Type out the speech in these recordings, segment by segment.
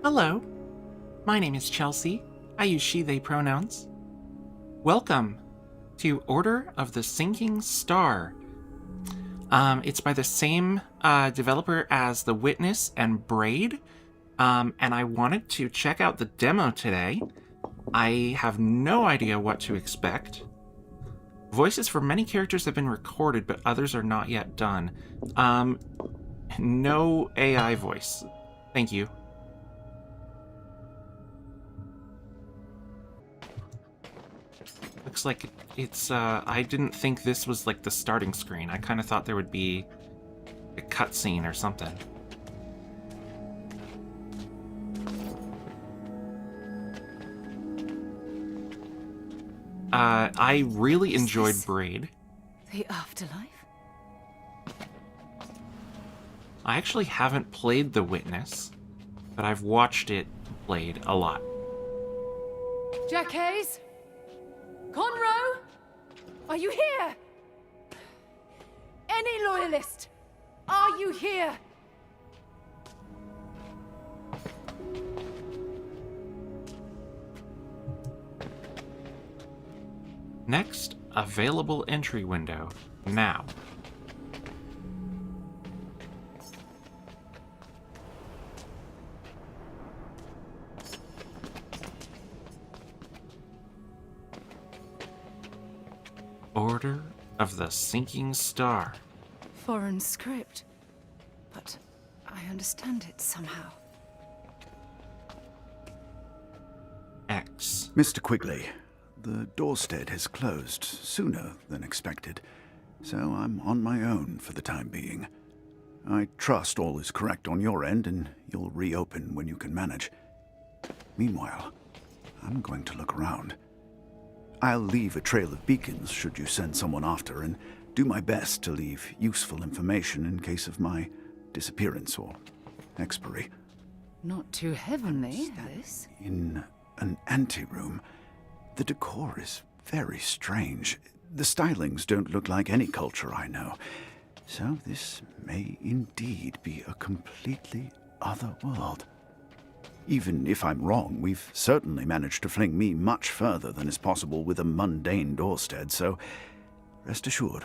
Hello, my name is Chelsea. I use she, they pronouns. Welcome to Order of the Sinking Star. It's by the same developer as The Witness and Braid, and I wanted to check out the demo today. I have no idea what to expect. Voices for many characters have been recorded, but others are not yet done. No AI voice. Thank you. Looks like it's, I didn't think this was like the starting screen. I kind of thought there would be a cutscene or something. I really enjoyed Braid. The afterlife? I actually haven't played The Witness, but I've watched it played a lot. Jack Hayes? Conroe? Are you here? Any loyalist? Are you here? Next available entry window, now. Order of the Sinking Star. Foreign script. But I understand it somehow. X. Mr. Quigley, the doorstead has closed sooner than expected, so I'm on my own for the time being. I trust all is correct on your end and you'll reopen when you can manage. Meanwhile, I'm going to look around. I'll leave a trail of beacons should you send someone after, and do my best to leave useful information in case of my disappearance or expiry. Not too heavenly, this. In an anteroom, the decor is very strange. The stylings don't look like any culture I know. So this may indeed be a completely other world. Even if I'm wrong, we've certainly managed to fling me much further than is possible with a mundane doorstead, so rest assured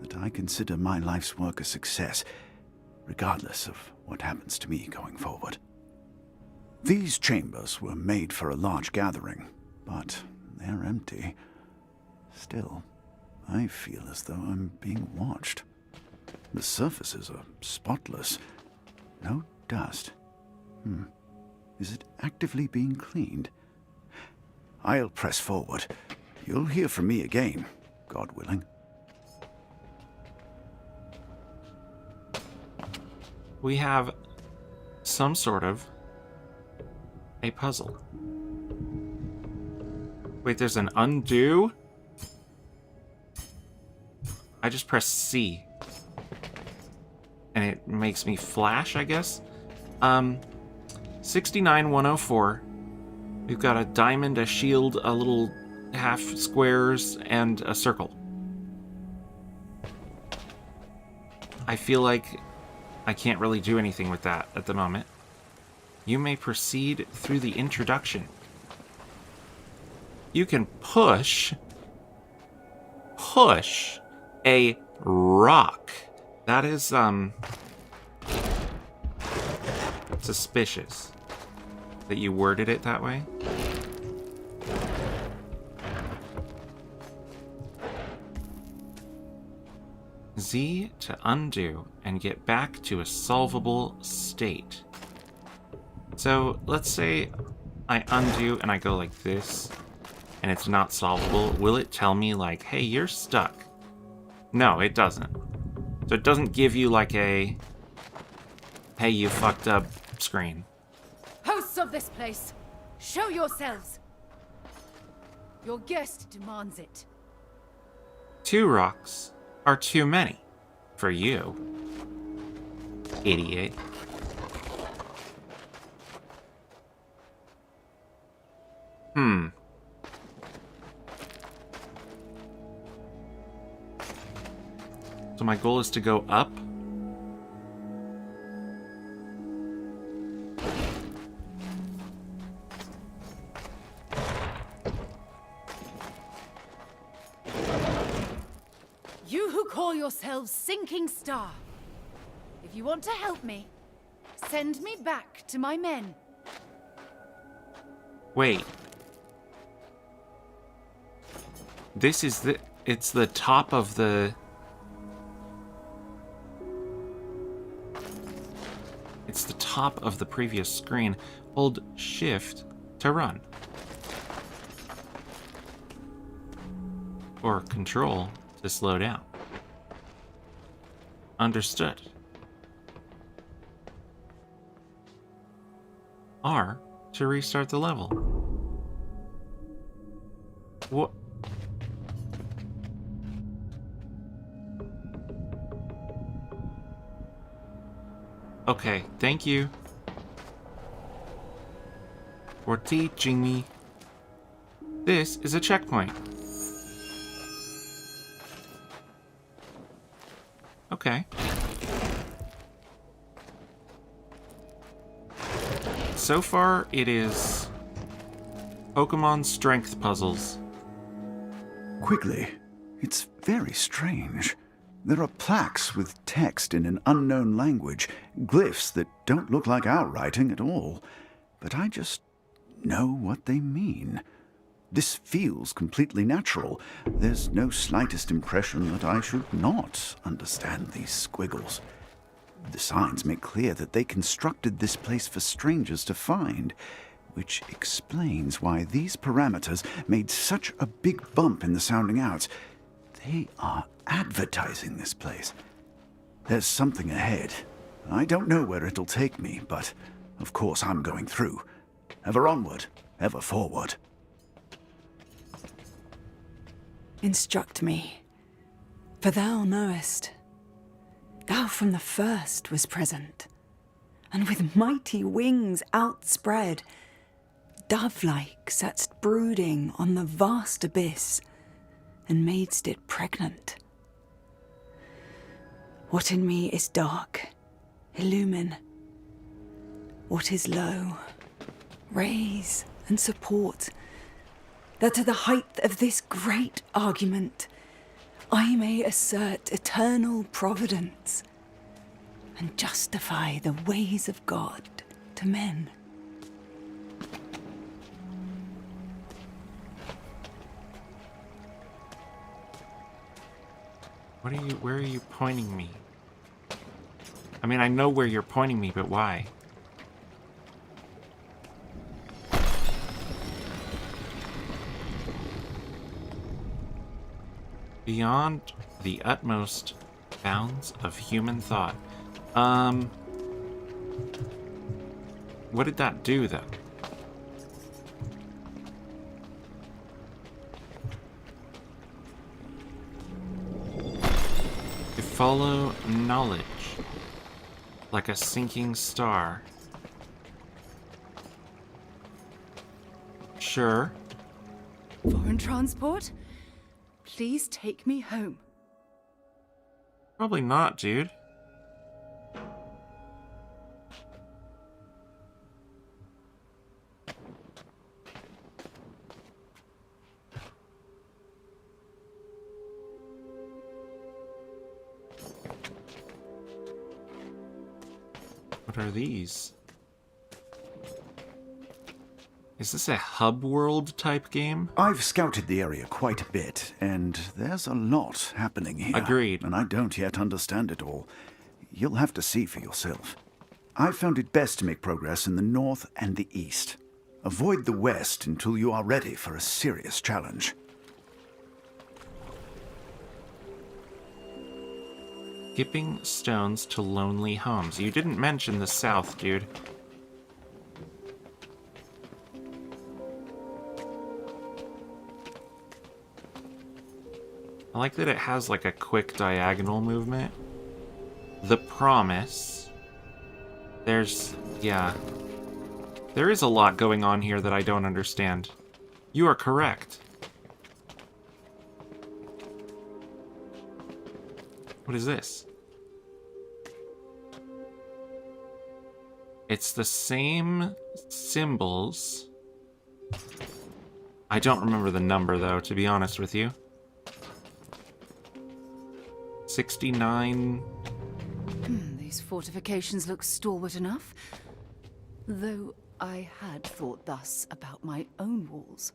that I consider my life's work a success, regardless of what happens to me going forward. These chambers were made for a large gathering, but they're empty. Still, I feel as though I'm being watched. The surfaces are spotless. No dust. Is it actively being cleaned? I'll press forward. You'll hear from me again, God willing. We have some sort of a puzzle. Wait, there's an undo? I just press C. And it makes me flash, I guess? 69104. We've got a diamond, a shield, a little half squares, and a circle. I feel like I can't really do anything with that at the moment. You may proceed through the introduction. You can push a rock. That is, suspicious that you worded it that way. Z to undo and get back to a solvable state. So let's say I undo and I go like this and it's not solvable. Will it tell me like, hey, you're stuck? No, it doesn't. So it doesn't give you like a, hey, you fucked up screen. Hosts of this place, show yourselves. Your guest demands it. 2 rocks are too many for you, idiot. So my goal is to go up. call yourselves Sinking Star. If you want to help me, send me back to my men. Wait. This is the... It's the top of the... It's the top of the previous screen. Hold Shift to run. Or Control to slow down. Understood. R to restart the level. What? Okay, thank you for teaching me. This is a checkpoint. Okay. So far, it is Pokemon strength puzzles. Quigley, it's very strange. There are plaques with text in an unknown language, glyphs that don't look like our writing at all. But I just know what they mean. This feels completely natural. There's no slightest impression that I should not understand these squiggles. The signs make clear that they constructed this place for strangers to find, which explains why these parameters made such a big bump in the sounding outs. They are advertising this place. There's something ahead. I don't know where it'll take me, but of course I'm going through. Ever onward, ever forward. Instruct me, for thou knowest, thou from the first was present, and with mighty wings outspread, dove-like sat'st brooding on the vast abyss, and madest it pregnant. What in me is dark, illumine. What is low, raise and support, that to the height of this great argument I may assert eternal providence and justify the ways of God to men. Where are you pointing me? I mean, I know where you're pointing me, but why? Beyond the utmost bounds of human thought. What did that do, though? To follow knowledge, like a sinking star. Sure. Foreign transport? Please take me home. Probably not, dude. What are these? Is this a hub world type game? I've scouted the area quite a bit, and there's a lot happening here. Agreed. And I don't yet understand it all. You'll have to see for yourself. I've found it best to make progress in the north and the east. Avoid the west until you are ready for a serious challenge. Skipping stones to lonely homes. You didn't mention the south, dude. I like that it has like a quick diagonal movement. The promise. Yeah. There is a lot going on here that I don't understand. You are correct. What is this? It's the same symbols. I don't remember the number, though, to be honest with you. 69. These fortifications look stalwart enough. Though I had thought thus about my own walls.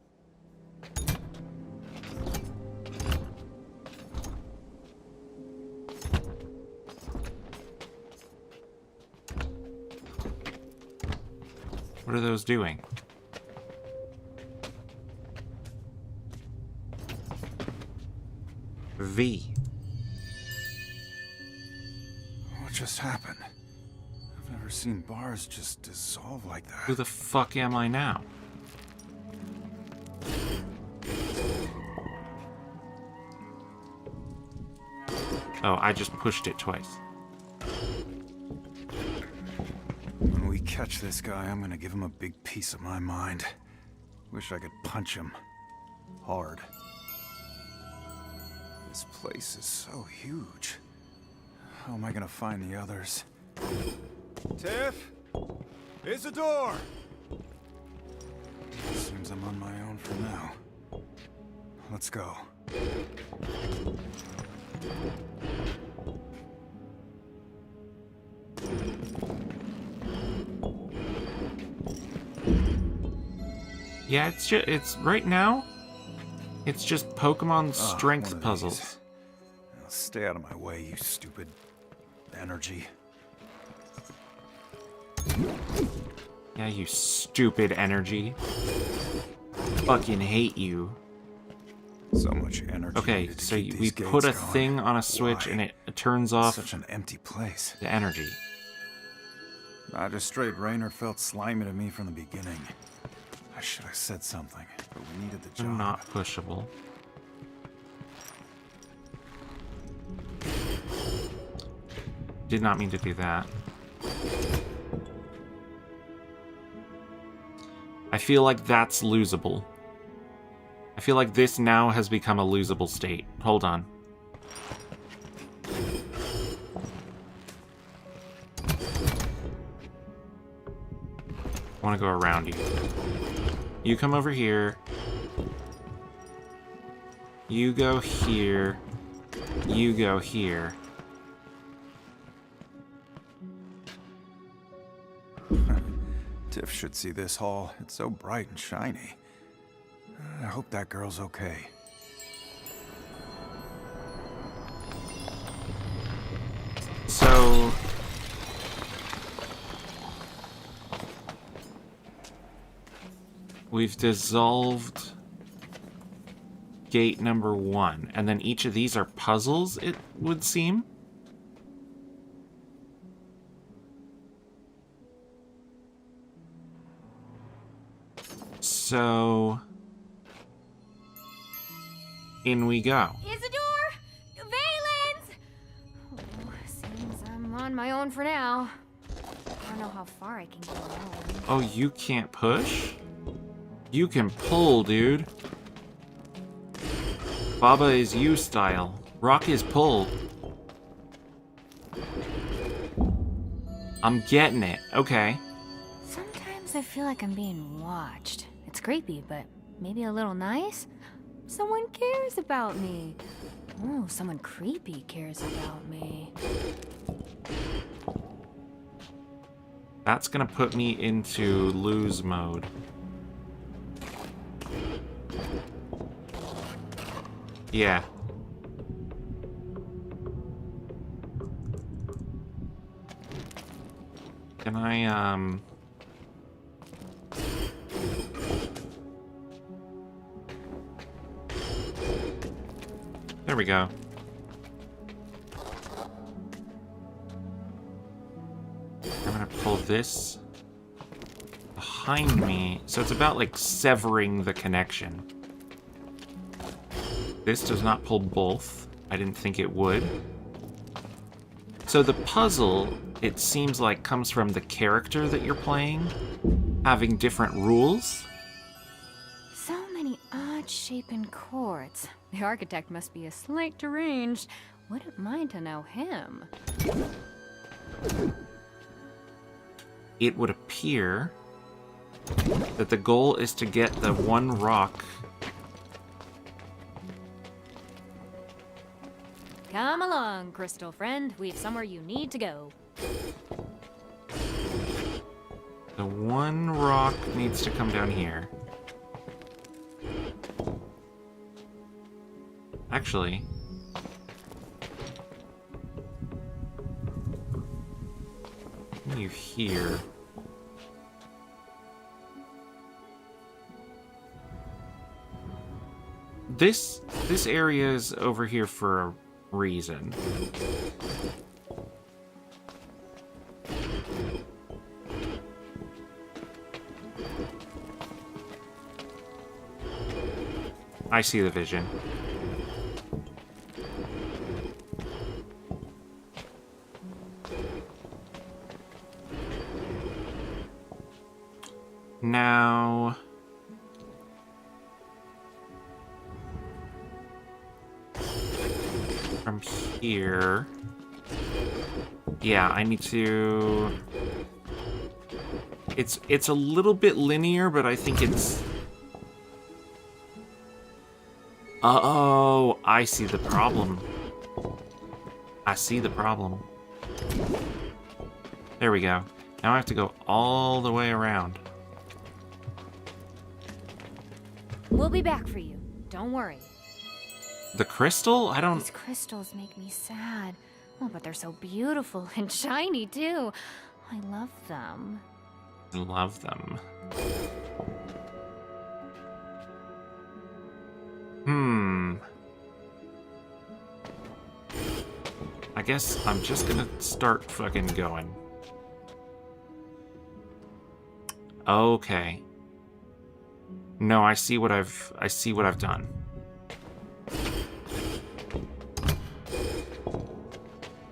What are those doing? V. What just happened? I've never seen bars just dissolve like that. Who the fuck am I now? Oh, I just pushed it twice. When we catch this guy, I'm gonna give him a big piece of my mind. Wish I could punch him. Hard. This place is so huge. How am I gonna find the others? Tiff? Isidore! Seems I'm on my own for now. Let's go. Yeah, it's right now. It's just Pokemon strength one of puzzles. these. Now stay out of my way, you stupid energy. Yeah, you stupid energy. Fucking hate you. So much energy. Okay, needed to so keep we these put a gates going. thing on a switch Why? and it turns off Such an empty place. the energy. Magistrate Raynor felt slimy to me from the beginning. I should have said something, but we needed the job. I'm not pushable. Did not mean to do that. I feel like that's losable. I feel like this now has become a losable state. Hold on. I want to go around you. You come over here. You go here. You go here. Tiff should see this hall. It's so bright and shiny. I hope that girl's okay. So... we've dissolved gate number 1, and then each of these are puzzles, it would seem. So... in we go. Isidore! Valens! Oh, seems I'm on my own for now. I don't know how far I can go alone. Oh, you can't push? You can pull, dude. Baba is you style. Rock is pull. I'm getting it. Okay. Sometimes I feel like I'm being watched. It's creepy, but maybe a little nice? Someone cares about me. Oh, someone creepy cares about me. That's gonna put me into lose mode. Yeah. Can I, there we go. I'm gonna pull this behind me. So it's about like severing the connection. This does not pull both. I didn't think it would. So the puzzle, it seems like, comes from the character that you're playing, having different rules. So many odd-shapen chords. The architect must be a slight deranged. Wouldn't mind to know him. It would appear that the goal is to get the one rock Come along, crystal friend. We have somewhere you need to go. The one rock needs to come down here. Actually... you here. This area is over here for a reason. I see the vision. Now... from here... yeah, I need to... It's a little bit linear, but I think it's... oh, I see the problem. I see the problem. There we go. Now I have to go all the way around. We'll be back for you. Don't worry. The crystal? I don't... These crystals make me sad. Oh, but they're so beautiful and shiny, too. I love them. love them. I guess I'm just gonna start fucking going. Okay. No, I see what I've done.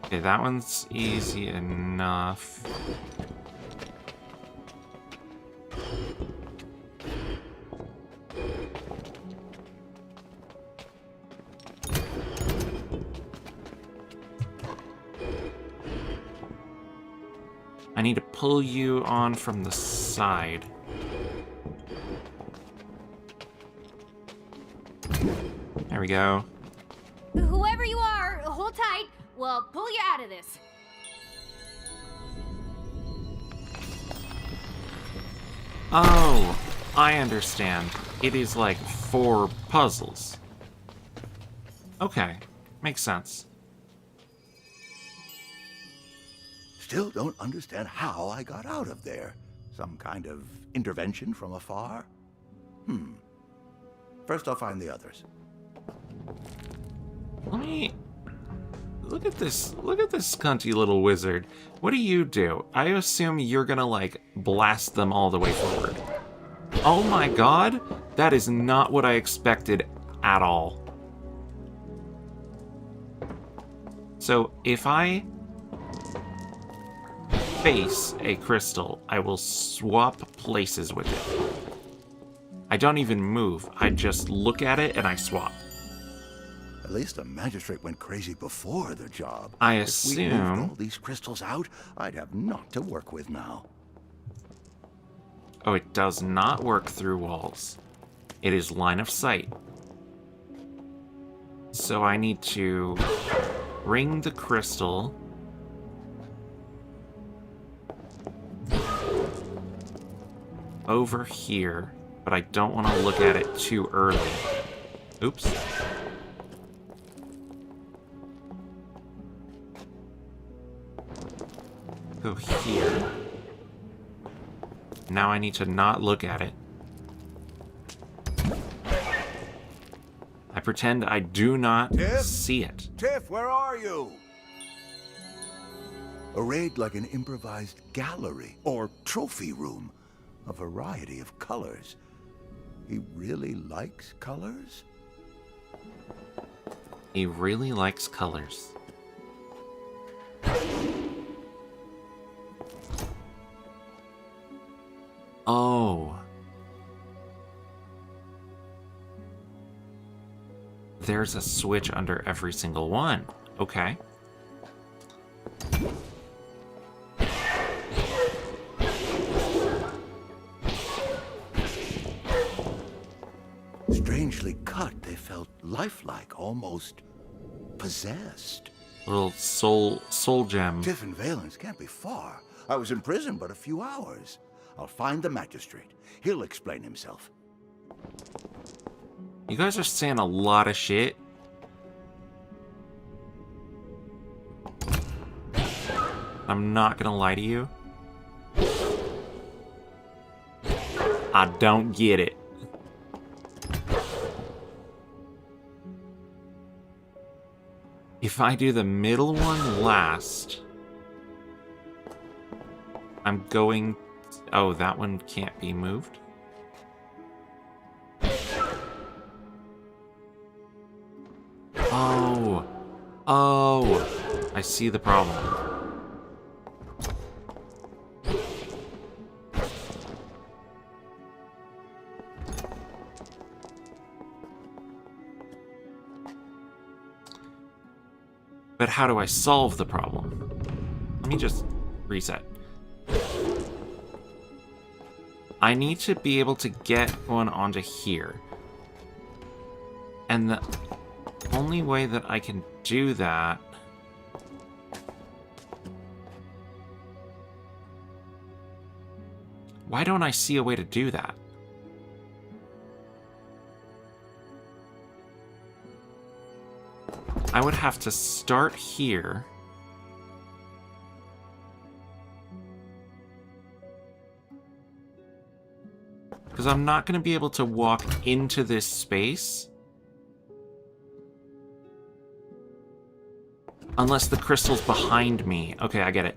Okay, that one's easy enough. I need to pull you on from the side. There we go. Whoever you are, hold tight. We'll pull you out of this. Oh, I understand. It is like 4 puzzles. Okay, makes sense. Still don't understand how I got out of there. Some kind of intervention from afar? First I'll find the others. Let me... Look at this scunty little wizard. What do? I assume you're gonna, like, blast them all the way forward. Oh my god! That is not what I expected at all. So, if I face a crystal, I will swap places with it. I don't even move. I just look at it and I swap. At least the magistrate went crazy before the job. I If we moved assume... all these crystals out, I'd have naught to work with now. Oh, it does not work through walls. It is line of sight. So I need to ring the crystal. Over here, but I don't want to look at it too early. Oops. Go here. Now I need to not look at it. I pretend I do not Tiff? see it. Tiff, where are you? Arrayed like an improvised gallery or trophy room. A variety of colors. He really likes colors? He really likes colors. Oh. There's a switch under every single one. Okay. Strangely cut, they felt lifelike, almost possessed. Little soul gem. Tiff and Valence can't be far. I was in prison but a few hours. I'll find the magistrate. He'll explain himself. You guys are saying a lot of shit. I'm not gonna lie to you. I don't get it. If I do the middle one last, I'm going... Oh, that one can't be moved? Oh. Oh. I see the problem. But how do I solve the problem? Let me just reset. I need to be able to get one onto here. And the only way that I can do that... Why don't I see a way to do that? I would have to start here. Because I'm not going to be able to walk into this space unless the crystal's behind me. Okay, I get it.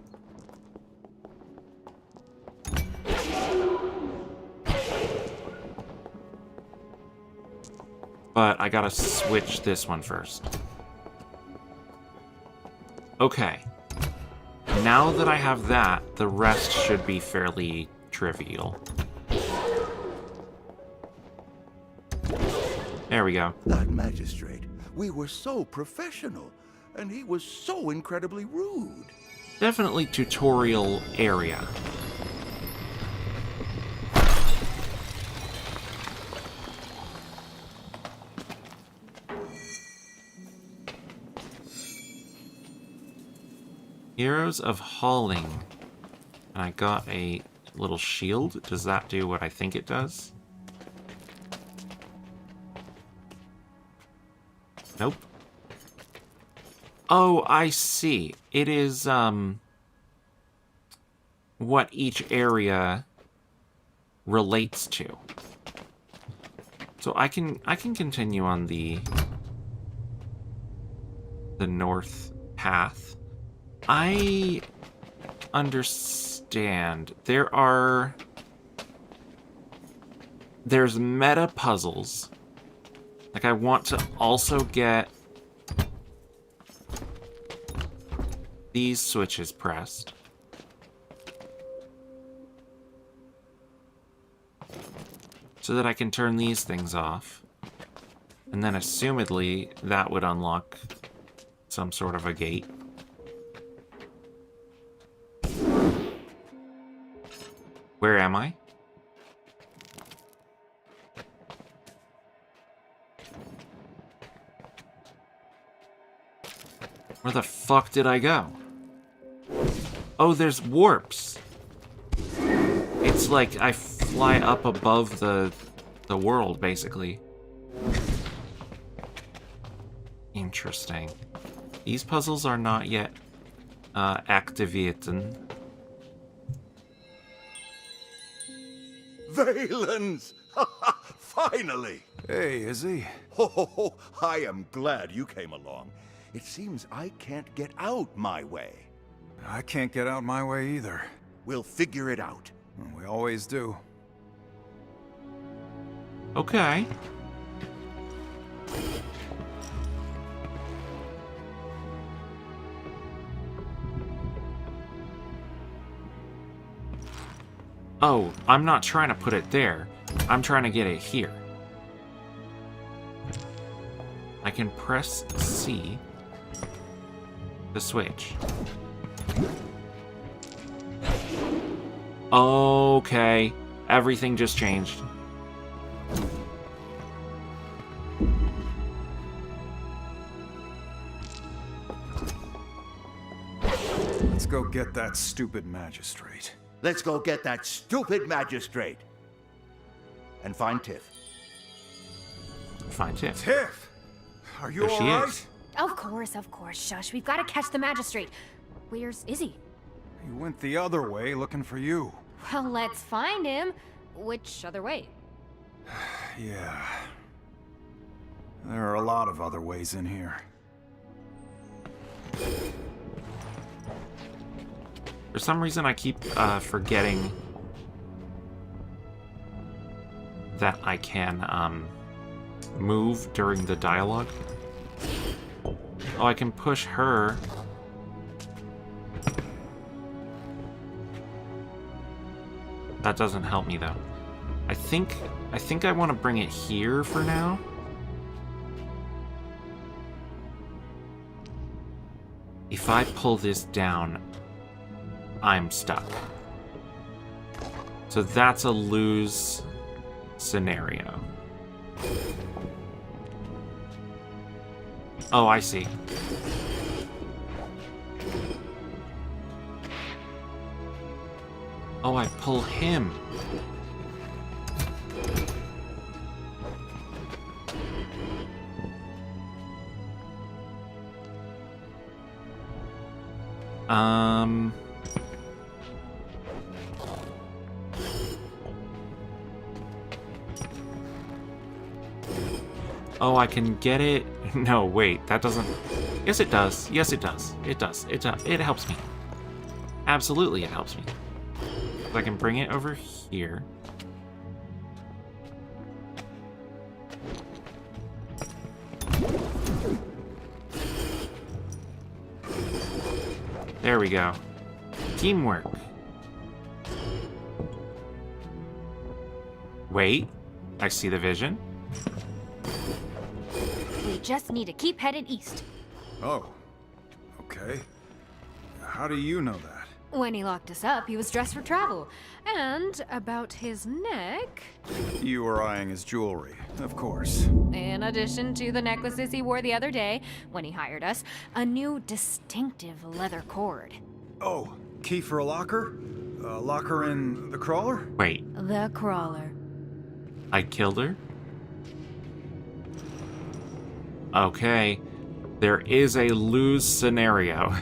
But I gotta switch this one first. Okay. Now that I have that, the rest should be fairly trivial. There we go. That magistrate, we were so professional, and he was so incredibly rude. Definitely tutorial area. Heroes of Hauling. And I got a little shield. Does that do what I think it does? Nope. Oh, I see. It is, what each area relates to. So I can continue on the north path. I understand. There's meta puzzles. Like, I want to also get these switches pressed. So that I can turn these things off. And then, assumedly, that would unlock some sort of a gate. Where am I? Where the fuck did I go? Oh, there's warps. It's like I fly up above the world, basically. Interesting. These puzzles are not yet activated. Valence! Finally! Hey, Izzy. Oh, I am glad you came along. It seems I can't get out my way. I can't get out my way either. We'll figure it out. We always do. Okay. Oh, I'm not trying to put it there. I'm trying to get it here. I can press C to switch. Okay. Everything just changed. go get that stupid magistrate. Let's go get that stupid magistrate. And find Tiff. Find Tiff. Tiff! Are you There she alright? is. Of course, shush. We've got to catch the magistrate. Where's Izzy? He went the other way looking for you. Well, let's find him. Which other way? Yeah. There are a lot of other ways in here. For some reason, I keep forgetting that I can move during the dialogue. Oh, I can push her. That doesn't help me though. I think I want to bring it here for now. If I pull this down, I'm stuck. So that's a lose scenario. Oh, I see. Oh, I pull him. Oh, I can get it. No, wait, that doesn't. Yes, it does. Yes, it does. It does. It helps me. Absolutely, it helps me. I can bring it over here. There we go. Teamwork. Wait, I see the vision. We just need to keep headed east. Oh. Okay. How do you know that? When he locked us up, he was dressed for travel. And about his neck, You were eyeing his jewelry, of course. in addition to the necklaces he wore the other day when he hired us, a new distinctive leather cord. Oh, key for a locker? A locker in the crawler? Wait, The crawler. I killed her? Okay. There is a lose scenario.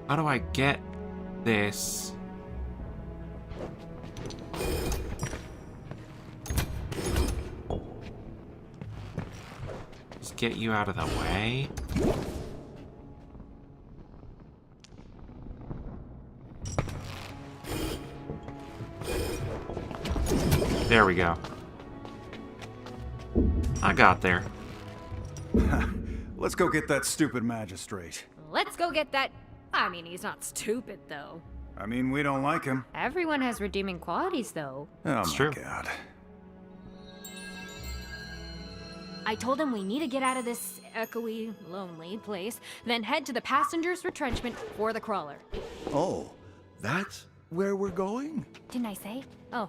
How do I get this? Just get you out of the way. There we go. I got there. Let's go get that stupid magistrate. Let's go get that. I mean, he's not stupid, though. I mean, we don't like him. Everyone has redeeming qualities, though. Oh It's my true. god. I told him we need to get out of this echoey, lonely place, then head to the passengers' retrenchment for the crawler. Oh, that's where we're going? Didn't I say? Oh,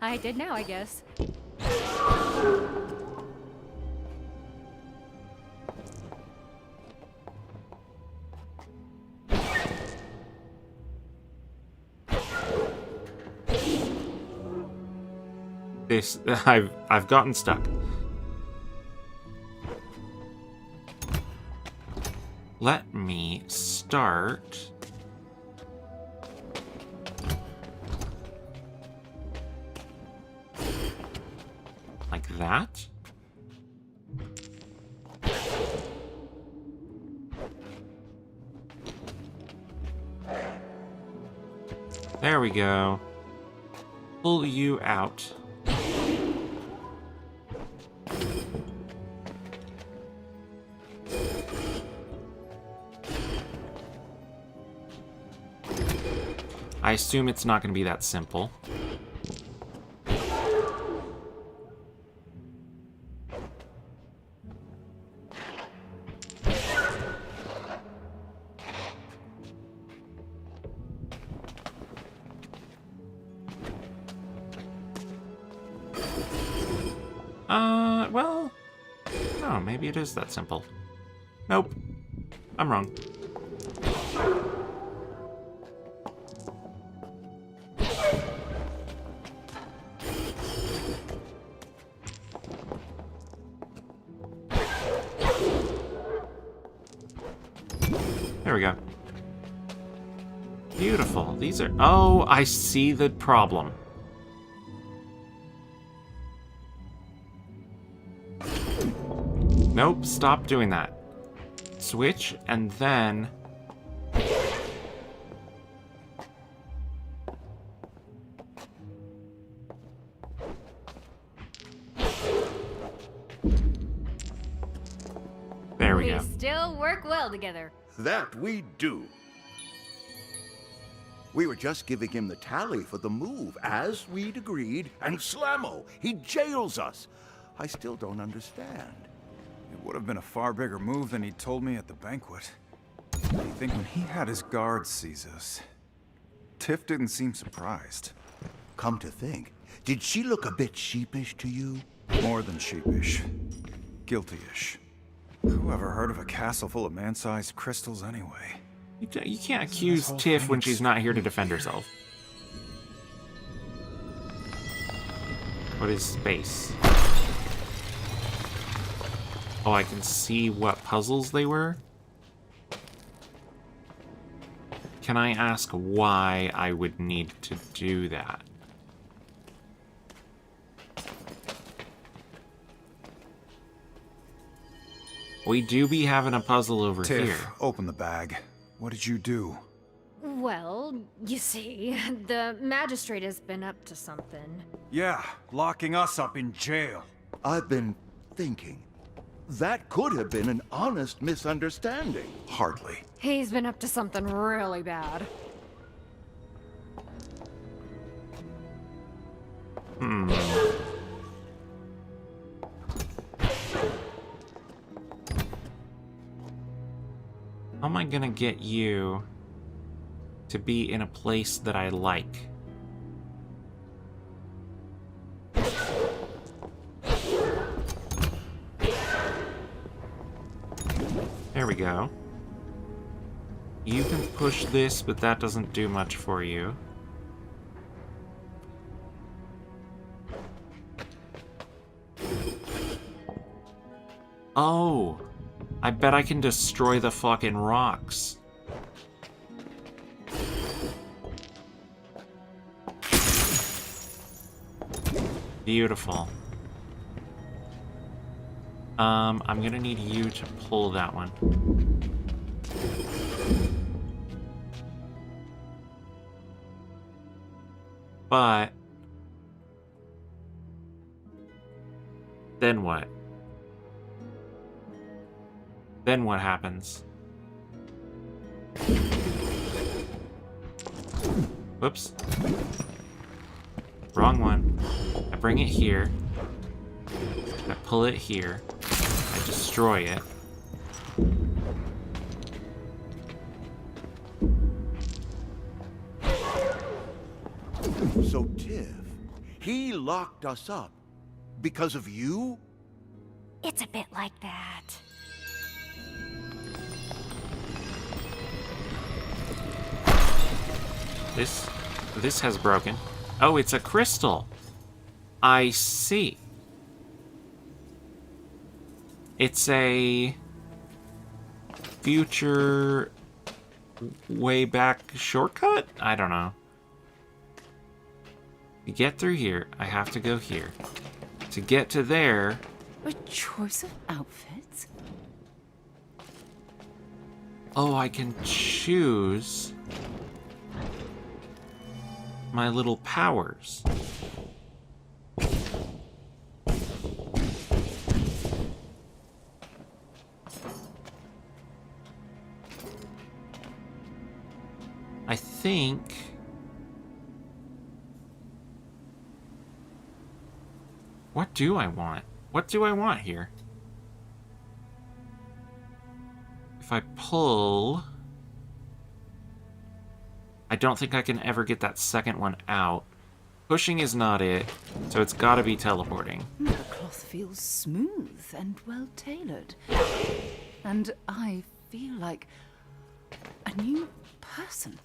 I did now, I guess. This I've gotten stuck. Let me start. Like that. There we go. Pull you out. I assume it's not going to be that simple. maybe it is that simple. Nope. I'm wrong. There we go. Beautiful. These are... Oh, I see the problem. Nope, stop doing that. Switch, and then... There we We go. still work well together. That we do. We were just giving him the tally for the move, as we'd agreed, and Slammo, he jails us. I still don't understand. It would have been a far bigger move than he told me at the banquet. I think when he had his guards seize us, Tiff didn't seem surprised. Come to think, did she look a bit sheepish to you? More than sheepish. Guilty-ish. Who ever heard of a castle full of man-sized crystals anyway? You can't accuse Tiff when she's not here to defend herself. What is space? Oh, I can see what puzzles they were? Can I ask why I would need to do that? We do be having a puzzle over Tiff, here. open the bag. What did you do? Well, you see, the magistrate has been up to something. Yeah, locking us up in jail. I've been thinking. That could have been an honest misunderstanding. Hardly. He's been up to something really bad. How am I gonna get you to be in a place that I like? There we go. You can push this, but that doesn't do much for you. Oh! I bet I can destroy the fucking rocks. Beautiful. I'm gonna need you to pull that one. But... then what? Then what happens? Whoops. Wrong one. I bring it here. I pull it here. I destroy it. So Tiff, he locked us up because of you? It's a bit like that. This has broken. Oh, it's a crystal. I see. It's a future way back shortcut? I don't know. To get through here, I have to go here. To get to there... A choice of outfits? Oh, I can choose my little powers. I think... what do I want? What do I want here? If I pull... I don't think I can ever get that second one out. Pushing is not it, so it's gotta be teleporting. The cloth path feels smooth and well-tailored. And I feel like a new person.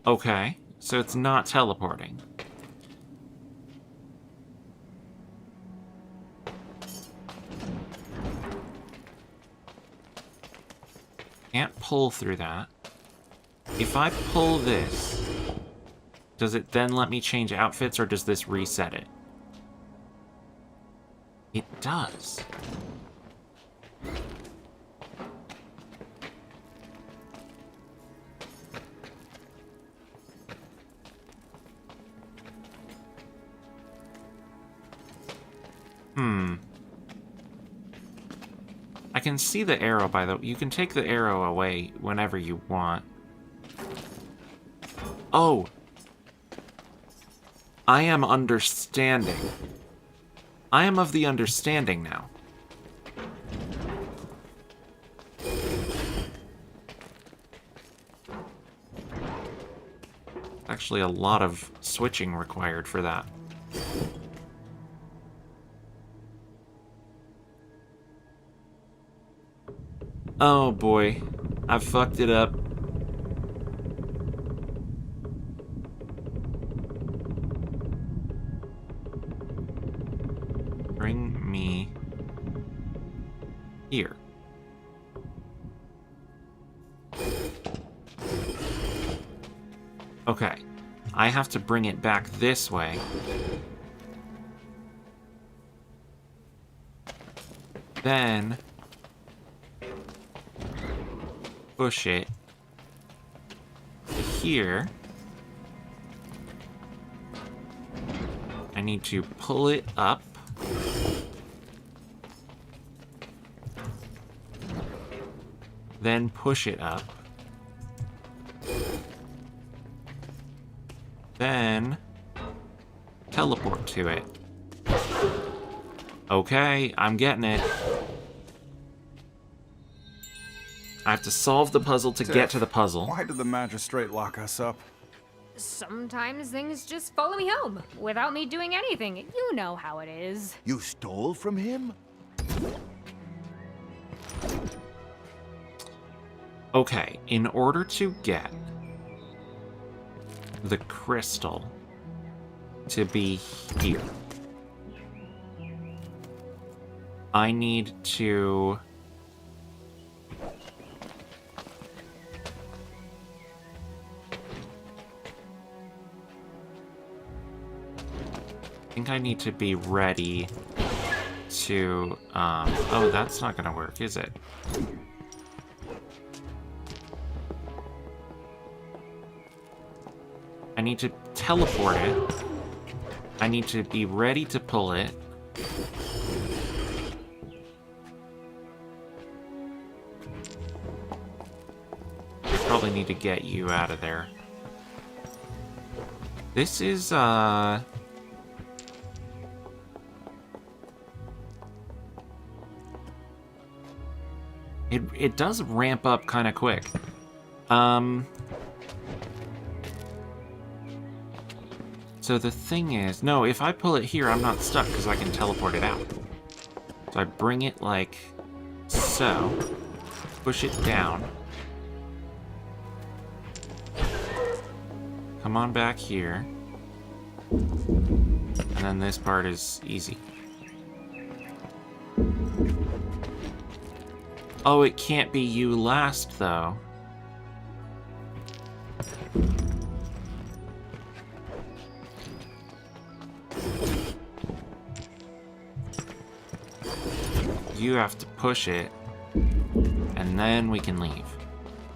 Okay, so it's not teleporting. Can't pull through that. If I pull this, does it then let me change outfits, or does this reset it? It does. I can see the arrow, by the way. You can take the arrow away whenever you want. Oh! I am understanding. I am of the understanding now. Actually, a lot of switching required for that. Oh boy, I fucked it up. Bring me here. Okay, I have to bring it back this way. Then push it here. I need to pull it up. Then push it up. Then teleport to it. Okay, I'm getting it. I have to solve the puzzle to get to the puzzle. Why did the magistrate lock us up? Sometimes things just follow me home without me doing anything. You know how it is. You stole from him? Okay, in order to get the crystal to be here, I need to I need to be ready to, oh, that's not gonna work, is it? I need to teleport it. I need to be ready to pull it. Probably need to get you out of there. This is, It does ramp up kind of quick. So the thing is, no, if I pull it here, I'm not stuck because I can teleport it out. So I bring it like so, push it down. Come on back here. And then this part is easy. Oh, it can't be you last, though. You have to push it, and then we can leave.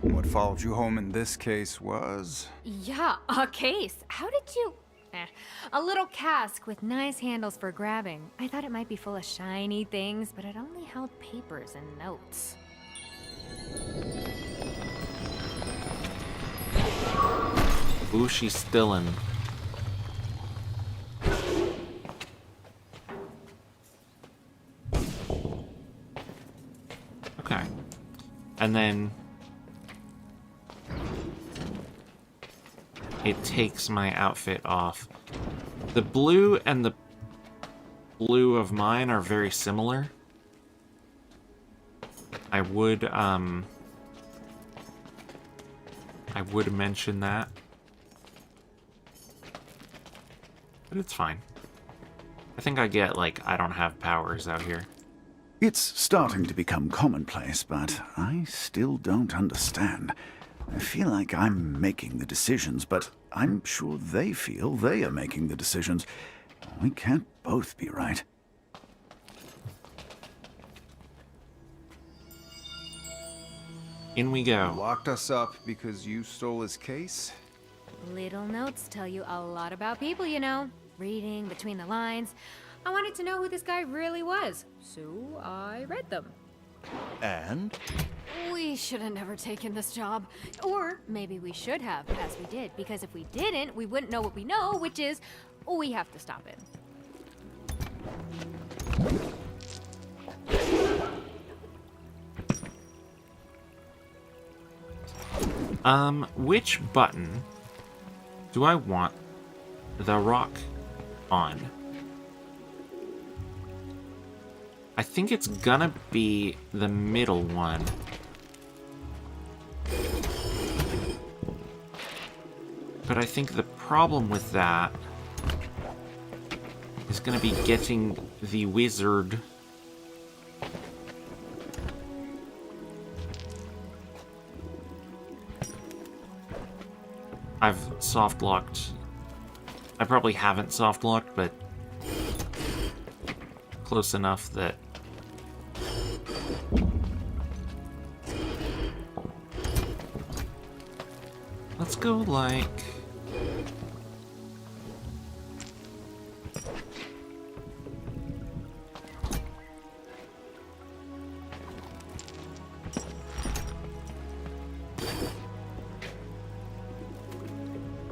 What followed you home in this case was... Yeah, a case. How did you... A little cask with nice handles for grabbing. I thought it might be full of shiny things, but it only held papers and notes. Ooh, she's stillin'. Okay. And then it takes my outfit off. The blue and the blue of mine are very similar. I would mention that. But it's fine. I think I get, like, I don't have powers out here. It's starting to become commonplace, but I still don't understand. I feel like I'm making the decisions, but I'm sure they feel they are making the decisions. We can't both be right. In we go. Locked us up because you stole his case? Little notes tell you a lot about people, you know. Reading between the lines. I wanted to know who this guy really was, so I read them. And? We should have never taken this job. Or maybe we should have, as we did, because if we didn't, we wouldn't know what we know, which is, we have to stop it. Which button do I want the rock on? I think it's gonna be the middle one. But I think the problem with that is gonna be getting the wizard. I've soft locked. I probably haven't soft locked, but close enough that let's go like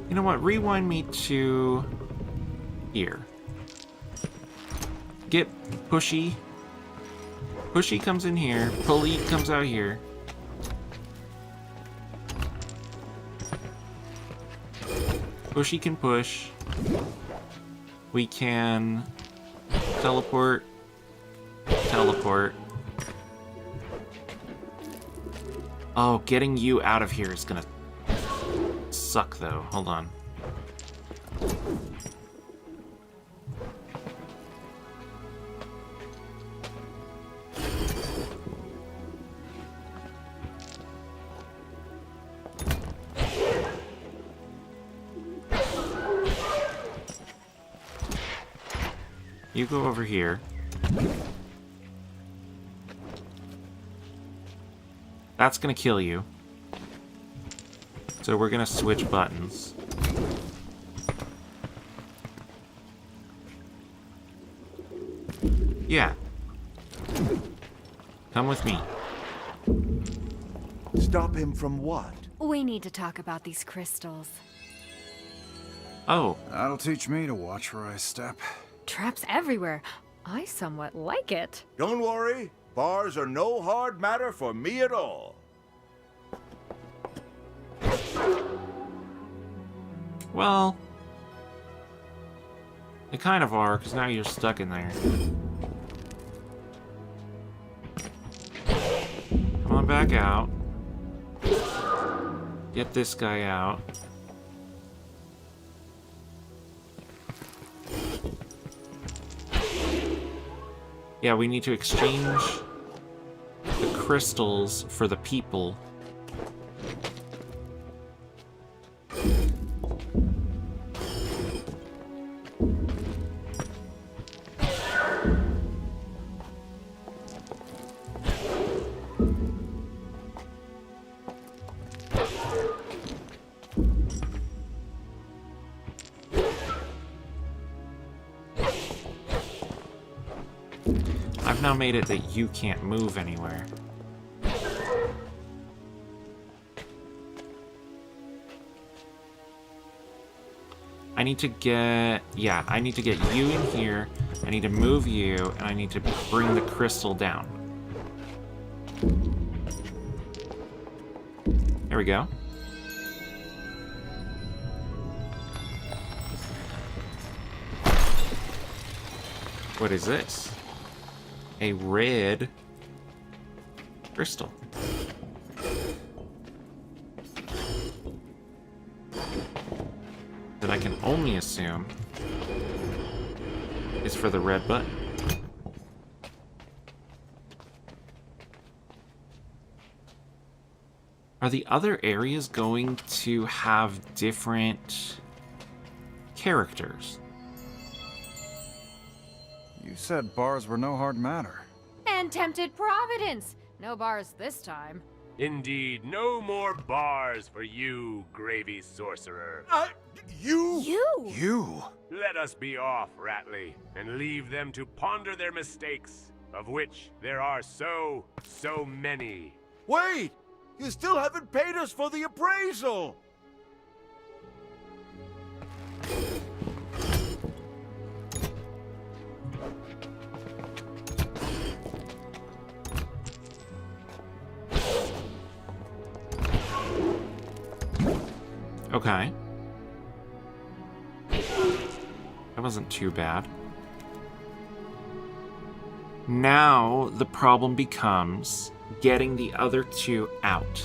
you know what? Rewind me to here. Get Pushy. Pushy comes in here. Pulley comes out here. Pushy can push. We can teleport. Teleport. Oh, getting you out of here is gonna suck, though. Hold on. You go over here. That's gonna kill you. So we're gonna switch buttons. Yeah. Come with me. Stop him from what? We need to talk about these crystals. Oh, That'll teach me to watch where I step. Traps everywhere. I somewhat like it. Don't worry. Bars are no hard matter for me at all. well. They kind of are, because now you're stuck in there. Come on back out. Get this guy out. Yeah, we need to exchange the crystals for the people. I've now made it that you can't move anywhere. I need to get... yeah, I need to get you in here. I need to move you, and I need to bring the crystal down. There we go. What is this? A red crystal. That I can only assume is for the red button. Are the other areas going to have different characters? You said bars were no hard matter. And tempted Providence. No bars this time. Indeed, no more bars for you, gravy sorcerer. You? You? Let us be off, Ratley, and leave them to ponder their mistakes, of which there are so many. Wait! You still haven't paid us for the appraisal! Okay. That wasn't too bad. Now the problem becomes getting the other two out.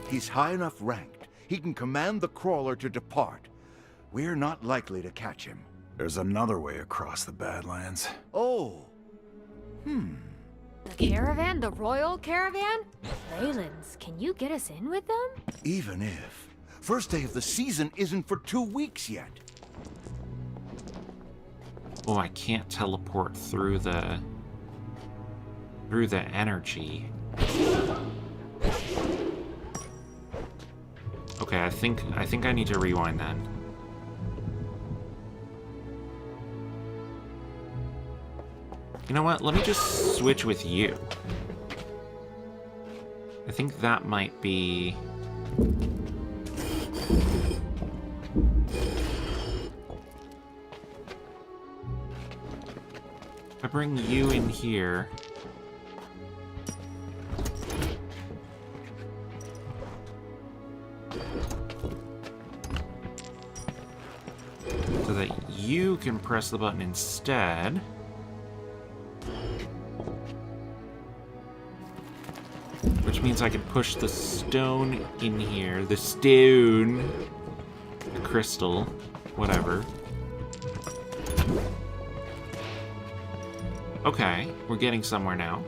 He's high enough ranked. He can command the crawler to depart. We're not likely to catch him. There's another way across the Badlands. Oh. The caravan? The royal caravan? Leyland's, can you get us in with them? Even if. First day of the season isn't for 2 weeks yet. Oh, I can't teleport through the energy. Okay, I think I need to rewind then. You know what? Let me just switch with you. I think that might be... If I bring you in here... so that you can press the button instead... which means I can push the stone in here. The stone. The crystal. Whatever. Okay, we're getting somewhere now.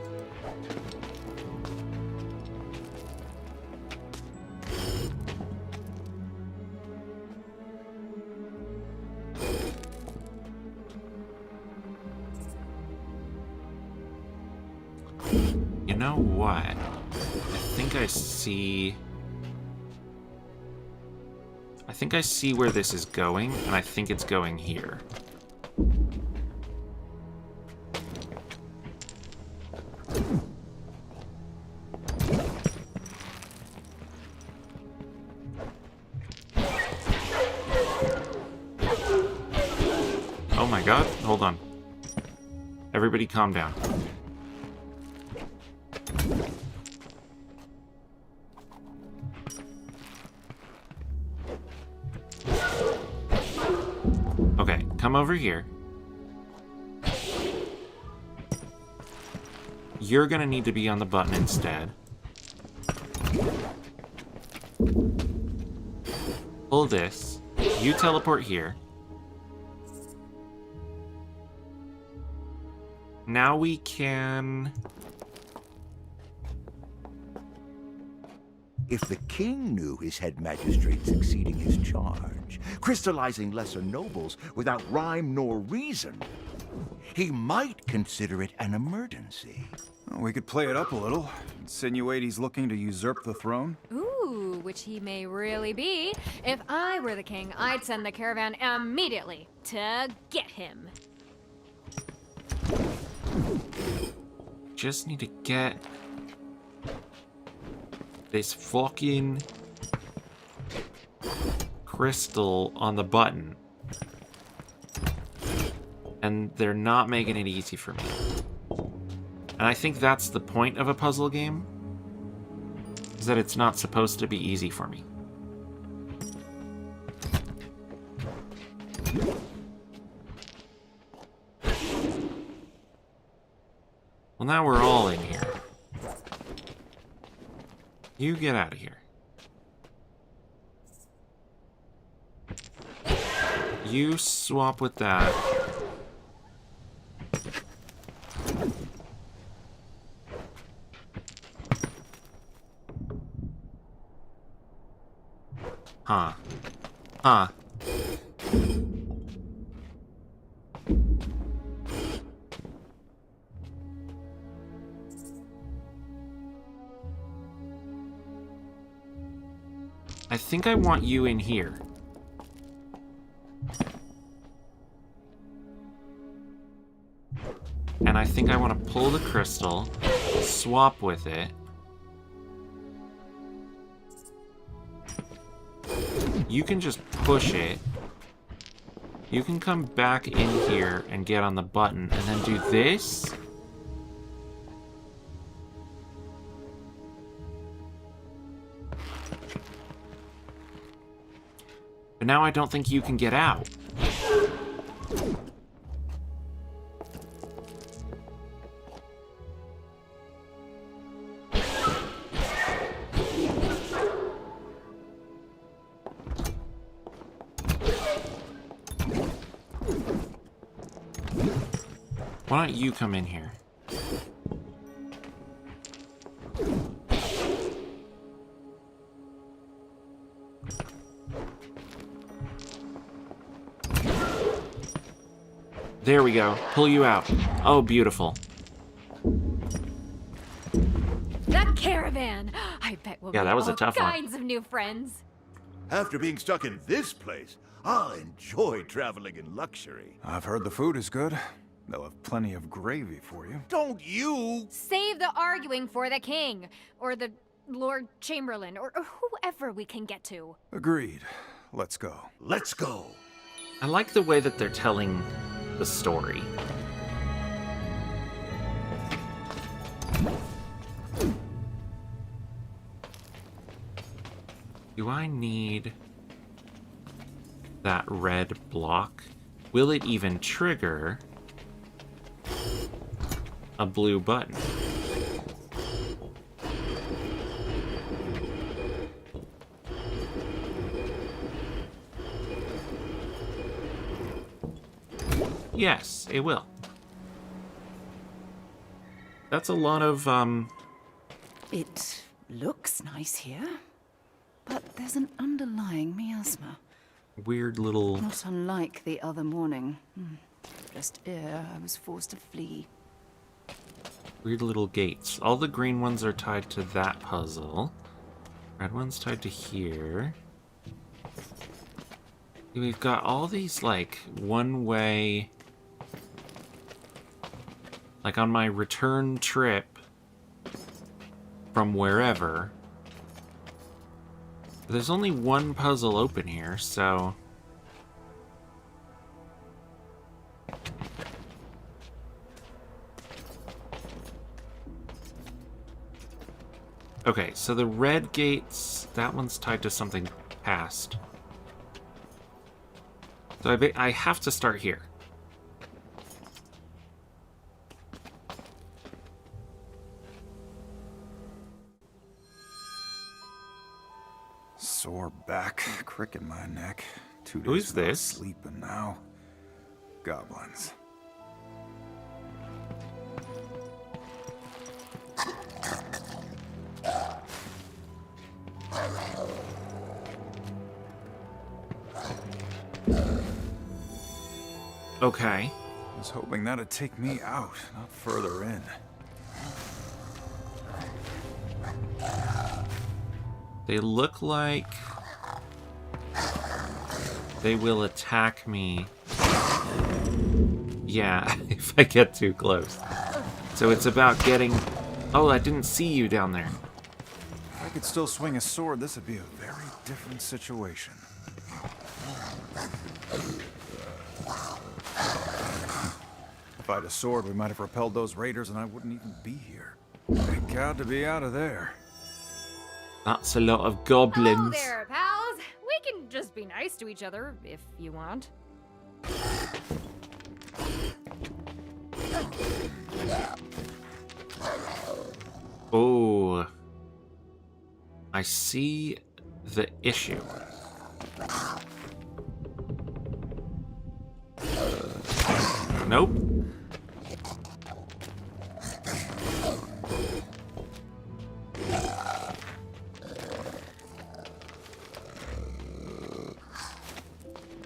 You know what? I think I see where this is going, and I think it's going here. Oh my god, hold on. Everybody calm down. Okay, come over here. You're gonna need to be on the button instead. Pull this. You teleport here. Now we can... If the king knew his head magistrate's exceeding his charge, crystallizing lesser nobles without rhyme nor reason, he might consider it an emergency. Well, we could play it up a little. Insinuate he's looking to usurp the throne. Ooh, which he may really be. If I were the king, I'd send the caravan immediately to get him. Just need to get this fucking crystal on the button. And they're not making it easy for me. And I think that's the point of a puzzle game, is that it's not supposed to be easy for me. Well, now we're all in here. You get out of here. You swap with that. Huh. Huh. I think I want you in here. And I think I want to pull the crystal, swap with it. You can just push it. You can come back in here and get on the button and then do this. But now I don't think you can get out. Why don't you come in here? There we go. Pull you out. Oh, beautiful. That caravan! I bet we'll Yeah, meet that was a all tough one. kinds of new friends. After being stuck in this place, I'll enjoy traveling in luxury. I've heard the food is good. They'll have plenty of gravy for you. Don't you? Save the arguing for the king, or the Lord Chamberlain, or whoever we can get to. Agreed. Let's go. Let's go. I like the way that they're telling the story. Do I need that red block? Will it even trigger a blue button? Yes, it will. That's a lot of, It looks nice here, but there's an underlying miasma. weird little... Not unlike the other morning. Just ere I was forced to flee. Weird little gates. All the green ones are tied to that puzzle. Red one's tied to here. We've got all these, like, one-way... Like, on my return trip from wherever, there's only one puzzle open here, so... Okay, so the red gates, that one's tied to something past. So I have to start here. Sore back, crick in my neck. 2 days Who's without this? sleeping now. Goblins. Okay. I was hoping that'd take me out, not further in. They look like they will attack me. Yeah, if I get too close. So it's about getting... Oh, I didn't see you down there. If I could still swing a sword, this would be a very different situation. If I had a sword, we might have repelled those raiders and I wouldn't even be here. Thank God to be out of there. That's a lot of Hello goblins. there, pals. We can just be nice to each other if you want. Oh. I see the issue. Nope.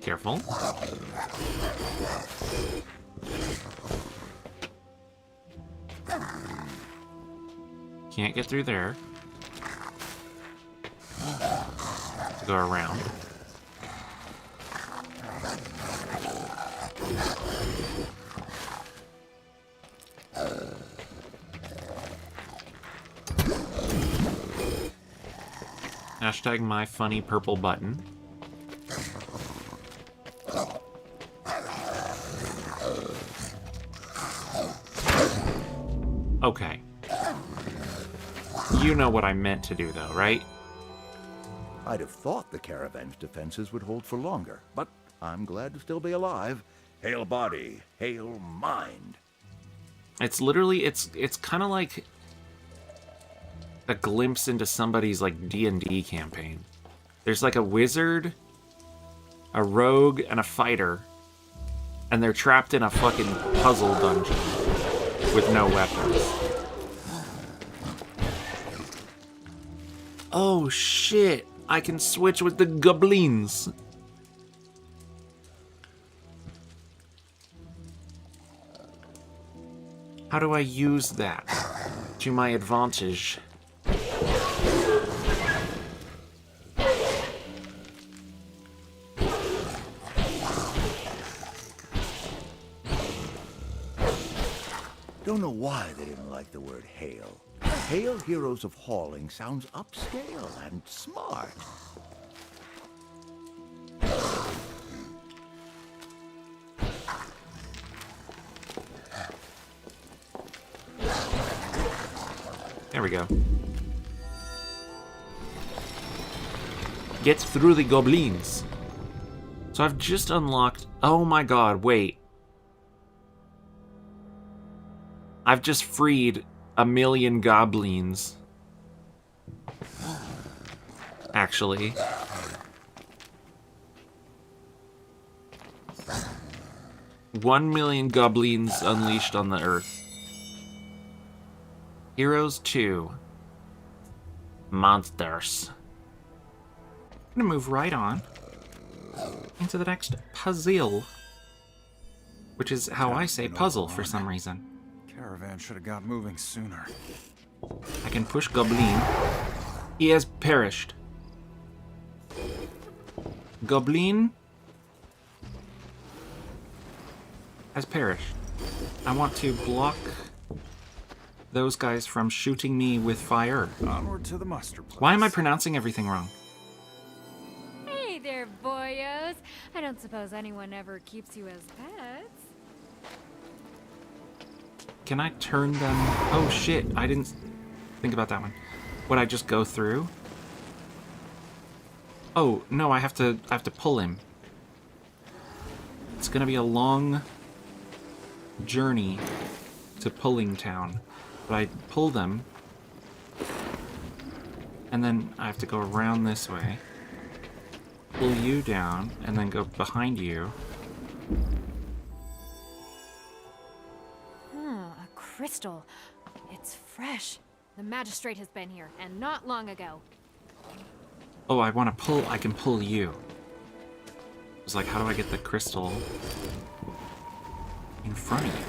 Careful. Can't get through there. Go around. Hashtag my funny purple button. Okay. You know what I meant to do, though, right? I'd have thought the caravan's defenses would hold for longer, but I'm glad to still be alive. Hail body, hail mind. It's literally, it's kind of like a glimpse into somebody's, like, D&D campaign. There's, like, a wizard, a rogue, and a fighter, and they're trapped in a fucking puzzle dungeon with no weapons. Oh, shit. I can switch with the goblins. How do I use that to my advantage? Don't know why they didn't like the word hail. Hail Heroes of Hauling sounds upscale and smart. There we go. Get through the goblins. So I've just unlocked... Oh my god, wait. I've just freed 1,000,000 goblins. Actually. One million goblins unleashed on the earth. Heroes 2. Monsters. I'm gonna move right on into the next puzzle. Which is how I say puzzle for some reason. Caravan should have got moving sooner. I can push Goblin. He has perished. Goblin has perished. I want to block those guys from shooting me with fire. Onward to the mustard place. Why am I pronouncing everything wrong? Hey there, boyos. I don't suppose anyone ever keeps you as pets. Can I turn them? Oh shit, I didn't think about that one. Would I just go through? Oh, no, I have to pull him. It's gonna be a long journey to Pulling Town. But I pull them, and then I have to go around this way, pull you down, and then go behind you. A crystal. It's fresh. The magistrate has been here, and not long ago. Oh, I want to pull, I can pull you. It's like, how do I get the crystal in front of you?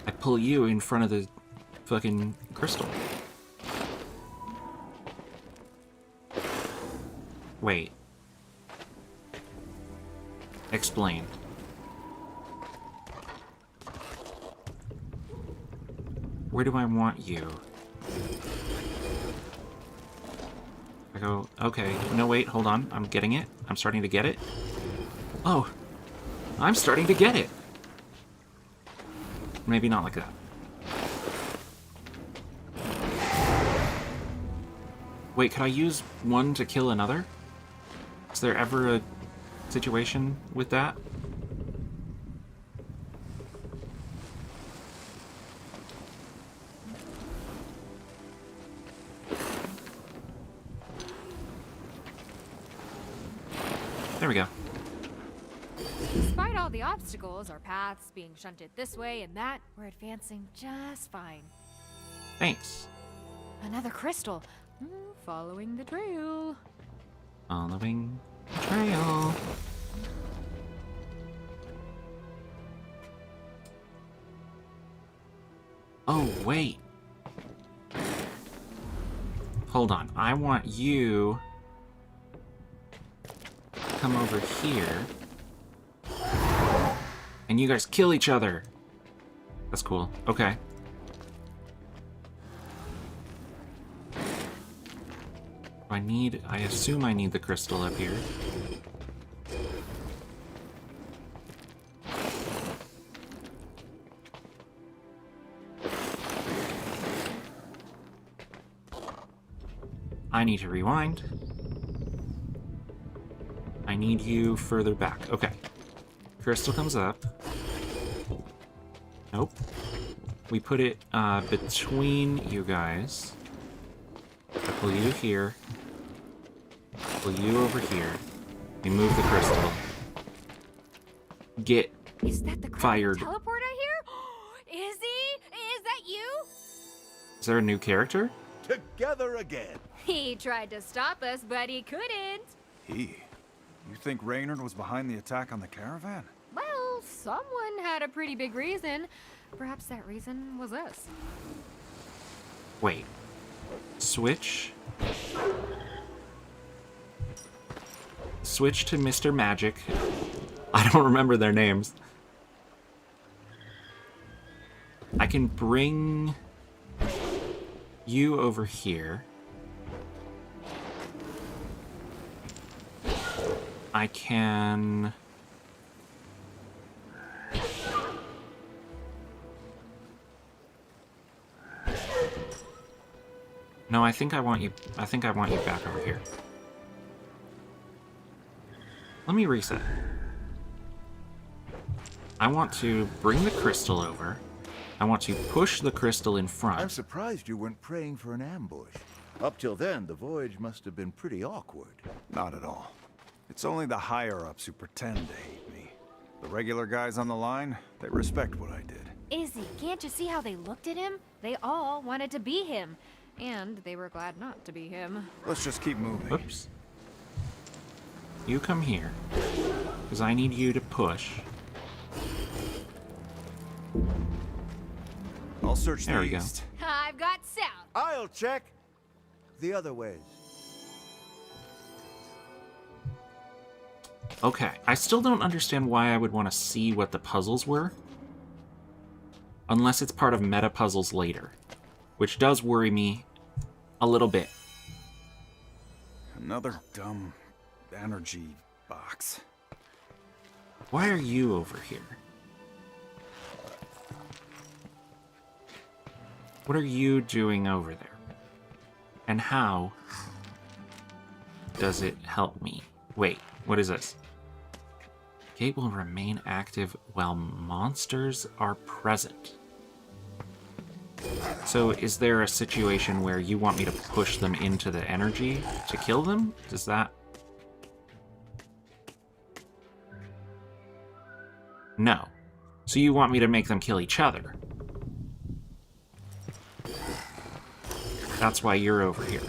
I pull you in front of the fucking crystal. Wait. Explain. Where do I want you? I go, okay. No, wait, hold on. I'm getting it. I'm starting to get it. Oh. I'm starting to get it. Maybe not like that. Wait, could I use one to kill another? Is there ever a situation with that? There we go. Despite all the obstacles, our paths being shunted this way and that, we're advancing just fine. Thanks. Another crystal. Following the trail. Following the trail. Oh, wait. Hold on. I want you to come over here. And you guys kill each other. That's cool. Okay. I assume I need the crystal up here. I need to rewind. I need you further back. Okay. Crystal comes up. Nope. We put it between you guys. I pull you here. Pull you over here. We move the crystal. Get Is that the fired. teleport I hear? Is he? Is that you? Is there a new character? Together again. He tried to stop us, but he couldn't. He? You think Reynard was behind the attack on the caravan? Well, someone had a pretty big reason. Perhaps that reason was us. Wait. Switch. Switch to Mr. Magic. I don't remember their names. I can bring you over here. I can... No, I think I want you back over here. Let me reset. I want to bring the crystal over. I want to push the crystal in front. I'm surprised you weren't praying for an ambush. Up till then, the voyage must have been pretty awkward. Not at all. It's only the higher-ups who pretend to hate me. The regular guys on the line, they respect what I did. Izzy, can't you see how they looked at him? They all wanted to be him. And they were glad not to be him. Let's just keep moving. Oops. You come here. Because I need you to push. I'll search There the we go. east. I've got south. I'll check the other ways. Okay, I still don't understand why I would want to see what the puzzles were. Unless it's part of meta puzzles later. Which does worry me a little bit. Another dumb energy box. Why are you over here? What are you doing over there? And how does it help me? Wait, what is this? Gate will remain active while monsters are present. So is there a situation where you want me to push them into the energy to kill them? Does that... No. So you want me to make them kill each other. That's why you're over here.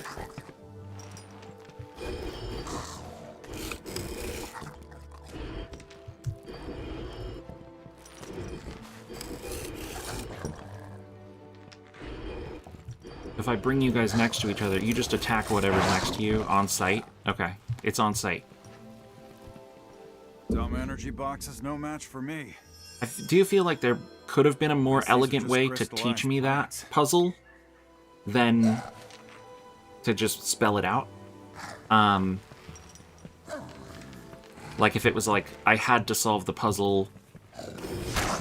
If I bring you guys next to each other, you just attack whatever's next to you on sight. Okay, it's on sight. Dumb energy box is no match for me. Do you feel like there could have been a more These are elegant just way to crystallized teach me that plants. puzzle than to just spell it out? Like if it was like, I had to solve the puzzle,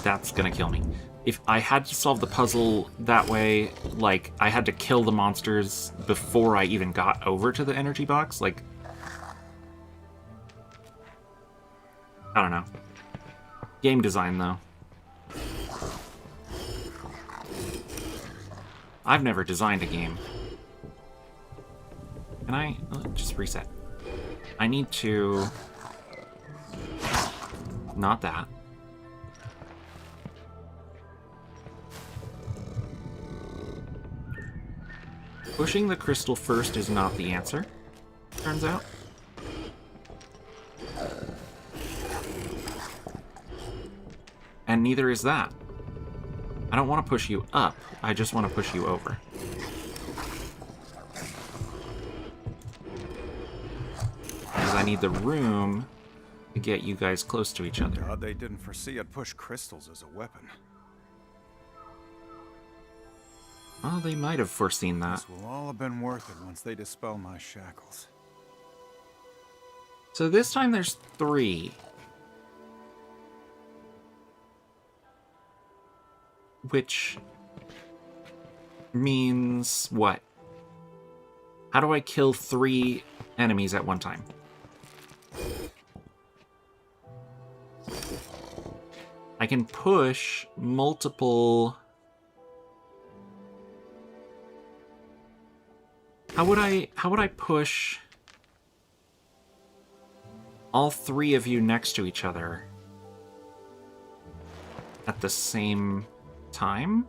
that's gonna kill me. If I had to solve the puzzle that way, like, I had to kill the monsters before I even got over to the energy box, like... I don't know. Game design, though. I've never designed a game. Can I... just reset. I need to... Not that. Pushing the crystal first is not the answer, turns out. And neither is that. I don't want to push you up, I just want to push you over. Because I need the room to get you guys close to each other. God, they didn't foresee I'd push crystals as a weapon. Well, they might have foreseen that. This will all have been worth it once they dispel my shackles. So this time there's 3. Which means what? How do I kill 3 enemies at one time? I can push multiple... How would I push all 3 of you next to each other at the same time?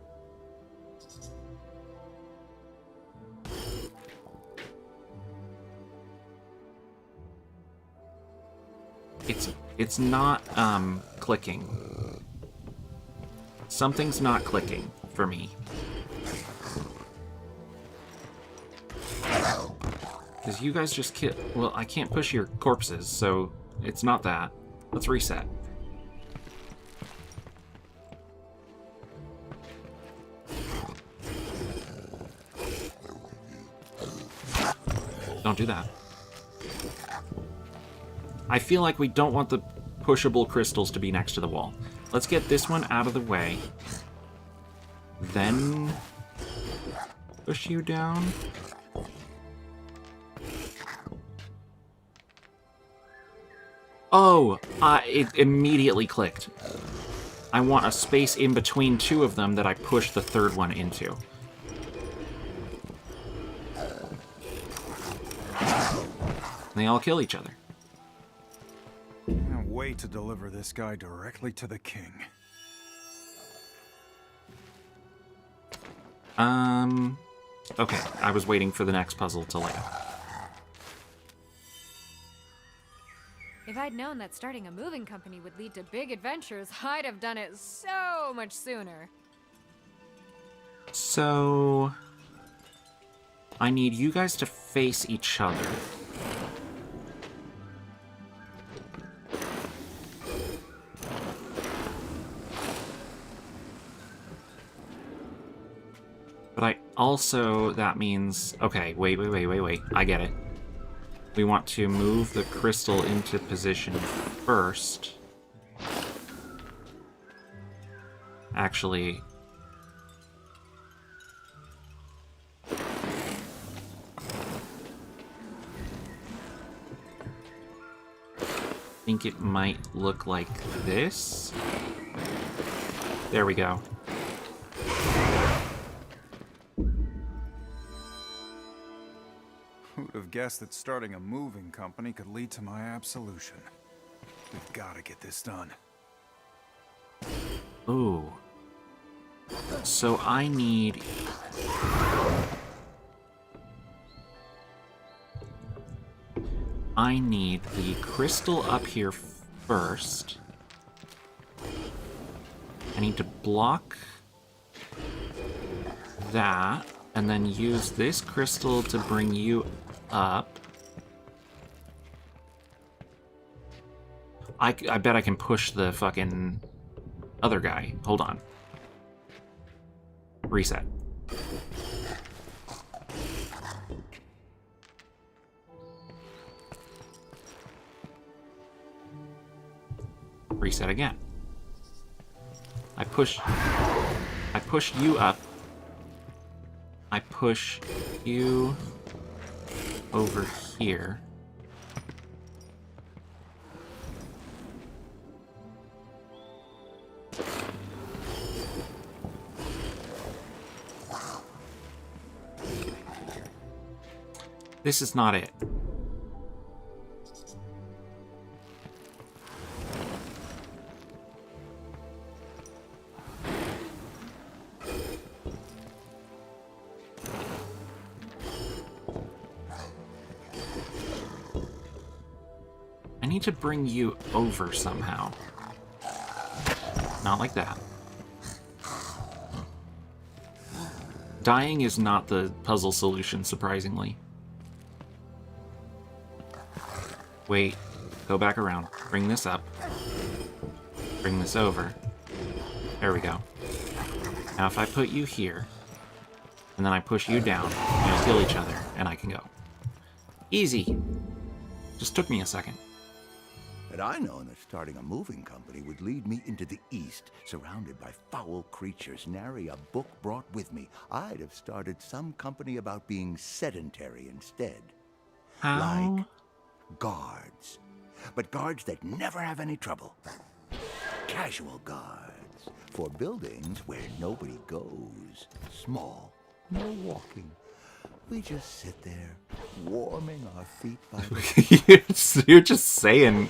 It's not clicking. Something's not clicking for me. Because you guys just kill... Well, I can't push your corpses, so it's not that. Let's reset. Don't do that. I feel like we don't want the pushable crystals to be next to the wall. Let's get this one out of the way. Then... push you down. Oh, it immediately clicked. I want a space in between 2 of them that I push the 3rd one into. They all kill each other. Can't wait to deliver this guy directly to the king. Okay, I was waiting for the next puzzle to lay out. If I'd known that starting a moving company would lead to big adventures, I'd have done it so much sooner. So... I need you guys to face each other. But I also... that means... Okay, wait. I get it. We want to move the crystal into position first. Actually... I think it might look like this. There we go. Who'd have guessed that starting a moving company could lead to my absolution? We've got to get this done. Ooh. So I need... I need the crystal up here first. I need to block that, and then use this crystal to bring you up. I bet I can push the fucking other guy. Hold on. Reset. Reset again. I push you up. I push you over here. This is not it. need to bring you over somehow. Not like that. Dying is not the puzzle solution, surprisingly. Wait. Go back around. Bring this up. Bring this over. There we go. Now if I put you here, and then I push you down, you'll kill each other, and I can go. Easy. Just took me a second. Had I known that starting a moving company would lead me into the East, surrounded by foul creatures, nary a book brought with me, I'd have started some company about being sedentary instead. How? Like guards. But guards that never have any trouble. Casual guards. For buildings where nobody goes. Small. No walking. We just sit there, warming our feet by the... You're just saying.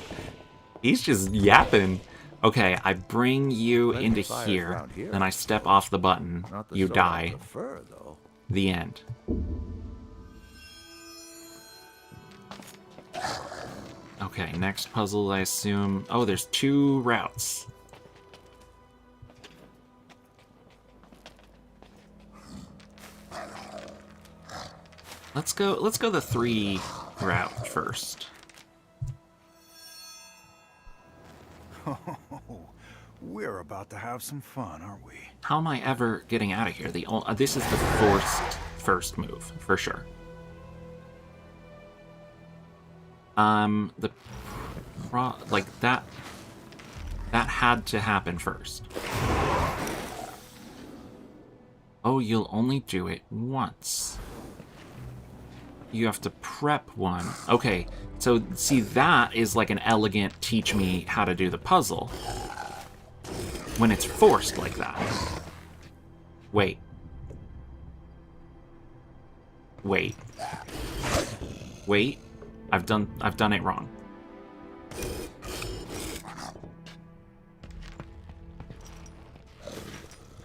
He's just yapping. Okay, I bring you into here, then I step off the button. You die. Prefer, though. The end. Okay, next puzzle, I assume... Oh, there's 2 routes. Let's go the 3 route first. Oh, we're about to have some fun, aren't we? How am I ever getting out of here? This is the first move, for sure. Like that had to happen first. Oh, you'll only do it once. You have to prep one. Okay, so see, that is like an elegant teach me how to do the puzzle. When it's forced like that. Wait. Wait. Wait. I've done it wrong.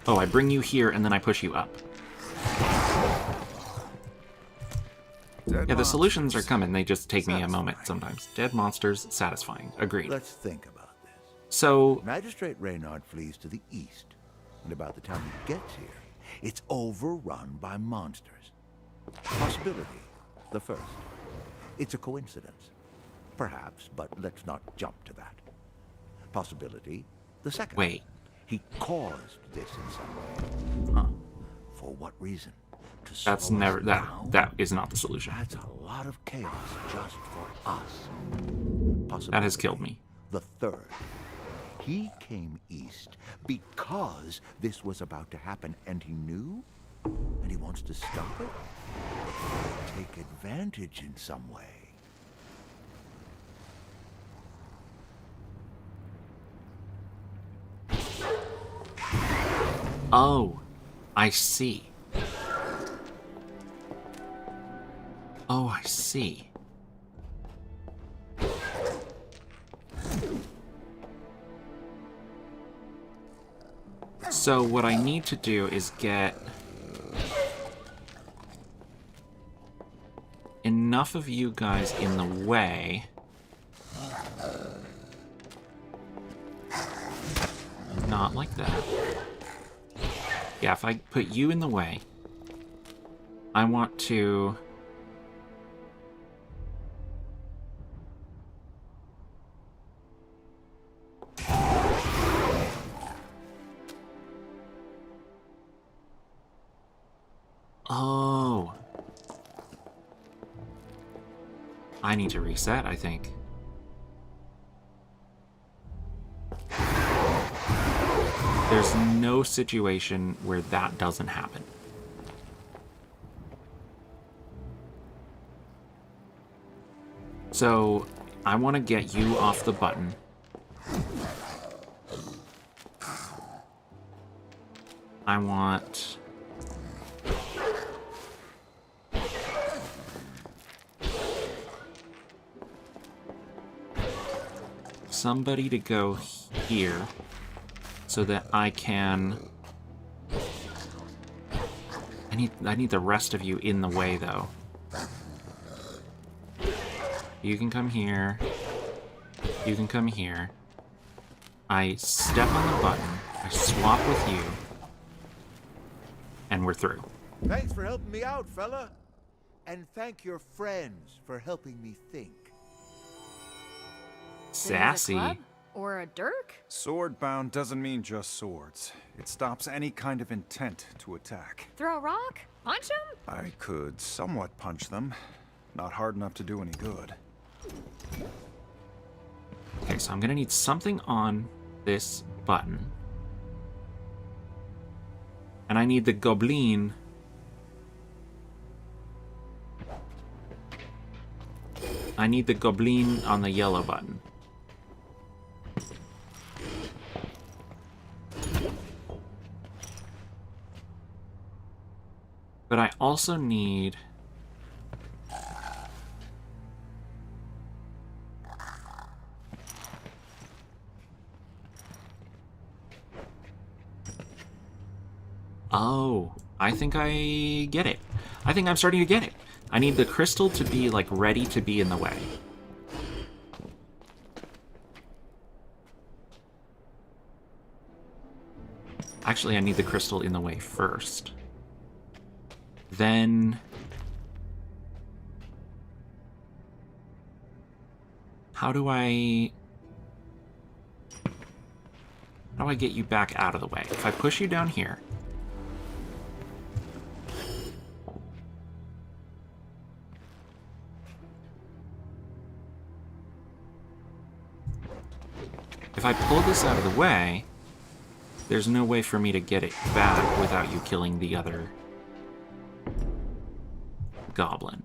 Oh, I bring you here and then I push you up. Yeah, the solutions are coming. They just take me a moment sometimes. Dead monsters, satisfying. Agreed. Let's think about this. So... Magistrate Reynard flees to the east, and about the time he gets here, it's overrun by monsters. Possibility, the first. It's a coincidence. Perhaps, but let's not jump to that. Possibility, the second. Wait. He caused this in some way. Huh. For what reason? That's never... That is not the solution. That's a lot of chaos just for us. That has killed me. The third. He came east because this was about to happen, and he knew, and he wants to stop it. Take advantage in some way. Oh, I see. Oh, I see. So what I need to do is get enough of you guys in the way. Not like that. Yeah, if I put you in the way, I want to... Oh. I need to reset, I think. There's no situation where that doesn't happen. So, I want to get you off the button. I want... somebody to go here so that I can... I need the rest of you in the way, though. You can come here. You can come here. I step on the button. I swap with you. And we're through. Thanks for helping me out, fella. And thank your friends for helping me think. Sassy. A club? Or a dirk? Swordbound doesn't mean just swords. It stops any kind of intent to attack. Throw a rock? Punch him? I could somewhat punch them. Not hard enough to do any good. Okay, so I'm gonna need something on this button. And I need the goblin. I need the goblin on the yellow button. But I also need... Oh, I think I get it. I think I'm starting to get it. I need the crystal to be, like, ready to be in the way. Actually, I need the crystal in the way first. Then... How do I get you back out of the way? If I push you down here... If I pull this out of the way, there's no way for me to get it back without you killing the other goblin.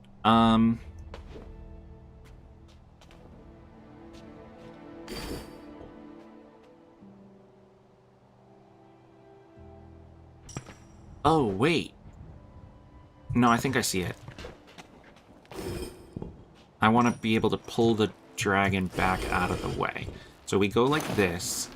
Oh, wait. No, I think I see it. I want to be able to pull the dragon back out of the way. So we go like this.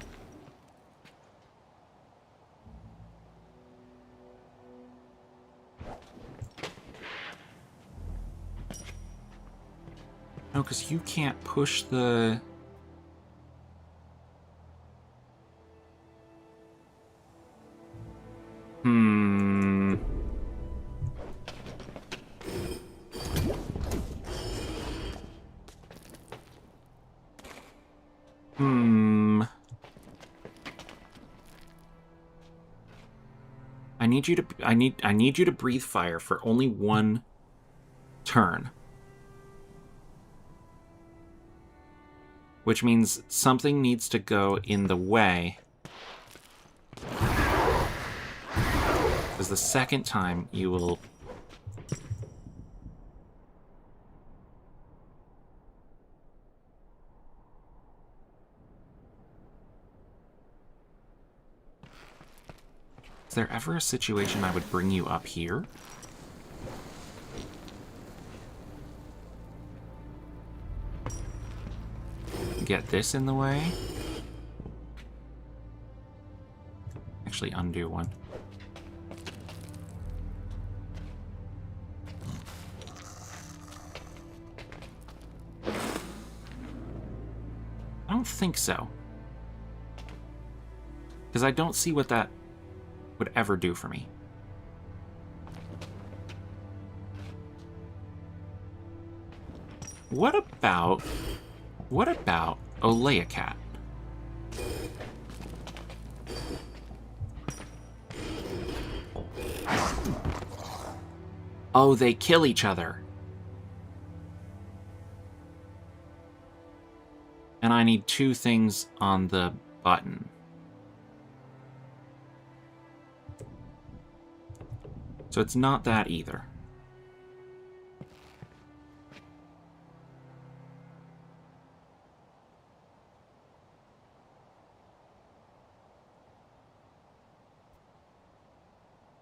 No, because you can't push the... I need you to breathe fire for only one turn. Which means something needs to go in the way. Because the second time you will... Is there ever a situation I would bring you up here? Get this in the way. Actually, undo one. I don't think so. Because I don't see what that would ever do for me. What about Olea Cat? Oh, they kill each other. And I need two things on the button. So it's not that either.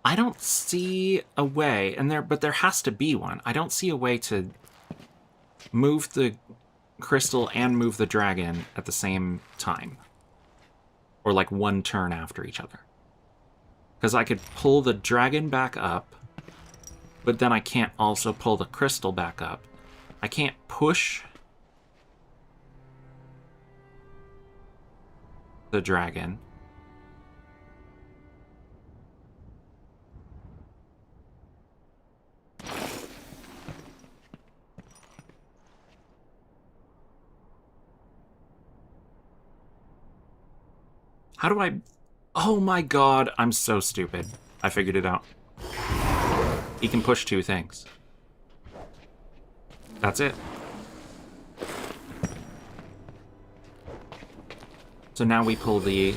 I don't see a way, but there has to be one. I don't see a way to move the crystal and move the dragon at the same time. Or like one turn after each other. Because I could pull the dragon back up, but then I can't also pull the crystal back up. I can't push the dragon. How do I... Oh my god, I'm so stupid. I figured it out. He can push 2 things. That's it. So now we pull the...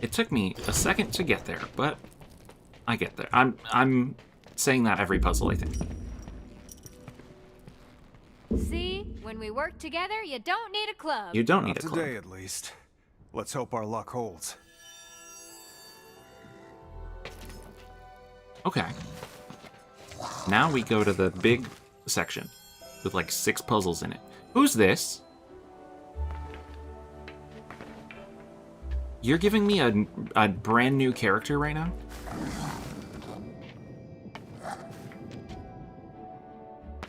It took me a second to get there, but I get there. I'm saying that every puzzle, I think. See? When we work together, you don't need a club. You don't need Not a club. today, at least. Let's hope our luck holds. Okay. Now we go to the big section with like 6 puzzles in it. Who's this? You're giving me a brand new character right now?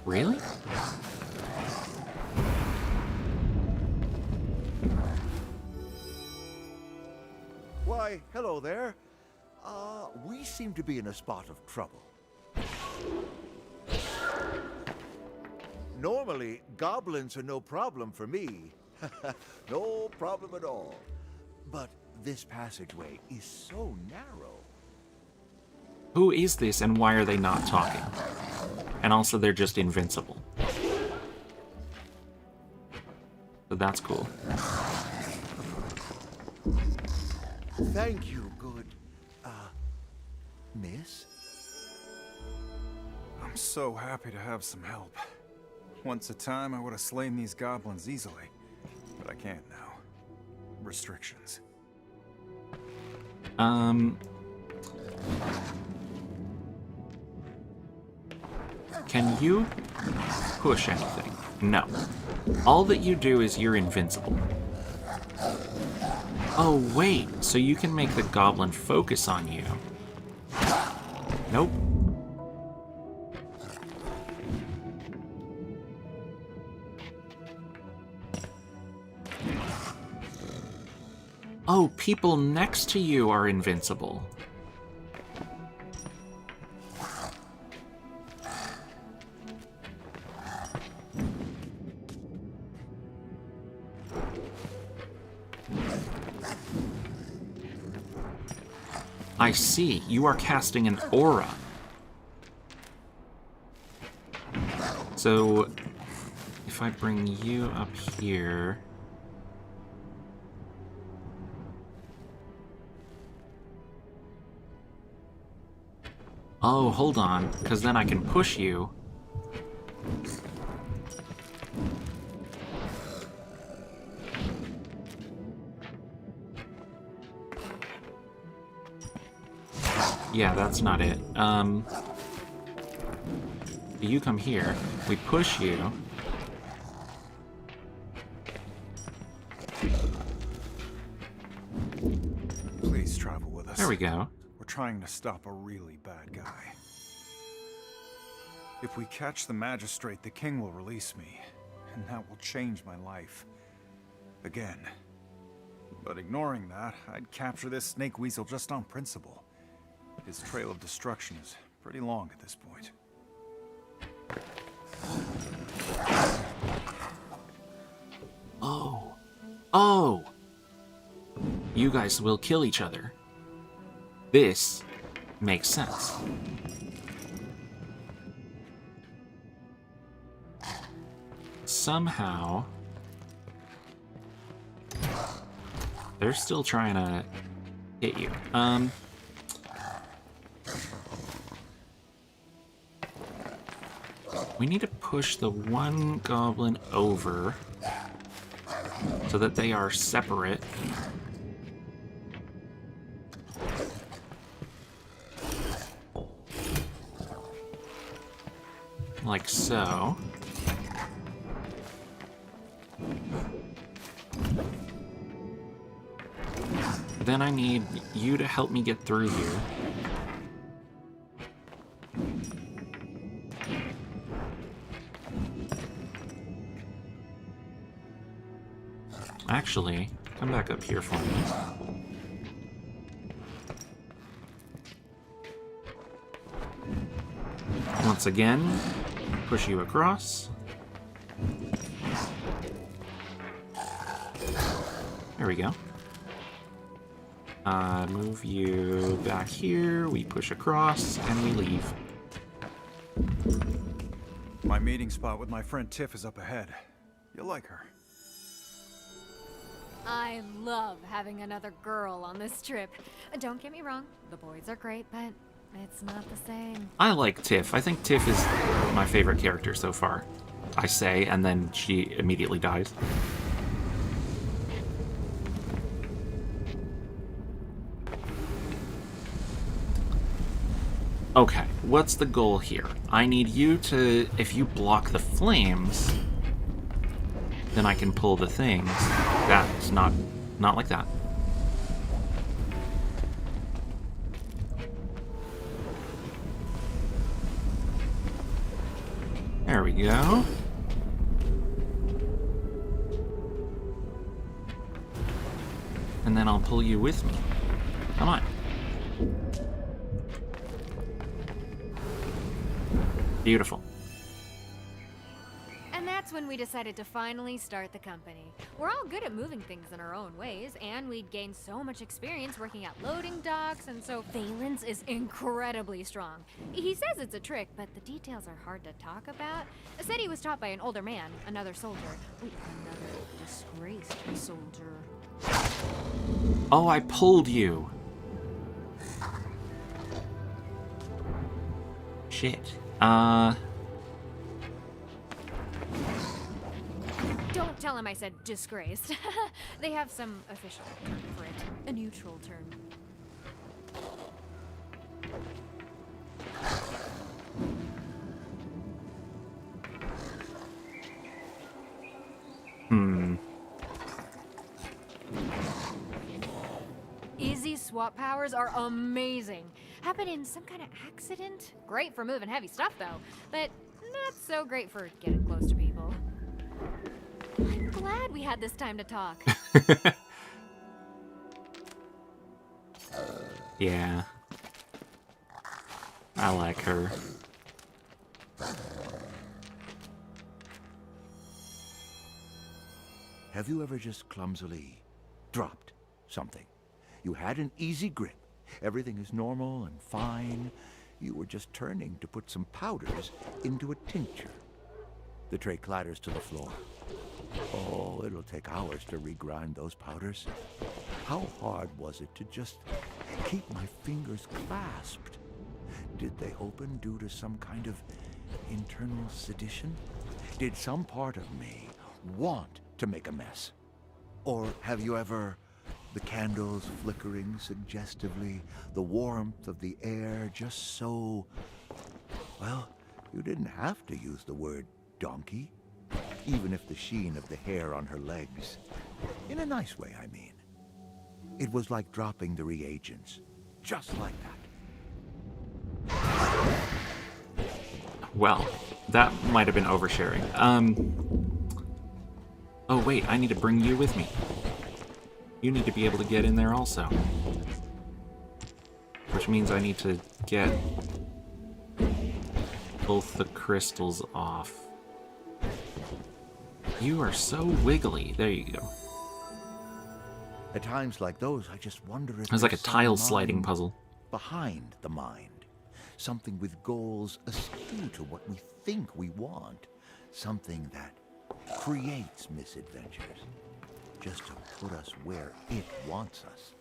Really? Why, hello there. We seem to be in a spot of trouble. Normally, goblins are no problem for me. No problem at all. But this passageway is so narrow. Who is this and why are they not talking? And also they're just invincible. So that's cool. Thank you, good, miss? I'm so happy to have some help. Once a time, I would have slain these goblins easily. But I can't now. Restrictions. Can you push anything? No. All that you do is you're invincible. Oh, wait. So you can make the goblin focus on you. Nope. Oh, people next to you are invincible. I see. You are casting an aura. So, if I bring you up here... Oh, hold on, because then I can push you. Yeah, that's not it. You come here, we push you. Please travel with us. There we go. We're trying to stop a really bad guy. If we catch the magistrate, the king will release me, and that will change my life. Again. But ignoring that, I'd capture this snake weasel just on principle. His trail of destruction is pretty long at this point. Oh. Oh! You guys will kill each other. This makes sense. Somehow... they're still trying to hit you. We need to push the one goblin over so that they are separate. Like so. Then I need you to help me get through here. Actually, come back up here for me. Once again, push you across. There we go. Move you back here, we push across, and we leave. My meeting spot with my friend Tiff is up ahead. You'll like her. I love having another girl on this trip. Don't get me wrong, the boys are great, but it's not the same. I like Tiff. I think Tiff is my favorite character so far. I say, and then she immediately dies. Okay, what's the goal here? I need you to, if you block the flames, then I can pull the things. That's not like that. There we go. And then I'll pull you with me. Come on. Beautiful. And that's when we decided to finally start the company. We're all good at moving things in our own ways, and we'd gained so much experience working at loading docks, and so Valen's is incredibly strong. He says it's a trick, but the details are hard to talk about. Said he was taught by an older man, another soldier. Another disgraced soldier. Oh, I pulled you. Shit. Don't tell him I said disgraced. They have some official term for it. A neutral term. Easy swap powers are amazing. Happen in some kind of accident? Great for moving heavy stuff, though, but not so great for getting close to people. I'm glad we had this time to talk. Yeah. I like her. Have you ever just clumsily dropped something? You had an easy grip. Everything is normal and fine. You were just turning to put some powders into a tincture. The tray clatters to the floor. Oh, it'll take hours to regrind those powders. How hard was it to just keep my fingers clasped? Did they open due to some kind of internal sedition? Did some part of me want to make a mess? Or have you ever... the candles flickering suggestively, the warmth of the air just so... Well, you didn't have to use the word donkey, even if the sheen of the hair on her legs. In a nice way, I mean. It was like dropping the reagents, just like that. Well, that might have been oversharing. Oh wait, I need to bring you with me. You need to be able to get in there also. Which means I need to get both the crystals off. You are so wiggly. There you go. At times like those, I just wonder if It's like a there's some tile sliding mind puzzle. behind the mind. Something with goals askew to what we think we want. Something that creates misadventures. Just to put us where it wants us.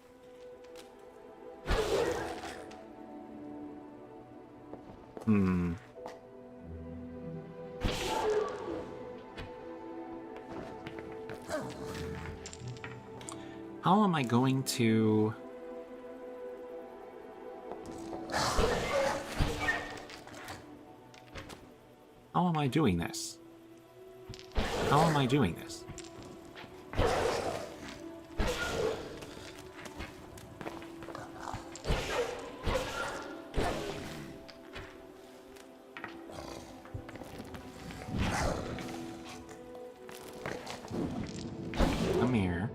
How am I going to... How am I doing this? How am I doing this? Come here.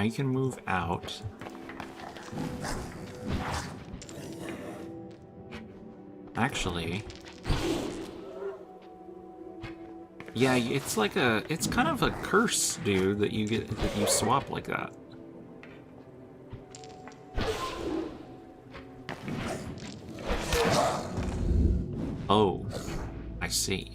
you can move out. Actually... Yeah, it's like it's kind of a curse, dude, that you get, that you swap like that. Oh, I see.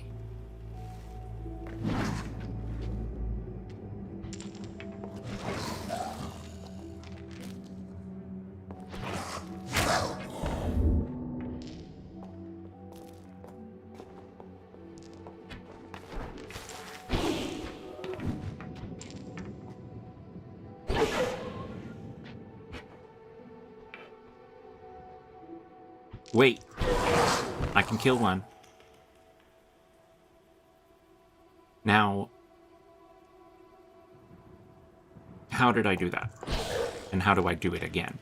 Wait, I can kill one. Now, how did I do that? And how do I do it again?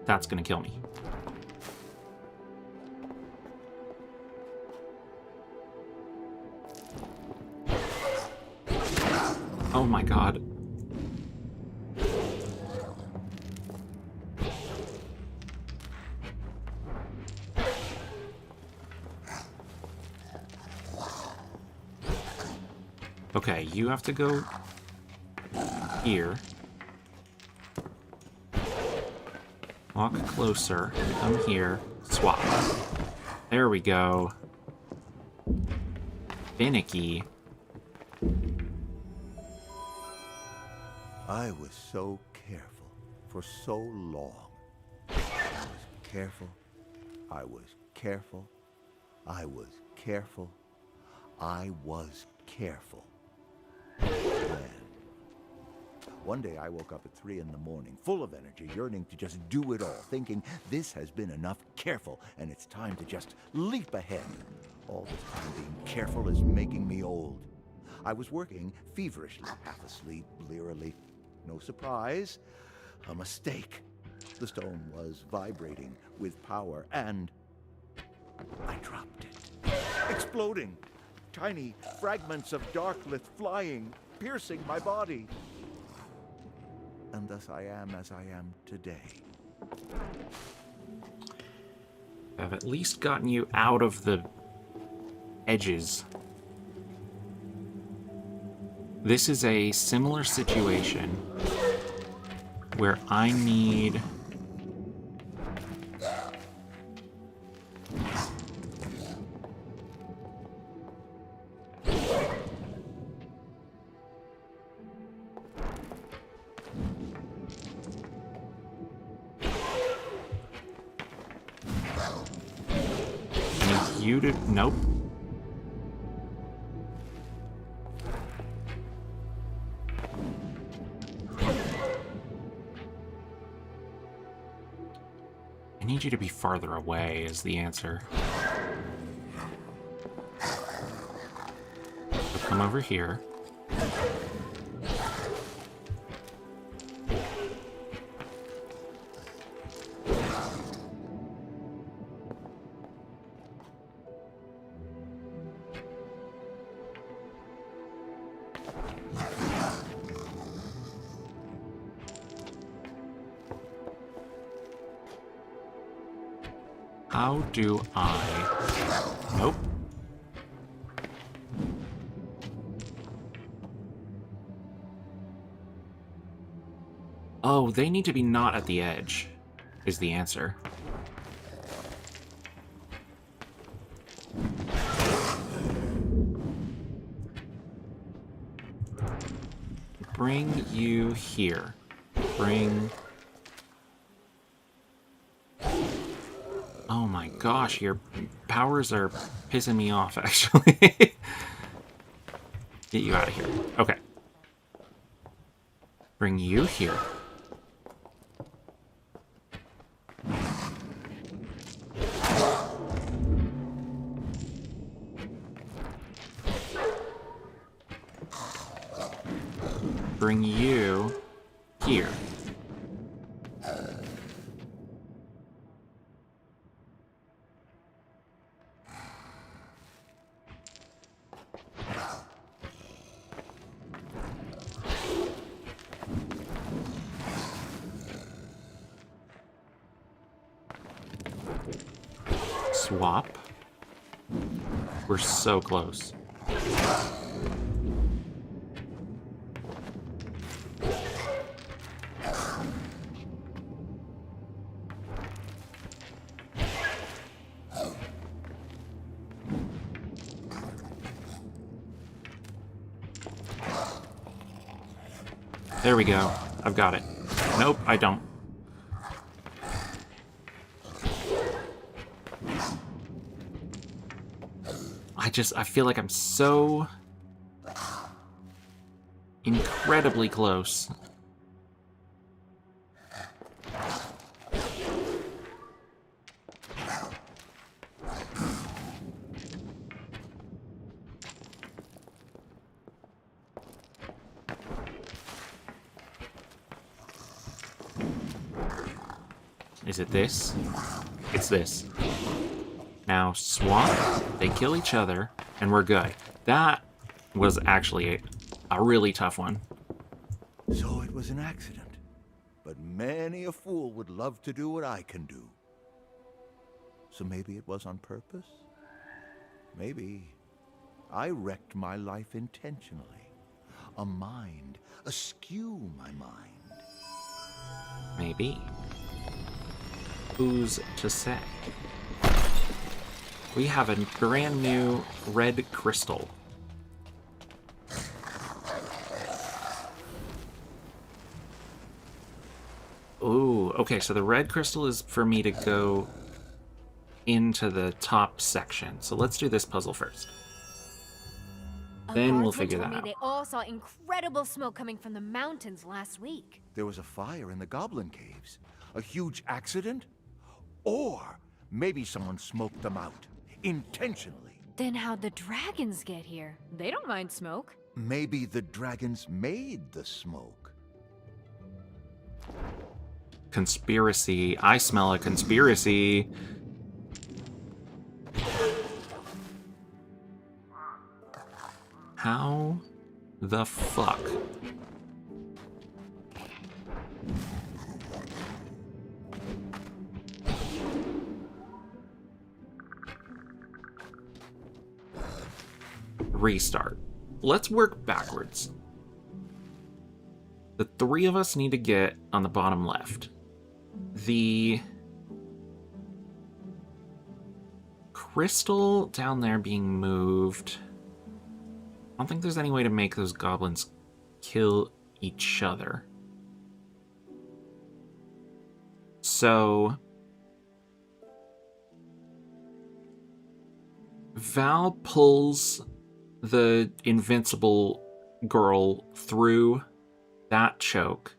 That's gonna kill me. Oh my god. Okay, you have to go here. Walk closer. Come here. Swap. There we go. Finicky. I was so careful for so long. I was careful. I was careful. I was careful. I was careful. Then, one day I woke up at 3 in the morning, full of energy, yearning to just do it all, thinking this has been enough careful, and it's time to just leap ahead. All this time being careful is making me old. I was working feverishly, half asleep, blearily. No surprise, a mistake. The stone was vibrating with power, and I dropped it, exploding. Tiny fragments of darklit flying, piercing my body. And thus I am as I am today. I've at least gotten you out of the edges. This is a similar situation where I need... you to... Nope. I need you to be farther away is the answer. So come over here. How do I... Nope. Oh, they need to be not at the edge, is the answer. Bring you here. Bring... Oh my gosh, your powers are pissing me off, actually. Get you out of here. Okay. Bring you here. Bring you swap. We're so close. There we go. I've got it. Nope, I don't. I feel like I'm so incredibly close. Is it this? It's this. Now swap, they kill each other, and we're good. That was actually a really tough one. So it was an accident. But many a fool would love to do what I can do. So maybe it was on purpose? Maybe I wrecked my life intentionally. A mind, askew my mind. Maybe. Who's to say? We have a brand new red crystal. Ooh, okay, so the red crystal is for me to go into the top section. So let's do this puzzle first. Then we'll figure that out. They all saw incredible smoke coming from the mountains last week. There was a fire in the Goblin Caves. A huge accident? Or maybe someone smoked them out. Intentionally. Then how'd the dragons get here? They don't mind smoke. Maybe the dragons made the smoke. Conspiracy. I smell a conspiracy. How the fuck? Restart. Let's work backwards. The three of us need to get on the bottom left. The crystal down there being moved. I don't think there's any way to make those goblins kill each other. So Val pulls the invincible girl through that choke,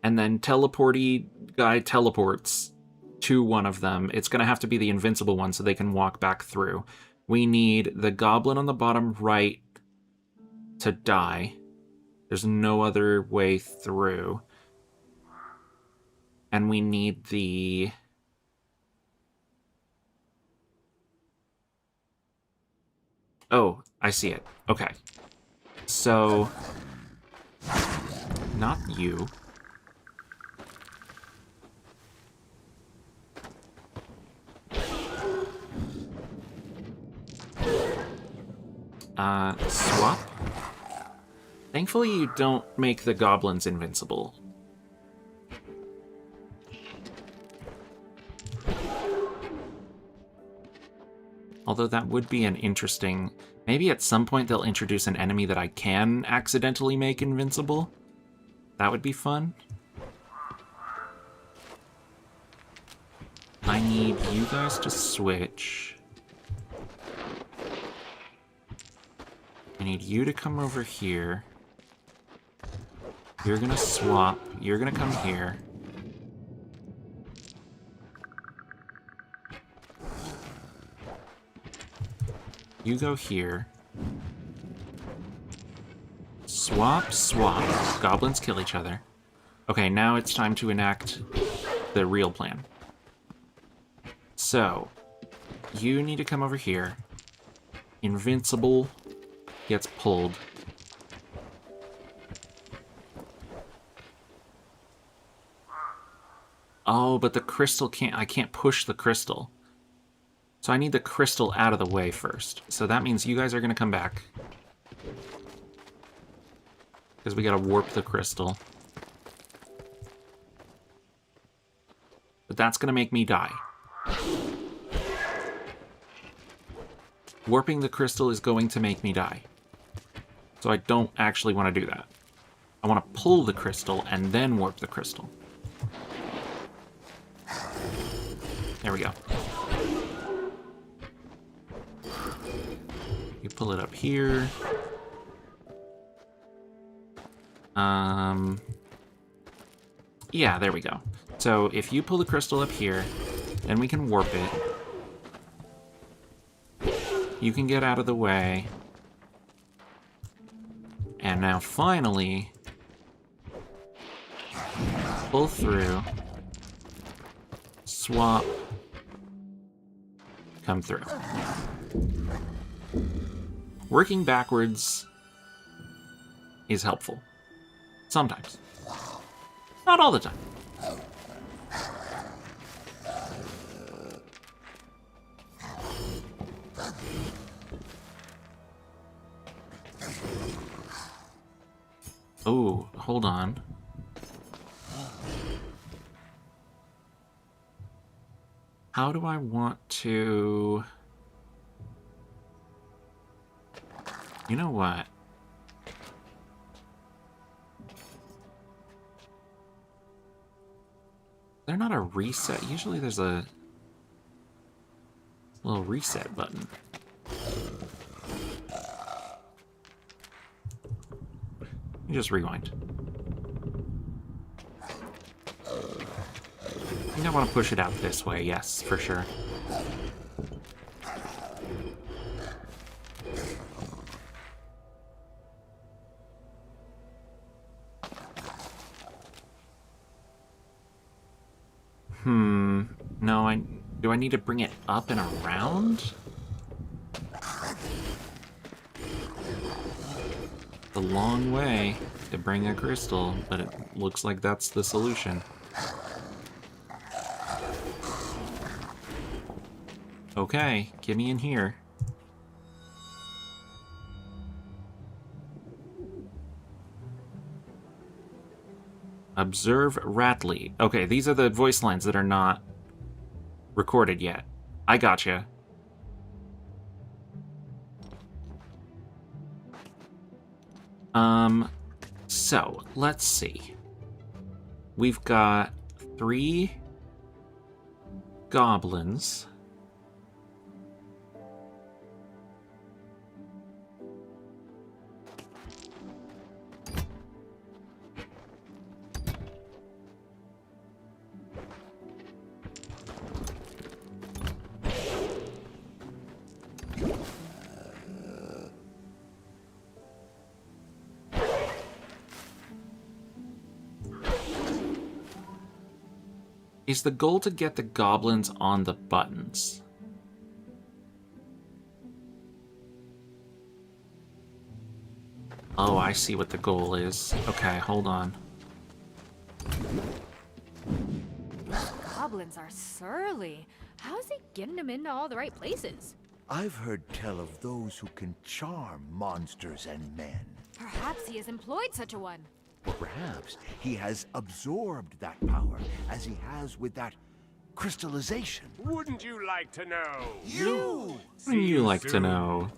and then teleporty guy teleports to one of them. It's going to have to be the invincible one so they can walk back through. We need the goblin on the bottom right to die. There's no other way through. And we need the... Oh, I see it. Okay. So... Not you. Swap. Thankfully you don't make the goblins invincible. Although that would be an interesting... Maybe at some point they'll introduce an enemy that I can accidentally make invincible. That would be fun. I need you guys to switch. I need you to come over here. You're gonna swap. You're gonna come here. You go here. Swap, swap. Goblins kill each other. Okay, now it's time to enact the real plan. So, you need to come over here. Invincible gets pulled. Oh, but the crystal can't... I can't push the crystal. So I need the crystal out of the way first. So that means you guys are going to come back. Because we got to warp the crystal. But that's going to make me die. Warping the crystal is going to make me die. So I don't actually want to do that. I want to pull the crystal and then warp the crystal. There we go. You pull it up here. Yeah, there we go. So if you pull the crystal up here, then we can warp it. You can get out of the way. And now finally, pull through, swap, come through. Working backwards is helpful. Sometimes. Not all the time. Oh, hold on. How do I want to... You know what? They're not a reset. Usually there's a little reset button. You just rewind. I think I want to push it out this way, yes, for sure. No, do I need to bring it up and around? The long way to bring a crystal, but it looks like that's the solution. Okay, get me in here. Observe Ratley. Okay, these are the voice lines that are not recorded yet. I gotcha. So, let's see. We've got 3 goblins. Is the goal to get the goblins on the buttons? Oh, I see what the goal is. Okay, hold on. Goblins are surly. How's he getting them into all the right places? I've heard tell of those who can charm monsters and men. Perhaps he has employed such a one. Or perhaps he has absorbed that power, as he has with that crystallization. Wouldn't you like to know? You! Wouldn't you like to know?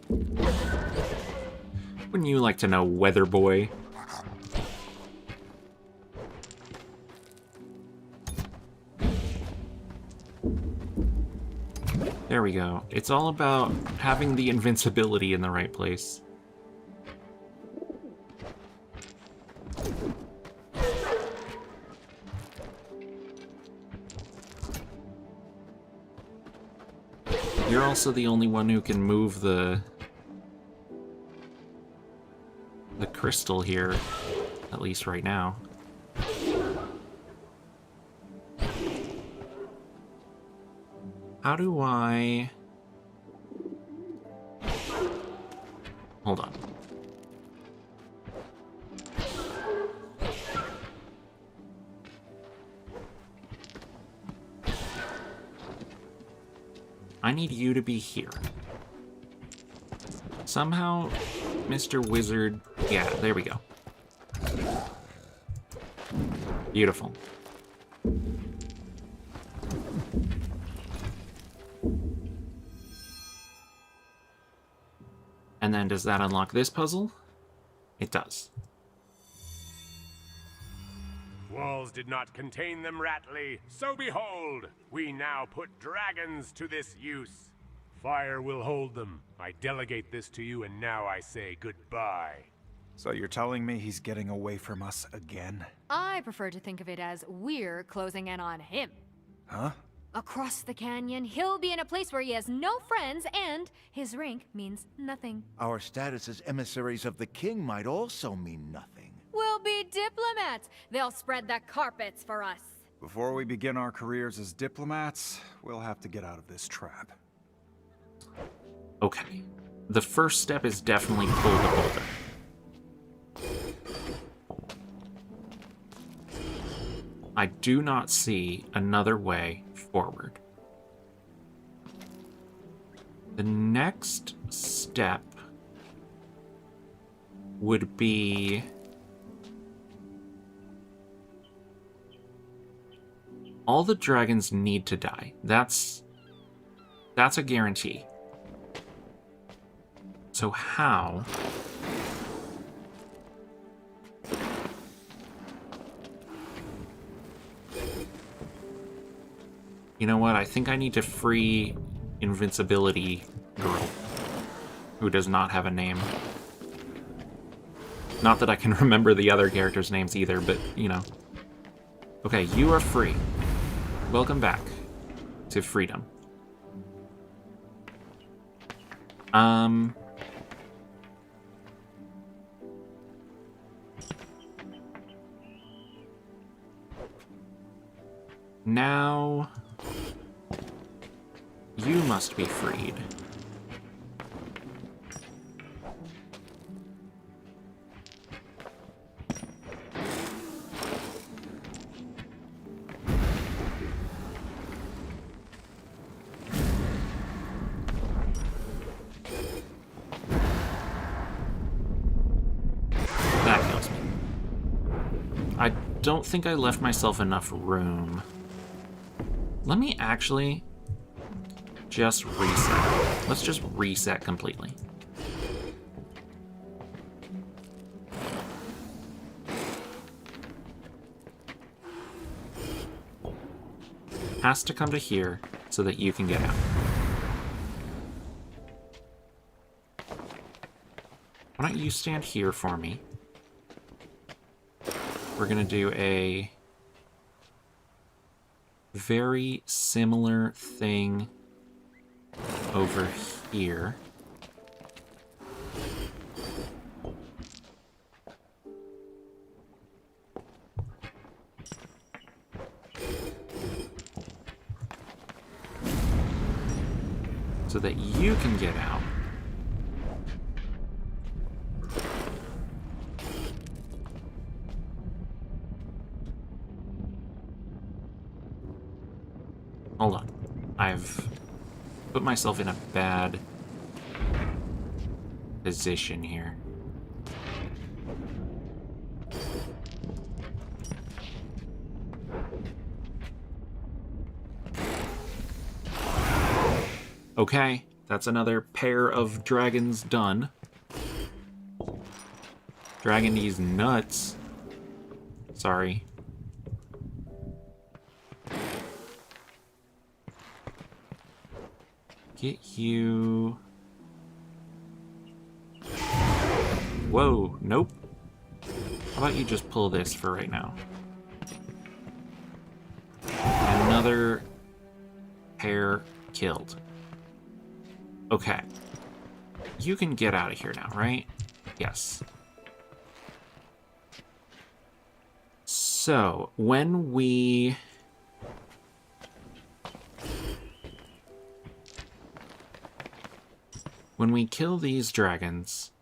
Wouldn't you like to know, Weather Boy? There we go. It's all about having the invincibility in the right place. You're also the only one who can move the crystal here, at least right now. How do I... Hold on. I need you to be here. Somehow, Mr. Wizard... Yeah, there we go. Beautiful. And then does that unlock this puzzle? It does. Walls did not contain them, Ratley. So behold, we now put dragons to this use. Fire will hold them. I delegate this to you, and now I say goodbye. So you're telling me he's getting away from us again? I prefer to think of it as we're closing in on him. Huh? Across the canyon, he'll be in a place where he has no friends, and his rank means nothing. Our status as emissaries of the king might also mean nothing. We'll be diplomats. They'll spread the carpets for us. Before we begin our careers as diplomats, we'll have to get out of this trap. Okay. The first step is definitely pull the boulder. I do not see another way forward. The next step would be... all the dragons need to die. That's a guarantee. So how... You know what? I think I need to free Invincibility Girl, who does not have a name. Not that I can remember the other characters' names either, but, you know. Okay, you are free. Welcome back to freedom. Now... you must be freed. That kills me. I don't think I left myself enough room. Let me actually just reset. Let's just reset completely. Has to come to here so that you can get out. Why don't you stand here for me? We're gonna do a very similar thing over here. So that you can get out. Hold on. I've put myself in a bad position here. Okay, that's another pair of dragons done. Dragon these nuts. Sorry. Get you... Whoa, nope. How about you just pull this for right now? Another pair killed. Okay. You can get out of here now, right? Yes. So, when we... when we kill these dragons,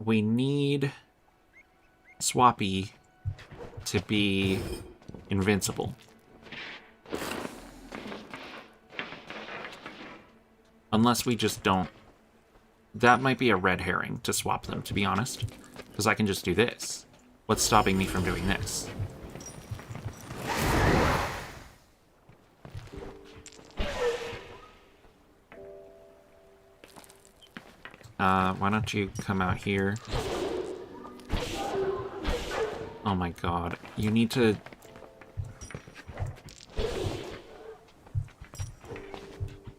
we need Swappy to be invincible. Unless we just don't... That might be a red herring to swap them, to be honest. Because I can just do this. What's stopping me from doing this? Why don't you come out here? Oh my god. You need to...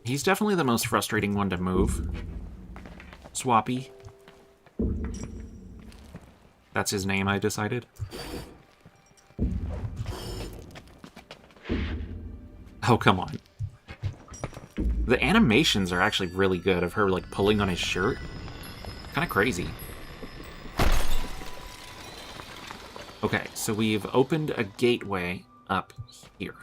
He's definitely the most frustrating one to move. Swappy. That's his name, I decided. Oh, come on. The animations are actually really good of her, like, pulling on his shirt. Kind of crazy. Okay, so we've opened a gateway up here.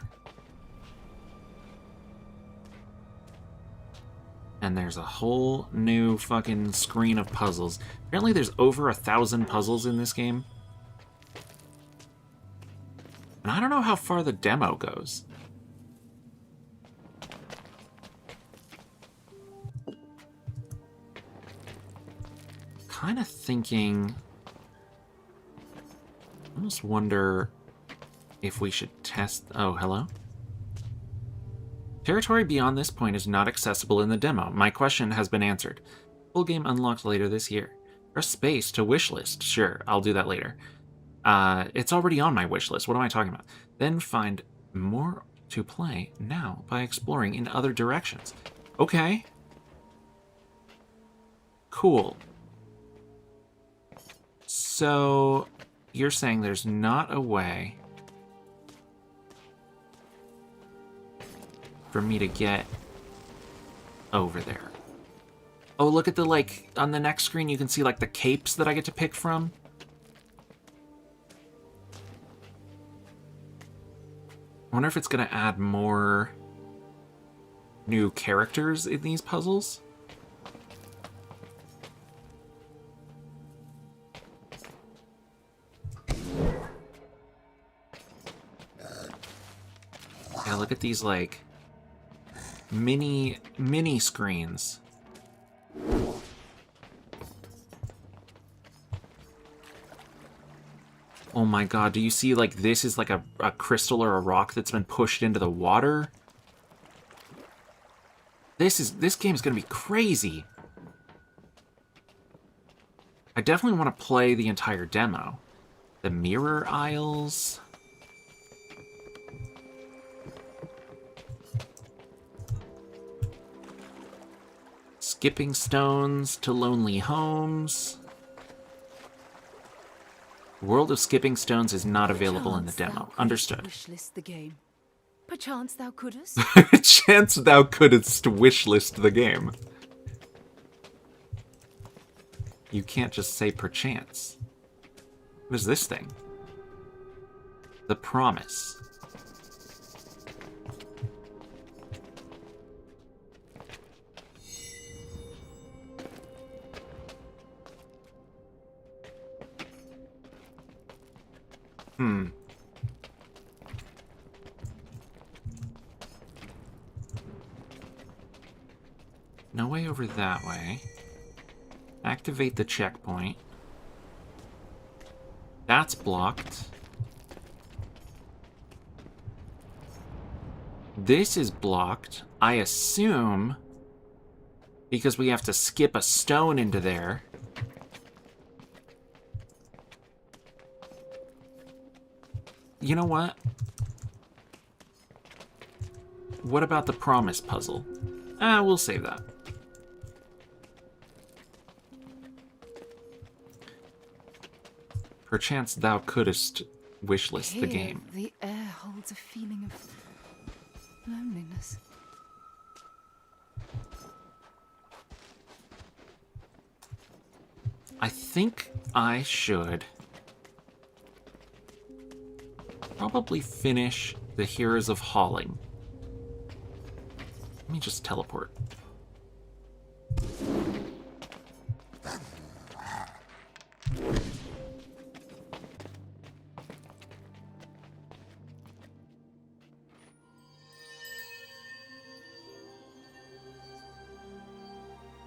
And there's a whole new fucking screen of puzzles. Apparently there's over 1,000 puzzles in this game. And I don't know how far the demo goes. Kind of thinking... I almost wonder if we should test... Oh, hello? Territory beyond this point is not accessible in the demo. My question has been answered. Full game unlocked later this year. Press space to wishlist. Sure, I'll do that later. It's already on my wishlist. What am I talking about? Then find more to play now by exploring in other directions. Okay. Cool. So, you're saying there's not a way for me to get over there. Oh, look at the, like, on the next screen you can see, like, the capes that I get to pick from. I wonder if it's going to add more new characters in these puzzles. Yeah, look at these, like, mini screens. Oh my god, do you see, like, this is like a crystal or a rock that's been pushed into the water? This game's gonna be crazy. I definitely want to play the entire demo. The mirror aisles. Skipping stones to lonely homes. World of Skipping Stones is not available in the demo. Understood. Wishlist the game. Perchance thou couldst. Chance thou couldst wishlist the game. You can't just say perchance. What is this thing? The Promise. No way over that way. Activate the checkpoint. That's blocked. This is blocked, I assume, because we have to skip a stone into there. You know what? What about the Promise puzzle? We'll save that. Perchance thou couldst wishlist the game. The air holds a feeling of loneliness. I think I should probably finish the Heroes of Hauling. Let me just teleport.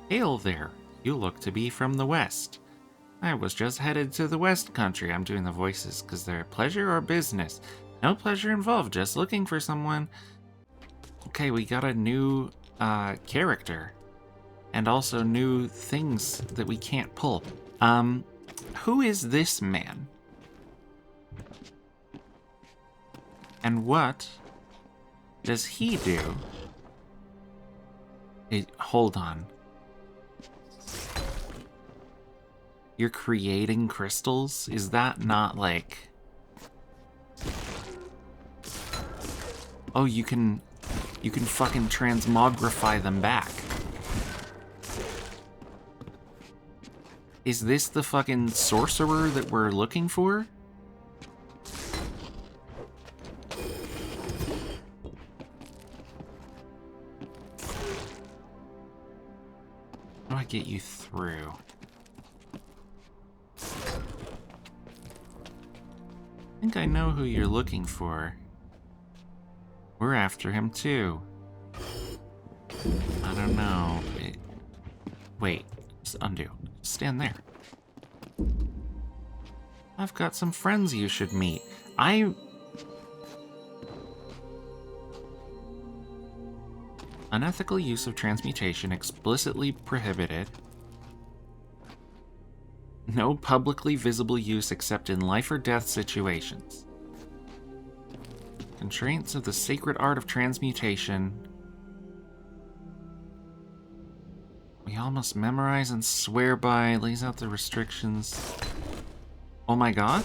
Hail there. You look to be from the west. I was just headed to the west country. I'm doing the voices because they're pleasure or business. No pleasure involved, just looking for someone. Okay, we got a new character. And also new things that we can't pull. Who is this man? And what does he do? Hold on. You're creating crystals? Is that not like... Oh, you can fucking transmogrify them back. Is this the fucking sorcerer that we're looking for? How do I get you through? I think I know who you're looking for. We're after him too. I don't know. Wait, just undo. Stand there. I've got some friends you should meet. Unethical use of transmutation explicitly prohibited. No publicly visible use except in life or death situations. Constraints of the sacred art of transmutation. We all must memorize and swear by. Lays out the restrictions. Oh my god.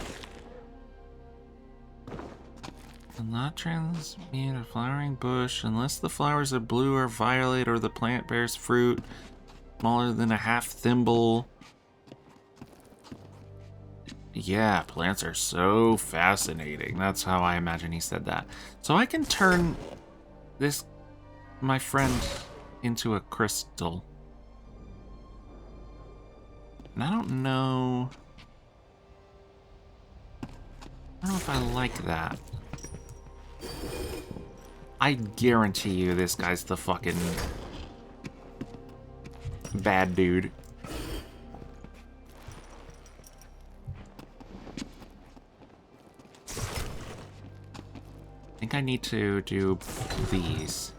Will not transmute a flowering bush unless the flowers are blue or violet or the plant bears fruit smaller than a half thimble. Yeah, plants are so fascinating. That's how I imagine he said that. So I can turn my friend, into a crystal. And I don't know if I like that. I guarantee you this guy's the fucking bad dude. I think I need to do these.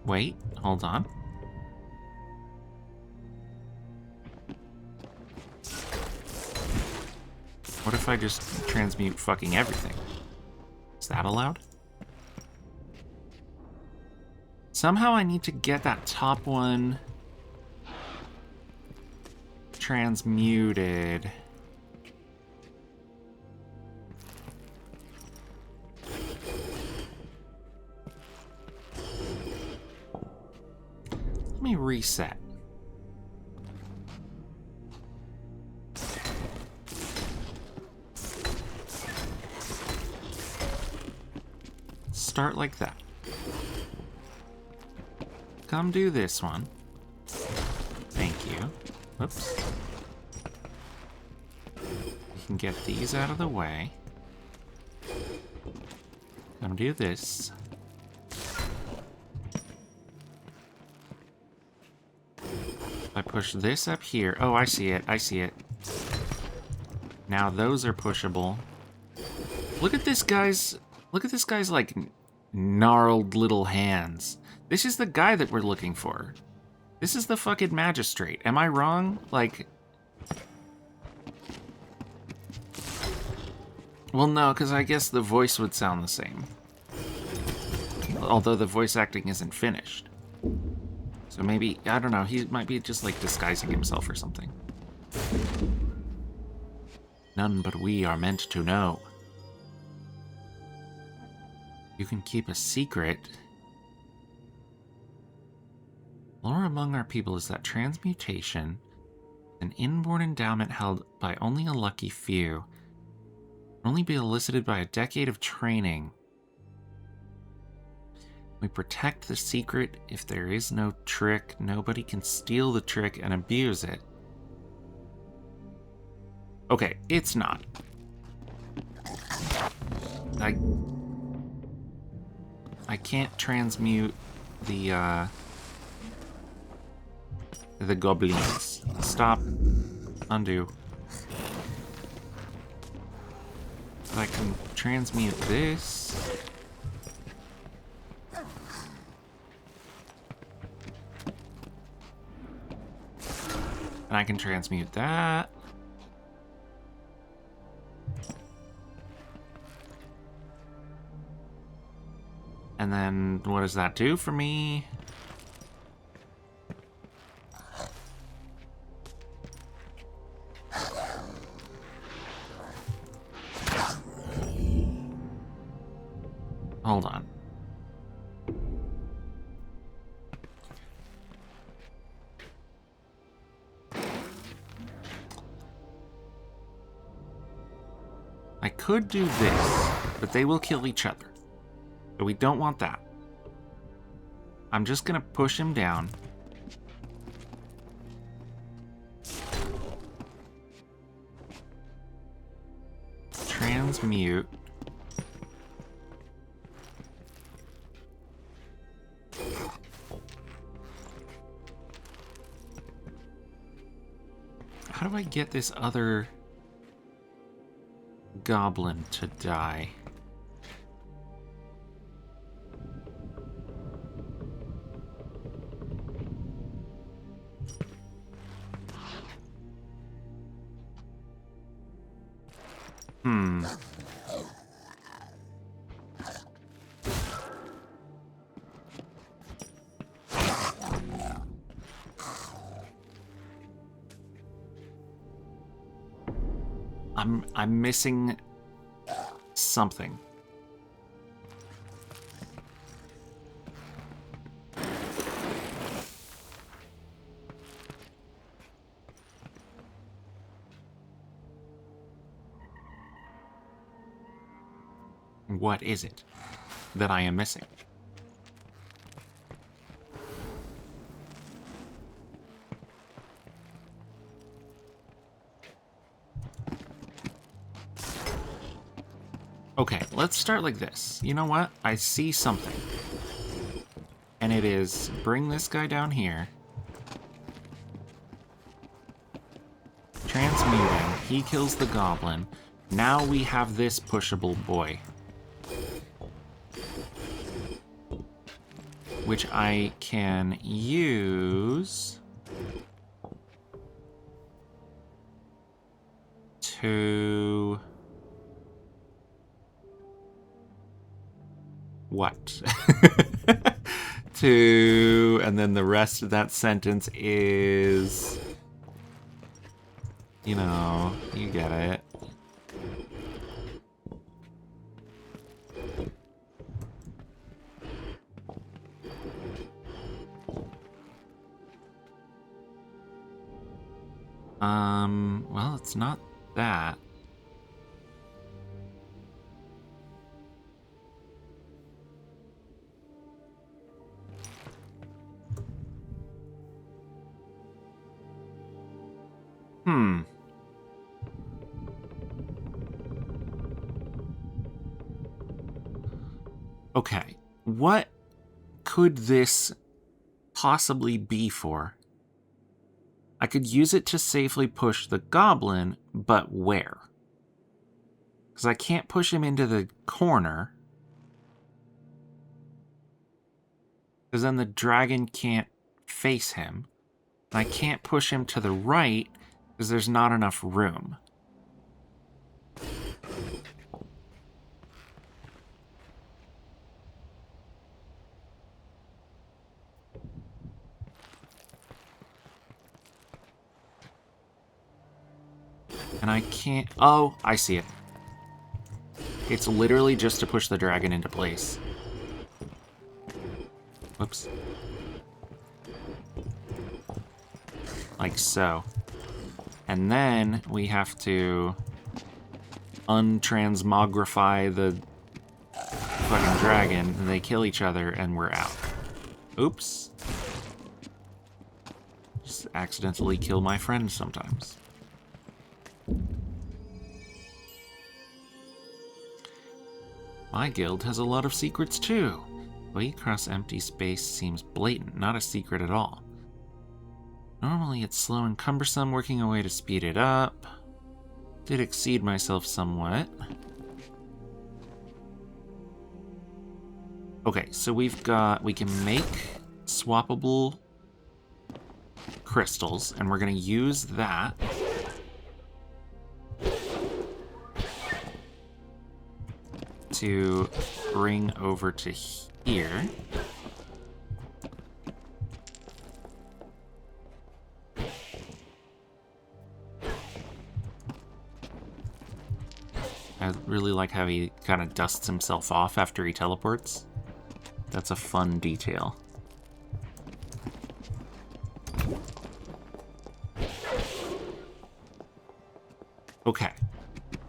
Wait, hold on. What if I just transmute fucking everything? Is that allowed? Somehow I need to get that top one transmuted. Let me reset. Start like that. Come do this one. Thank you. Oops. We can get these out of the way. Come do this. If I push this up here. Oh, I see it. I see it. Now those are pushable. Look at this guy's like gnarled little hands. This is the guy that we're looking for. This is the fucking magistrate. Am I wrong? Like... Well, no, because I guess the voice would sound the same. Although the voice acting isn't finished. So maybe, I don't know, he might be just like disguising himself or something. None but we are meant to know. You can keep a secret. Lore among our people is that transmutation, an inborn endowment held by only a lucky few, can only be elicited by a decade of training. We protect the secret. If there is no trick, nobody can steal the trick and abuse it. Okay, it's not. I can't transmute the goblins. Stop. Undo. But I can transmute this. And I can transmute that. And then what does that do for me? Hold on. I could do this, but they will kill each other. But we don't want that. I'm just gonna push him down. Transmute. How do I get this other goblin to die? I'm missing something. What is it that I am missing? Okay, let's start like this. You know what? I see something. And it is bring this guy down here. Transmute him. He kills the goblin. Now we have this pushable boy. Which I can use to... What? To... And then the rest of that sentence is... You know, you get it. Well, it's not that. Okay, what could this possibly be for? I could use it to safely push the goblin, but where? Because I can't push him into the corner. Because then the dragon can't face him. And I can't push him to the right because there's not enough room. And I can't... Oh, I see it. It's literally just to push the dragon into place. Whoops. Like so. And then we have to untransmogrify the fucking dragon, and they kill each other, and we're out. Oops. Just accidentally kill my friends sometimes. My guild has a lot of secrets too. Way across empty space seems blatant, not a secret at all. Normally it's slow and cumbersome, working a way to speed it up. Did exceed myself somewhat. Okay, so we can make swappable crystals, and we're gonna use that to bring over to here. I really like how he kind of dusts himself off after he teleports. That's a fun detail. Okay.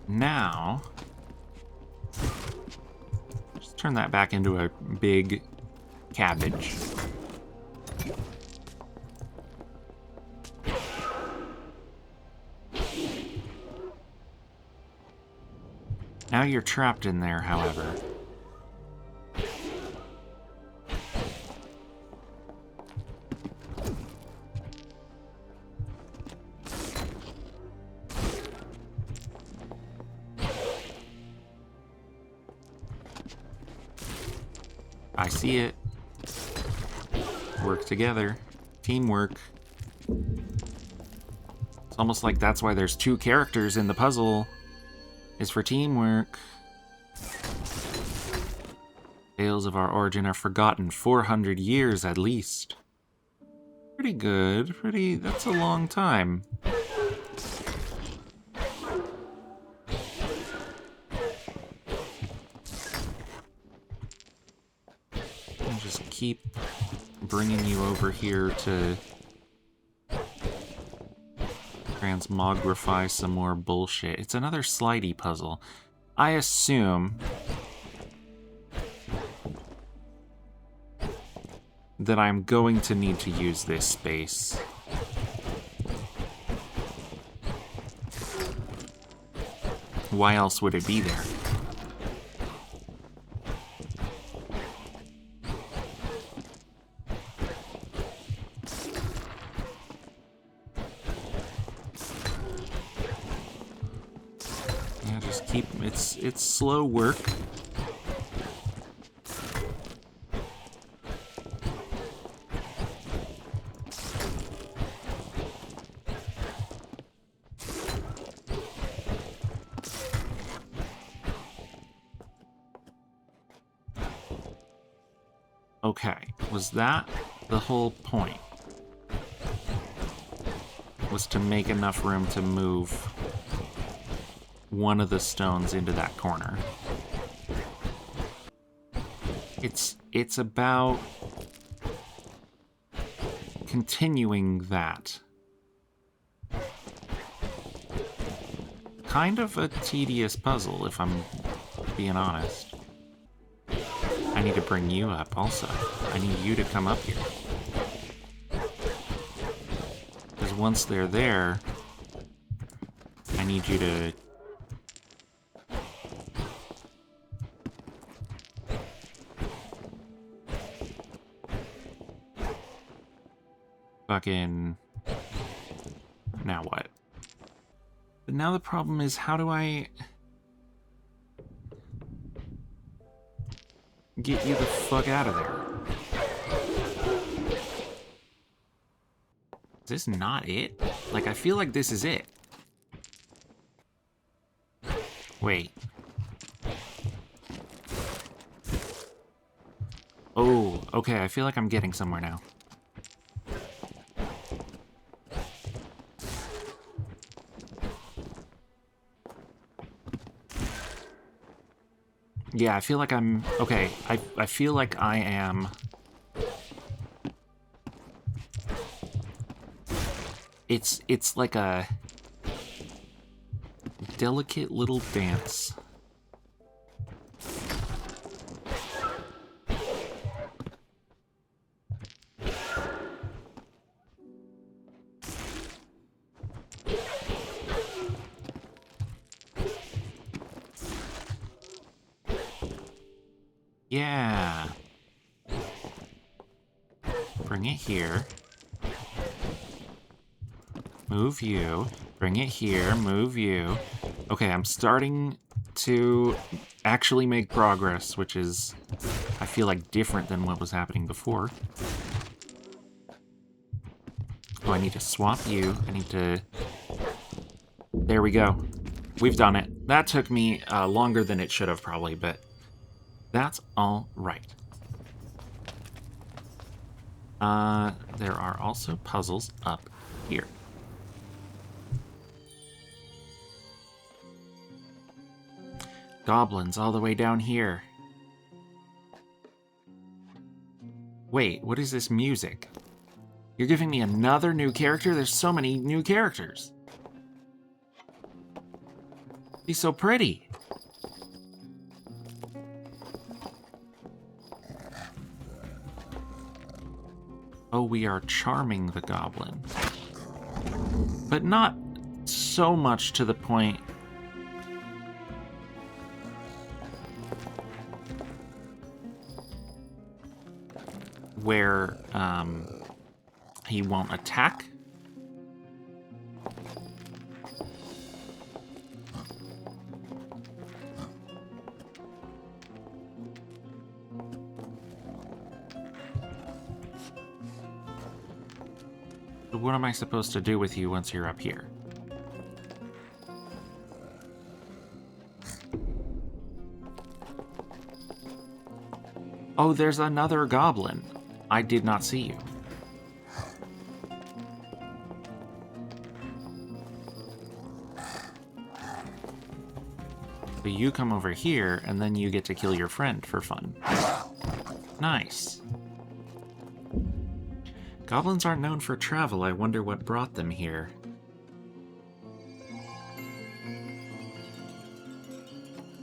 Now, just turn that back into a big cabbage. Now you're trapped in there, however. I see it. Work together. Teamwork. It's almost like that's why there's two characters in the puzzle. Is for teamwork. Tales of our origin are forgotten 400 years at least. Pretty good. That's a long time. I'll just keep bringing you over here to transmogrify some more bullshit. It's another slidey puzzle. I assume that I'm going to need to use this space. Why else would it be there? It's slow work. Okay, was that the whole point? Was to make enough room to move one of the stones into that corner. It's about continuing that. Kind of a tedious puzzle, if I'm being honest. I need to bring you up also. I need you to come up here. Because once they're there, I need you to fucking... Now what? But now the problem is, how do I get you the fuck out of there? Is this not it? Like, I feel like this is it. Wait. Oh, okay, I feel like I'm getting somewhere now. Yeah, I feel like I'm... Okay, I feel like I am... It's like a delicate little dance. Yeah. Bring it here. Move you. Bring it here. Move you. Okay, I'm starting to actually make progress, which is, I feel like, different than what was happening before. Oh, I need to swap you. I need to... There we go. We've done it. That took me longer than it should have, probably, but that's all right. There are also puzzles up here. Goblins all the way down here. Wait, what is this music? You're giving me another new character? There's so many new characters. He's so pretty. Oh, we are charming the goblin. But not so much to the point where he won't attack. So what am I supposed to do with you once you're up here? Oh, there's another goblin. I did not see you. So you come over here, and then you get to kill your friend for fun. Nice. Goblins aren't known for travel. I wonder what brought them here.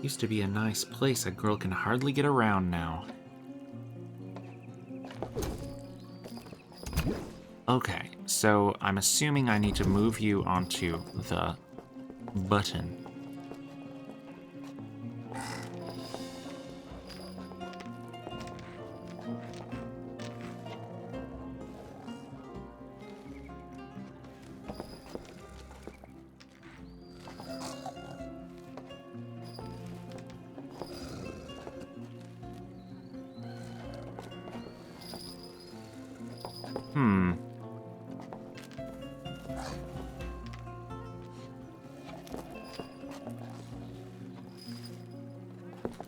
Used to be a nice place. A girl can hardly get around now. Okay, so I'm assuming I need to move you onto the button.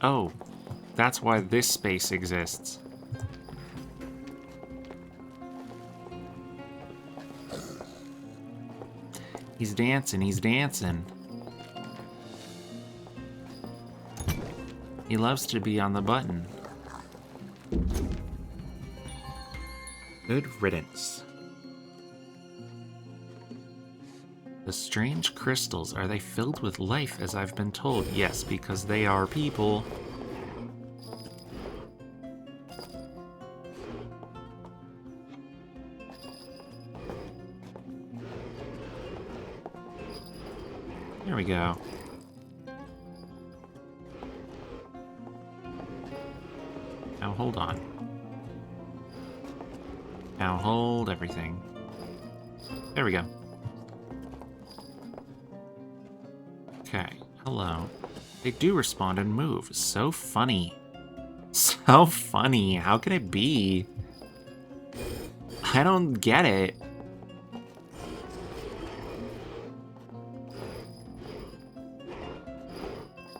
Oh, that's why this space exists. He's dancing, he's dancing. He loves to be on the button. Good riddance. The strange crystals, are they filled with life as I've been told? Yes, because they are people. There we go. Now hold on. Now hold everything. There we go. Okay, hello. They do respond and move. So funny. So funny. How can it be? I don't get it.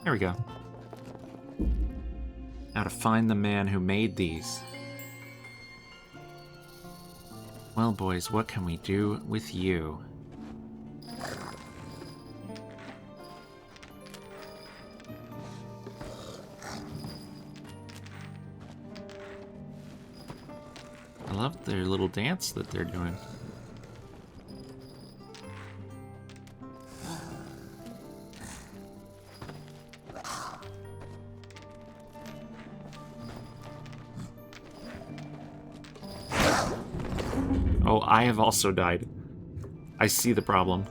There we go. Now to find the man who made these. Well, boys, what can we do with you? I love their little dance that they're doing. Oh, I have also died. I see the problem.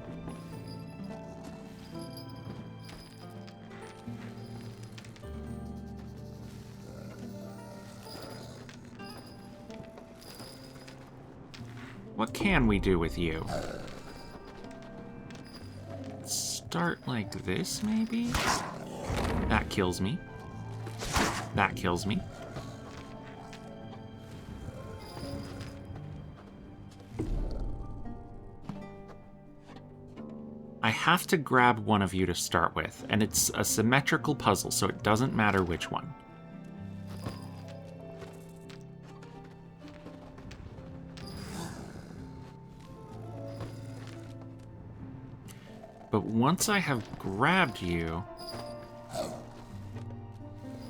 What can we do with you? Start like this, maybe? That kills me. That kills me. I have to grab one of you to start with, and it's a symmetrical puzzle, so it doesn't matter which one. But once I have grabbed you,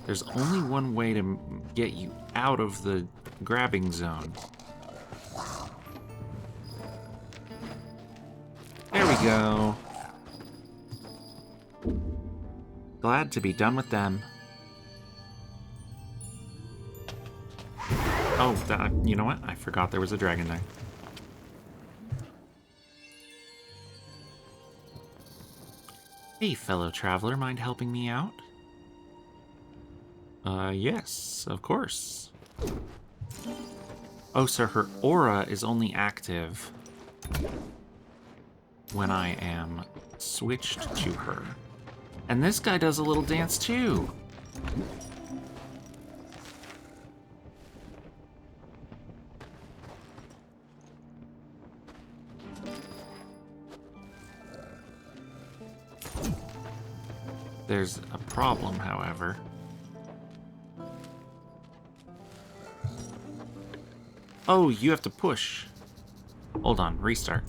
there's only one way to get you out of the grabbing zone. There we go. Glad to be done with them. Oh, you know what? I forgot there was a dragon there. Hey, fellow traveler, mind helping me out? Yes, of course. Oh, so her aura is only active when I am switched to her. And this guy does a little dance too. There's a problem, however. Oh, you have to push. Hold on, restart.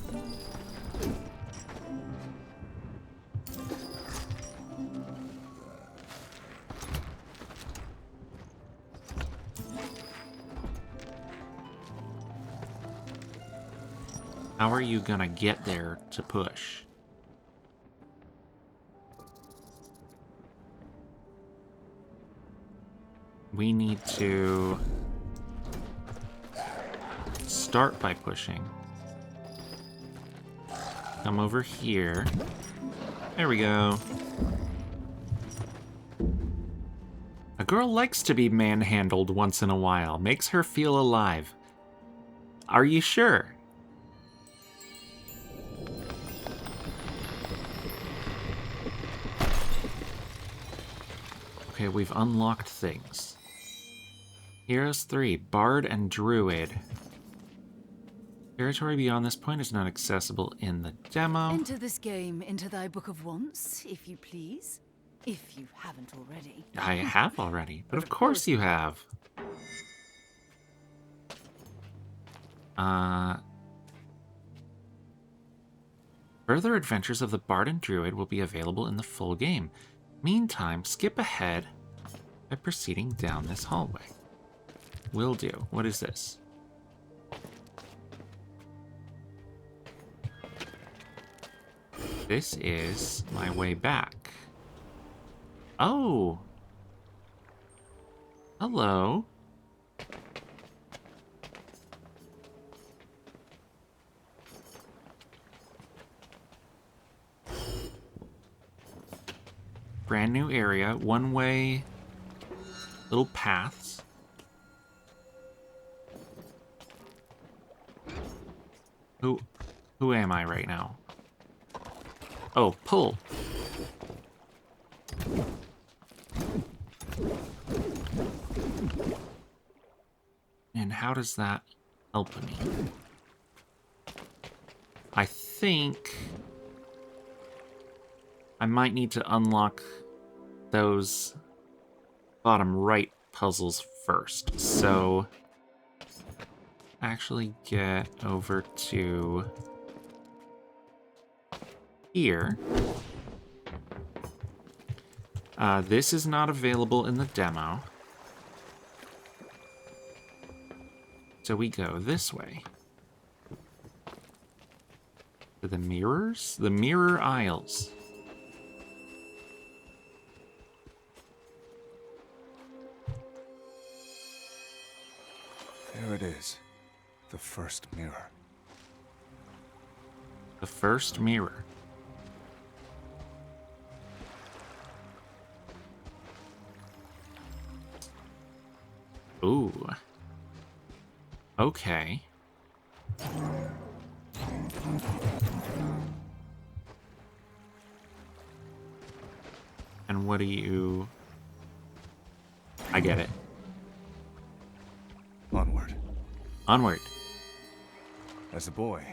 How are you gonna get there to push? We need to start by pushing. Come over here. There we go. A girl likes to be manhandled once in a while. Makes her feel alive. Are you sure? Okay, we've unlocked things. Heroes 3, Bard and Druid. Territory beyond this point is not accessible in the demo. Enter this game into thy book of wants, if you please. If you haven't already. I have already, but of course you have. Further adventures of the Bard and Druid will be available in the full game. Meantime, skip ahead by proceeding down this hallway. Will do. What is this? This is my way back. Oh! Hello. Brand new area, one-way little paths. Who am I right now? Oh, pull. And how does that help me? I think I might need to unlock those bottom right puzzles first. So actually get over to here. This is not available in the demo. So we go this way. To the mirrors? The mirror aisles. There it is. The first mirror. The first mirror. Ooh. Okay. And what do you... I get it. Onward. Onward. As a boy,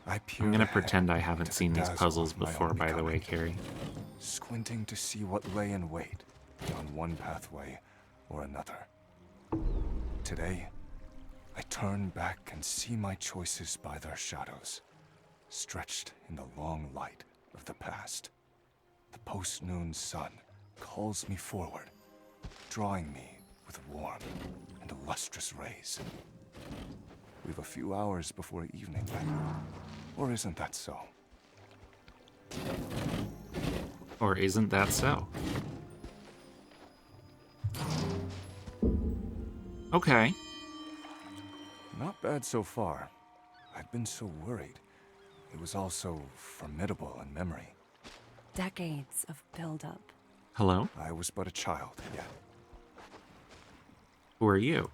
I peered I'm gonna ahead pretend I haven't into the seen these dazzle puzzles of my before, own by the way, becoming, Carrie. squinting to see what lay in wait on one pathway or another. Today, I turn back and see my choices by their shadows, stretched in the long light of the past. The post-noon sun calls me forward, drawing me with warm and lustrous rays. We've a few hours before evening then, or isn't that so? Or isn't that so? Okay. Not bad so far. I'd been so worried. It was all so formidable in memory. Decades of build-up. Hello? I was but a child yet. Who are you?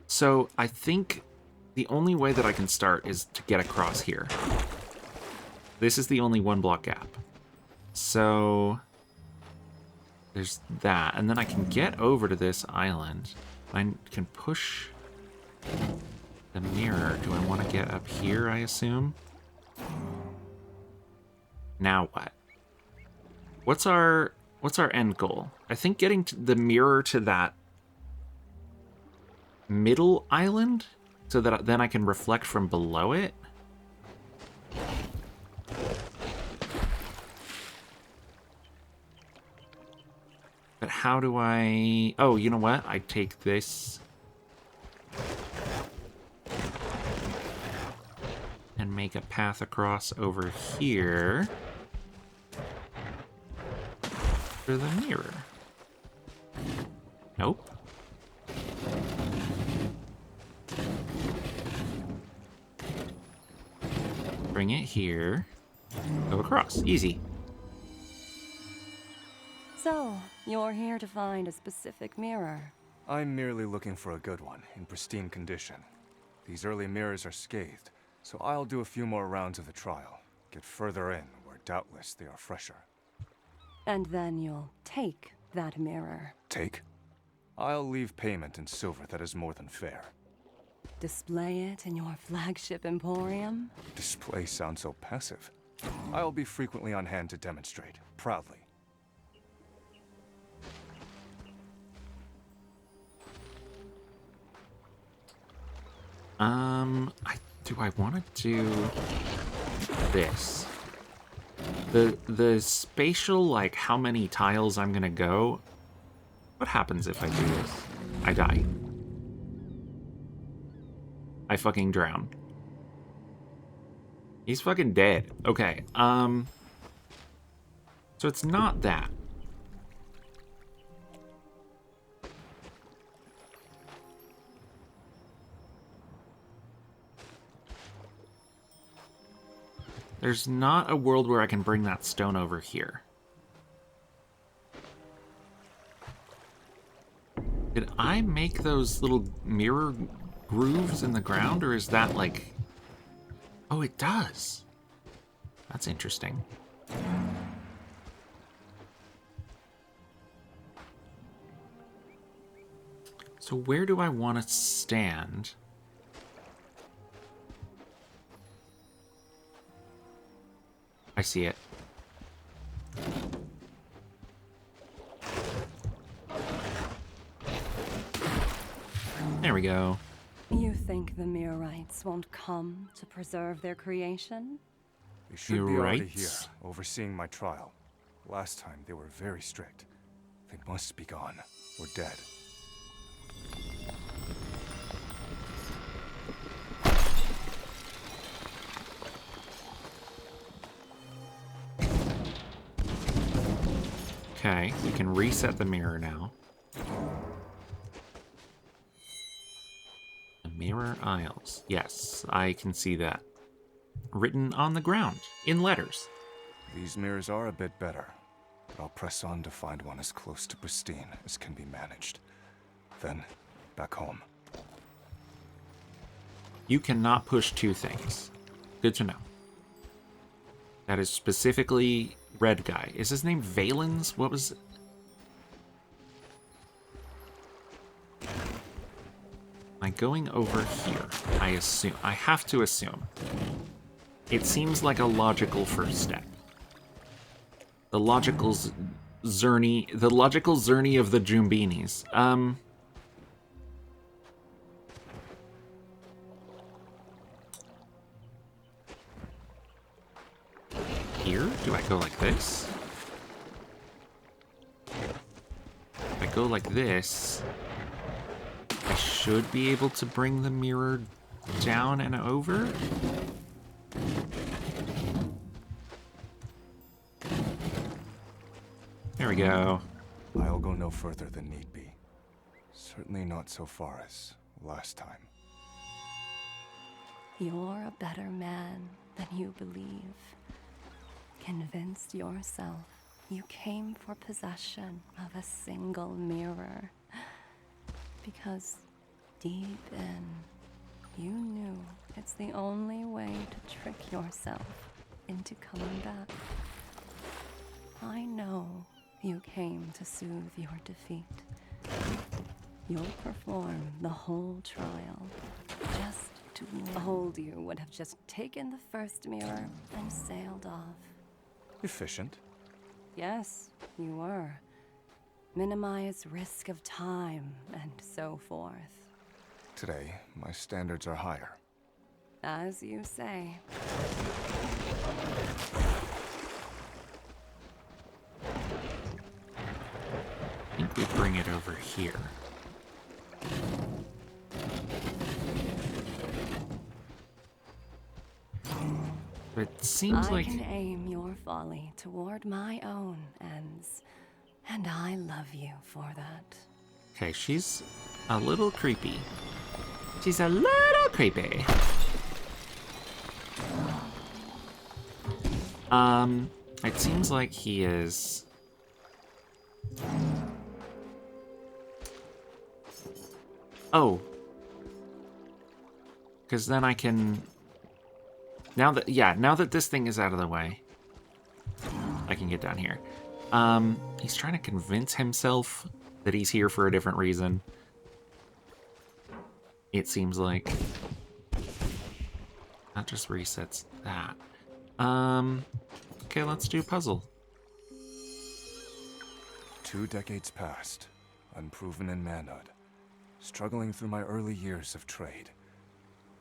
So I think the only way that I can start is to get across here. This is the only one block gap. So there's that. And then I can get over to this island. I can push the mirror. Do I want to get up here, I assume? Now what? What's our end goal? I think getting to the mirror to that middle island so that then I can reflect from below it. But how do I... Oh, you know what? I take this and make a path across over here for the mirror. Nope. Bring it here. Go across. Easy. So, you're here to find a specific mirror. I'm merely looking for a good one, in pristine condition. These early mirrors are scathed, so I'll do a few more rounds of the trial. Get further in, where doubtless they are fresher. And then you'll take that mirror. Take? I'll leave payment in silver that is more than fair. Display it in your flagship emporium. Display sounds so passive. I'll be frequently on hand to demonstrate, proudly. Do I want to do this? The spatial, like, how many tiles I'm gonna go? What happens if I do this? I die. I fucking drown. He's fucking dead. Okay, so it's not that. There's not a world where I can bring that stone over here. Did I make those little mirror grooves in the ground, or is that like... Oh, it does. That's interesting. So where do I want to stand? I see it. There we go. You think the Mirrorites won't come to preserve their creation? They should You're be already right. here, overseeing my trial. Last time, they were very strict. They must be gone, or dead. Okay, we can reset the mirror now. The Mirror Isles. Yes, I can see that. Written on the ground, in letters. These mirrors are a bit better, but I'll press on to find one as close to pristine as can be managed. Then, back home. You cannot push two things. Good to know. That is specifically red guy. Is his name Valens? What was... Am I going over here? I assume. I have to assume. It seems like a logical first step. The logical Zerny of the Jumbinis. Here? Do I go like this? If I go like this, I should be able to bring the mirror down and over. There we go. I'll go no further than need be. Certainly not so far as last time. You're a better man than you believe. Convinced yourself you came for possession of a single mirror. Because deep in, you knew it's the only way to trick yourself into coming back. I know you came to soothe your defeat. You'll perform the whole trial just to behold. You would have just taken the first mirror and sailed off. Efficient. Yes, you were. Minimize risk of time and so forth. Today, my standards are higher. As you say. I think we bring it over here. It seems like... I can aim your folly toward my own ends, and I love you for that. Okay, she's a little creepy. She's a little creepy. It seems like he is... Oh. Because then I can... Now that this thing is out of the way, I can get down here. He's trying to convince himself that he's here for a different reason. It seems like. That just resets that. Okay, let's do a puzzle. 2 decades passed, unproven in manhood, struggling through my early years of trade.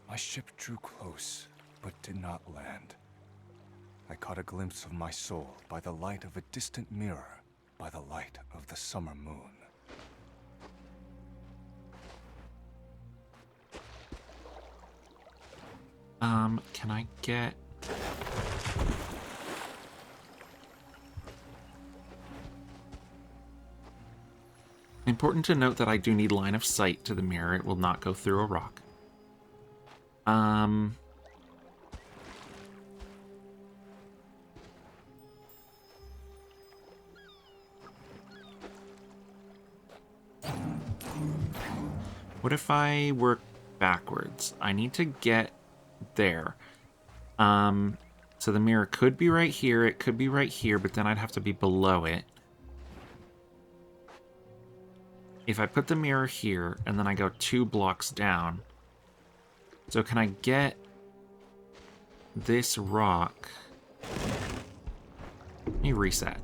My ship drew close, but did not land. I caught a glimpse of my soul by the light of a distant mirror, by the light of the summer moon. Can I get... Important to note that I do need line of sight to the mirror. It will not go through a rock. What if I work backwards? I need to get there. So the mirror could be right here, it could be right here, but then I'd have to be below it. If I put the mirror here, and then I go 2 blocks down. So can I get this rock? Let me reset.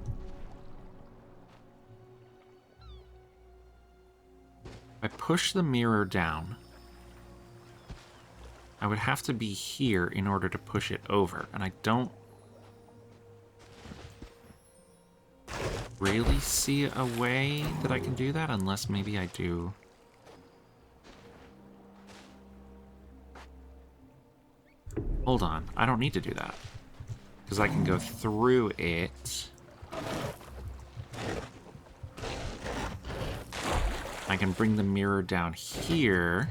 If I push the mirror down, I would have to be here in order to push it over, and I don't really see a way that I can do that, unless maybe I do. Hold on, I don't need to do that, because I can go through it. I can bring the mirror down here.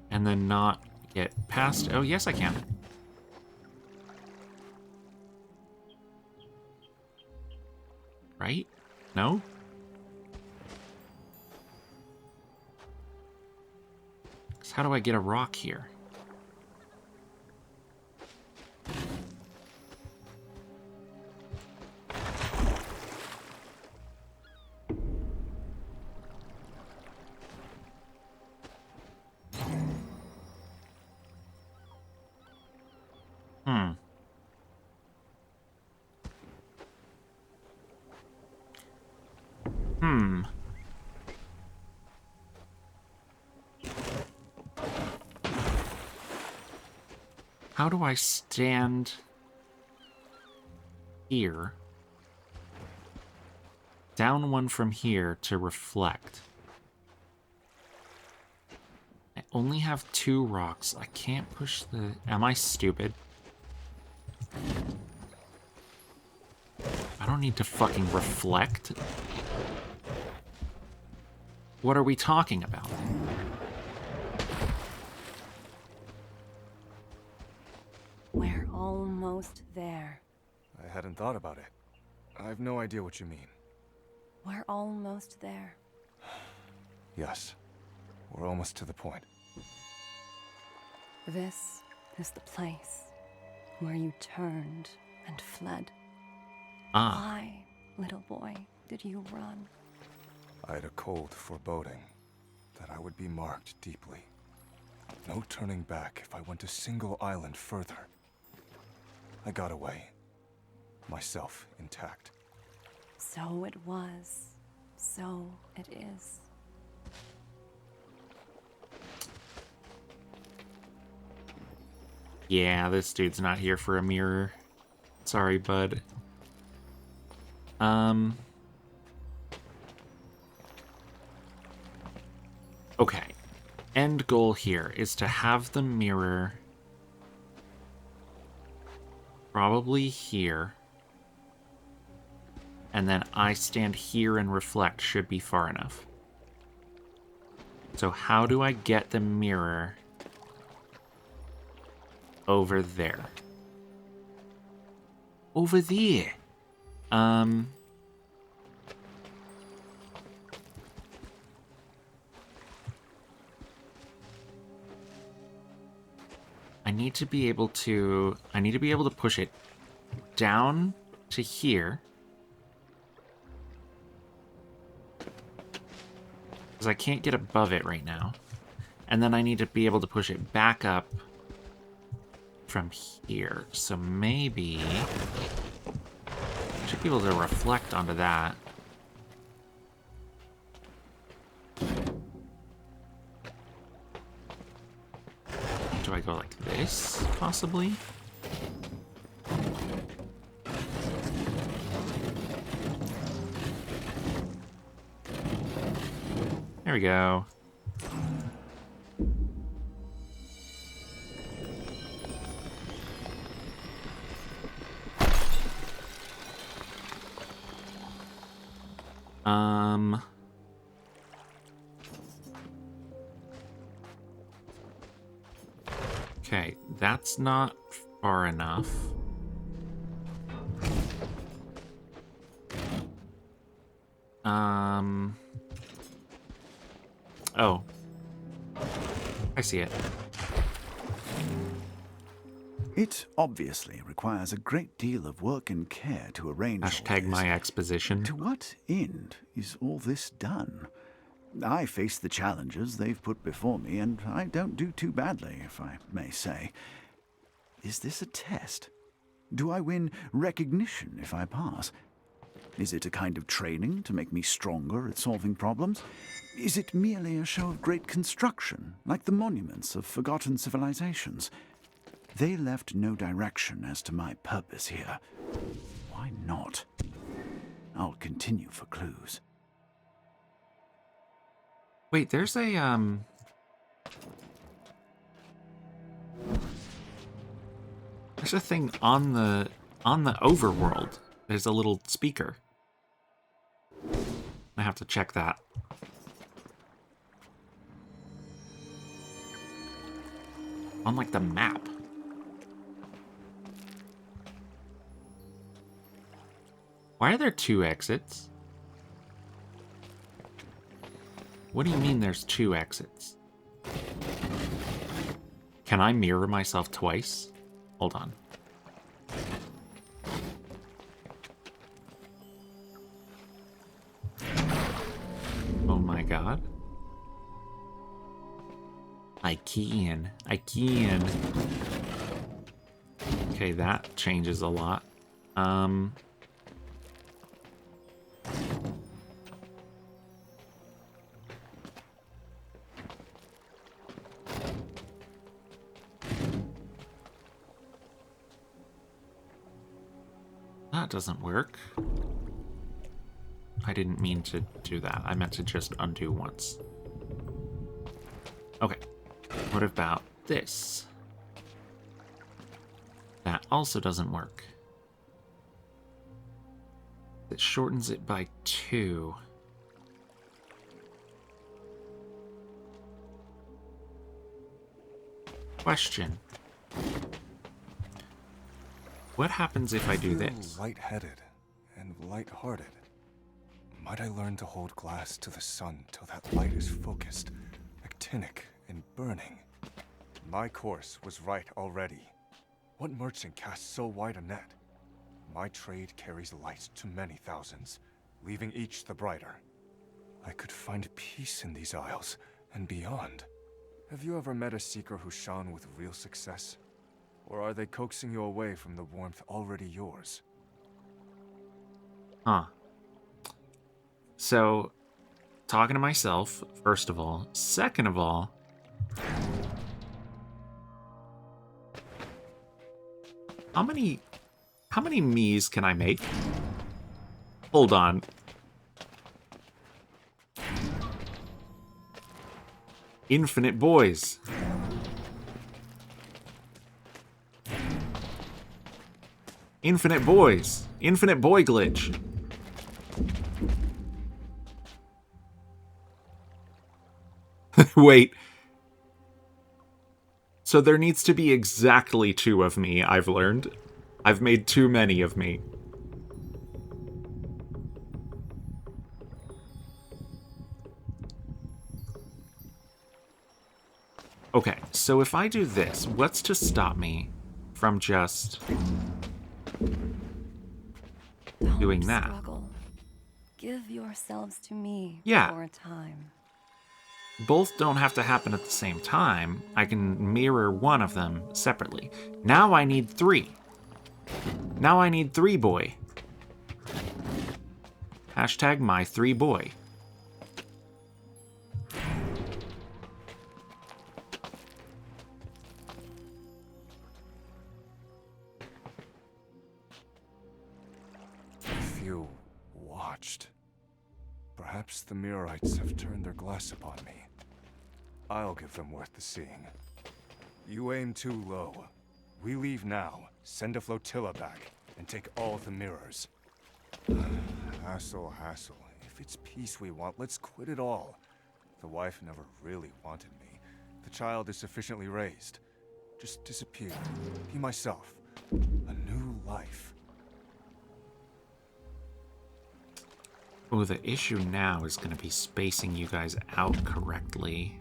And then not get past... Oh, yes, I can. Right? No? So how do I get a rock here? How do I stand here? Down one from here to reflect. I only have 2 rocks. I can't push the... Am I stupid? I don't need to fucking reflect. What are we talking about? We're almost there. I hadn't thought about it. I have no idea what you mean. We're almost there. Yes, we're almost to the point. This is the place where you turned and fled. Ah. Why, little boy, did you run? I had a cold foreboding that I would be marked deeply. No turning back if I went a single island further. I got away. Myself intact. So it was. So it is. Yeah, this dude's not here for a mirror. Sorry, bud. Okay. End goal here is to have the mirror probably here. And then I stand here and reflect should be far enough. So how do I get the mirror over there? Over there. I need to be able to push it down to here. Because I can't get above it right now. And then I need to be able to push it back up from here. So maybe I should be able to reflect onto that. Do I go like this, possibly? There we go. Okay, that's not far enough. Oh. I see it. It obviously requires a great deal of work and care to arrange all Hashtag this. my exposition. To what end is all this done? I face the challenges they've put before me, and I don't do too badly, if I may say. Is this a test? Do I win recognition if I pass? Is it a kind of training to make me stronger at solving problems? Is it merely a show of great construction, like the monuments of forgotten civilizations? They left no direction as to my purpose here. Why not? I'll continue for clues. Wait, there's a there's a thing on the overworld. There's a little speaker. I have to check that. On like the map. Why are there 2 exits? What do you mean there's 2 exits? Can I mirror myself twice? Hold on. Oh my god. I can. Okay, that changes a lot. That doesn't work. I didn't mean to do that. I meant to just undo once. Okay. What about this? That also doesn't work. It shortens it by 2. Question. What happens if I do this? Light-headed and light-hearted. Might I learn to hold glass to the sun till that light is focused, actinic and burning? My course was right already. What merchant casts so wide a net? My trade carries light to many thousands, leaving each the brighter. I could find peace in these isles and beyond. Have you ever met a seeker who shone with real success? Or are they coaxing you away from the warmth already yours? Huh. So, talking to myself, first of all. Second of all, how many me's can I make? Hold on. Infinite boys. Infinite boys. Infinite boy glitch. Wait. So there needs to be exactly 2 of me, I've learned. I've made too many of me. Okay, so if I do this, what's to stop me from just doing that? Struggle. Give yourselves to me Yeah. for a time. Both don't have to happen at the same time. I can mirror one of them separately. Now I need 3. Now I need 3 boy. Hashtag my 3 boy. If you watched, perhaps the Mirrorites have turned their glass upon me. I'll give them worth the seeing. You aim too low. We leave now, send a flotilla back, and take all the mirrors. Hassle. If it's peace we want, let's quit it all. The wife never really wanted me. The child is sufficiently raised. Just disappear. Be myself. A new life. Oh, the issue now is going to be spacing you guys out correctly.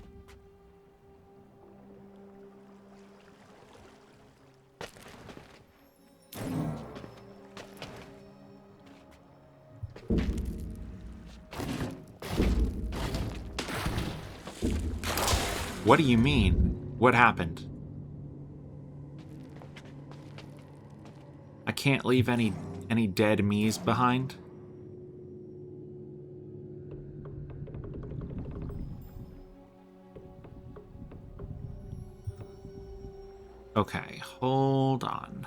What do you mean? What happened? I can't leave any dead me's behind? Okay, hold on.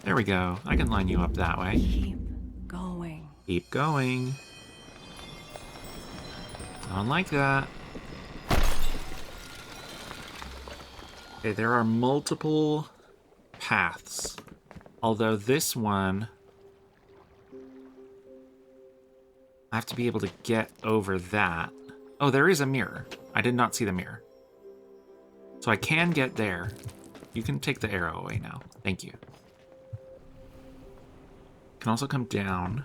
There we go. I can line you up that way. Keep going. Keep going. I don't like that. Okay, there are multiple paths. Although this one, I have to be able to get over that. Oh, there is a mirror. I did not see the mirror. So I can get there. You can take the arrow away now. Thank you. Can also come down.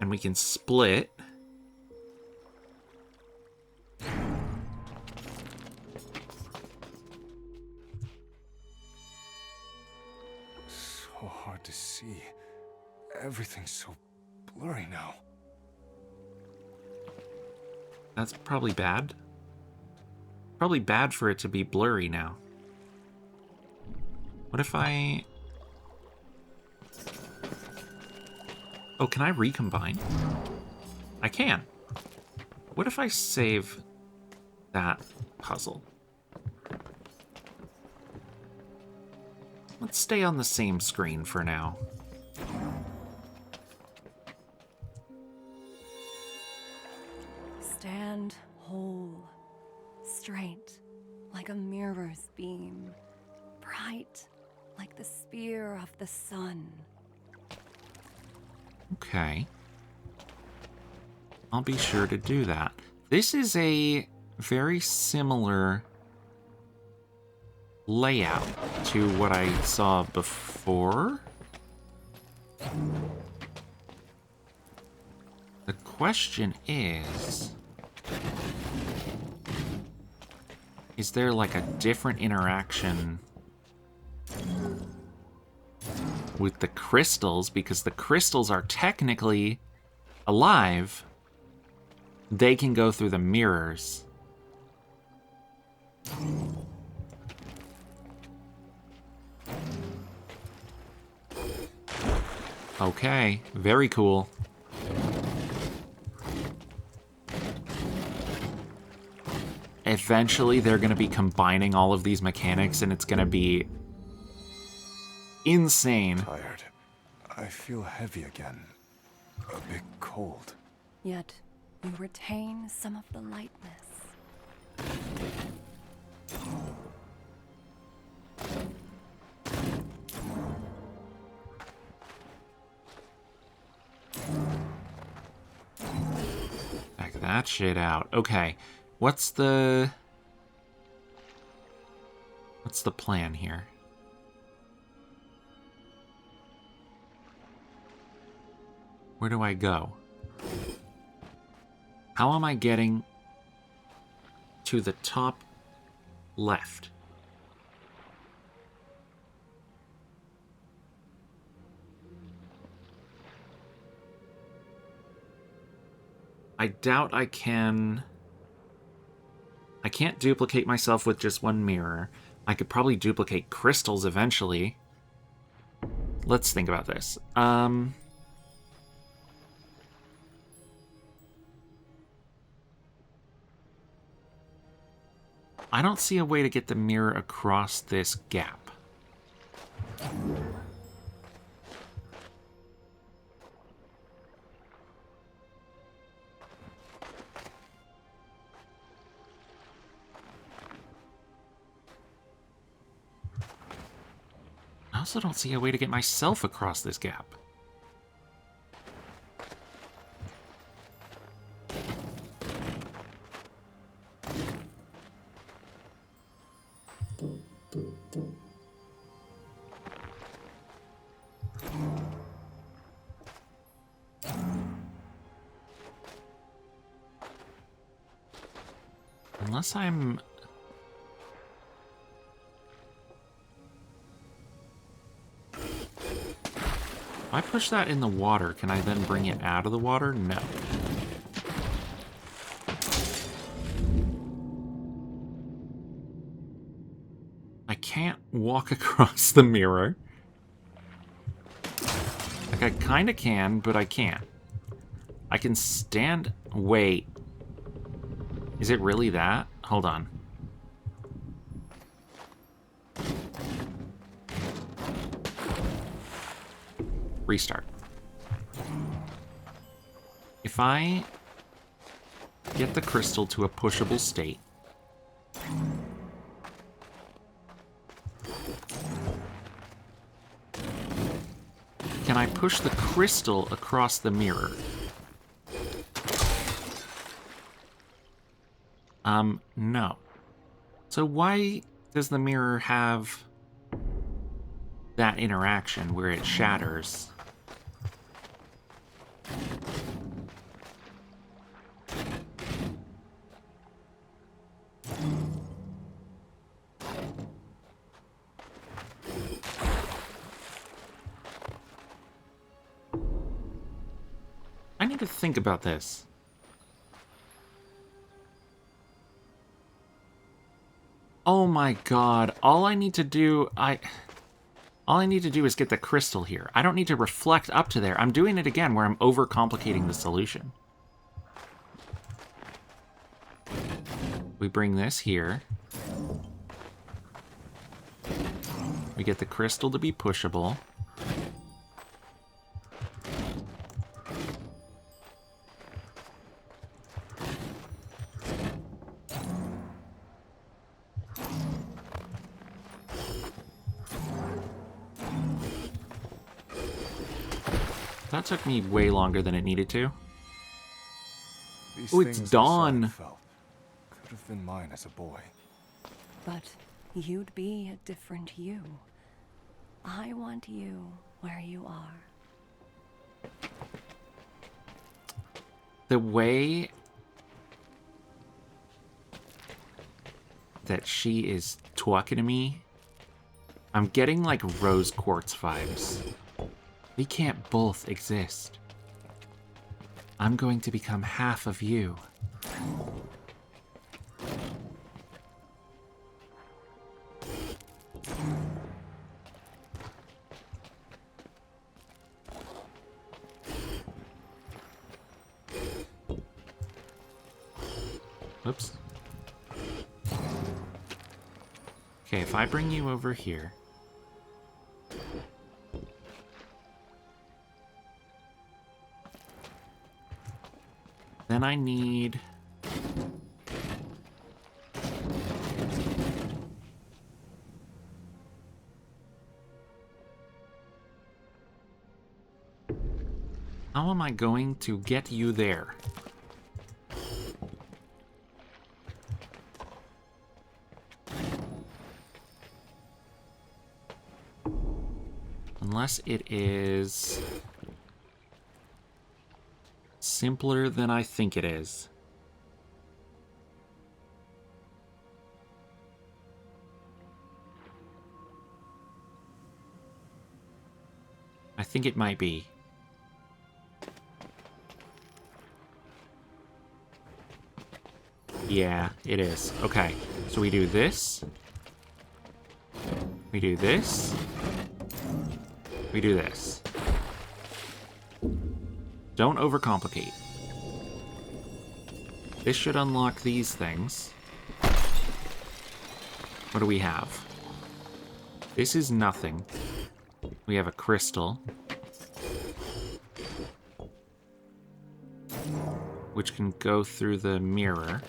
And we can split. So hard to see. Everything's so blurry now. That's probably bad. Probably bad for it to be blurry now. What if I... Oh, can I recombine? I can. What if I save that puzzle? Let's stay on the same screen for now. Stand whole, straight, like a mirror's beam, bright, like the spear of the sun. Okay. I'll be sure to do that. This is a very similar layout to what I saw before. The question is there like a different interaction with the crystals? Because the crystals are technically alive. They can go through the mirrors. Okay, very cool. Eventually, they're going to be combining all of these mechanics, and it's going to be insane. Tired. I feel heavy again. A bit cold. Yet you retain some of the lightness. Back that shit out. Okay. What's the plan here? Where do I go? How am I getting to the top left? I doubt I can... I can't duplicate myself with just one mirror. I could probably duplicate crystals eventually. Let's think about this. I don't see a way to get the mirror across this gap. I also don't see a way to get myself across this gap. Unless I'm... If I push that in the water, can I then bring it out of the water? No. I can't walk across the mirror. Like, I kind of can, but I can't. I can stand... Wait. Is it really that? Hold on. Restart. If I get the crystal to a pushable state, can I push the crystal across the mirror? No. So why does the mirror have that interaction where it shatters? need to think about this. Oh my god. All I need to do is get the crystal here. I don't need to reflect up to there. I'm doing it again where I'm overcomplicating the solution. We bring this here. We get the crystal to be pushable. That took me way longer than it needed to. These Oh, it's things I saw and dawn. felt could have been mine as a boy. But you'd be a different you. I want you where you are. The way that she is talking to me, I'm getting like rose quartz vibes. We can't both exist. I'm going to become half of you. Oops. Okay, if I bring you over here. Then I need... How am I going to get you there? Unless it is simpler than I think it is. I think it might be. Yeah, it is. Okay, so we do this. We do this. We do this. Don't overcomplicate. This should unlock these things. What do we have? This is nothing. We have a crystal. Which can go through the mirror.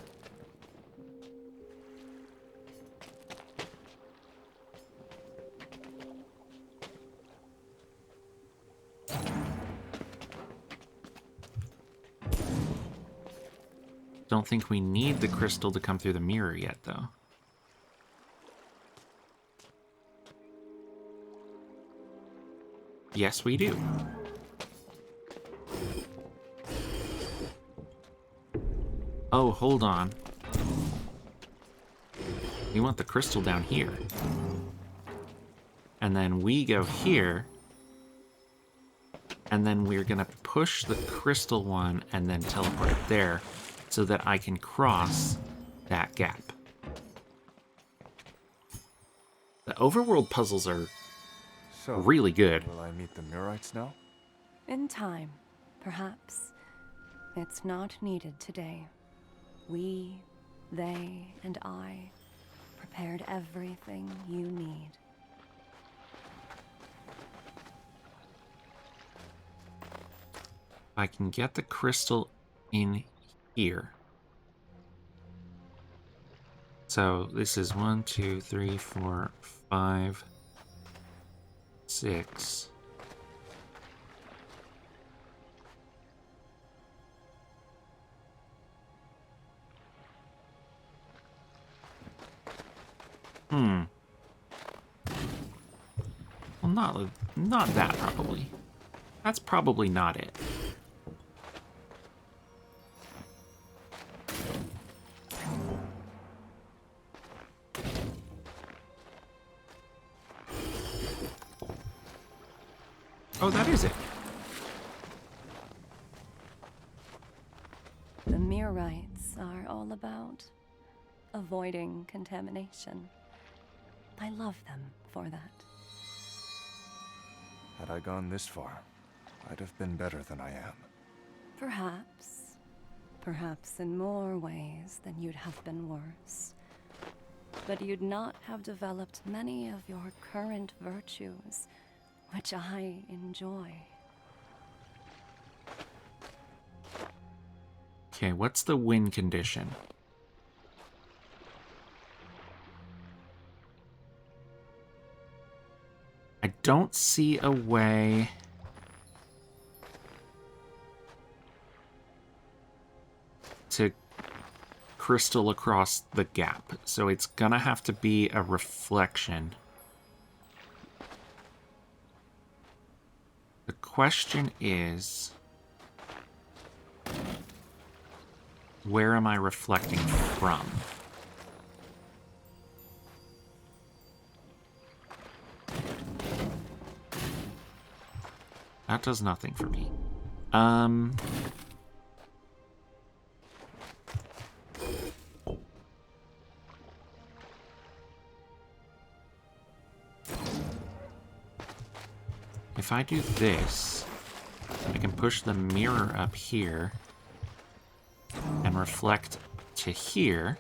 Don't think we need the crystal to come through the mirror yet, though. Yes, we do. Oh, hold on. We want the crystal down here. And then we go here. And then we're gonna push the crystal one and then teleport it there so that I can cross that gap. The overworld puzzles are So, really good. will I meet the Murites now? In time, perhaps. It's not needed today. We, they, and I prepared everything you need. I can get the crystal in here. So this is 1, 2, 3, 4, 5, 6. Well, not that probably. That's probably not it. Oh, that is it. about avoiding contamination. I love them for that. Had I gone this far, I'd have been better than I am. Perhaps. Perhaps in more ways than you'd have been worse. But you'd not have developed many of your current virtues, which I enjoy. Okay, what's the win condition? I don't see a way to crystal across the gap, so it's gonna have to be a reflection. The question is, where am I reflecting from? That does nothing for me. If I do this, I can push the mirror up here and reflect to here.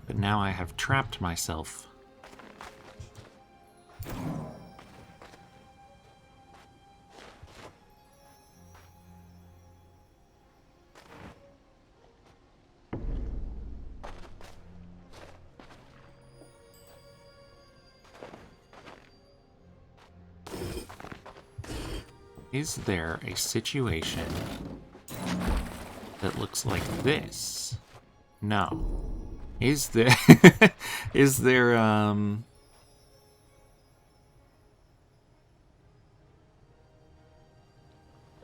But now I have trapped myself. Is there a situation that looks like this? No. Is there is there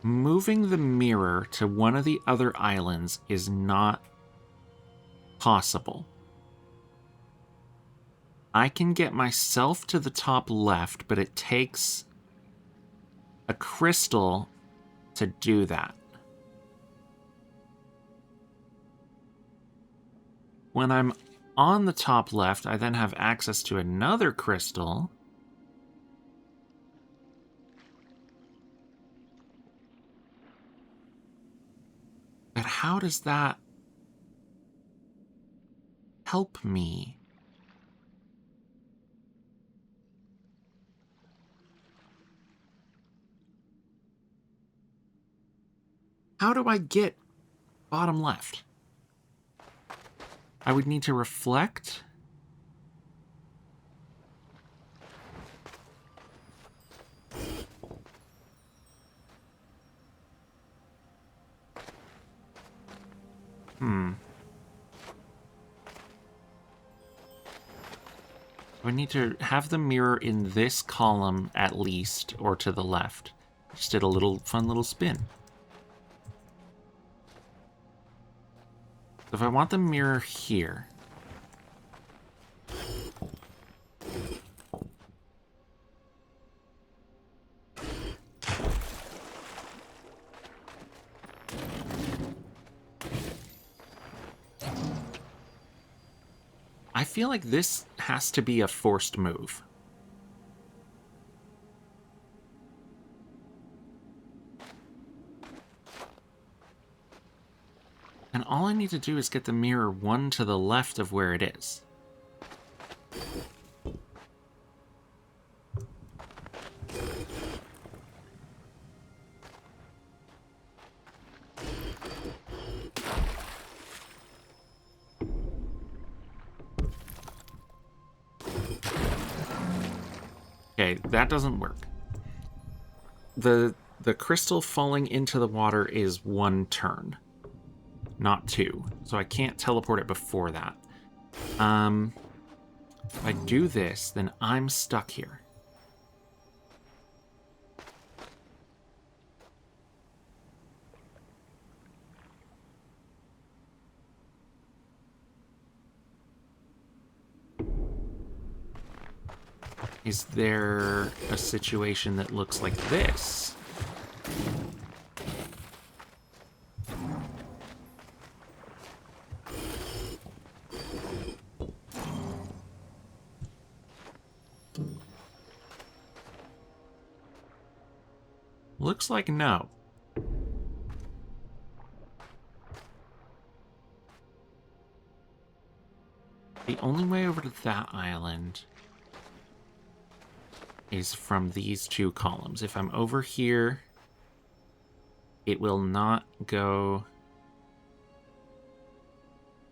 moving the mirror to one of the other islands is not possible. I can get myself to the top left, but it takes a crystal to do that. When I'm on the top left, I then have access to another crystal. But how does that help me? How do I get bottom left? I would need to reflect. I need to have the mirror in this column at least, or to the left. Just did a little fun little spin. If I want the mirror here, I feel like this has to be a forced move. And all I need to do is get the mirror one to the left of where it is. Okay, that doesn't work. The crystal falling into the water is one turn, not two. So I can't teleport it before that. If I do this, then I'm stuck here. Is there a situation that looks like this? Looks like no. The only way over to that island is from these two columns. If I'm over here, it will not go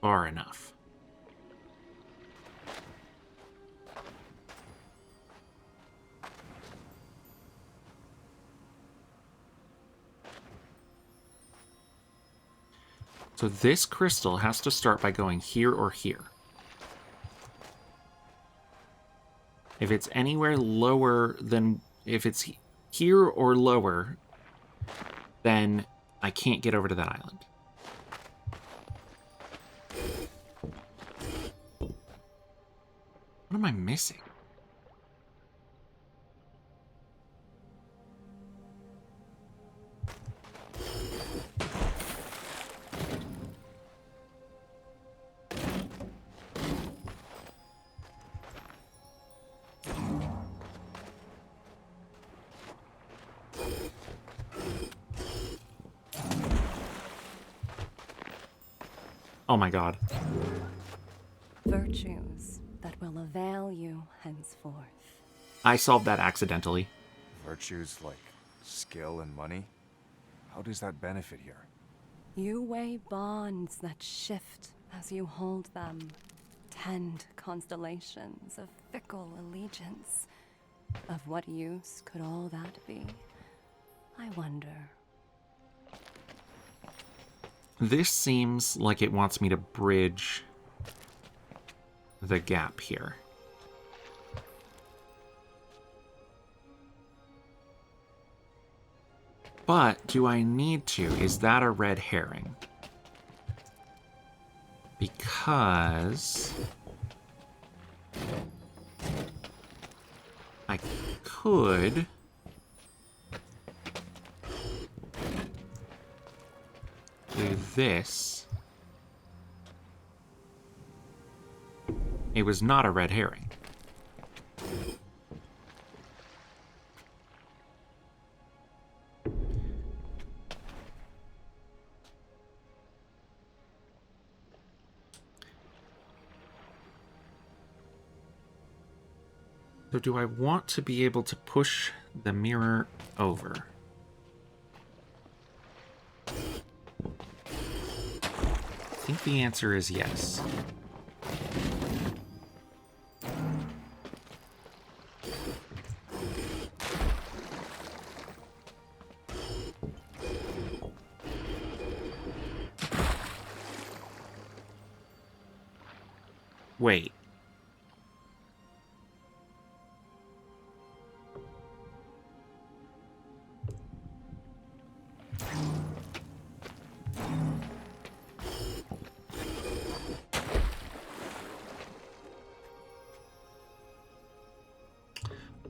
far enough. So this crystal has to start by going here or here. If it's anywhere lower than... If it's here or lower, then I can't get over to that island. What am I missing? Oh my god. Virtues that will avail you henceforth. I solved that accidentally. Virtues like skill and money? How does that benefit here? You weigh bonds that shift as you hold them. Tend constellations of fickle allegiance. Of what use could all that be? I wonder. This seems like it wants me to bridge the gap here. But do I need to? Is that a red herring? Because I could do this. It was not a red herring. So do I want to be able to push the mirror over? I think the answer is yes. Wait.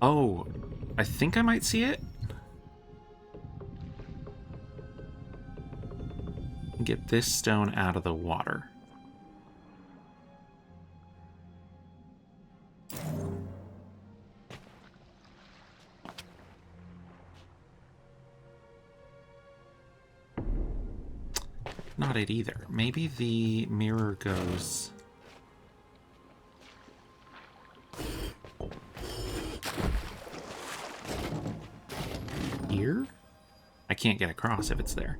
Oh, I think I might see it. Get this stone out of the water. Not it either. Maybe the mirror goes... here? I can't get across if it's there.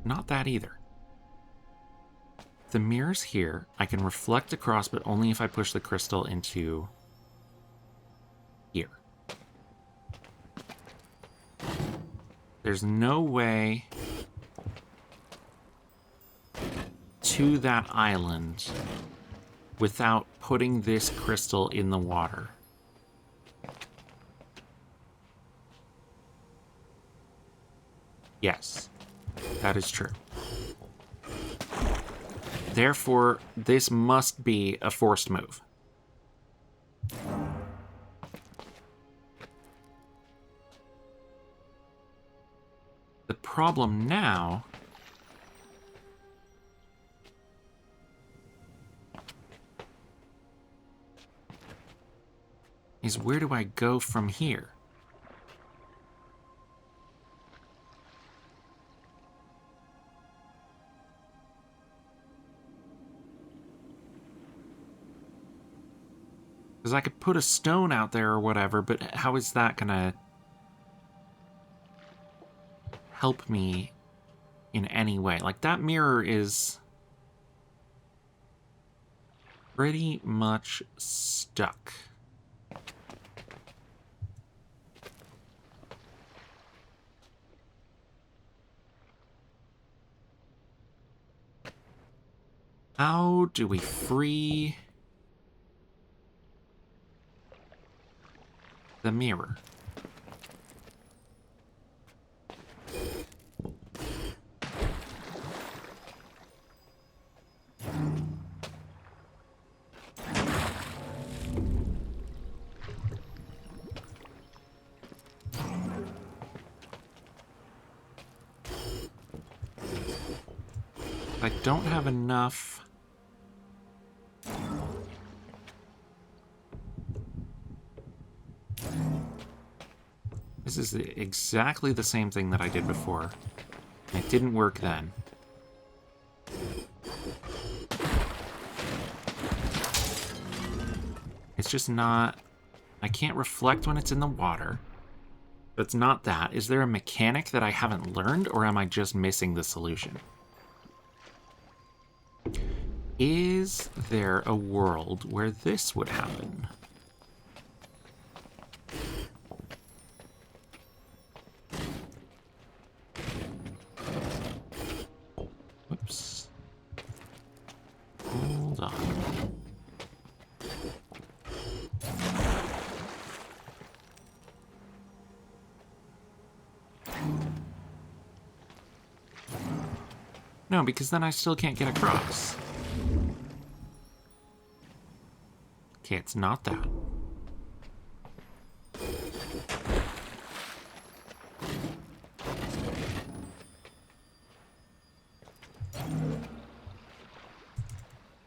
Not that either. The mirror's here. I can reflect across, but only if I push the crystal into here. There's no way to that island without putting this crystal in the water? Yes, that is true. Therefore, this must be a forced move. The problem now is, where do I go from here? Because I could put a stone out there or whatever, but how is that gonna help me in any way? Like, that mirror is pretty much stuck. How do we free the mirror? I don't have enough. This is exactly the same thing that I did before. It didn't work then. It's just not... I can't reflect when it's in the water. But it's not that. Is there a mechanic that I haven't learned, or am I just missing the solution? Is there a world where this would happen? Whoops. Hold on. No, because then I still can't get across. Okay, it's not that.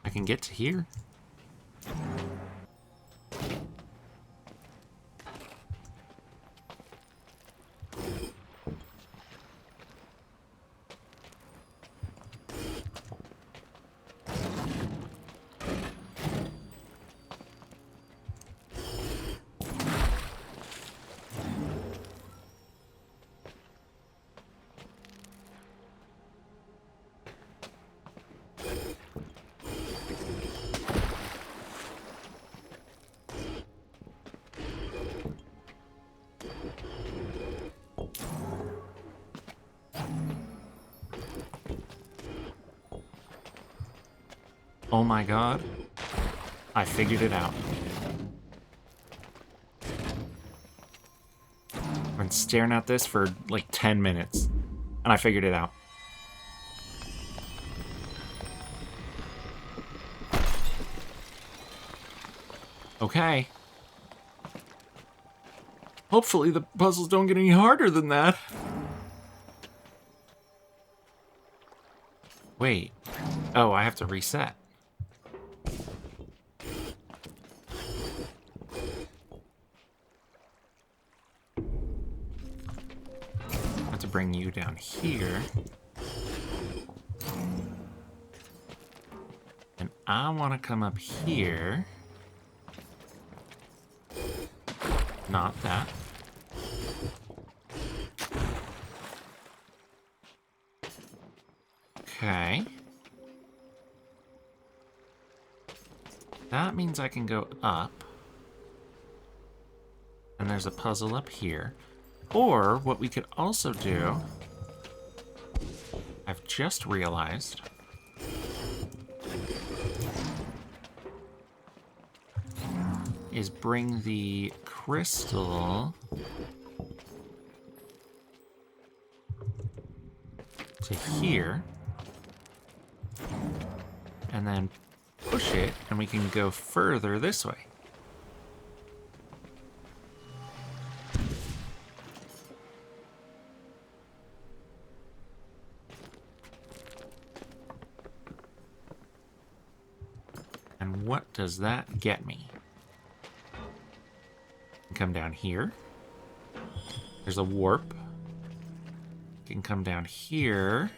I can get to here. Oh my god. I figured it out. I've been staring at this for like 10 minutes, and I figured it out. Okay. Hopefully the puzzles don't get any harder than that. Wait. Oh, I have to reset. I have to bring you down here. And I want to come up here. Not that. Okay. That means I can go up. And there's a puzzle up here. Or what we could also do, I've just realized, is bring the crystal to here. And then push it, and we can go further this way. And what does that get me? Come down here. There's a warp. Can come down here.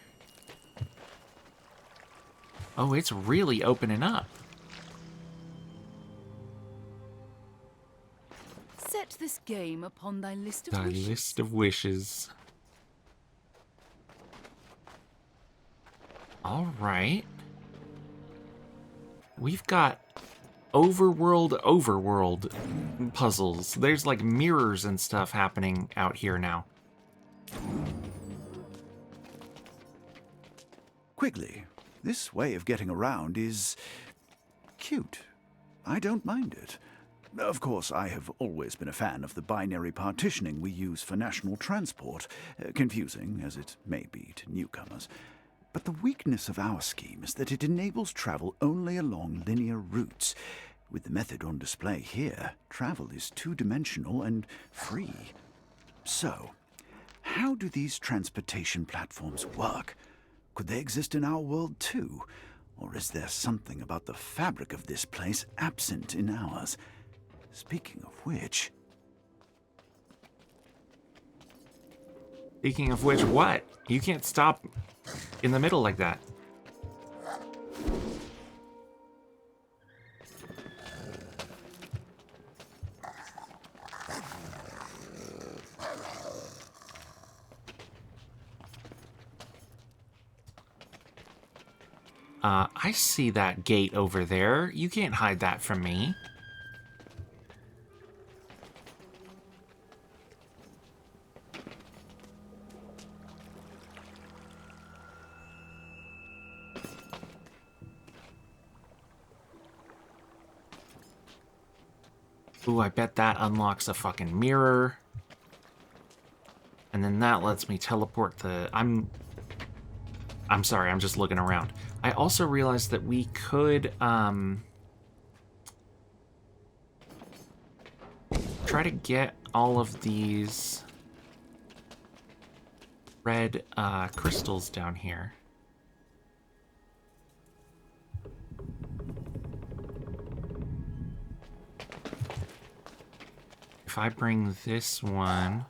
Oh, it's really opening up. Set this game upon thy list of Thy wishes. list of wishes. All right. We've got overworld puzzles. There's like mirrors and stuff happening out here now. Quigley, this way of getting around is cute. I don't mind it. Of course, I have always been a fan of the binary partitioning we use for national transport, confusing as it may be to newcomers. But the weakness of our scheme is that it enables travel only along linear routes. With the method on display here, travel is two-dimensional and free. So, how do these transportation platforms work? Could they exist in our world too? Or is there something about the fabric of this place absent in ours? Speaking of which... Speaking of which, what? You can't stop in the middle like that. I see that gate over there. You can't hide that from me. Ooh, I bet that unlocks a fucking mirror. And then that lets me teleport the... I'm sorry, I'm just looking around. I also realized that we could, try to get all of these red, crystals down here. If I bring this one...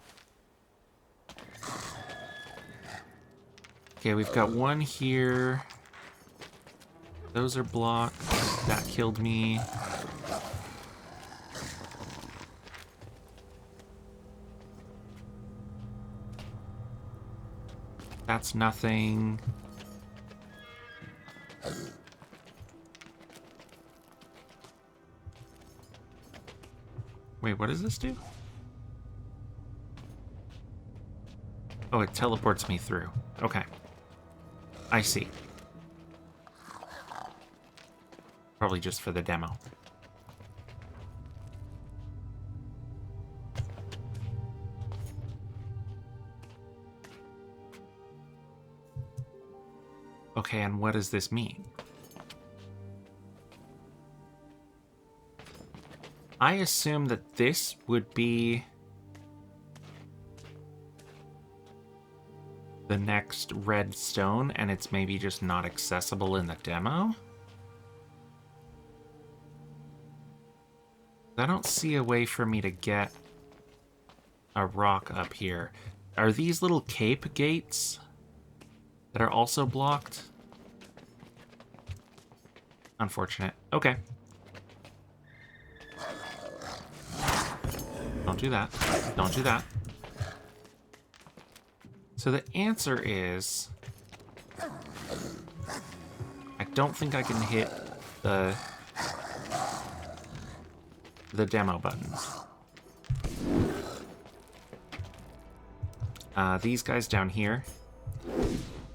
Okay, we've got one here. Those are blocked. That killed me. That's nothing. Wait, what does this do? Oh, it teleports me through. Okay. I see. Probably just for the demo. Okay, and what does this mean? I assume that this would be the next red stone, and it's maybe just not accessible in the demo? I don't see a way for me to get a rock up here. Are these little cape gates that are also blocked? Unfortunate. Okay. Don't do that. Don't do that. So the answer is... I don't think I can hit the demo buttons. These guys down here.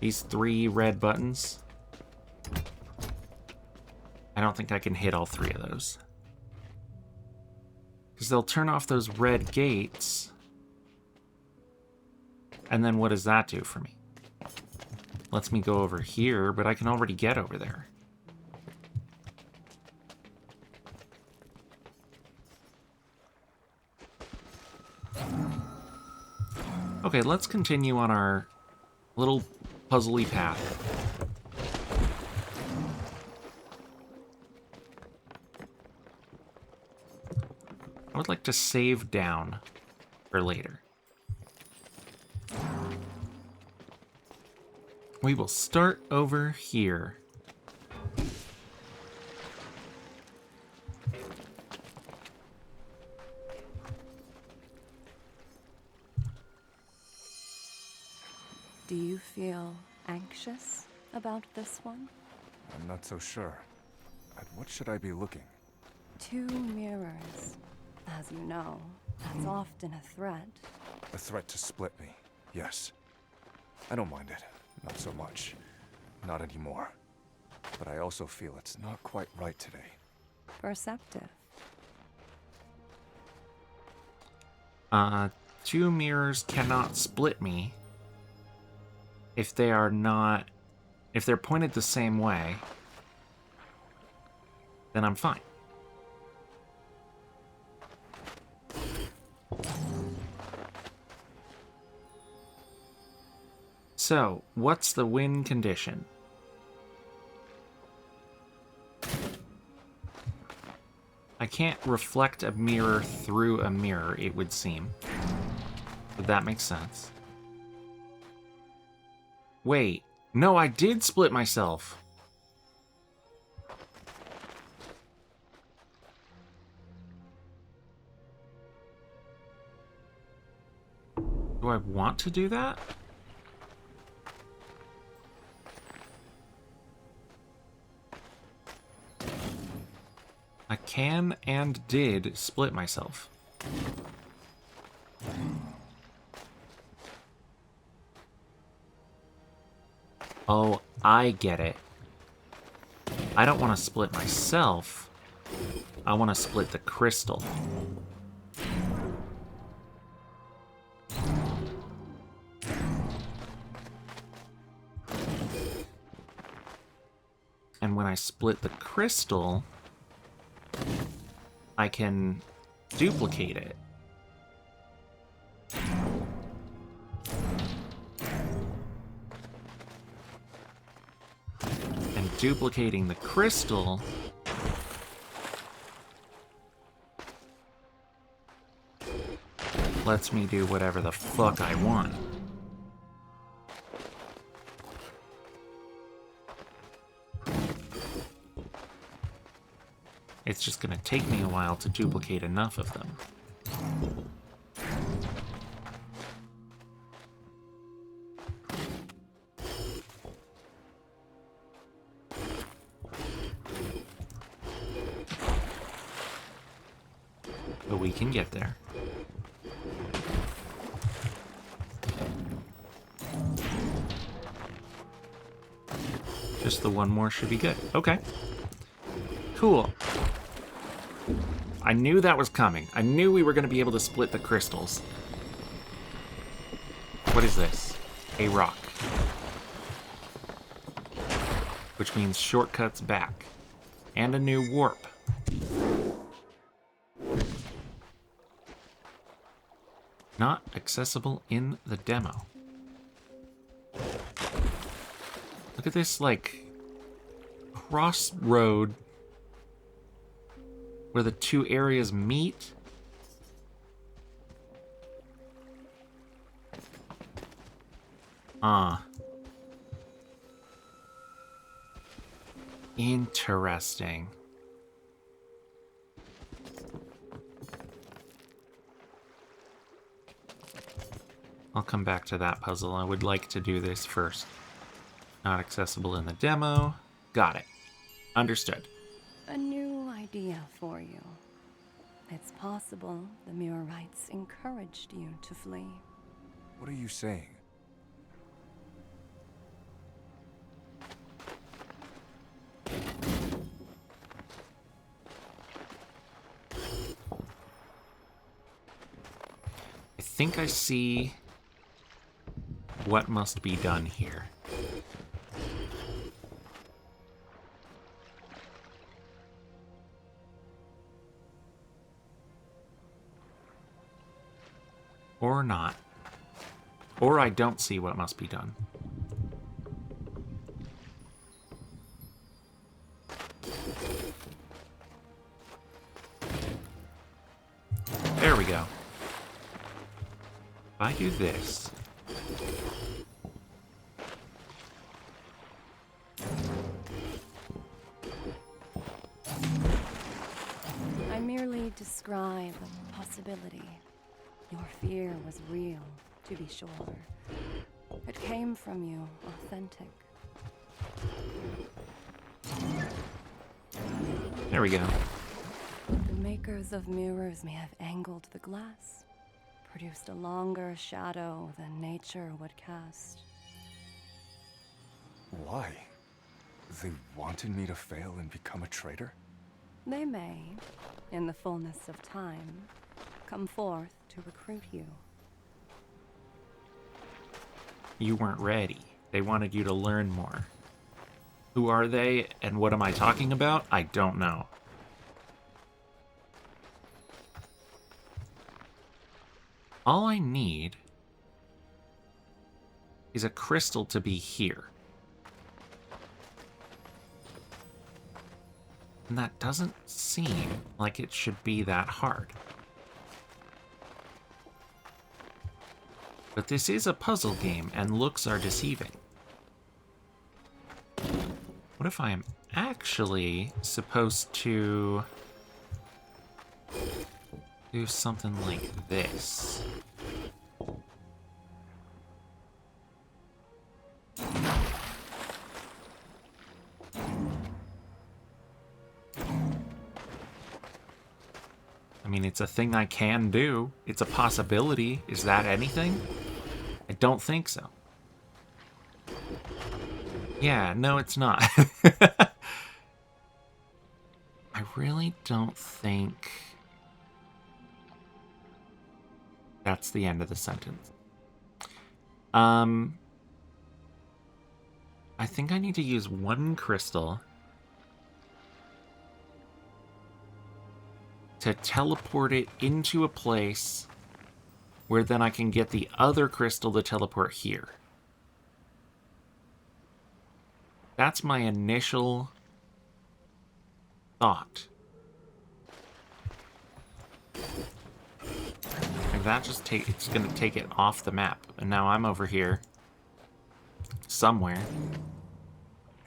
These 3 red buttons. I don't think I can hit all 3 of those. Because they'll turn off those red gates. And then what does that do for me? Lets me go over here, but I can already get over there. Okay, let's continue on our little puzzly path. I would like to save down for later. We will start over here. Do you feel anxious about this one? I'm not so sure. At what should I be looking? 2 mirrors. As you know, that's often a threat. A threat to split me, yes. I don't mind it. Not so much. Not anymore. But I also feel it's not quite right today. Perceptive. 2 mirrors cannot split me if they are not... If they're pointed the same way, then I'm fine. So, what's the win condition? I can't reflect a mirror through a mirror, it would seem. But that makes sense. Wait, no, I did split myself. Do I want to do that? I can and did split myself. Oh, I get it. I don't want to split myself. I want to split the crystal. And when I split the crystal, I can duplicate it. And duplicating the crystal lets me do whatever the fuck I want. It's just gonna take me a while to duplicate enough of them. But we can get there. Just the one more should be good. Okay. Cool. I knew that was coming. I knew we were going to be able to split the crystals. What is this? A rock. Which means shortcuts back. And a new warp. Not accessible in the demo. Look at this, like, crossroad where the two areas meet. Interesting. I'll come back to that puzzle. I would like to do this first. Not accessible in the demo. Got it. Understood. A new idea for you. It's possible the Mirrorites encouraged you to flee. What are you saying? think I see what must be done here. Or not. Or I don't see what must be done. There we go. If I do this... I merely describe a possibility. Your fear was real, to be sure. It came from you, authentic. There we go. The makers of mirrors may have angled the glass, produced a longer shadow than nature would cast. Why? They wanted me to fail and become a traitor? They may, in the fullness of time, come forth to recruit you. You weren't ready. They wanted you to learn more. Who are they, and what am I talking about? I don't know. All I need is a crystal to be here. And that doesn't seem like it should be that hard. But this is a puzzle game, and looks are deceiving. What if I am actually supposed to do something like this? I mean, it's a thing I can do. It's a possibility. Is that anything? I don't think so. Yeah, no, it's not. I really don't think that's the end of the sentence. I think I need to use one crystal to teleport it into a place where then I can get the other crystal to teleport here. That's my initial thought. And that just it's going to take it off the map. And now I'm over here somewhere,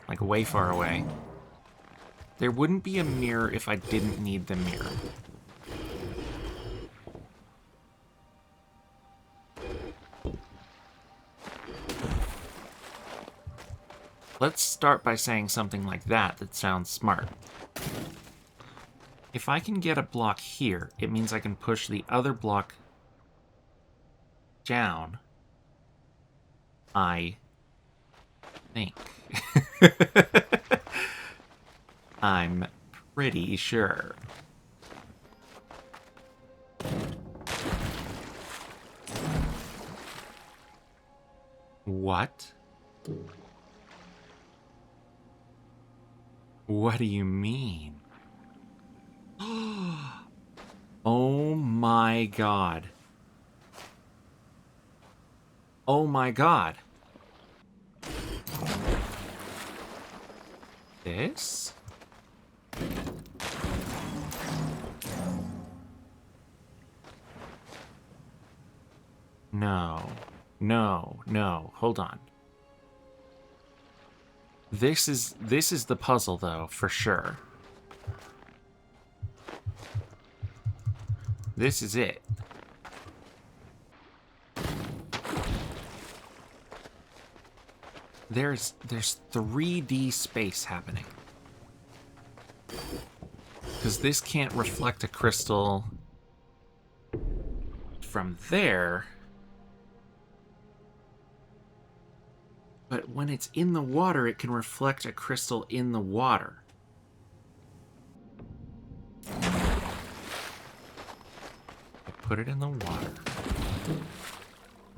like way far away. There wouldn't be a mirror if I didn't need the mirror. Let's start by saying something like that sounds smart. If I can get a block here, it means I can push the other block down. I think. I'm pretty sure. What? What do you mean? Oh my god. Oh my god. This? No. No, no. Hold on. This is the puzzle, though, for sure. This is it. There's 3D space happening. Because this can't reflect a crystal from there. But when it's in the water, it can reflect a crystal in the water. I put it in the water.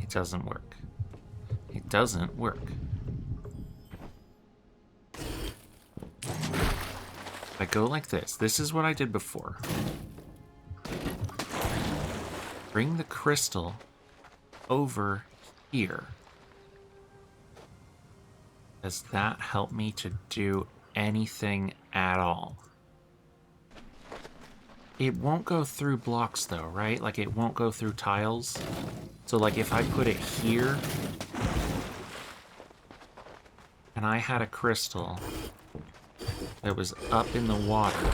It doesn't work. It doesn't work. If I go like this is what I did before. Bring the crystal over here. Does that help me to do anything at all? It won't go through blocks though, right? Like it won't go through tiles. So like if I put it here and I had a crystal that was up in the water,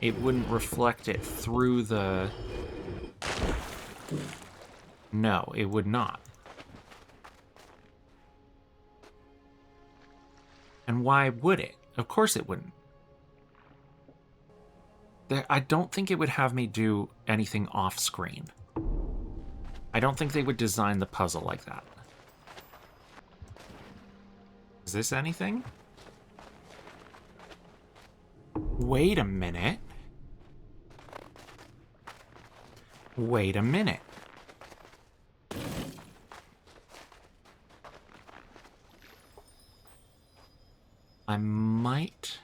it wouldn't reflect it through the... No, it would not. And why would it? Of course it wouldn't. I don't think it would have me do anything off screen. I don't think they would design the puzzle like that. Is this anything? Wait a minute. Wait a minute. I might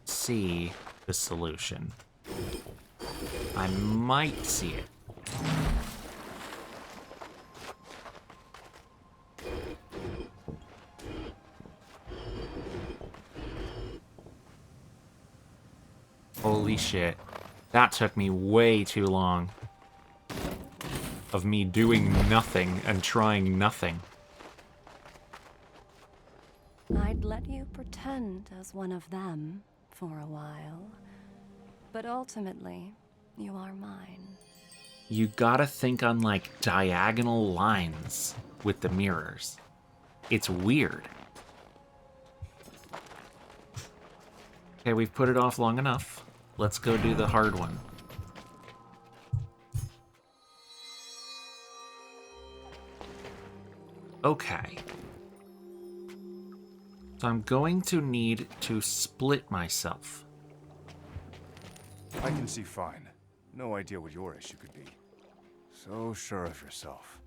see the solution. I might see it. Holy shit. That took me way too long. Of me doing nothing and trying nothing. I'd let you pretend as one of them for a while, but ultimately, you are mine. You gotta think on like diagonal lines with the mirrors. It's weird. Okay, we've put it off long enough. Let's go do the hard one. Okay. So I'm going to need to split myself. I can see fine. No idea what your issue could be. So sure of yourself.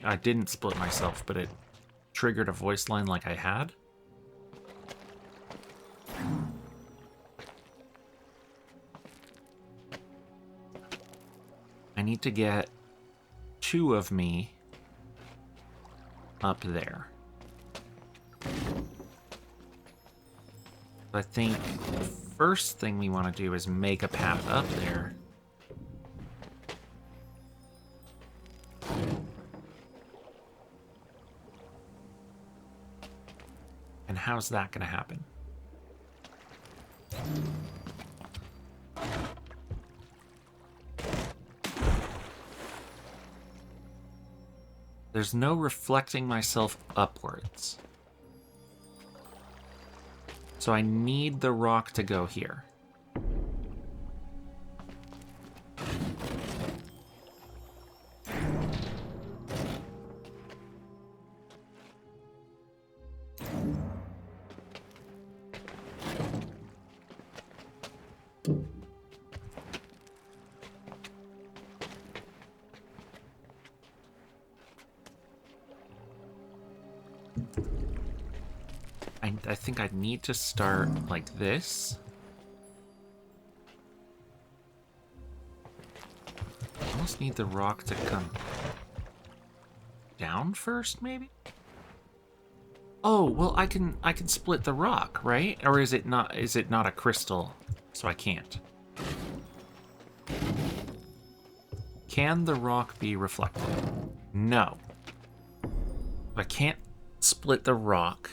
I didn't split myself, but it triggered a voice line like I had. I need to get 2 of me up there. I think the first thing we want to do is make a path up there. And how's that going to happen? There's no reflecting myself upwards. So I need the rock to go here. I think I'd need to start like this. I almost need the rock to come down first, maybe? Oh, well, I can split the rock, right? Or is it not a crystal, so I can't? Can the rock be reflected? No. I can't split the rock.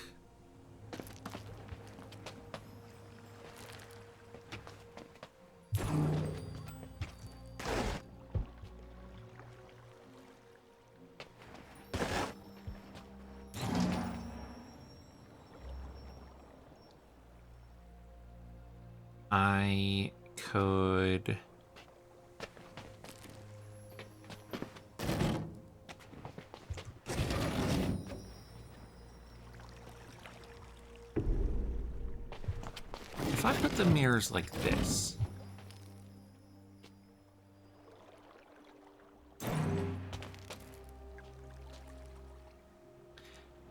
I could... If I put the mirrors like this,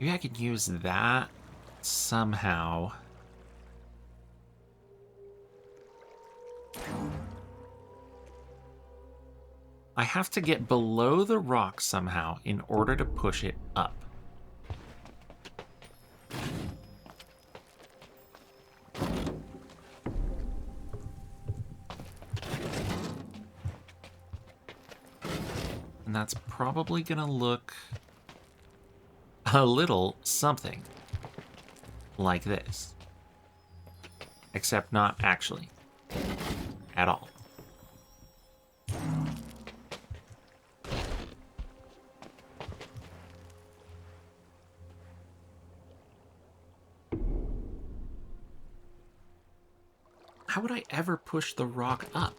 Maybe I could use that somehow. I have to get below the rock somehow in order to push it up. And that's probably gonna look a little something like this. Except not actually. At all. How would I ever push the rock up?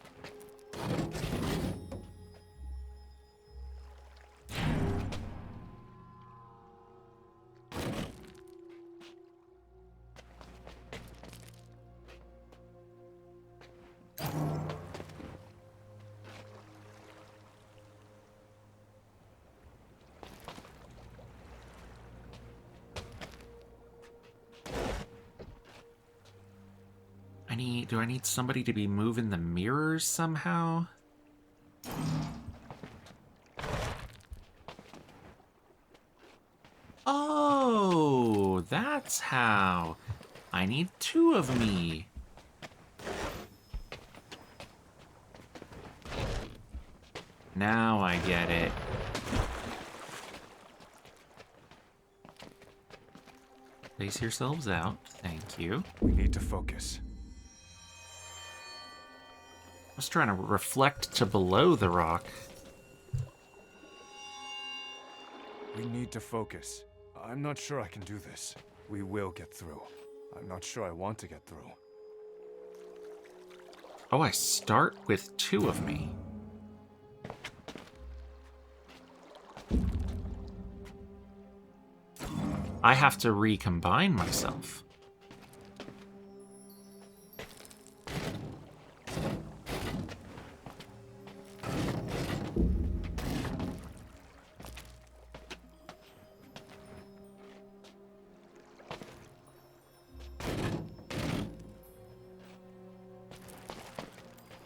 Do I need somebody to be moving the mirrors somehow? Oh, that's how. I need 2 of me. Now I get it. Place yourselves out. Thank you. We need to focus. I was trying to reflect to below the rock. We need to focus. I'm not sure I can do this. We will get through. I'm not sure I want to get through. Oh, I start with 2 of me. I have to recombine myself.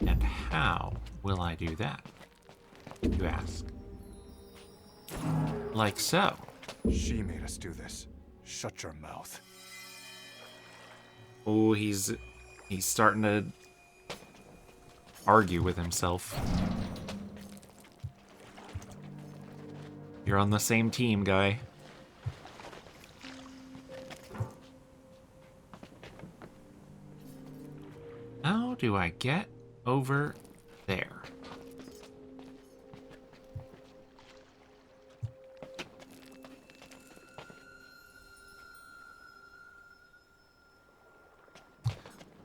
And how will I do that, you ask? Like so. She made us do this. Shut your mouth. Oh, he's starting to argue with himself. You're on the same team, guy. How do I get over there?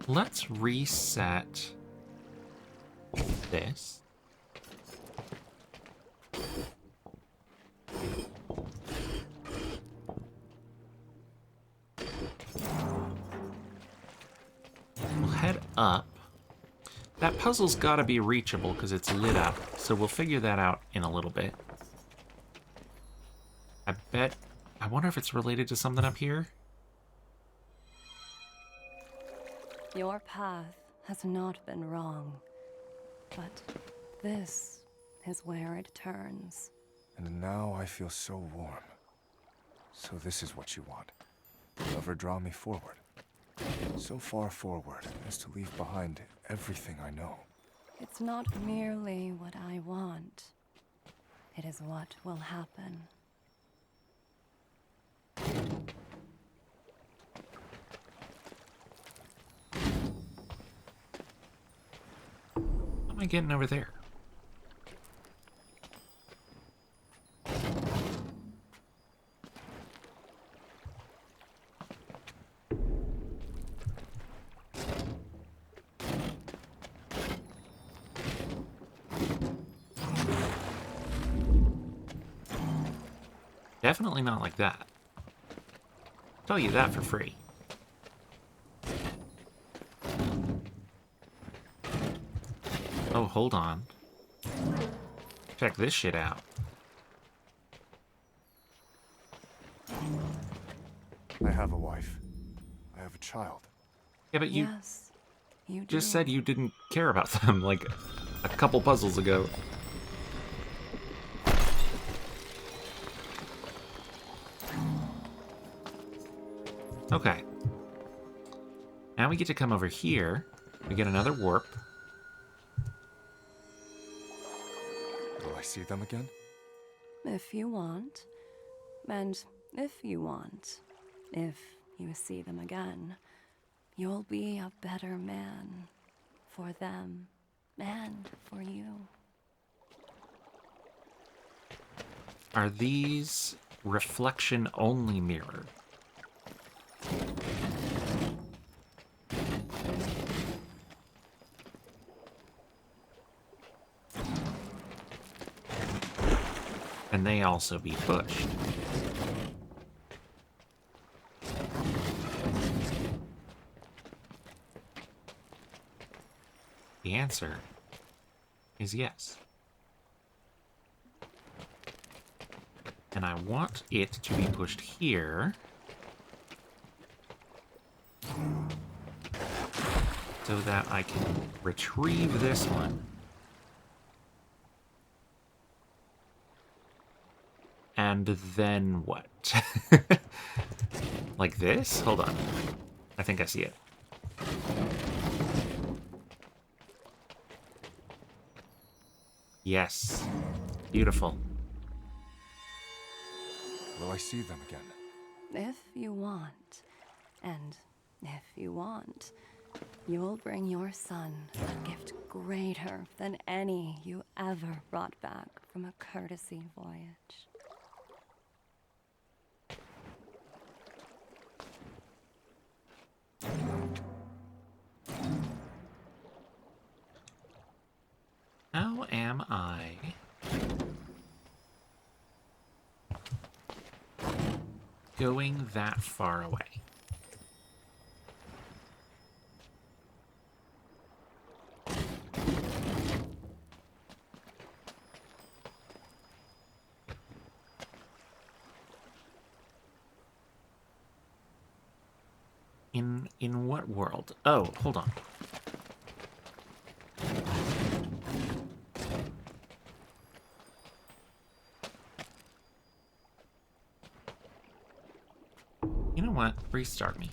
Let's reset this. We'll head up. That puzzle's got to be reachable because it's lit up, so we'll figure that out in a little bit. I wonder if it's related to something up here? Your path has not been wrong, but this is where it turns. And now I feel so warm. So this is what you want. Ever draw me forward. So far forward as to leave behind everything I know. It's not merely what I want. It is what will happen. How am I getting over there? Definitely not like that. Tell you that for free. Oh, hold on. Check this shit out. I have a wife. I have a child. Yeah, but you Yes, you do. just said you didn't care about them, like, a couple puzzles ago. Okay. Now we get to come over here. We get another warp. Will I see them again? If you want. And if you want, if you see them again, you'll be a better man. For them and for you. Are these reflection-only mirror? Can they also be pushed? The answer is yes. And I want it to be pushed here. So that I can retrieve this one. And then what? Like this? Hold on. I think I see it. Yes. Beautiful. Will I see them again? If you want. And if you want, you'll bring your son a gift greater than any you ever brought back from a courtesy voyage. How am I going that far away? In what world? Oh, hold on. You know what? Restart me.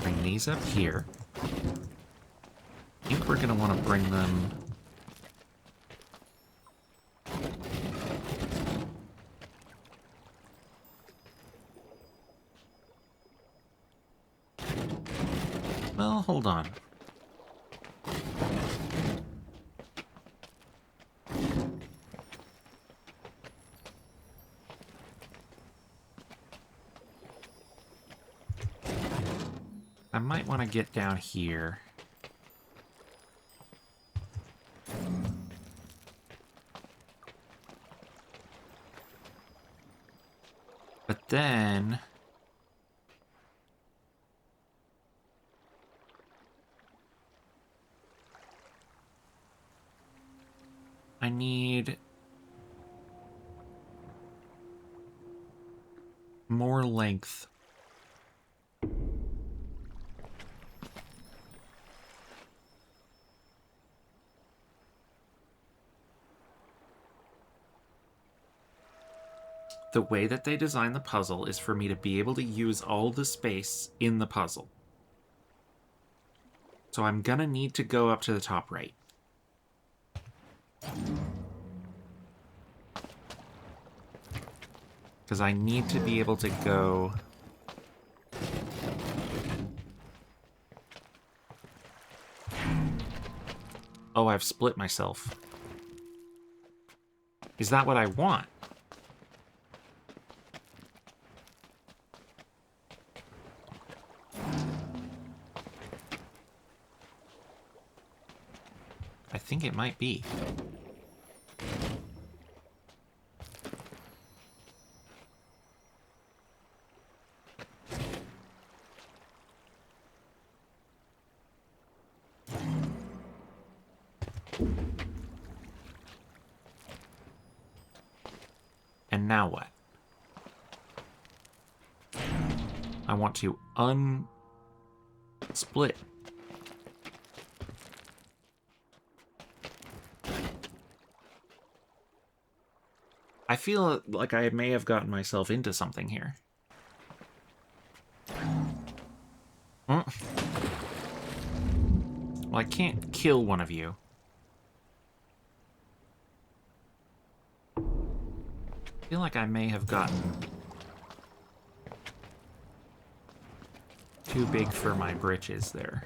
Bring these up here. I think we're going to want to bring them... Well, hold on. I might want to get down here. But then... I need more length. The way that they design the puzzle is for me to be able to use all the space in the puzzle. So I'm gonna need to go up to the top right. Because I need to be able to go... Oh, I've split myself. Is that what I want? I think it might be. And now what? I want to unsplit. I feel like I may have gotten myself into something here. Well, I can't kill one of you. I feel like I may have gotten too big for my britches there.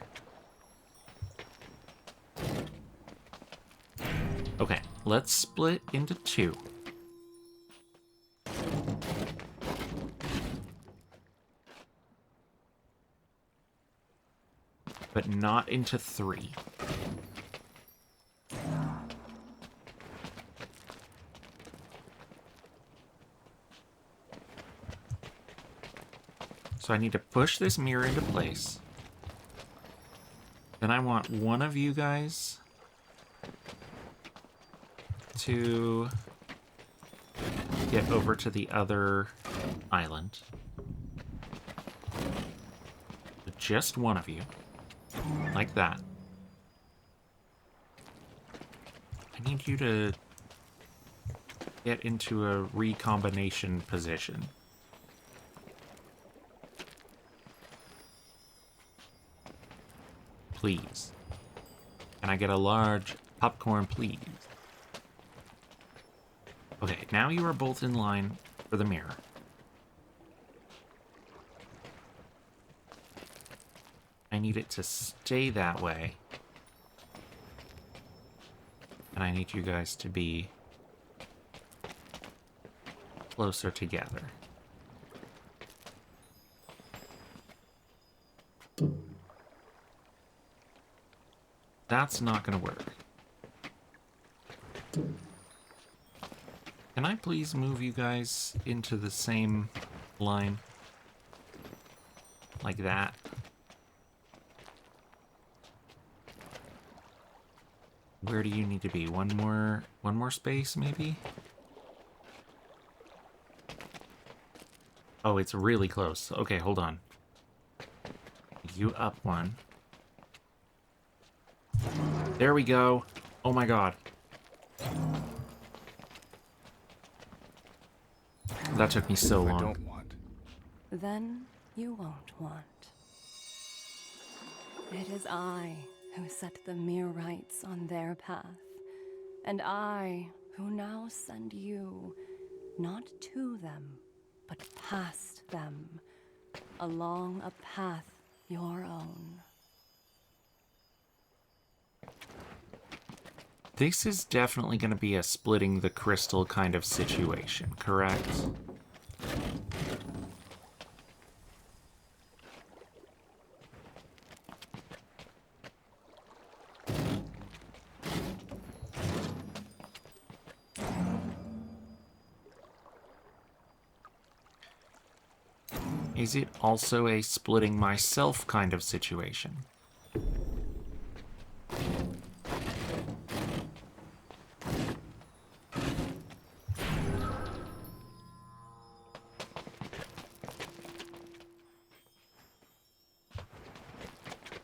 Okay, let's split into two. But not into three. So I need to push this mirror into place. Then I want one of you guys to get over to the other island. Just one of you. Like that. I need you to get into a recombination position. Please. Can I get a large popcorn, please? Okay, now you are both in line for the mirror. I need it to stay that way. And I need you guys to be closer together. That's not going to work. Can I please move you guys into the same line? Like that. Where do you need to be? One more space, maybe? Oh, it's really close. Okay, hold on. You up one. There we go. Oh my god. That took me so long. I don't want. Then you won't want. It is I who set the Mirrites on their path, and I who now send you, not to them, but past them, along a path your own. This is definitely going to be a splitting the crystal kind of situation, correct? Is it also a splitting myself kind of situation?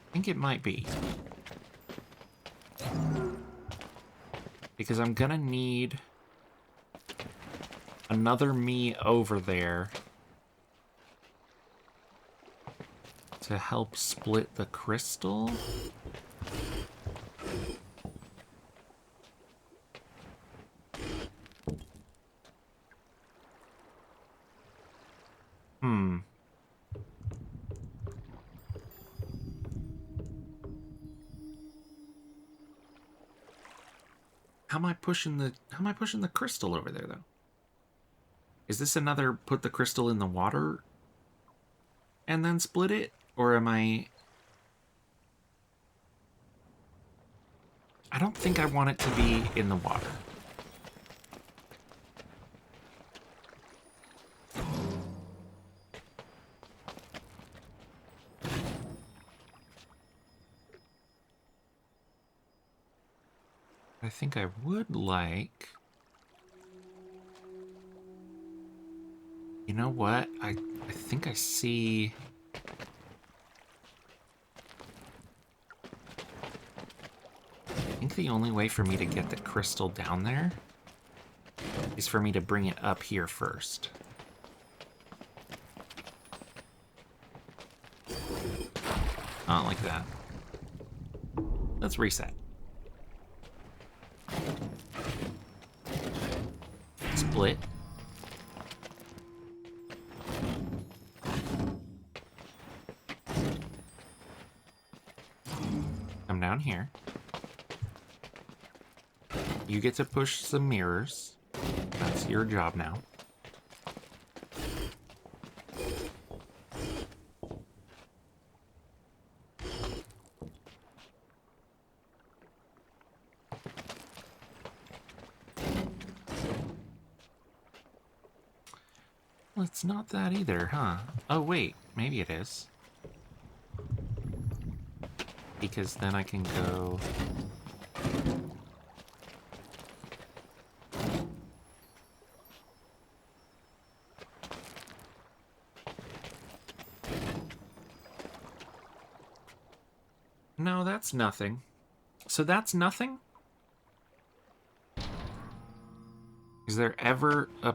I think it might be. Because I'm gonna need another me over there to help split the crystal. How am I pushing the crystal over there though? Is this another put the crystal in the water and then split it? Or am I don't think I want it to be in the water. I think I would like... You know what? I think I see... I think the only way for me to get the crystal down there is for me to bring it up here first. Not like that. Let's reset. Split. Come down here. You get to push some mirrors. That's your job now. Well, it's not that either, huh? Oh, wait. Maybe it is. Because then I can go... No, that's nothing. So that's nothing? Is there ever a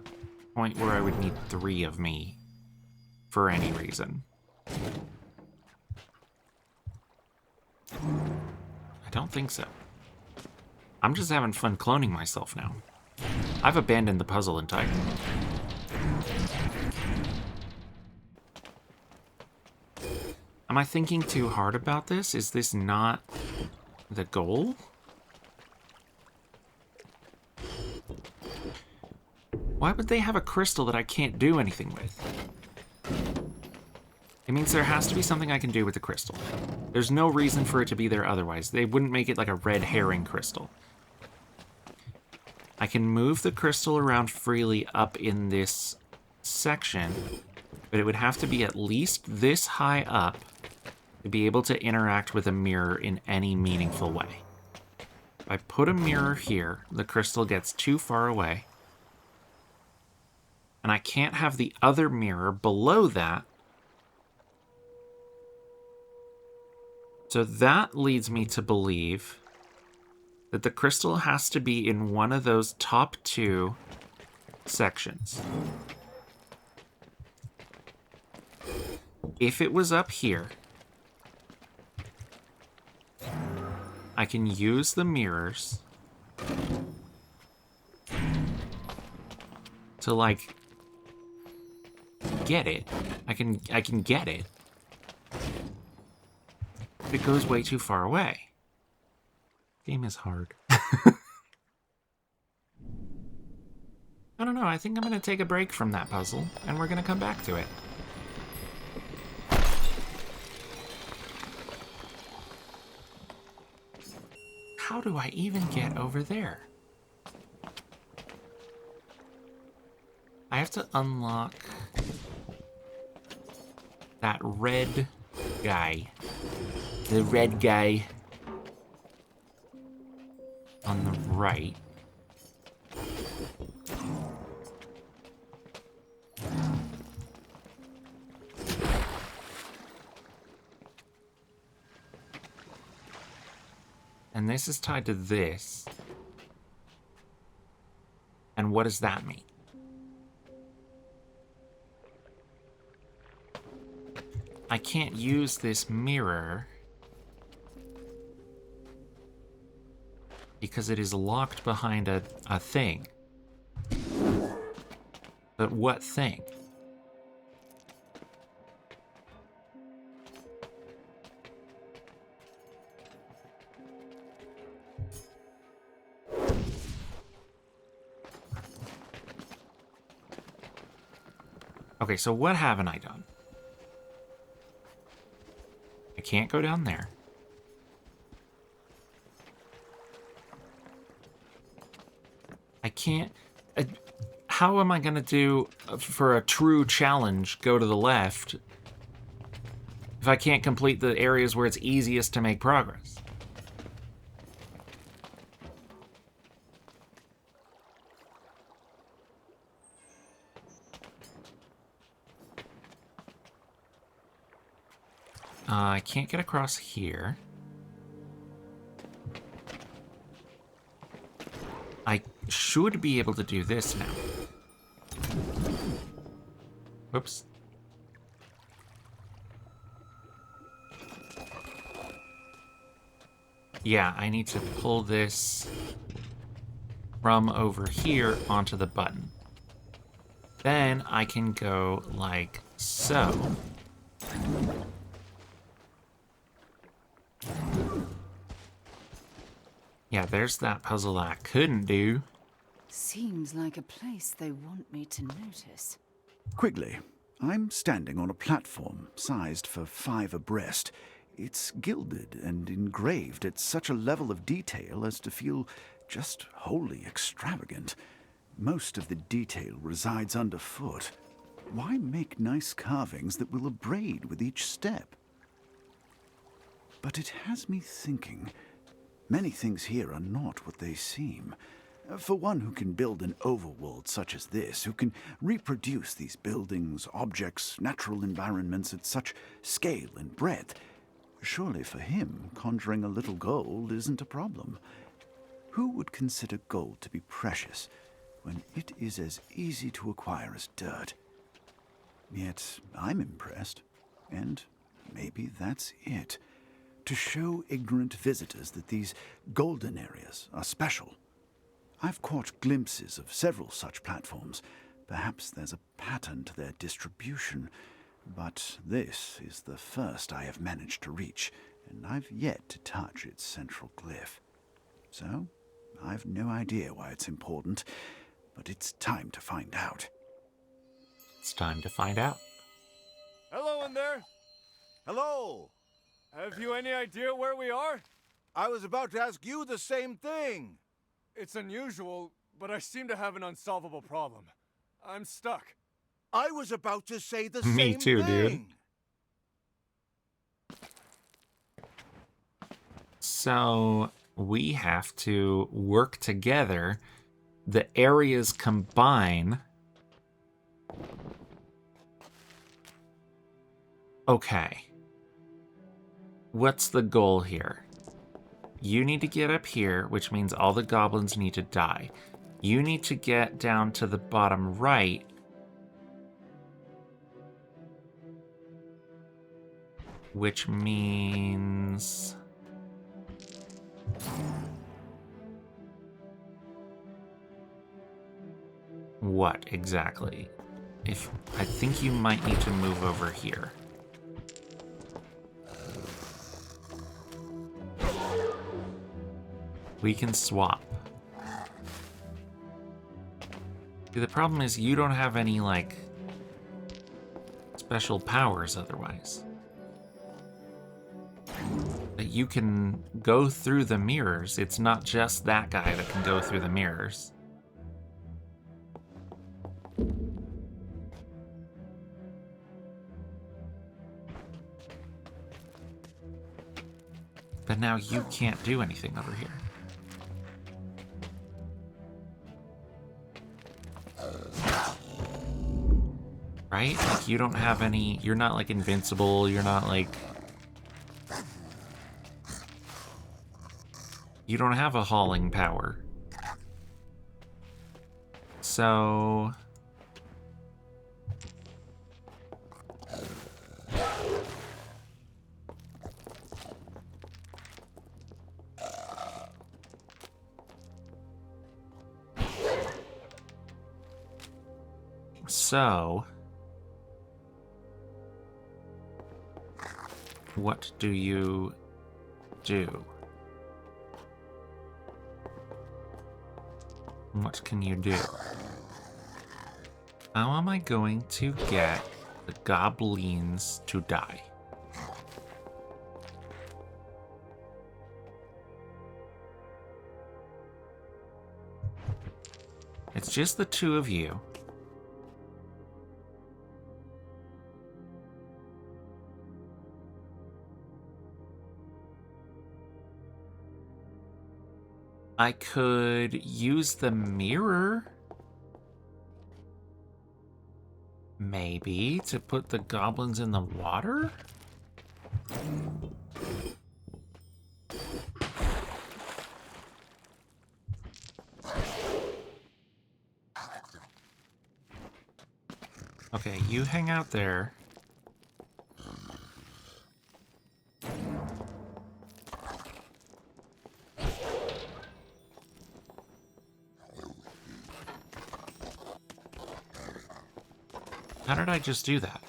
point where I would need 3 of me for any reason? I don't think so. I'm just having fun cloning myself now. I've abandoned the puzzle entirely. Am I thinking too hard about this? Is this not the goal? Why would they have a crystal that I can't do anything with? It means there has to be something I can do with the crystal. There's no reason for it to be there otherwise. They wouldn't make it like a red herring crystal. I can move the crystal around freely up in this section, but it would have to be at least this high up to be able to interact with a mirror in any meaningful way. If I put a mirror here, the crystal gets too far away, and I can't have the other mirror below that. So that leads me to believe that the crystal has to be in one of those top 2 sections. If it was up here, I can use the mirrors to, like, get it. I can get it. But it goes way too far away. Game is hard. I don't know. I think I'm going to take a break from that puzzle, and we're going to come back to it. How do I even get over there? I have to unlock that red guy. The red guy on the right. And this is tied to this. And what does that mean? I can't use this mirror because it is locked behind a thing. But what thing? Okay, so what haven't I done? I can't go down there. I can't... how am I going to do, for a true challenge, go to the left if I can't complete the areas where it's easiest to make progress? I can't get across here. I should be able to do this now. Whoops. Yeah, I need to pull this from over here onto the button. Then I can go like so. Yeah, there's that puzzle I couldn't do. Seems like a place they want me to notice. Quigley, I'm standing on a platform sized for 5 abreast. It's gilded and engraved at such a level of detail as to feel just wholly extravagant. Most of the detail resides underfoot. Why make nice carvings that will abrade with each step? But it has me thinking. Many things here are not what they seem. For one who can build an overworld such as this, who can reproduce these buildings, objects, natural environments at such scale and breadth, surely for him, conjuring a little gold isn't a problem. Who would consider gold to be precious when it is as easy to acquire as dirt? Yet I'm impressed, and maybe that's it. To show ignorant visitors that these golden areas are special. I've caught glimpses of several such platforms. Perhaps there's a pattern to their distribution, but this is the first I have managed to reach, and I've yet to touch its central glyph. So, I've no idea why it's important, but it's time to find out. It's time to find out. Hello in there. Hello! Have you any idea where we are? I was about to ask you the same thing. It's unusual, but I seem to have an unsolvable problem. I'm stuck. I was about to say the Me same too, dude. thing. So we have to work together. The areas combine. Okay. What's the goal here? You need to get up here, which means all the goblins need to die. You need to get down to the bottom right. Which means... what exactly? I think you might need to move over here. We can swap. See, the problem is you don't have any, like, special powers otherwise. But you can go through the mirrors. It's not just that guy that can go through the mirrors. But now you can't do anything over here. Right? Like, you don't have any... You're not, like, invincible. You're not, like... You don't have a hauling power. So... what do you do? What can you do? How am I going to get the goblins to die? It's just the two of you. I could use the mirror, maybe, to put the goblins in the water? Okay, you hang out there. How did I just do that?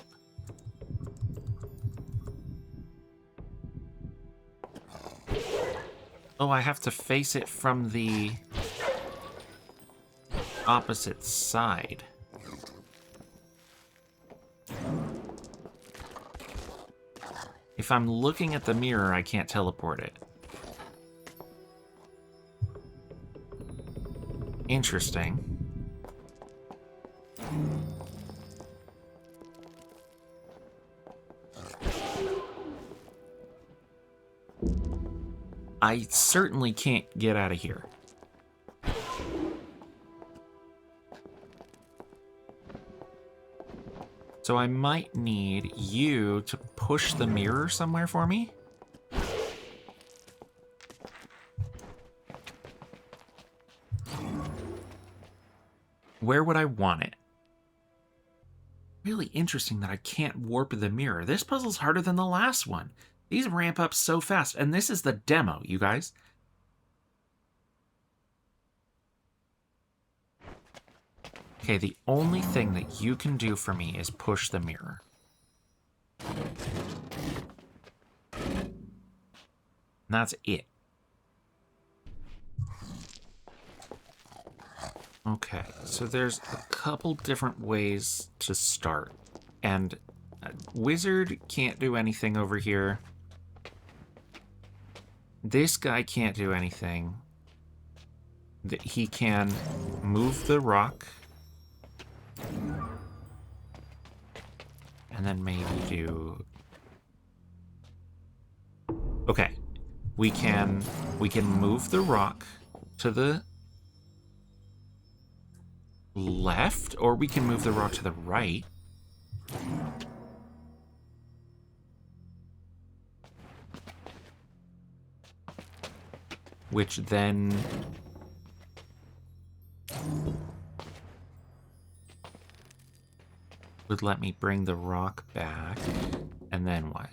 Oh, I have to face it from the opposite side. If I'm looking at the mirror, I can't teleport it. Interesting. I certainly can't get out of here. So I might need you to push the mirror somewhere for me. Where would I want it? Really interesting that I can't warp the mirror. This puzzle's harder than the last one. These ramp up so fast, and this is the demo, you guys. Okay, the only thing that you can do for me is push the mirror. And that's it. Okay, so there's a couple different ways to start. And Wizard can't do anything over here. This guy can't do anything. He can move the rock. And then maybe do... Okay. We can move the rock to the left, or we can move the rock to the right. Which then... would let me bring the rock back. And then what?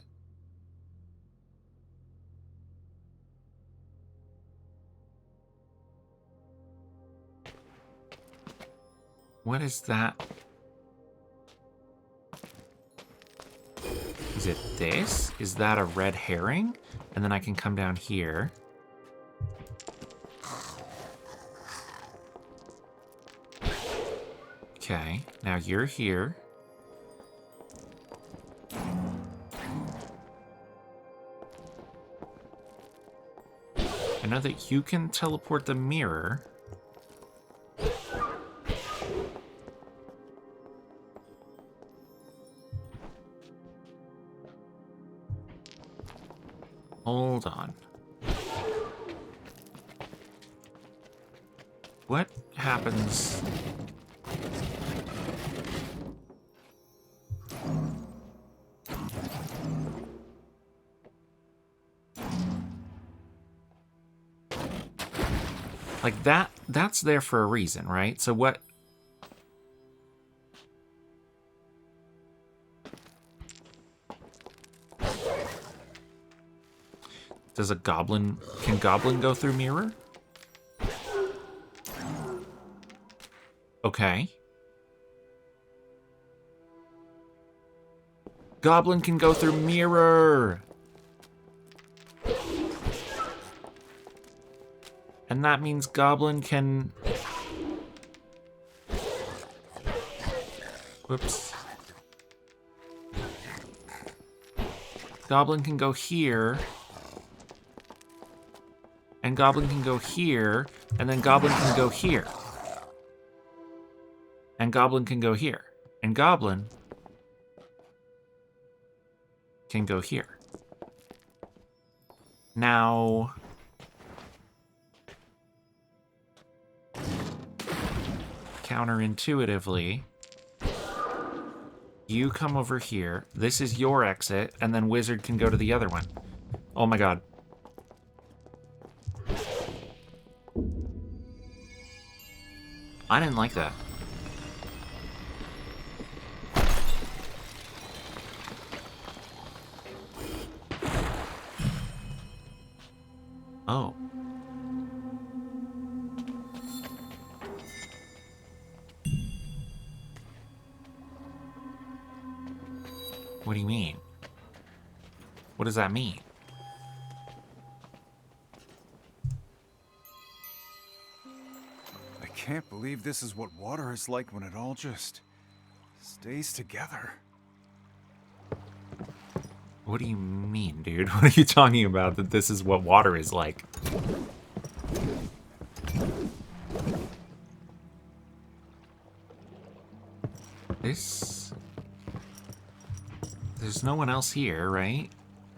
What is that? Is it this? Is that a red herring? And then I can come down here. Okay, now you're here. I know that you can teleport the mirror. Hold on. What happens? Like that's there for a reason, right? So what? Does a goblin, can goblin go through mirror? Okay. Goblin can go through mirror. And that means goblin can... Whoops. Goblin can go here. And goblin can go here. And then goblin can go here. And goblin can go here. And goblin can go here. Now... counterintuitively, You come over here. This is your exit, and then Wizard can go to the other one. Oh my god. I didn't like that. Oh. What do you mean? What does that mean? I can't believe this is what water is like when it all just stays together. What do you mean, dude? What are you talking about that this is what water is like? This... There's no one else here, right?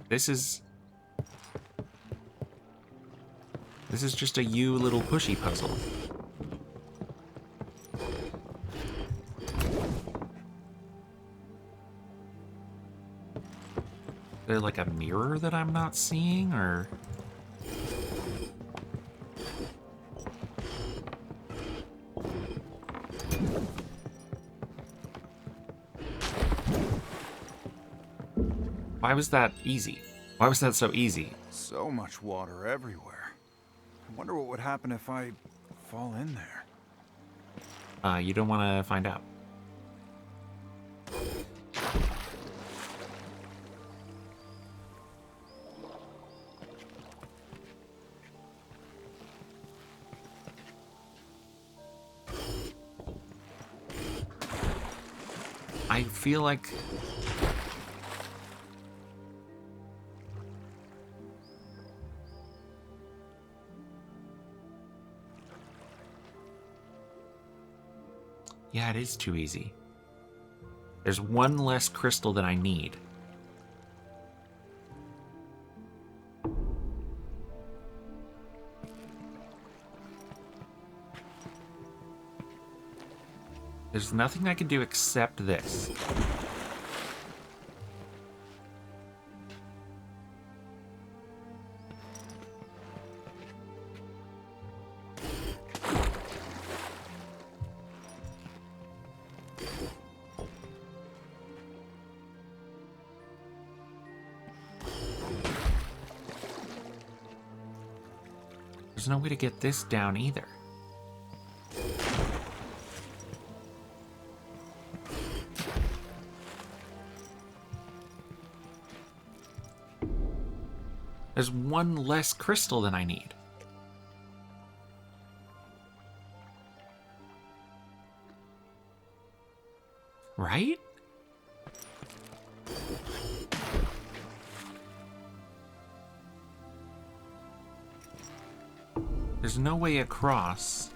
This is just a you little pushy puzzle. Is there like a mirror that I'm not seeing, or... Why was that easy? Why was that so easy? So much water everywhere. I wonder what would happen if I fall in there. You don't want to find out. I feel like... Yeah, it is too easy. There's one less crystal that I need. There's nothing I can do except this. There's no way to get this down either. There's one less crystal than I need. Right? There's no way across.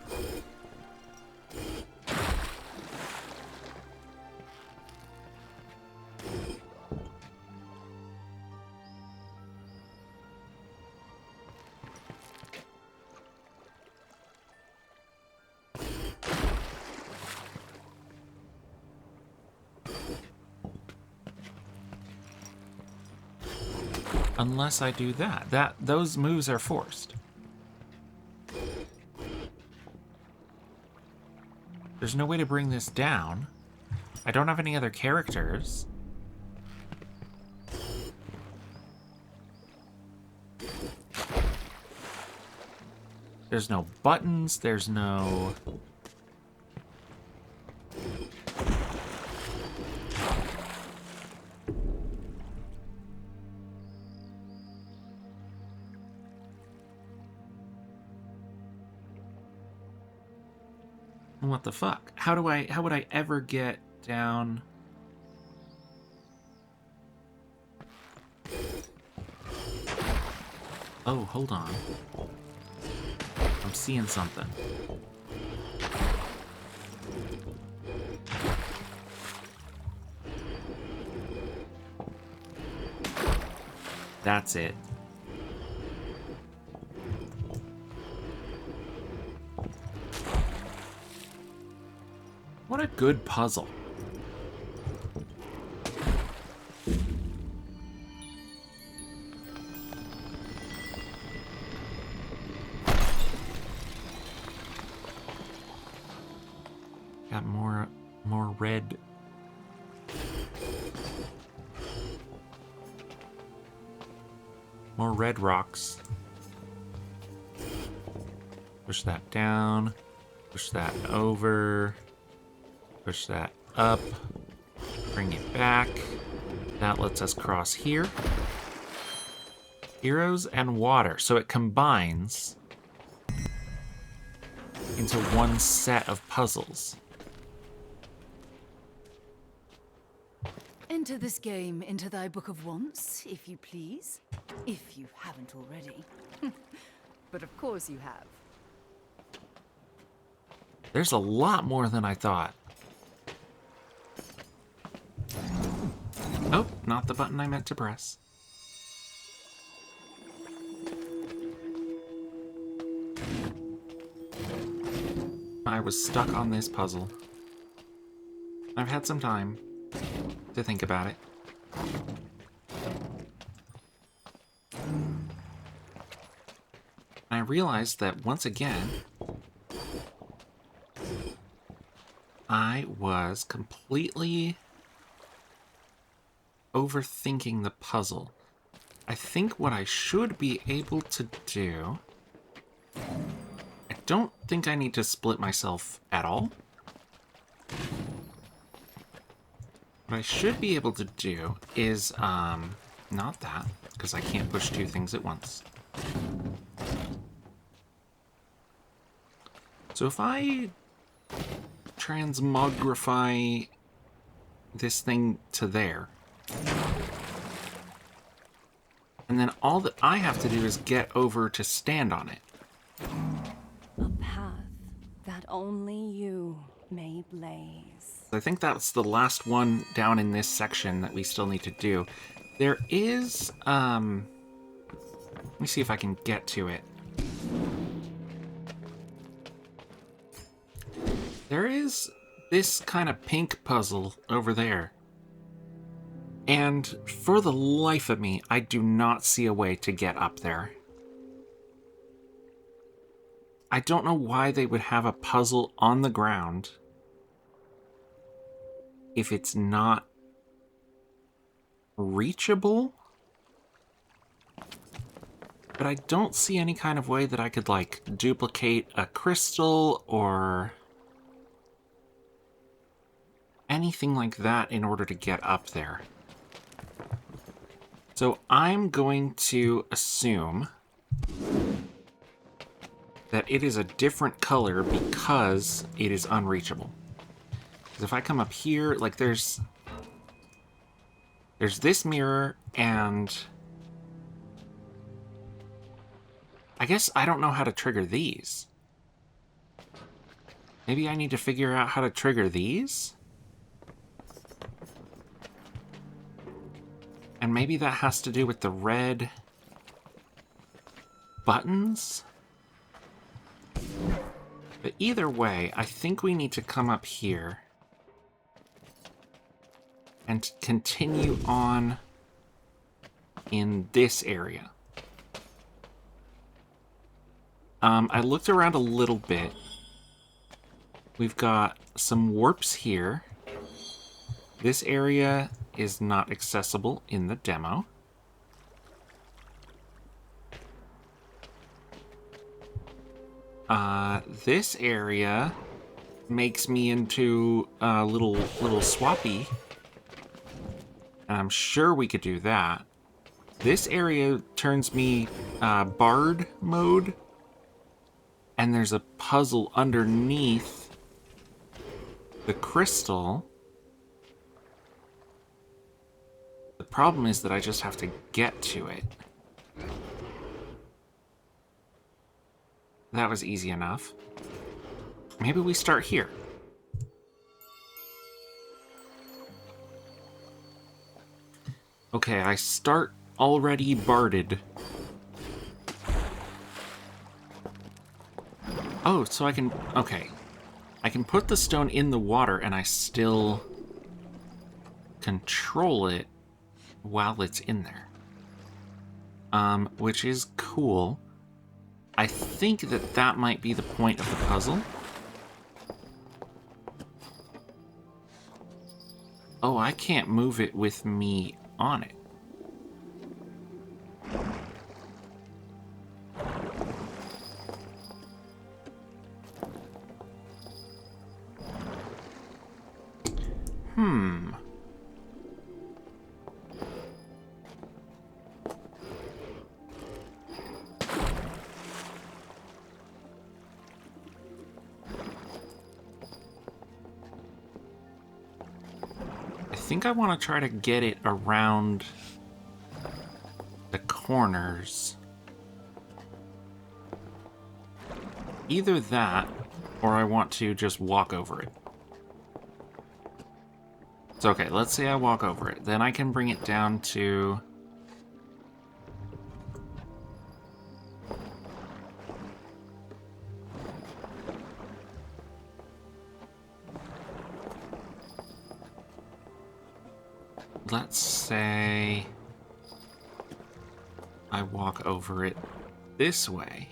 Unless I do that. Those moves are forced. There's no way to bring this down. I don't have any other characters. There's no buttons, there's no... What the fuck? How would I ever get down? Oh, hold on. I'm seeing something. That's it. What a good puzzle. Got more red. More red rocks. Push that down. Push that over. Push that up. Bring it back. That lets us cross here. Heroes and water. So it combines into one set of puzzles. Enter this game into thy book of wants, if you please. If you haven't already. But of course you have. There's a lot more than I thought. Oh, not the button I meant to press. I was stuck on this puzzle. I've had some time to think about it. I realized that once again, I was completely overthinking the puzzle. I think what I should be able to do... I don't think I need to split myself at all. What I should be able to do is, not that, because I can't push two things at once. So if I transmogrify this thing to there, and then all that I have to do is get over to stand on it. A path that only you may blaze. I think that's the last one down in this section that we still need to do. There is, let me see if I can get to it. There is this kind of pink puzzle over there. And for the life of me, I do not see a way to get up there. I don't know why they would have a puzzle on the ground if it's not reachable. But I don't see any kind of way that I could, like, duplicate a crystal or anything like that in order to get up there. So I'm going to assume that it is a different color because it is unreachable. Because if I come up here, like there's this mirror, and I guess I don't know how to trigger these. Maybe I need to figure out how to trigger these? And maybe that has to do with the red buttons? But either way, I think we need to come up here and continue on in this area. I looked around a little bit. We've got some warps here. This area is not accessible in the demo. This area makes me into a little swappy. And I'm sure we could do that. This area turns me bard mode. And there's a puzzle underneath the crystal. The problem is that I just have to get to it. That was easy enough. Maybe we start here. Okay, I start already barded. Oh, so I can... Okay. I can put the stone in the water and I still control it while it's in there. Which is cool. I think that that might be the point of the puzzle. Oh, I can't move it with me on it. I think I want to try to get it around the corners. Either that, or I want to just walk over it. So, okay, let's say I walk over it. Then I can bring it down to... Let's say I walk over it this way.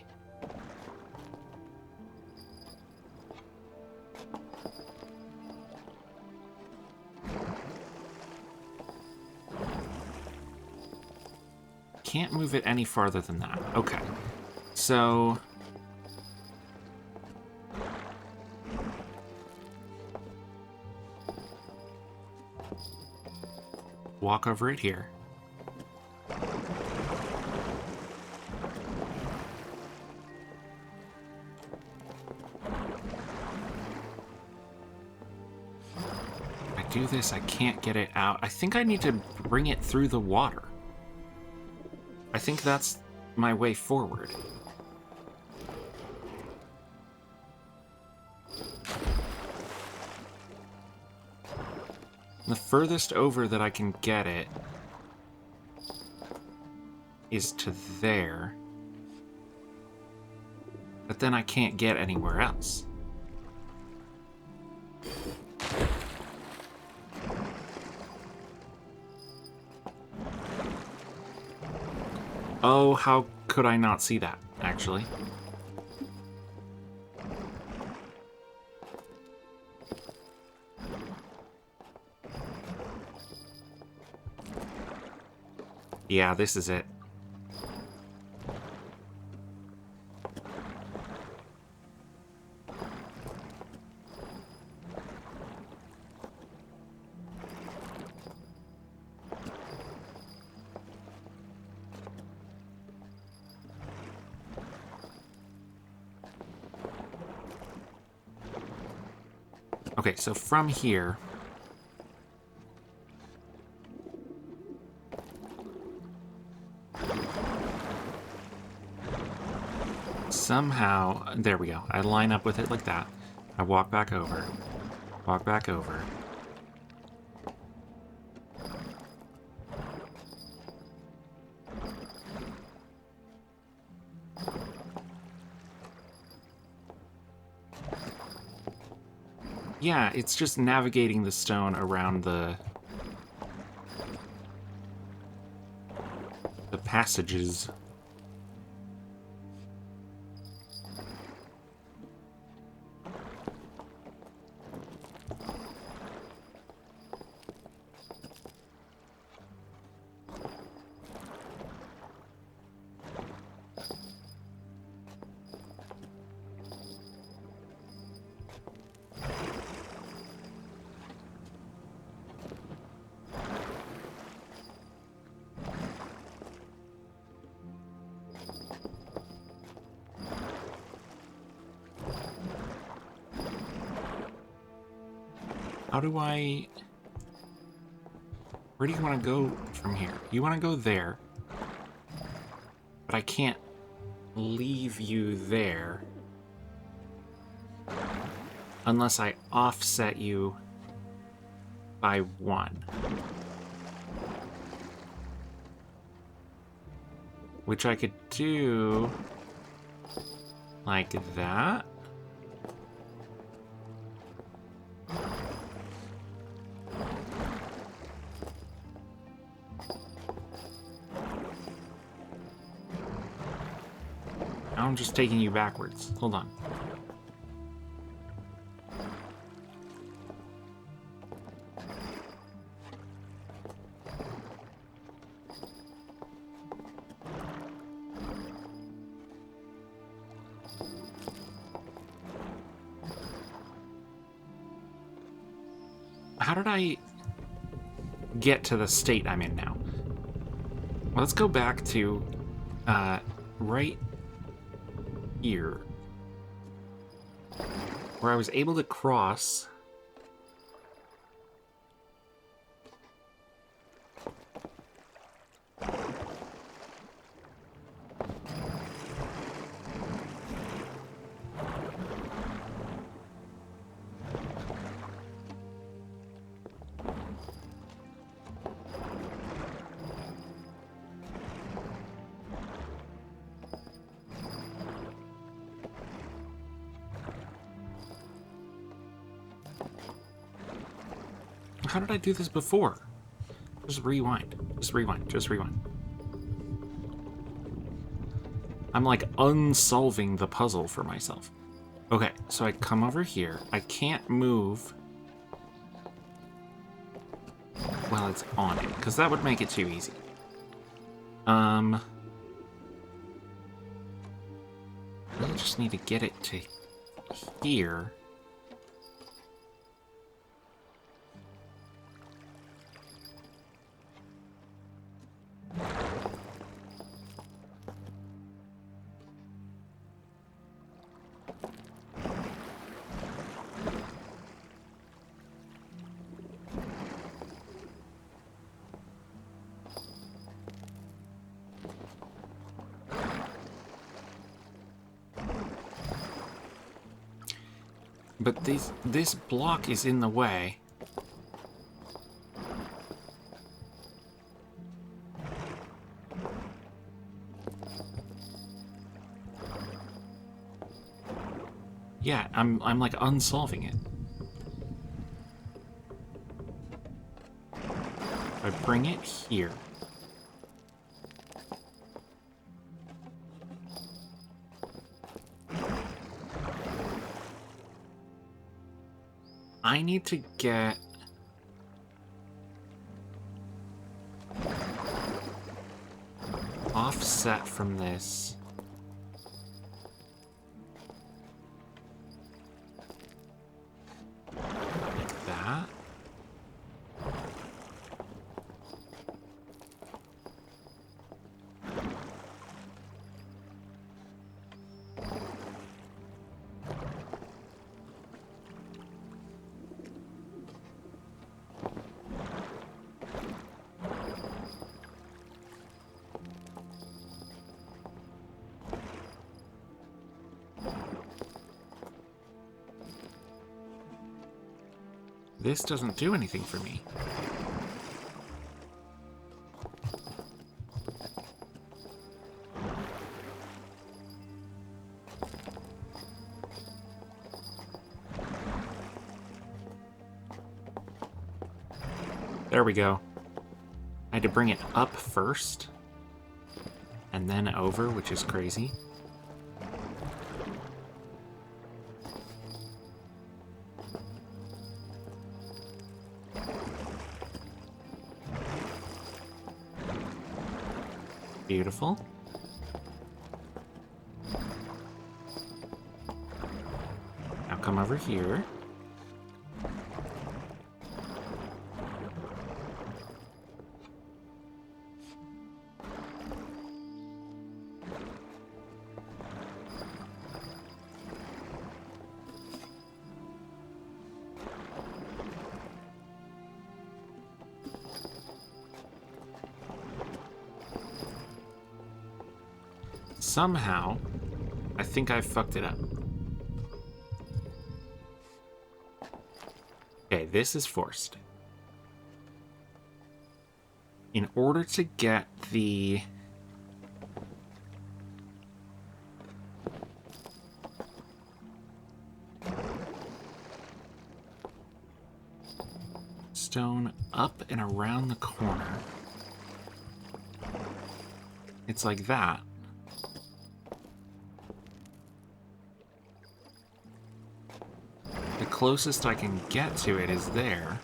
Can't move it any farther than that. Okay. So... walk over it here. I do this, I can't get it out. I think I need to bring it through the water. I think that's my way forward. The furthest over that I can get it is to there. But then I can't get anywhere else. Oh, how could I not see that, actually? Yeah, this is it. Okay, so from here... somehow, there we go. I line up with it like that. I walk back over. Walk back over. Yeah, it's just navigating the stone around the passages. How do I... where do you want to go from here? You want to go there. But I can't leave you there. Unless I offset you by 1. Which I could do... like that. I'm just taking you backwards. Hold on. how did I get to the state I'm in now? Well, let's go back to right here, where I was able to cross. How did I do this before? Just rewind. Just rewind. Just rewind. I'm like unsolving the puzzle for myself. Okay, so I come over here. I can't move while it's on it, because that would make it too easy. I really just need to get it to here. But this block is in the way. Yeah, I'm like unsolving it. I bring it here. I need to get offset from this. Like that. This doesn't do anything for me. There we go. I had to bring it up first, and then over, which is crazy. Beautiful. Now come over here. Somehow, I think I fucked it up. Okay, this is forced. In order to get the... stone up and around the corner, it's like that. The closest I can get to it is there.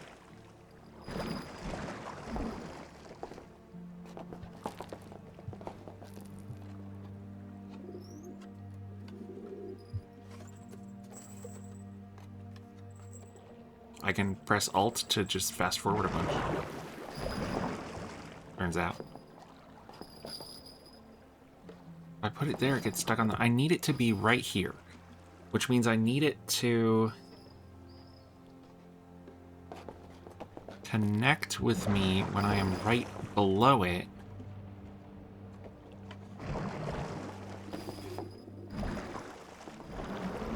I can press Alt to just fast forward a bunch. Turns out. If I put it there, it gets stuck on the... I need it to be right here. Which means I need it to... connect with me when I am right below it.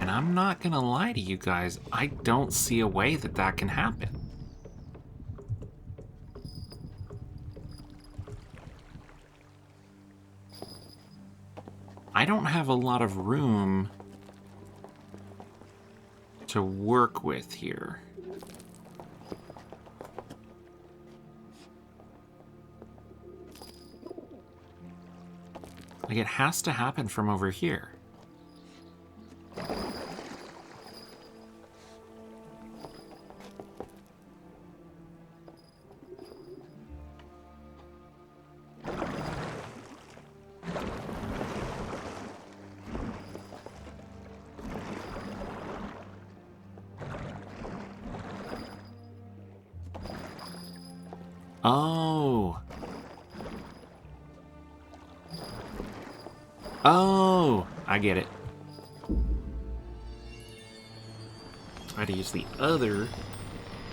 And I'm not gonna lie to you guys, I don't see a way that that can happen. I don't have a lot of room to work with here. Like, it has to happen from over here. Oh. Oh, I get it. I had to use the other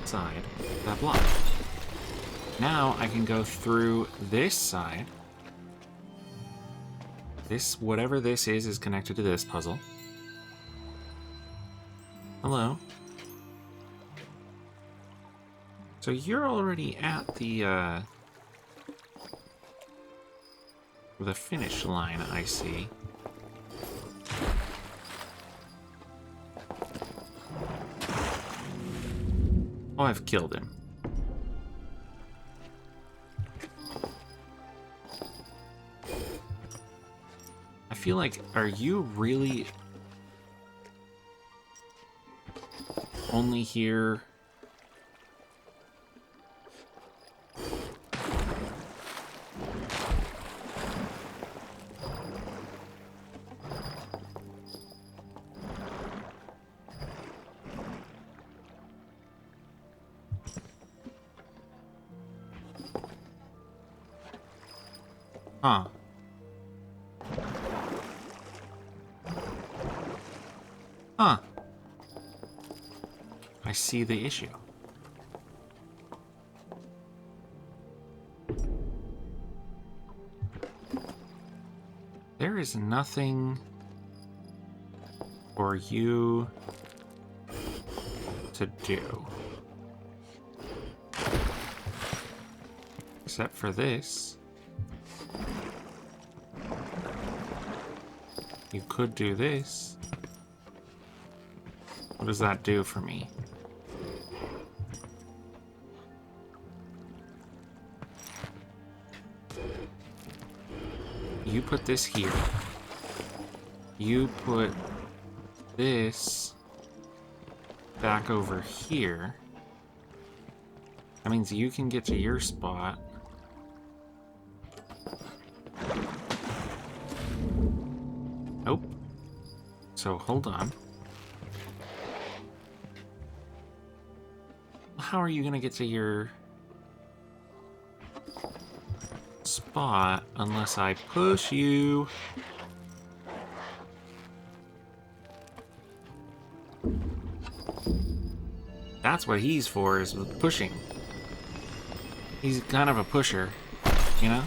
side of that block. Now I can go through this side. This, whatever this is connected to this puzzle. Hello. So you're already at the finish line, I see. Oh, I've killed him. I feel like, are you really only here? Huh. Huh. I see the issue. There is nothing for you to do. Except for this. You could do this. What does that do for me? You put this here. You put this back over here. That means you can get to your spot. Nope. So hold on. How are you gonna get to your spot unless I push you? That's what he's for, is pushing. He's kind of a pusher, you know?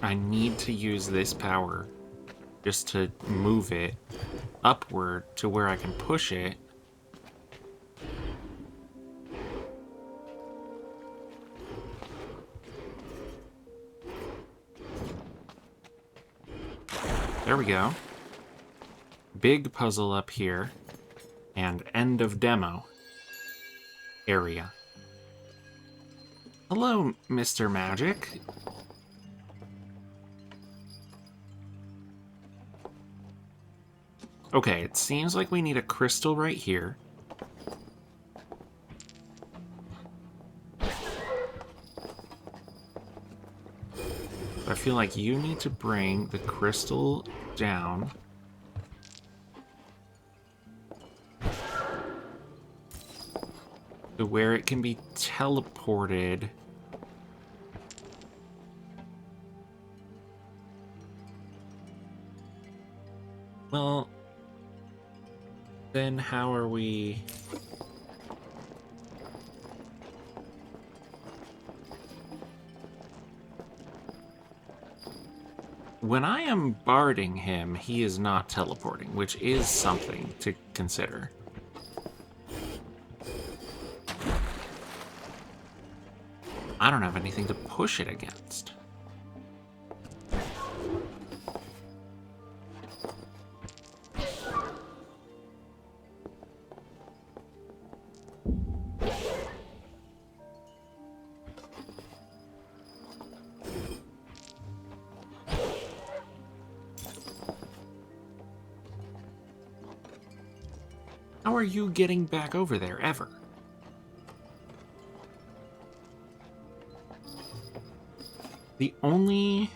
I need to use this power just to move it upward to where I can push it. There we go. Big puzzle up here. And end of demo area. Hello, Mr. Magic. Okay, it seems like we need a crystal right here. I feel like you need to bring the crystal down. To where it can be teleported. Well, then how are we... When I am barding him, he is not teleporting, which is something to consider. I don't have anything to push it against. How are you getting back over there, ever? The only...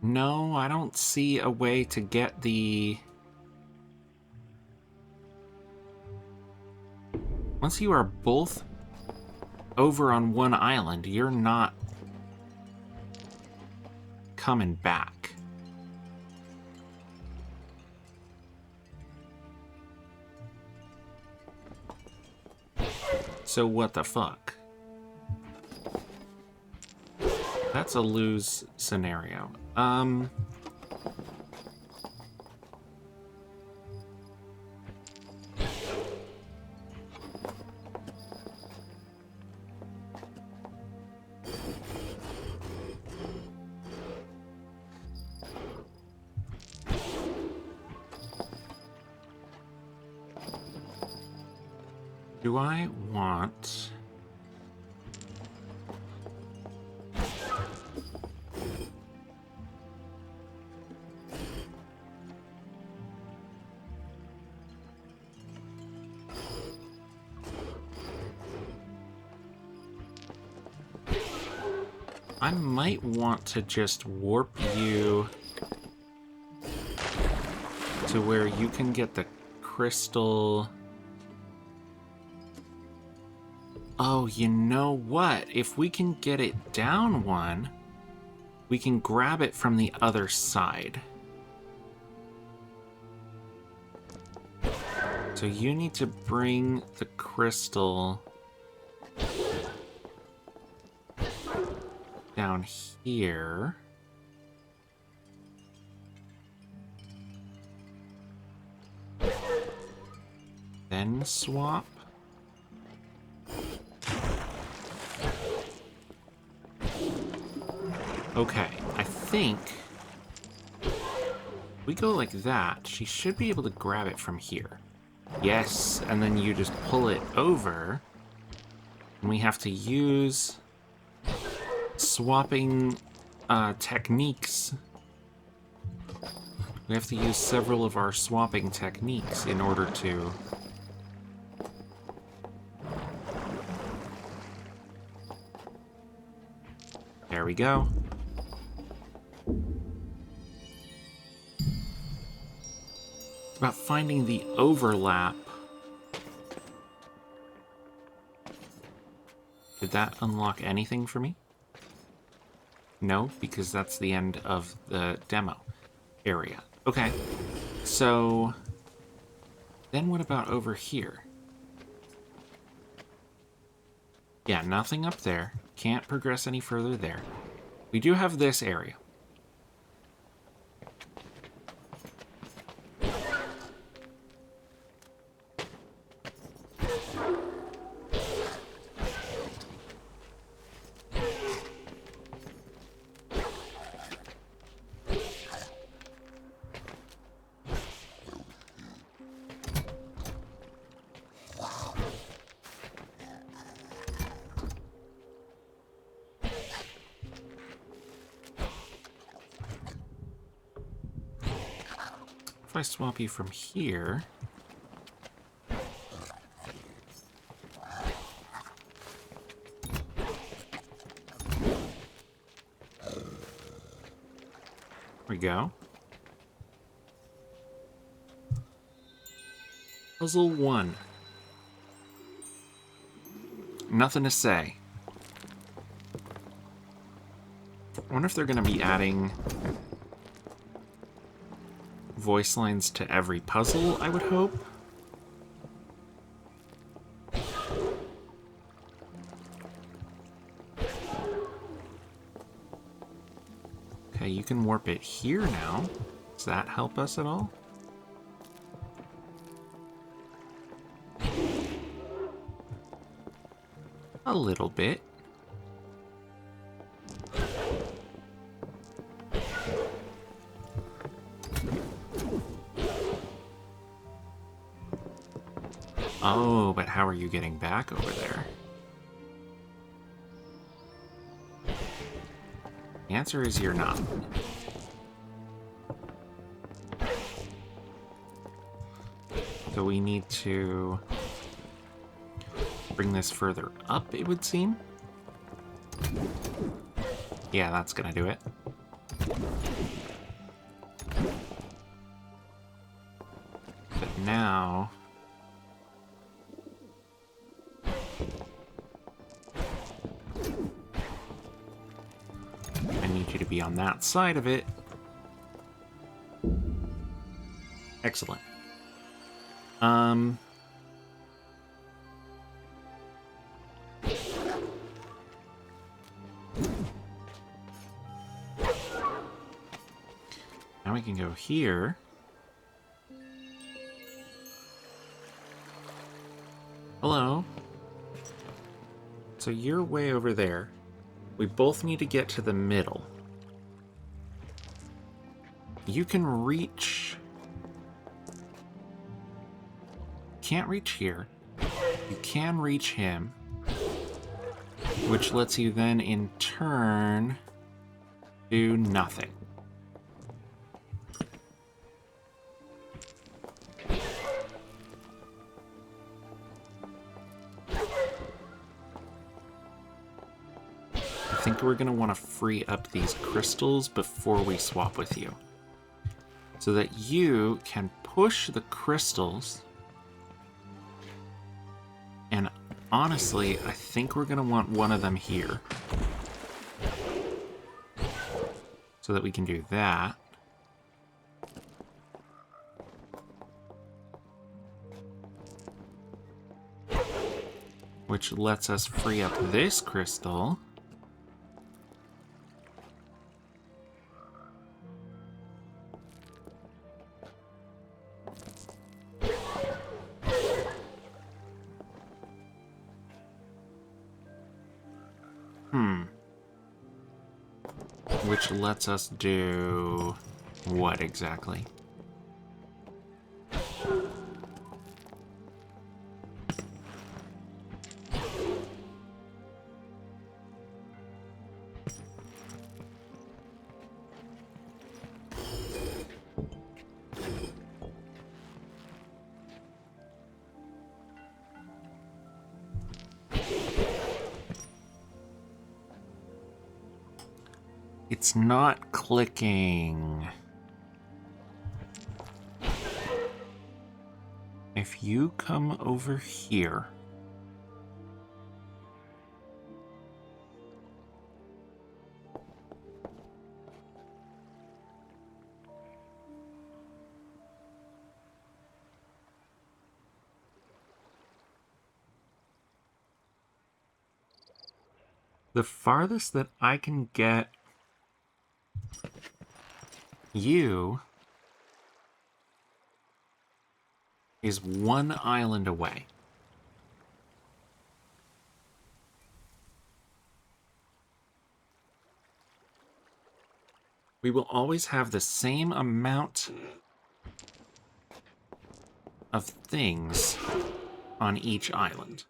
No, I don't see a way to get the... Once you are both over on one island, you're not coming back. So what the fuck? That's a lose scenario. Do I want... I might want to just warp you to where you can get the crystal... Oh, you know what? If we can get it down one, we can grab it from the other side. So you need to bring the crystal down here. Then swap. Okay, I think we go like that. She should be able to grab it from here. Yes, and then you just pull it over. And we have to use swapping techniques. We have to use several of our swapping techniques in order to... There we go. It's about finding the overlap. Did that unlock anything for me? No, because that's the end of the demo area. Okay, so then what about over here? Yeah, nothing up there. Can't progress any further there. We do have this area. If I swap you from here... we go. Puzzle 1. Nothing to say. I wonder if they're going to be adding voice lines to every puzzle, I would hope. Okay, you can warp it here now. Does that help us at all? A little bit. Oh, but how are you getting back over there? The answer is you're not. So we need to bring this further up, it would seem. Yeah, that's gonna do it. But now... I need you to be on that side of it. Excellent. Now we can go here. Hello. So you're way over there. We both need to get to the middle. You can reach... Can't reach here. You can reach him. Which lets you then, in turn, do nothing. I think we're going to want to free up these crystals before we swap with you. So that you can push the crystals. And honestly, I think we're going to want one of them here. So that we can do that. Which lets us free up this crystal. Which lets us do what exactly? It's not clicking. If you come over here. The farthest that I can get you is one island away. We will always have the same amount of things on each island.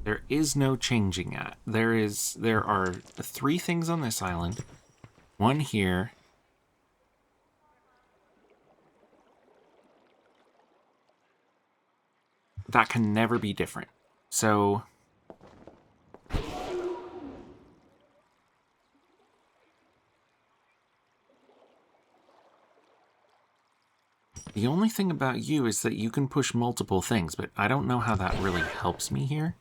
There is no changing that. There are 3 things on this island. 1 here. That can never be different. So The only thing about you is that you can push multiple things, but I don't know how that really helps me here.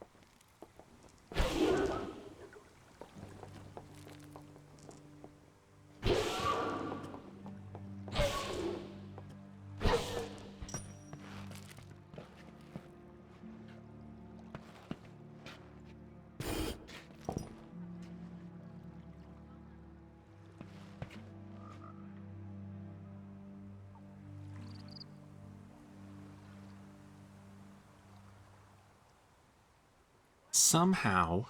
Somehow,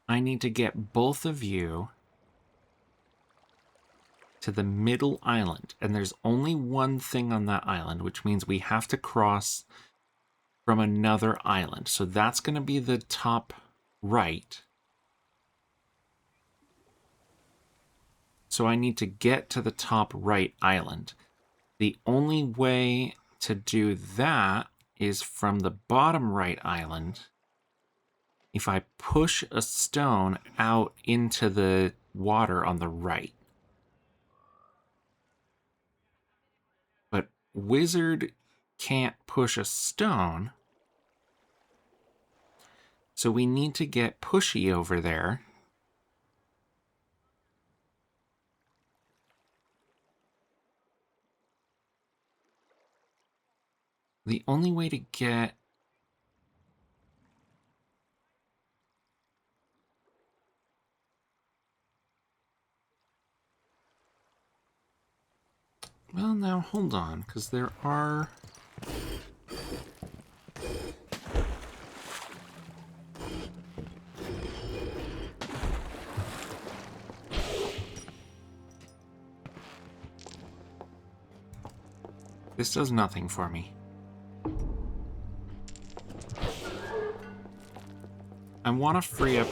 I need to get both of you to the middle island. And there's only one thing on that island, which means we have to cross from another island. So that's going to be the top right. So I need to get to the top right island. The only way to do that is from the bottom right island. If I push a stone out into the water on the right. But Wizard can't push a stone. So we need to get Pushy over there. The only way to get... Well, now hold on, because there are... This does nothing for me. I want to free up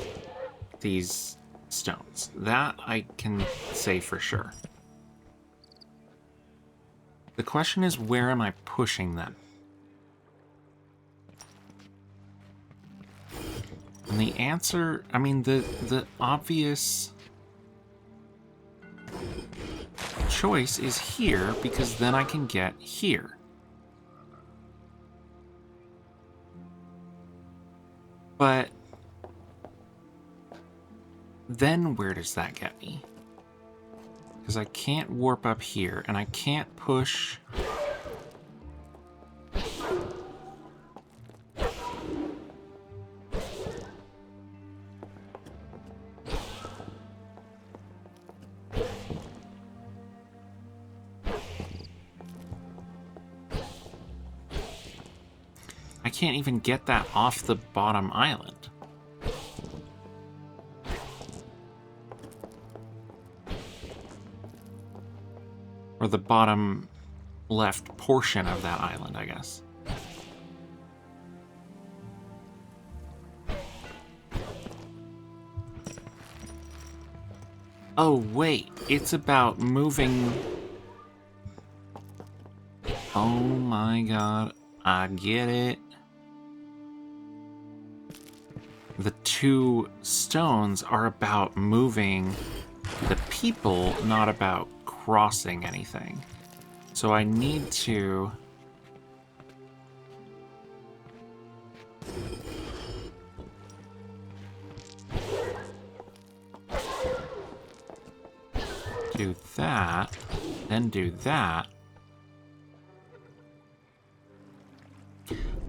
these stones. That I can say for sure. The question is, where am I pushing them? And the answer, I mean, the obvious choice is here, because then I can get here. But then where does that get me? Because I can't warp up here, and I can't push... I can't even get that off the bottom island. Or the bottom left portion of that island, I guess. Oh, wait. It's about moving... Oh my god. I get it. The two stones are about moving the people, not about crossing anything. So I need to... do that, then do that.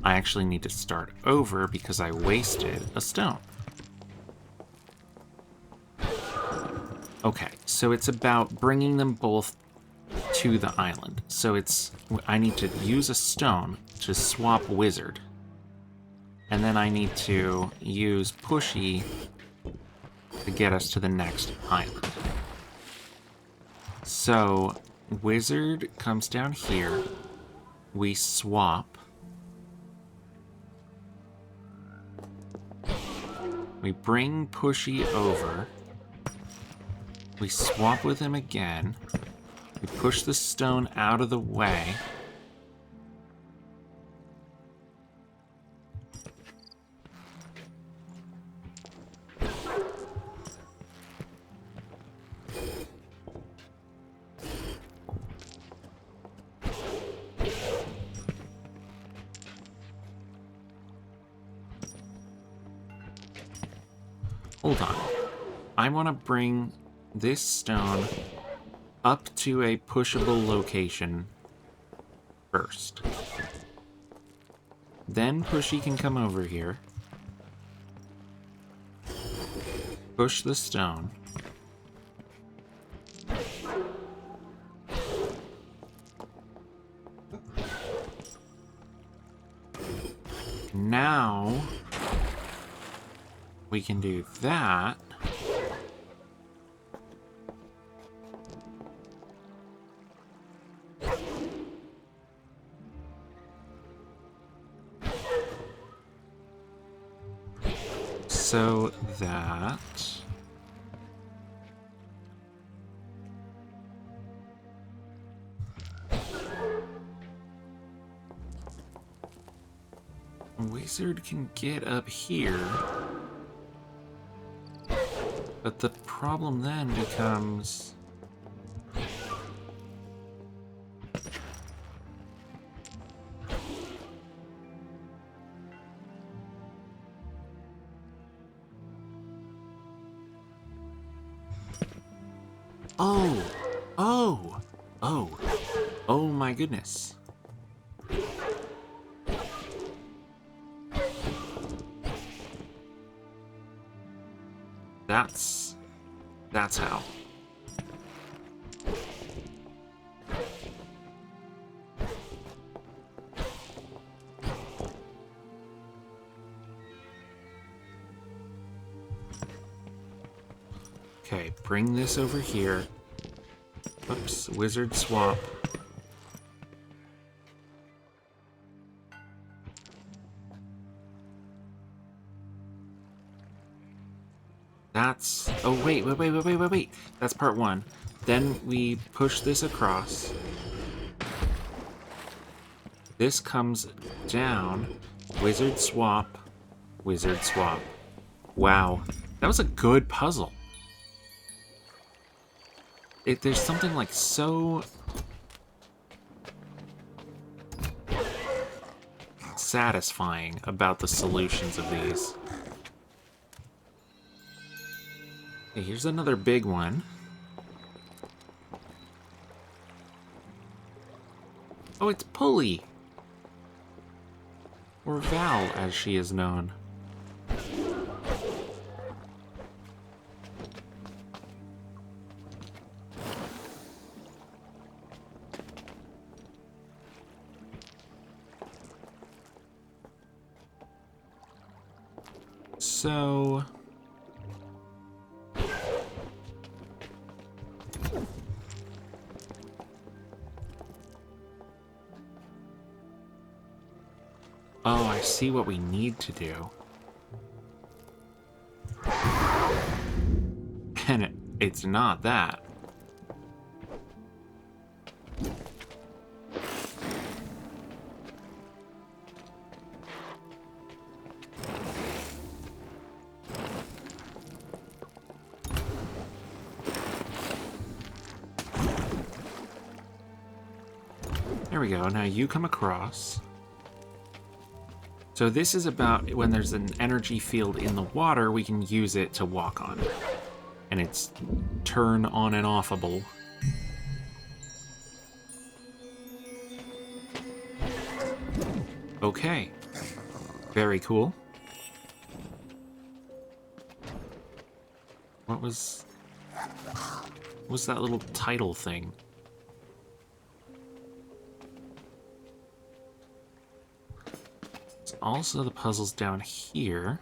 I actually need to start over because I wasted a stone. Okay, so it's about bringing them both to the island. So I need to use a stone to swap Wizard. And then I need to use Pushy to get us to the next island. So Wizard comes down here. We swap. We bring Pushy over. We swap with him again. We push the stone out of the way. Hold on. I want to bring this stone up to a pushable location first. Then Pushy can come over here. Push the stone. Now we can do that. So that Wizard can get up here, but the problem then becomes oh my goodness. That's how. Okay, bring this over here. Oops, wizard swap. That's... Oh, wait. That's part one. Then we push this across. This comes down. Wizard swap. Wizard swap. Wow. That was a good puzzle. There's something like so... satisfying about the solutions of these. Okay, here's another big one. Oh, it's Pulley! Or Val, as she is known. So... Oh, I see what we need to do. And it's not that. There we go. Now you come across. So this is about when there's an energy field in the water, we can use it to walk on. And it's turn on and offable. Okay. Very cool. What was that little title thing? Also, the puzzles down here.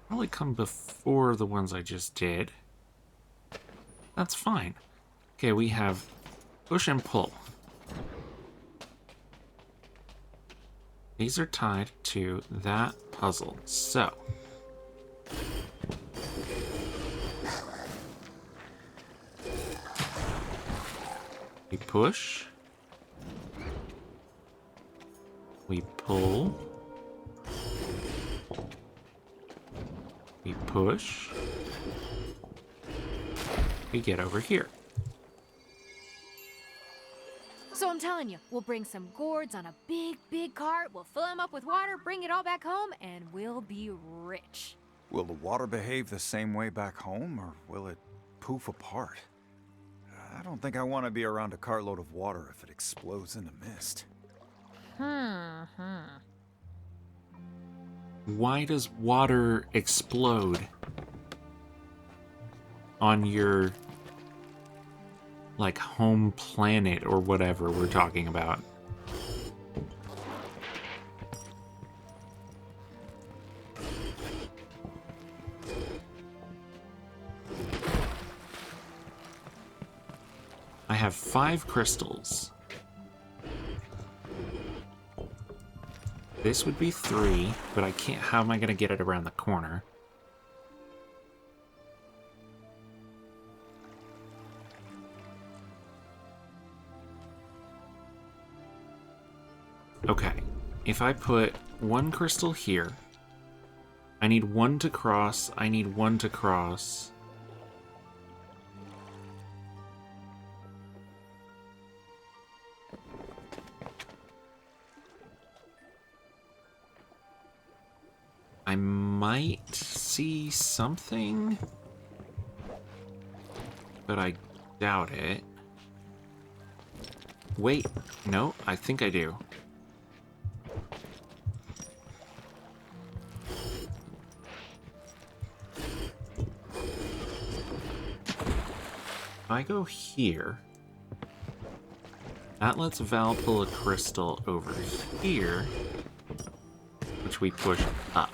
Probably come before the ones I just did. That's fine. Okay, we have push and pull. These are tied to that puzzle. So, we push. We pull. We push. We get over here. So I'm telling you, we'll bring some gourds on a big, big cart, we'll fill them up with water, bring it all back home, and we'll be rich. Will the water behave the same way back home, or will it poof apart? I don't think I want to be around a cartload of water if it explodes into mist. Why does water explode on your, like, home planet or whatever we're talking about? I have 5 crystals. This would be 3, but I can't. How am I going to get it around the corner? Okay, if I put 1 crystal here, I need 1 to cross, I need 1 to cross. I might see something, but I doubt it. Wait, no, I think I do. If I go here, that lets Val pull a crystal over here, which we push up.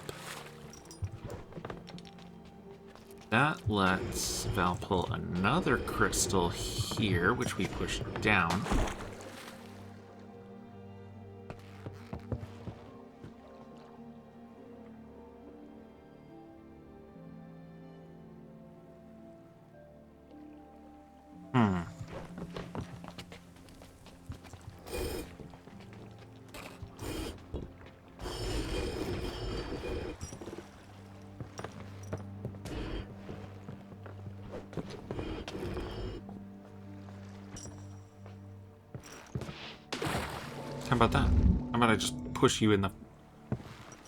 That lets Val pull another crystal here, which we push down. How about that? How about I just push you in the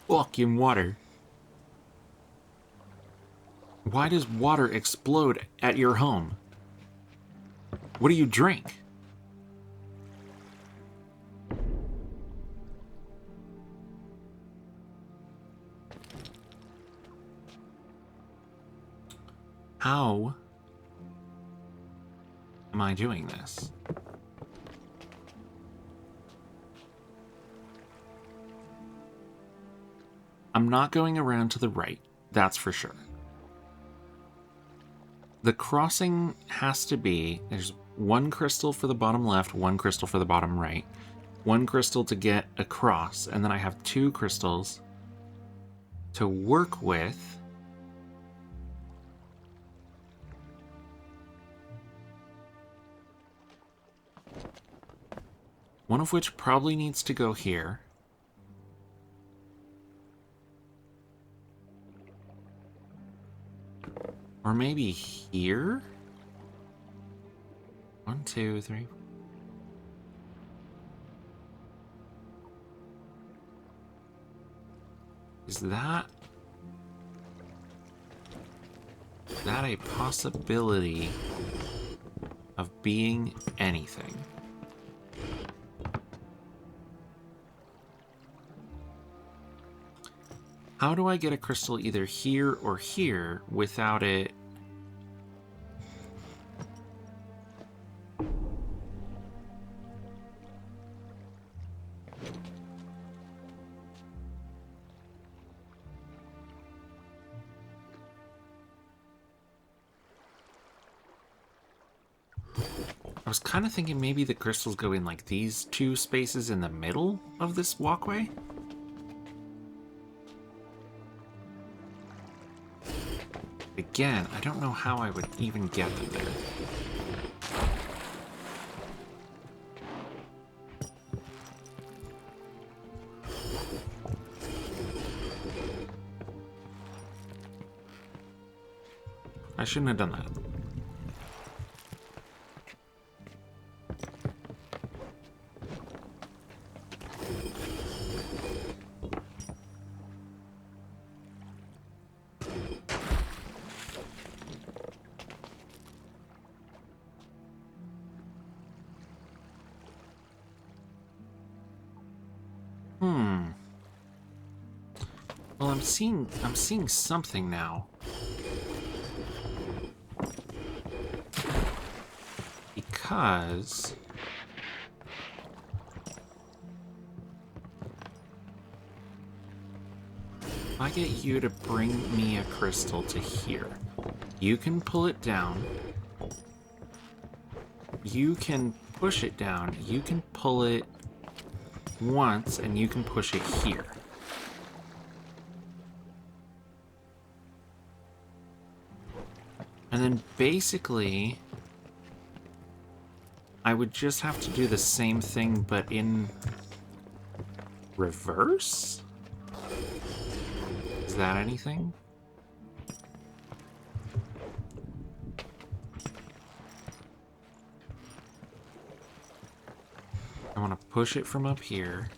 fucking water? Why does water explode at your home? What do you drink? How am I doing this? I'm not going around to the right, that's for sure. The crossing has to be, there's 1 crystal for the bottom left, 1 crystal for the bottom right, 1 crystal to get across, and then I have 2 crystals to work with. One of which probably needs to go here. Or maybe here? 1, 2, 3. Is that a possibility of being anything? How do I get a crystal either here or here without it? I was kind of thinking maybe the crystals go in like these 2 spaces in the middle of this walkway. Again, I don't know how I would even get them there. I shouldn't have done that. Well, I'm seeing something now. Because if I get you to bring me a crystal to here, you can pull it down. You can push it down. You can pull it once, and you can push it here. And then basically, I would just have to do the same thing, but in reverse? Is that anything? I want to push it from up here.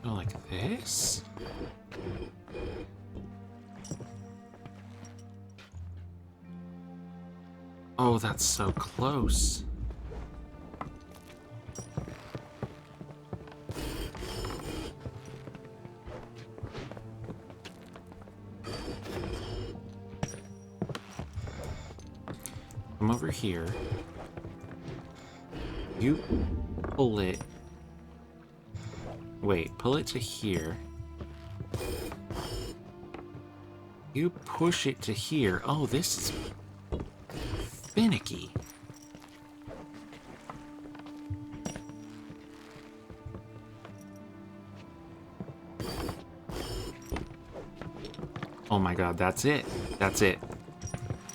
Go like this. Oh, that's so close. Come over here. You pull it. Wait, pull it to here. You push it to here. Oh, this is finicky. Oh my god, that's it. That's it.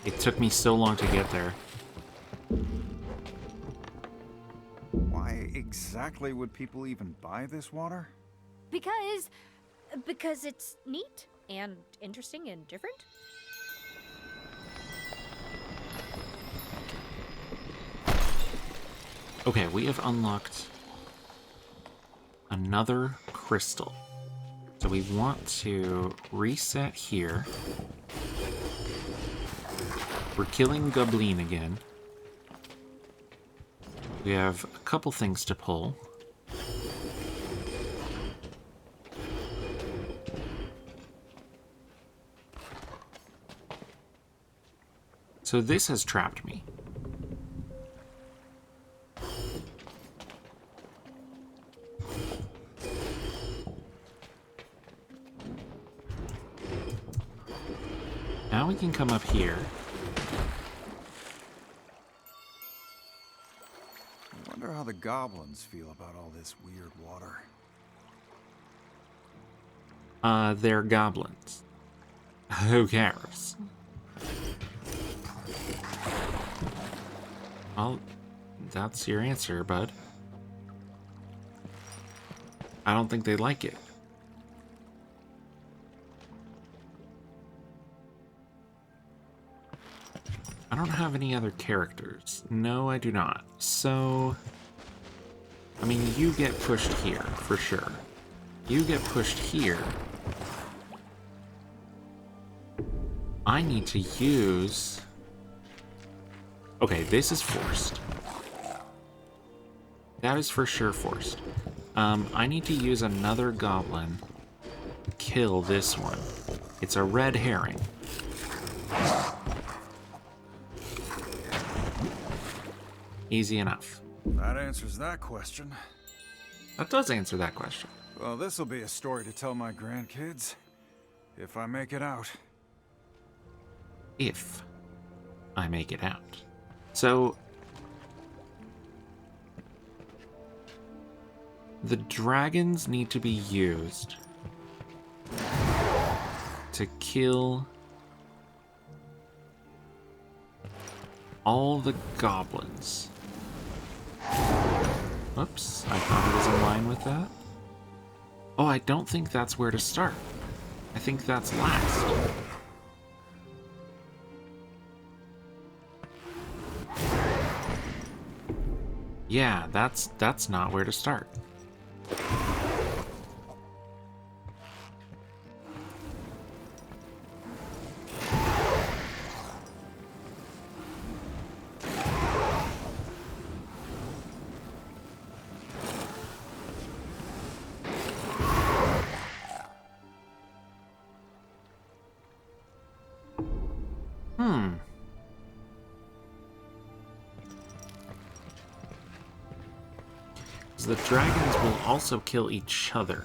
It took me so long to get there. Why exactly would people even buy this water? Because it's neat and interesting and different. Okay, we have unlocked another crystal. So we want to reset here. We're killing Goblin again. We have a couple things to pull. So this has trapped me. Now we can come up here. I wonder how the goblins feel about all this weird water. They're goblins. Who cares? Well, that's your answer, bud. I don't think they like it. I don't have any other characters. No, I do not. So, I mean, you get pushed here, for sure. You get pushed here. I need to use... Okay, this is forced. That is for sure forced. I need to use another goblin to kill this one. It's a red herring. Easy enough. That answers that question. That does answer that question. Well, this'll be a story to tell my grandkids. If I make it out. If I make it out. So, the dragons need to be used to kill all the goblins. Whoops, I thought it was in line with that. Oh, I don't think that's where to start. I think that's last. Yeah, that's not where to start. The dragons will also kill each other.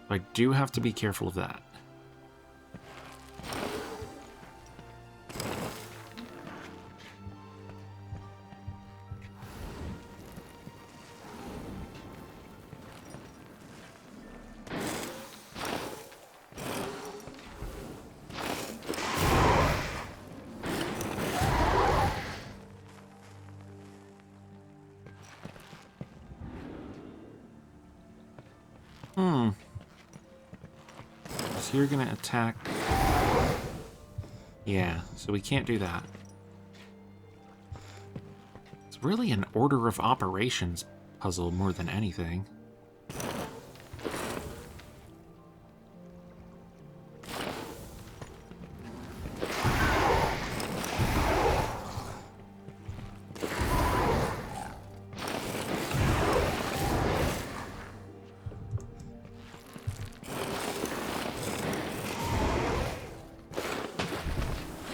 I do have to be careful of that. So you're gonna attack... Yeah, so we can't do that. It's really an order of operations puzzle more than anything.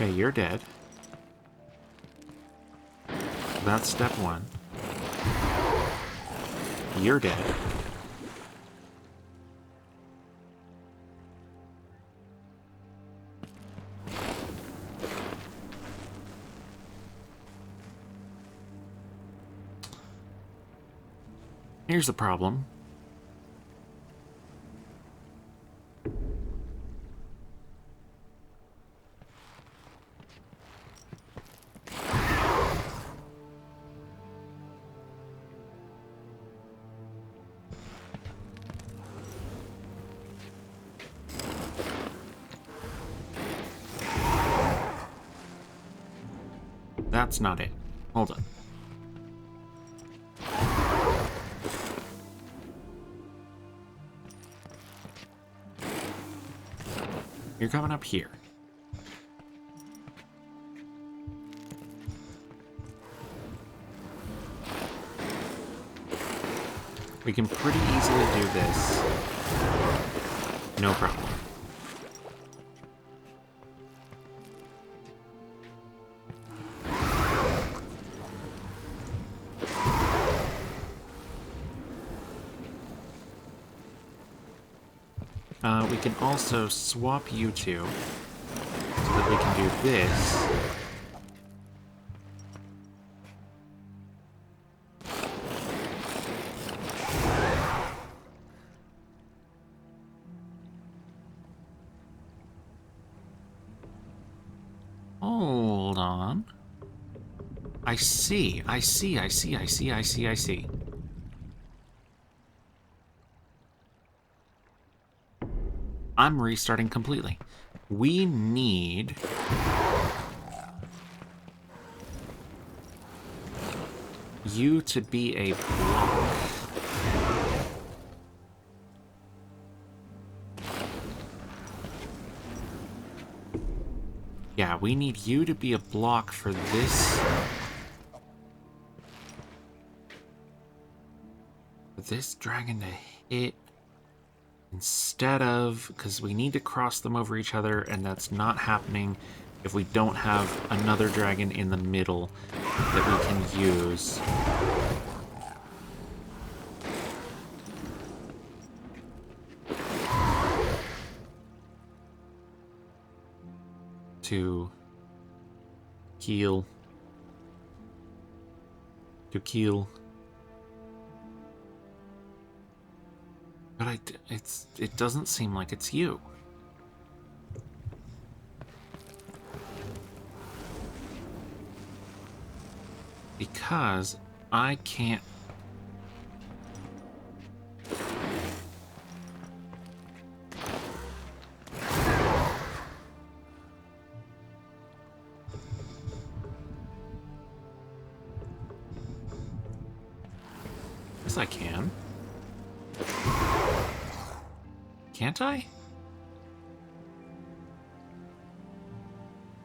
Okay, you're dead. That's step one. You're dead. Here's the problem. That's not it. Hold on. You're coming up here. We can pretty easily do this. No problem. We can also swap you two so that we can do this. Hold on. I see. I'm restarting completely. We need... you to be a block. Yeah, we need you to be a block for this. For this dragon to hit. Instead of, because we need to cross them over each other, and that's not happening if we don't have another dragon in the middle that we can use. To kill. But it doesn't seem like it's you. Because I can't Yes, I can. Can't I?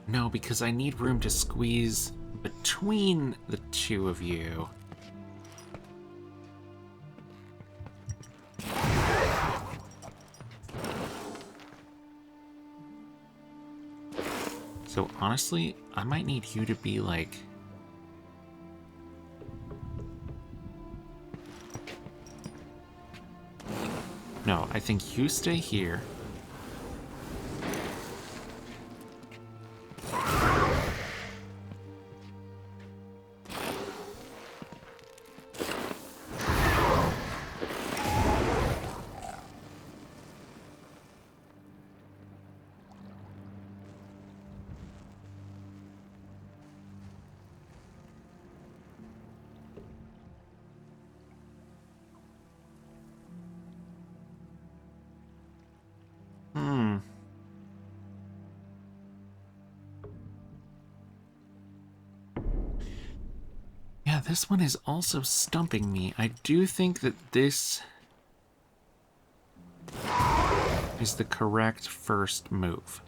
No, because I need room to squeeze between the two of you. So honestly, I might need you to be like... No, I think you stay here. Yeah, this one is also stumping me. I do think that this is the correct first move.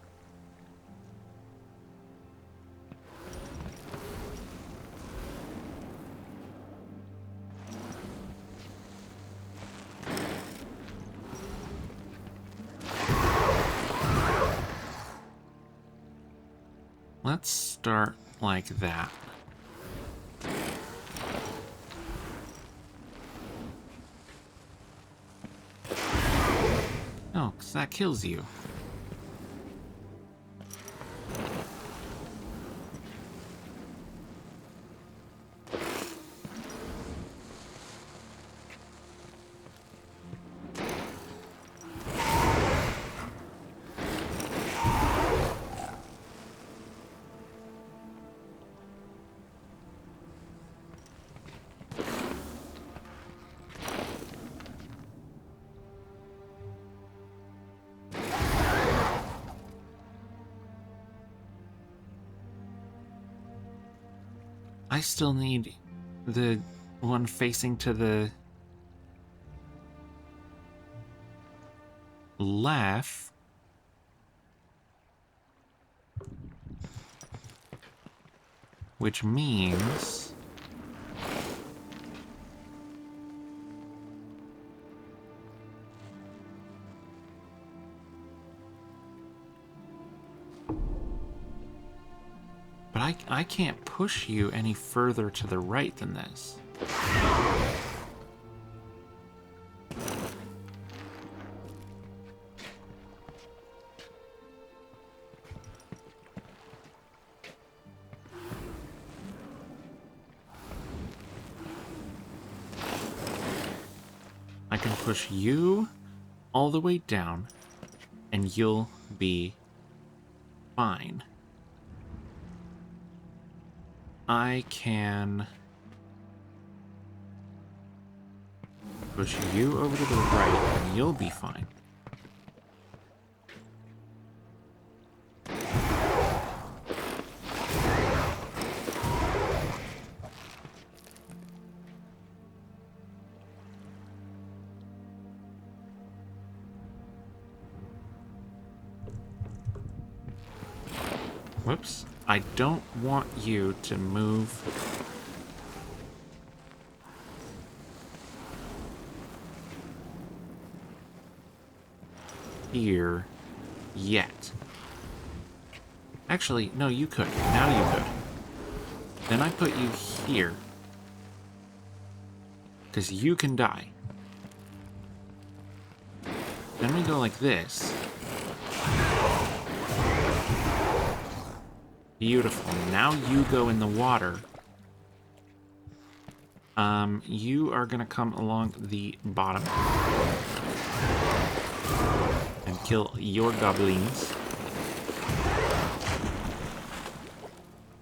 Let's start like that. No, because that kills you. I still need the one facing to the left. Which means... But I can't push you any further to the right than this. I can push you all the way down, and you'll be fine. I can push you over to the right, and you'll be fine. Whoops. I don't want you to move here yet. Actually, no, you could. Now you could. Then I put you here. Because you can die. Then we go like this. Beautiful. Now you go in the water. You are gonna come along the bottom and kill your goblins.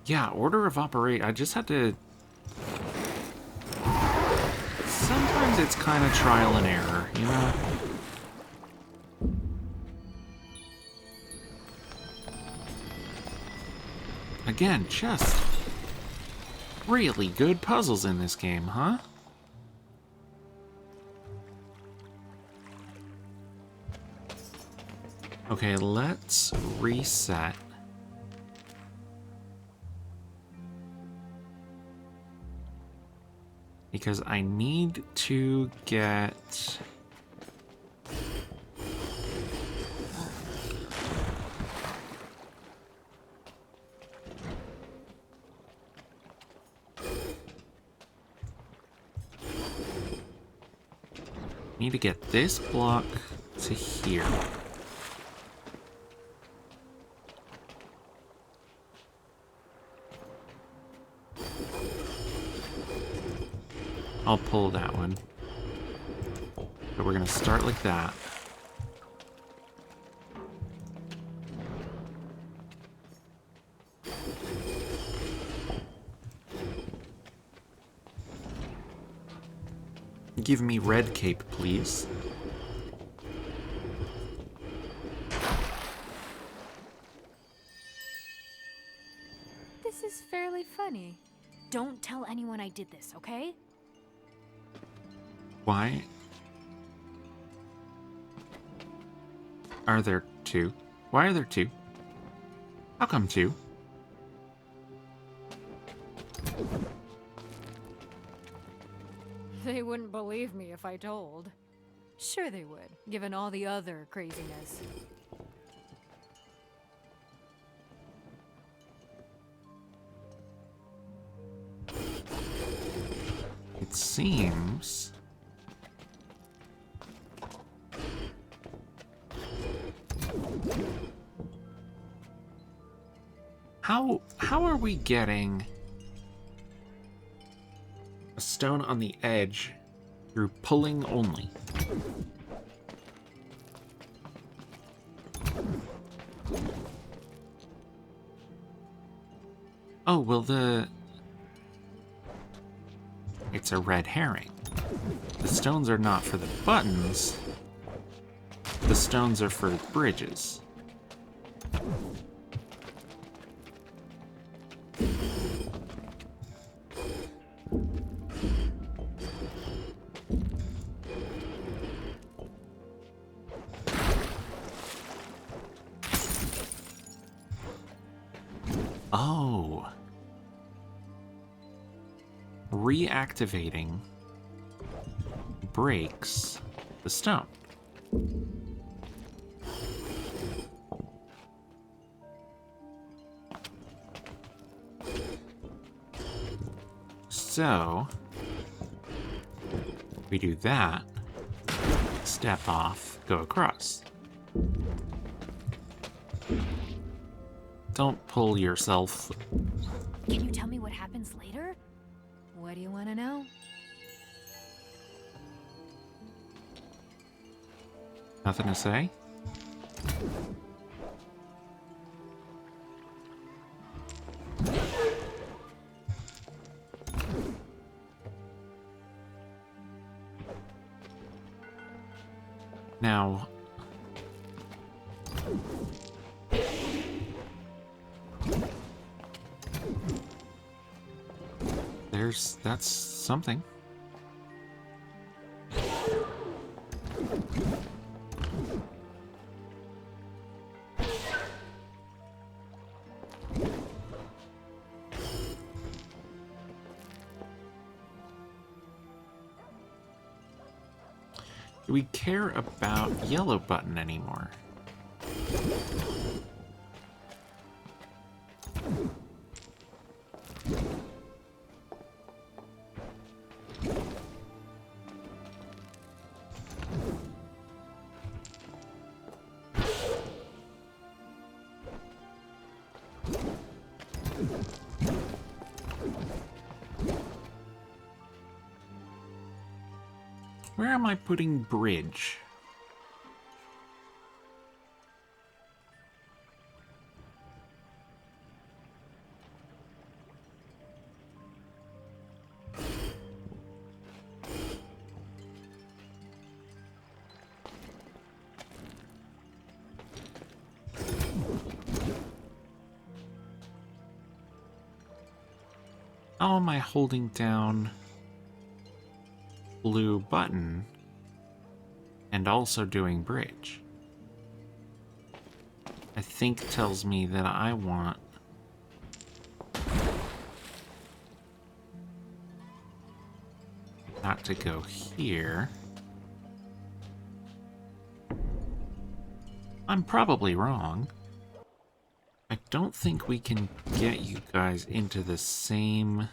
Yeah, order of operate. I just had to... Sometimes it's kind of trial and error, you know? Again, just really good puzzles in this game, huh? Okay, let's reset. Because I need to get... Need to get this block to here. I'll pull that one. But we're gonna start like that. Give me red cape, please. This is fairly funny. Don't tell anyone I did this, okay? Why are there two? Why are there two? How come two? They wouldn't believe me if I told. Sure they would, given all the other craziness. It seems... How are we getting a stone on the edge through pulling only? Oh, well it's a red herring. The stones are not for the buttons. The stones are for bridges. Oh. Reactivating breaks the stone. So, we do that, step off, go across. Don't pull yourself. Can you tell me what happens later? What do you want to know? Nothing to say? Now, that's something. Do we care about yellow button anymore? Where am I putting bridge? How am I holding down blue button and also doing bridge? I think tells me that I want that to go here. I'm probably wrong. I don't think we can get you guys into the same...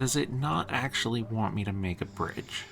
Does it not actually want me to make a bridge?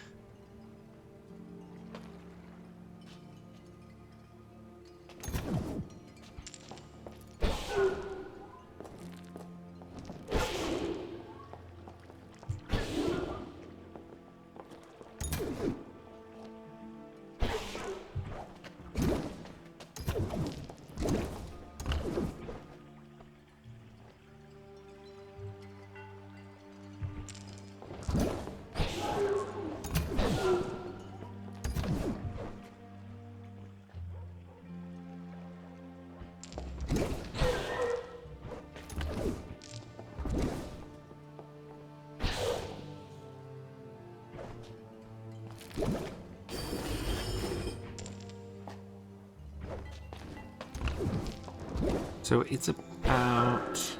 So it's about...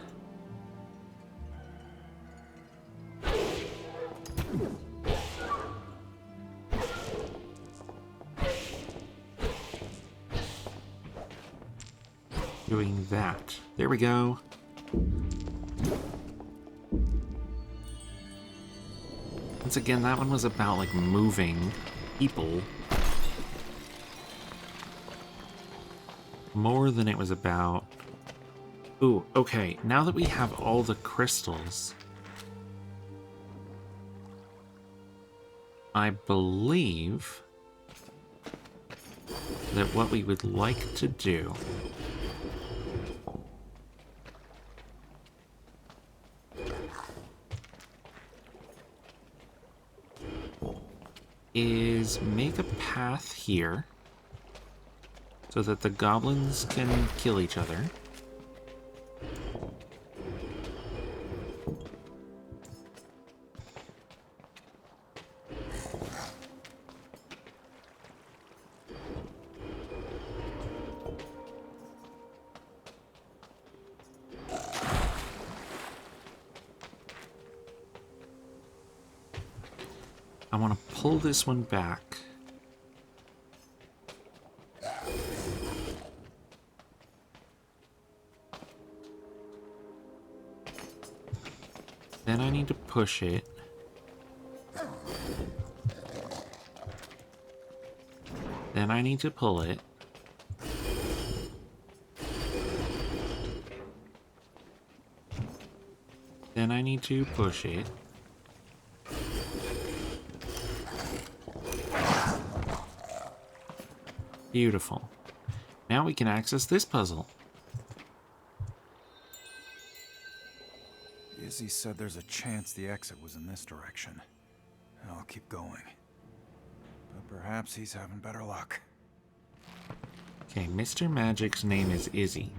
doing that. There we go. Once again, that one was about, like, moving people. More than it was about... Ooh, okay, now that we have all the crystals, I believe that what we would like to do is make a path here so that the goblins can kill each other. I want to pull this one back. Then I need to push it. Then I need to pull it. Then I need to push it. Beautiful. Now we can access this puzzle. Izzy said there's a chance the exit was in this direction. I'll keep going. But perhaps he's having better luck. Okay, Mr. Magic's name is Izzy.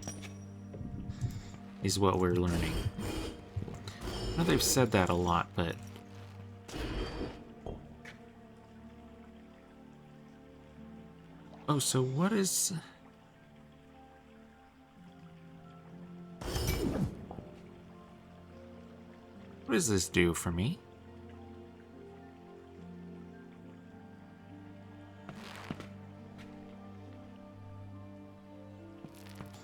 Is what we're learning. I know they've said that a lot, but... Oh, so what is... What does this do for me?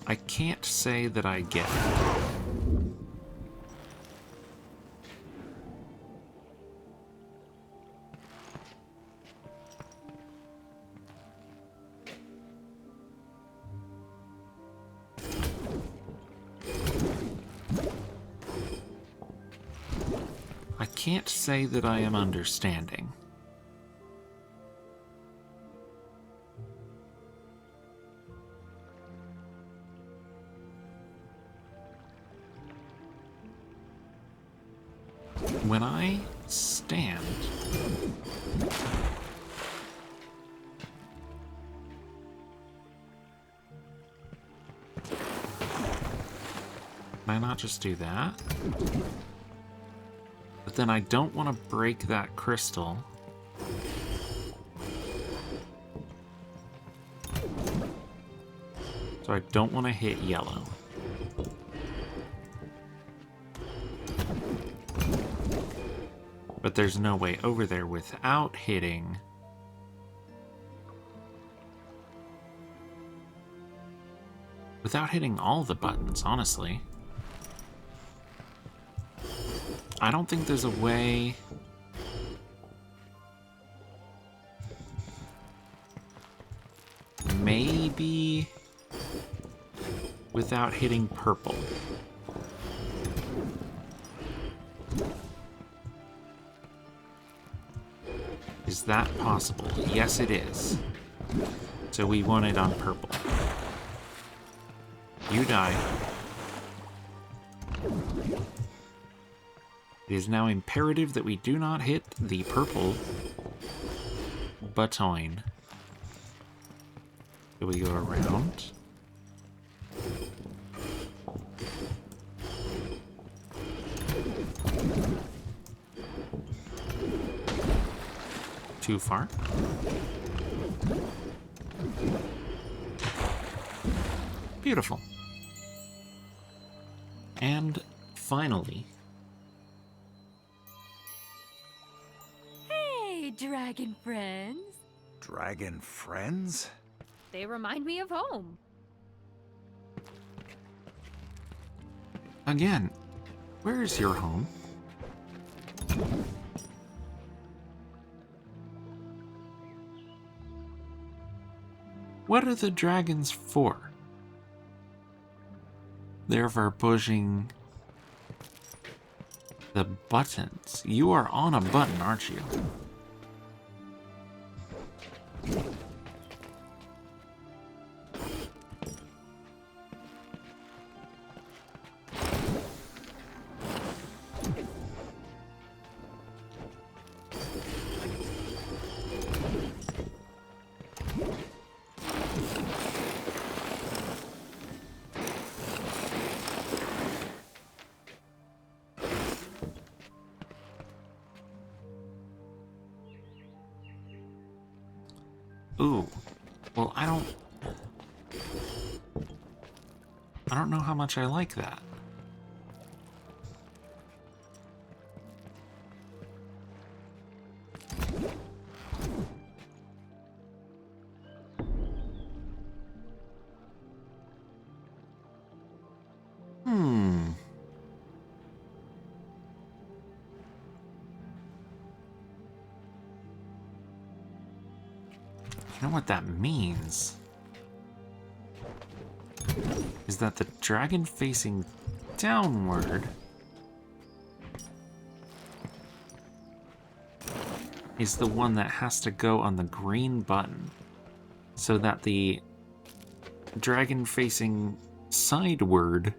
I can't say that I get it. can't say that I am understanding. When I stand, can I not just do that? But then I don't want to break that crystal. So I don't want to hit yellow. But there's no way over there without hitting... without hitting all the buttons, honestly. I don't think there's a way... Maybe... without hitting purple. Is that possible? Yes, it is. So we want it on purple. You die. It is now imperative that we do not hit the purple button. So we go around. Too far. Beautiful. And finally... Hey, dragon friends. Dragon friends? They remind me of home. Again, where is your home? What are the dragons for? They're for pushing the buttons. You are on a button, aren't you? Ooh. Well, I don't know how much I like that. You know what that means? Is that the dragon facing downward is the one that has to go on the green button, so that the dragon facing sideward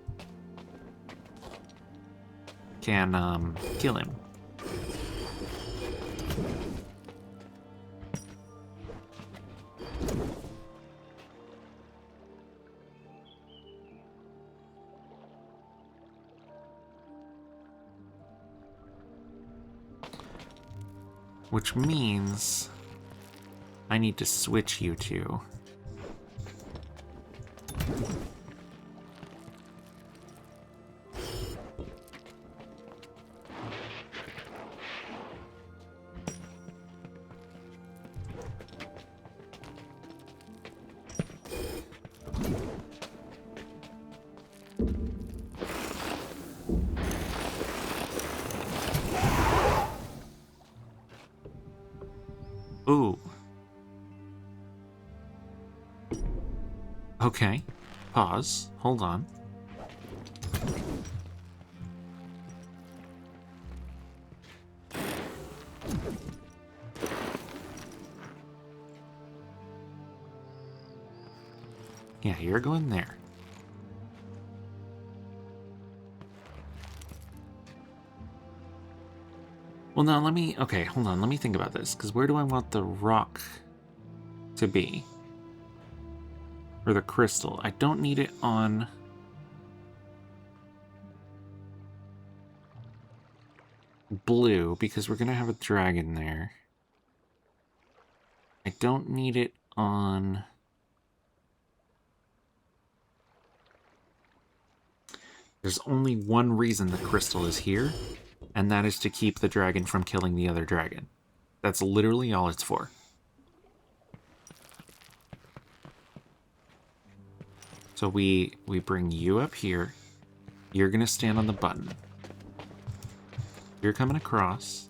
can kill him. Which means I need to switch you two. Ooh. Okay. Pause. Hold on. Yeah, you're going there. Well, now let me... Okay, hold on. Let me think about this. Because where do I want the rock to be? Or the crystal? I don't need it on... blue, because we're going to have a dragon there. I don't need it on... There's only one reason the crystal is here, and that is to keep the dragon from killing the other dragon. That's literally all it's for. So we bring you up here. You're going to stand on the button. You're coming across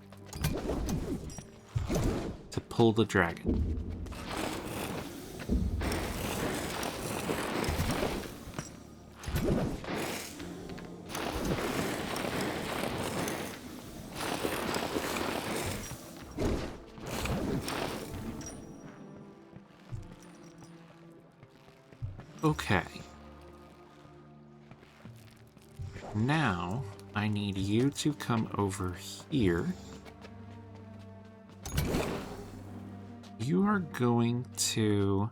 to pull the dragon. Okay. Now, I need you to come over here. You are going to...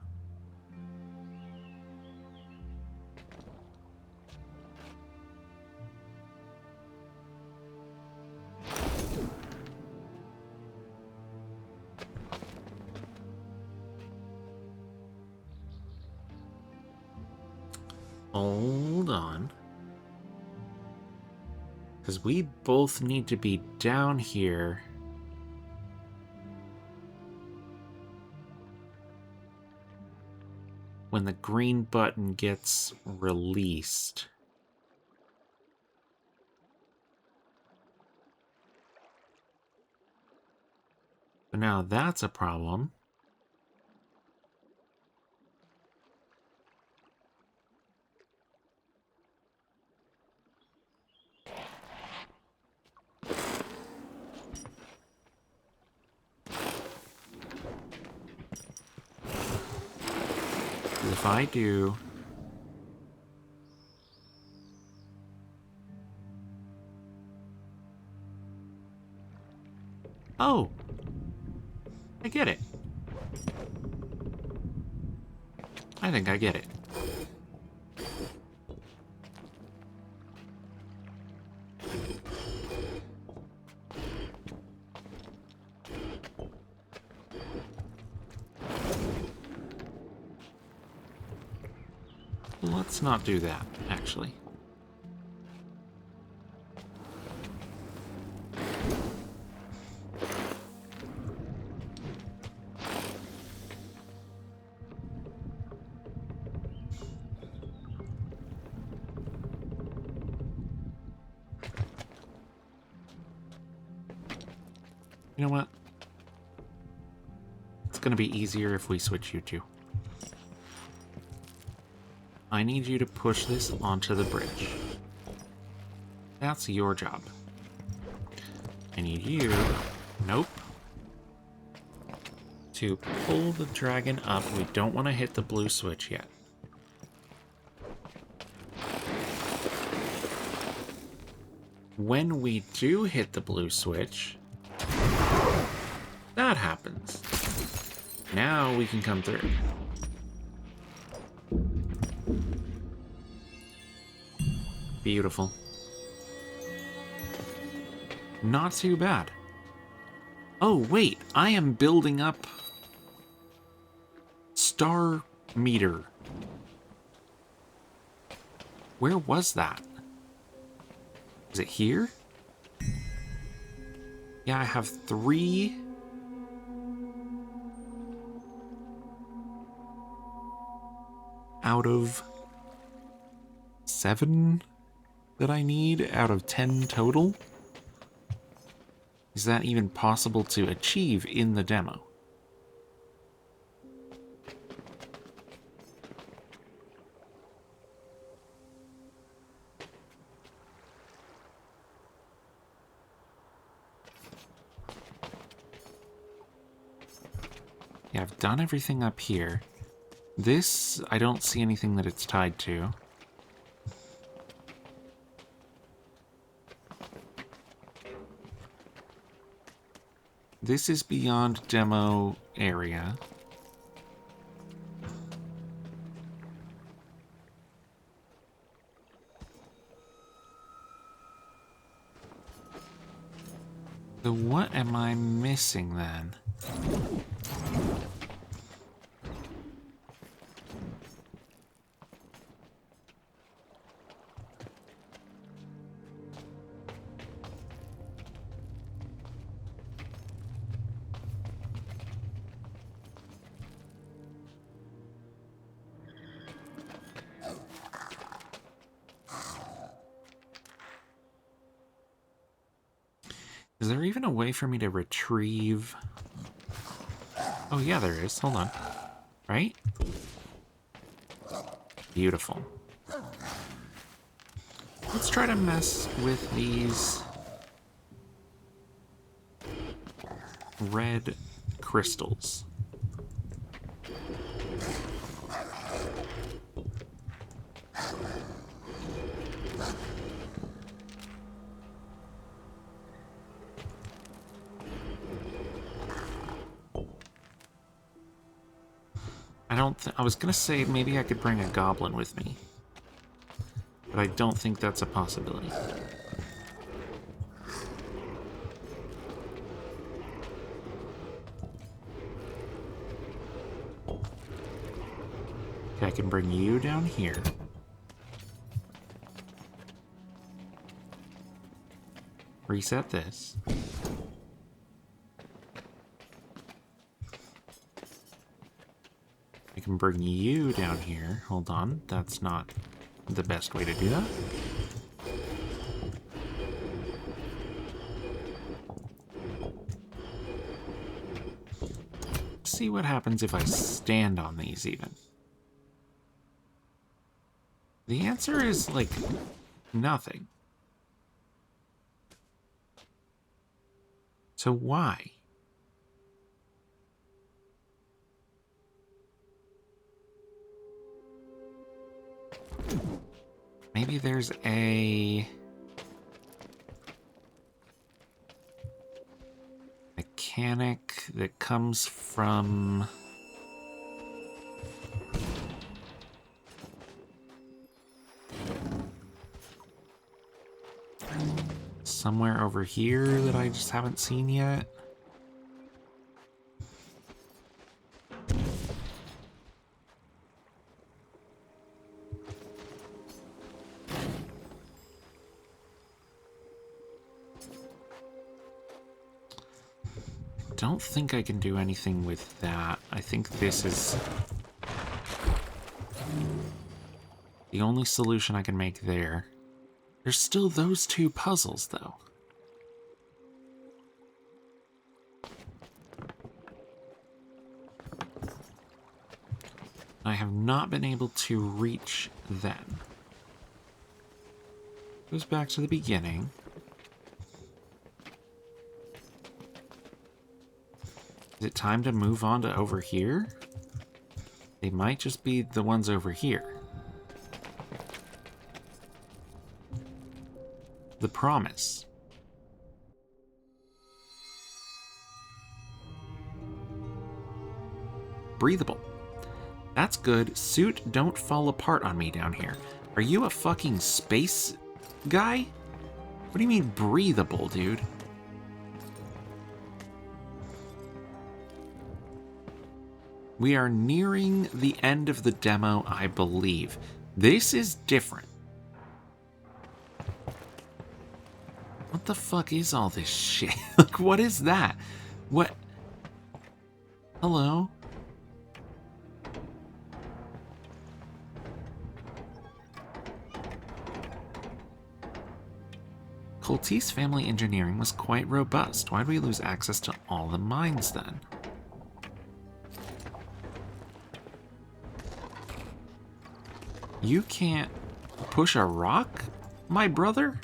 Hold on. Because we both need to be down here. When the green button gets released. But now that's a problem. If I do... Oh! I get it. I think I get it. Let's not do that, actually. You know what? It's gonna be easier if we switch you two. I need you to push this onto the bridge. That's your job. I need you... Nope. To pull the dragon up. We don't want to hit the blue switch yet. When we do hit the blue switch, that happens. Now we can come through. Beautiful. Not too bad. Oh, wait. I am building up star meter. Where was that? Is it here? Yeah, I have 3. Out of 7 that I need out of 10 total? Is that even possible to achieve in the demo? Yeah, I've done everything up here. This, I don't see anything that it's tied to. This is beyond demo area. So what am I missing then? Is there even a way for me to retrieve? Oh yeah, there is. Hold on. Right? Beautiful. Let's try to mess with these red crystals. I was gonna say maybe I could bring a goblin with me, but I don't think that's a possibility. Okay, I can bring you down here. Reset this. I can bring you down here. Hold on, that's not the best way to do that. Let's see what happens if I stand on these even. The answer is, like, nothing. So why? Maybe there's a mechanic that comes from somewhere over here that I just haven't seen yet. Don't think I can do anything with that. I think this is the only solution I can make there. There's still those two puzzles, though. I have not been able to reach them. Goes back to the beginning. Is it time to move on to over here? They might just be the ones over here. The promise. Breathable. That's good. Suit, don't fall apart on me down here. Are you a fucking space guy? What do you mean breathable, dude? We are nearing the end of the demo, I believe. This is different. What the fuck is all this shit? Like, what is that? What? Hello? Coltese family engineering was quite robust. Why do we lose access to all the mines then? You can't push a rock, my brother?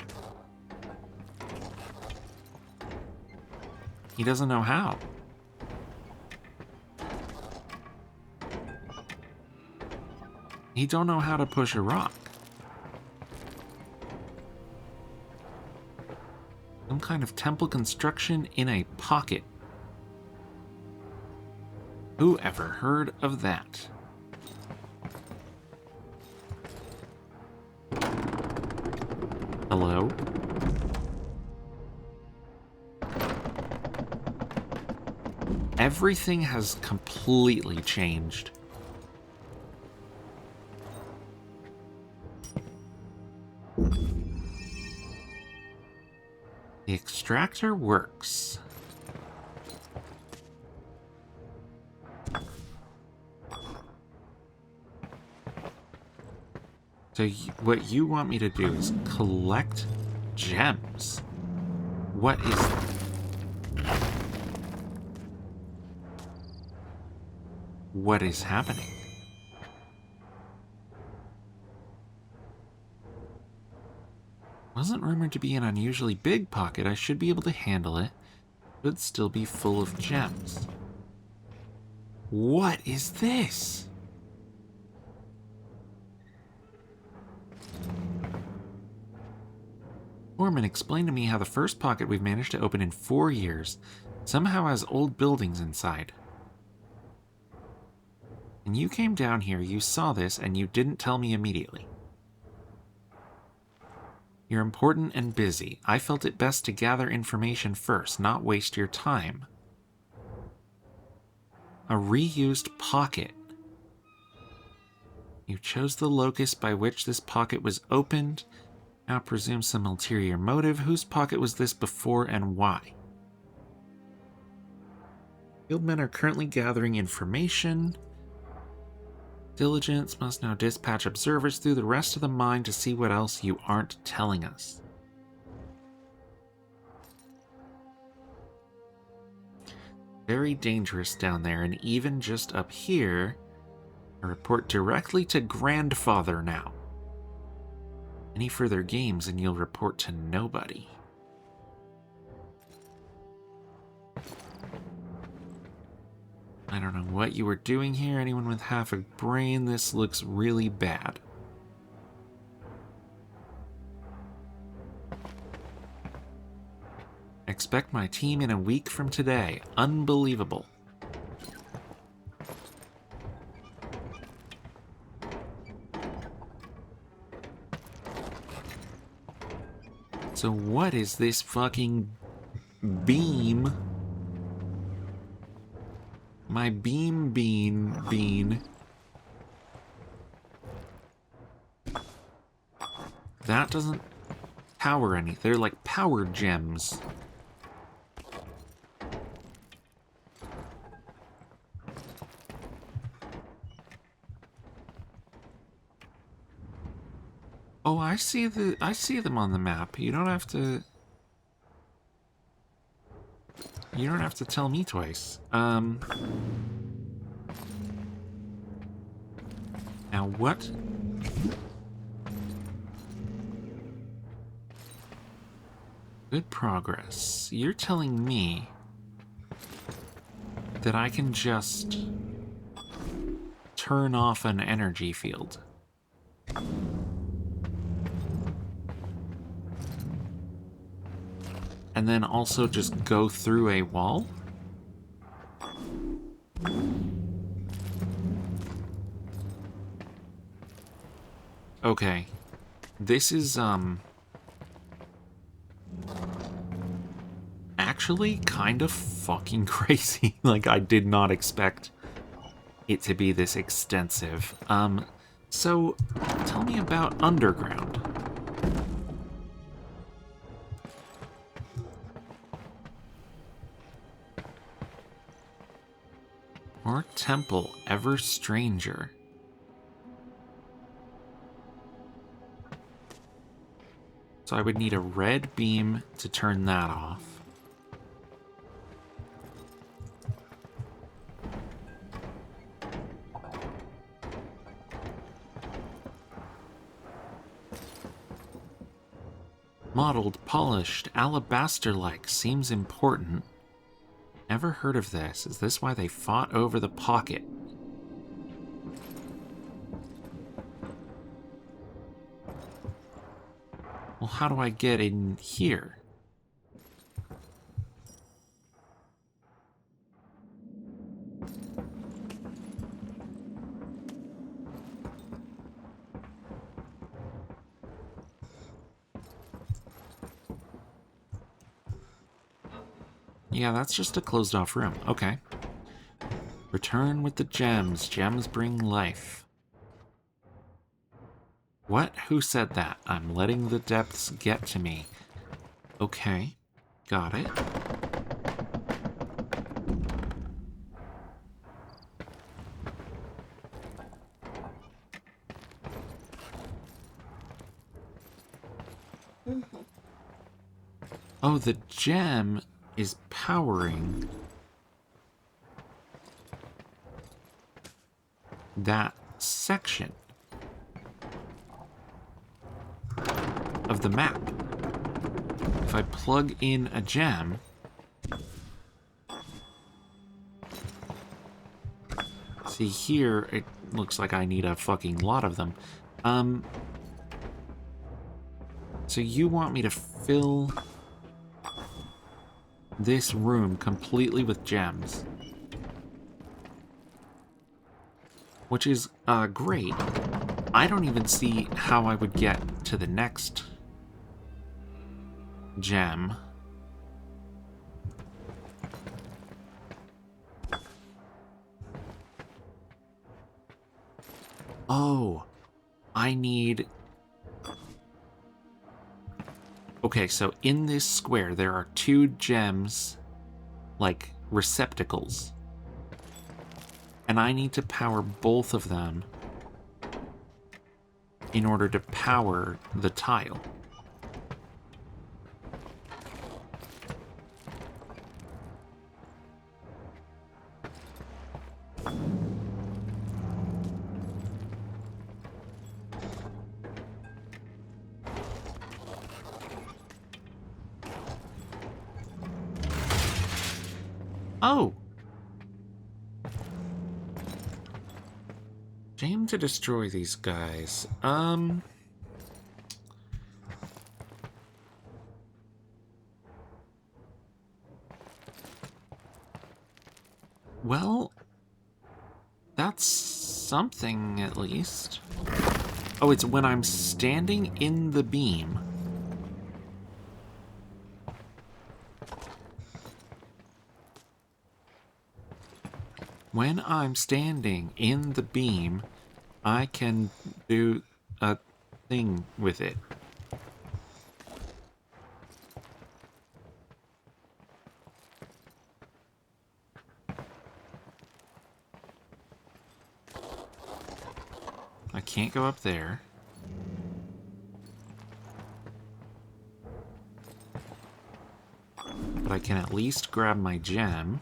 He doesn't know how. He don't know how to push a rock. Some kind of temple construction in a pocket. Who ever heard of that? Hello? Everything has completely changed. The extractor works. So what you want me to do is collect gems. What is happening? Wasn't rumored to be an unusually big pocket. I should be able to handle it. Should still be full of gems. What is this? Foreman explained to me how the first pocket we've managed to open in 4 years somehow has old buildings inside. And you came down here, you saw this, and you didn't tell me immediately. You're important and busy. I felt it best to gather information first, not waste your time. A reused pocket. You chose the locus by which this pocket was opened. Now presume some ulterior motive. Whose pocket was this before and why? Guildmen are currently gathering information. Diligence must now dispatch observers through the rest of the mine to see what else you aren't telling us. Very dangerous down there, and even just up here, I report directly to Grandfather now. Any further games and you'll report to nobody. I don't know what you were doing here. Anyone with half a brain, this looks really bad. Expect my team in a week from today. Unbelievable. So what is this fucking beam? My bean. That doesn't power any. They're like power gems. Oh, I see them on the map. You don't have to tell me twice. Now what? Good progress. You're telling me that I can just turn off an energy field. And then also just go through a wall? Okay. This is, actually kind of fucking crazy. Like, I did not expect it to be this extensive. So, tell me about underground. Or temple, ever stranger. So I would need a red beam to turn that off. Mottled, polished, alabaster-like, seems important. Never heard of this. Is this why they fought over the pocket? Well, how do I get in here? Yeah, that's just a closed off room. Okay. Return with the gems. Gems bring life. What? Who said that? I'm letting the depths get to me. Okay. Got it. Oh, the gem is powering that section of the map. If I plug in a gem, see here, it looks like I need a fucking lot of them. So you want me to fill this room completely with gems, which is great. I don't even see how I would get to the next gem. Oh, I need... Okay, so in this square, there are 2 gems, like, receptacles. And I need to power both of them in order to power the tile. Oh! Jam to destroy these guys. Well, that's something at least. Oh, it's when I'm standing in the beam. When I'm standing in the beam, I can do a thing with it. I can't go up there. But I can at least grab my gem.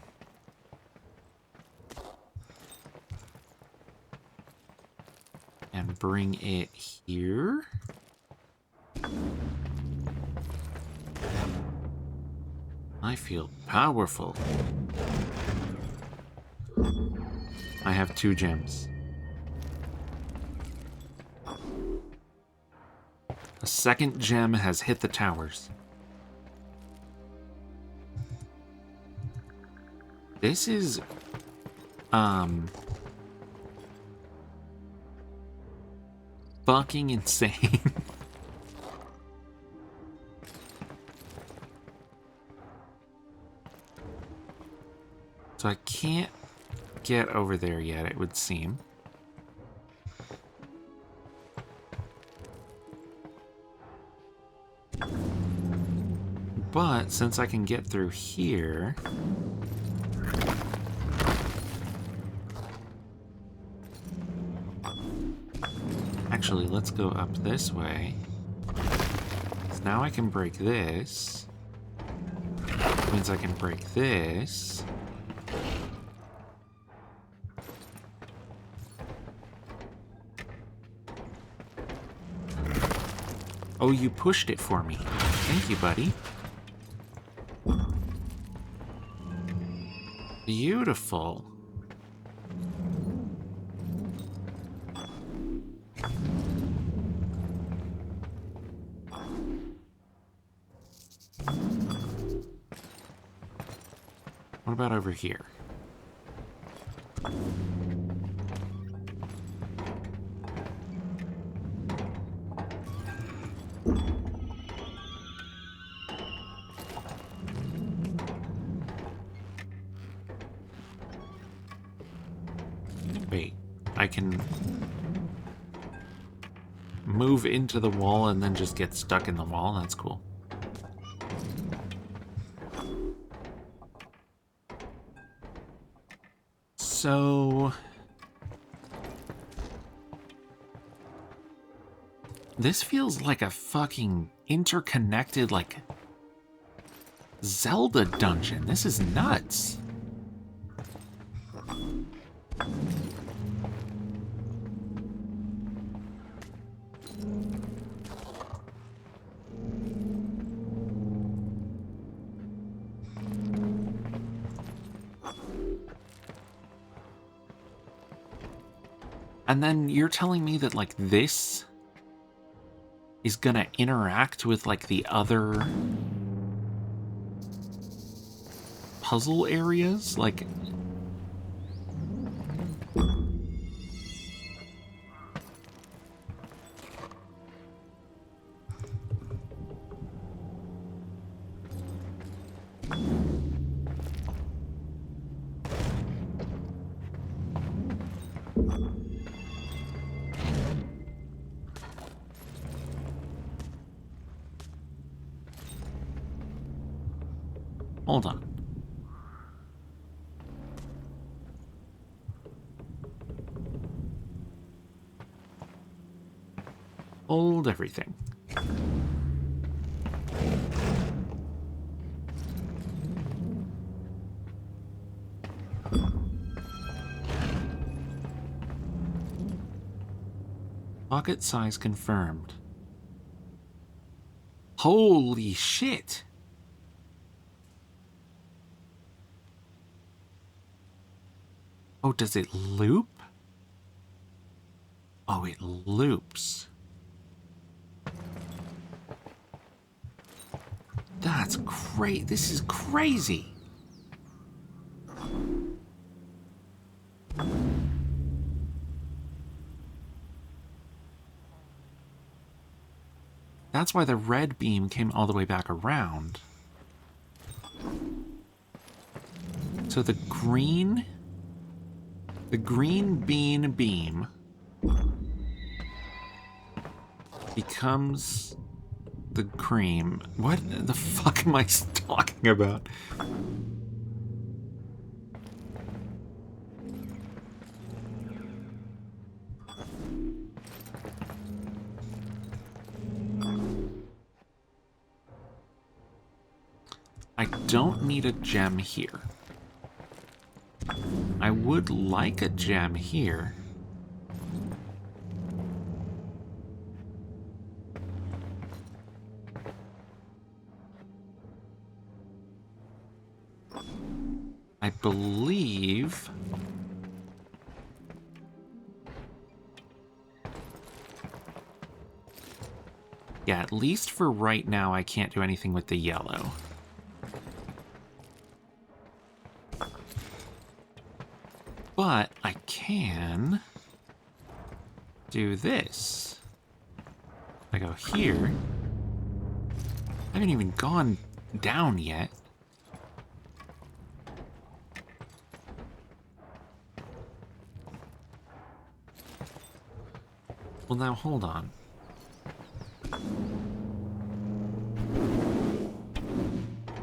And bring it here. I feel powerful. I have 2 gems. A second gem has hit the towers. This is, fucking insane. So I can't get over there yet, it would seem. But since I can get through here... Actually, let's go up this way. So now I can break this. Which means I can break this. Oh, you pushed it for me. Thank you, buddy. Beautiful. What about over here? Wait, I can move into the wall and then just get stuck in the wall? That's cool. So... this feels like a fucking interconnected, like, Zelda dungeon. This is nuts. And then you're telling me that, like, this is gonna interact with, like, the other puzzle areas? Like... Hold on. Hold everything. Pocket size confirmed. Holy shit! Oh, does it loop? Oh, it loops. That's great. This is crazy. That's why the red beam came all the way back around. So the green beam becomes the cream. What the fuck am I talking about? I don't need a gem here. I would like a gem here. I believe... yeah, at least for right now, I can't do anything with the yellow. But I can do this. I go here. I haven't even gone down yet. Well, now hold on.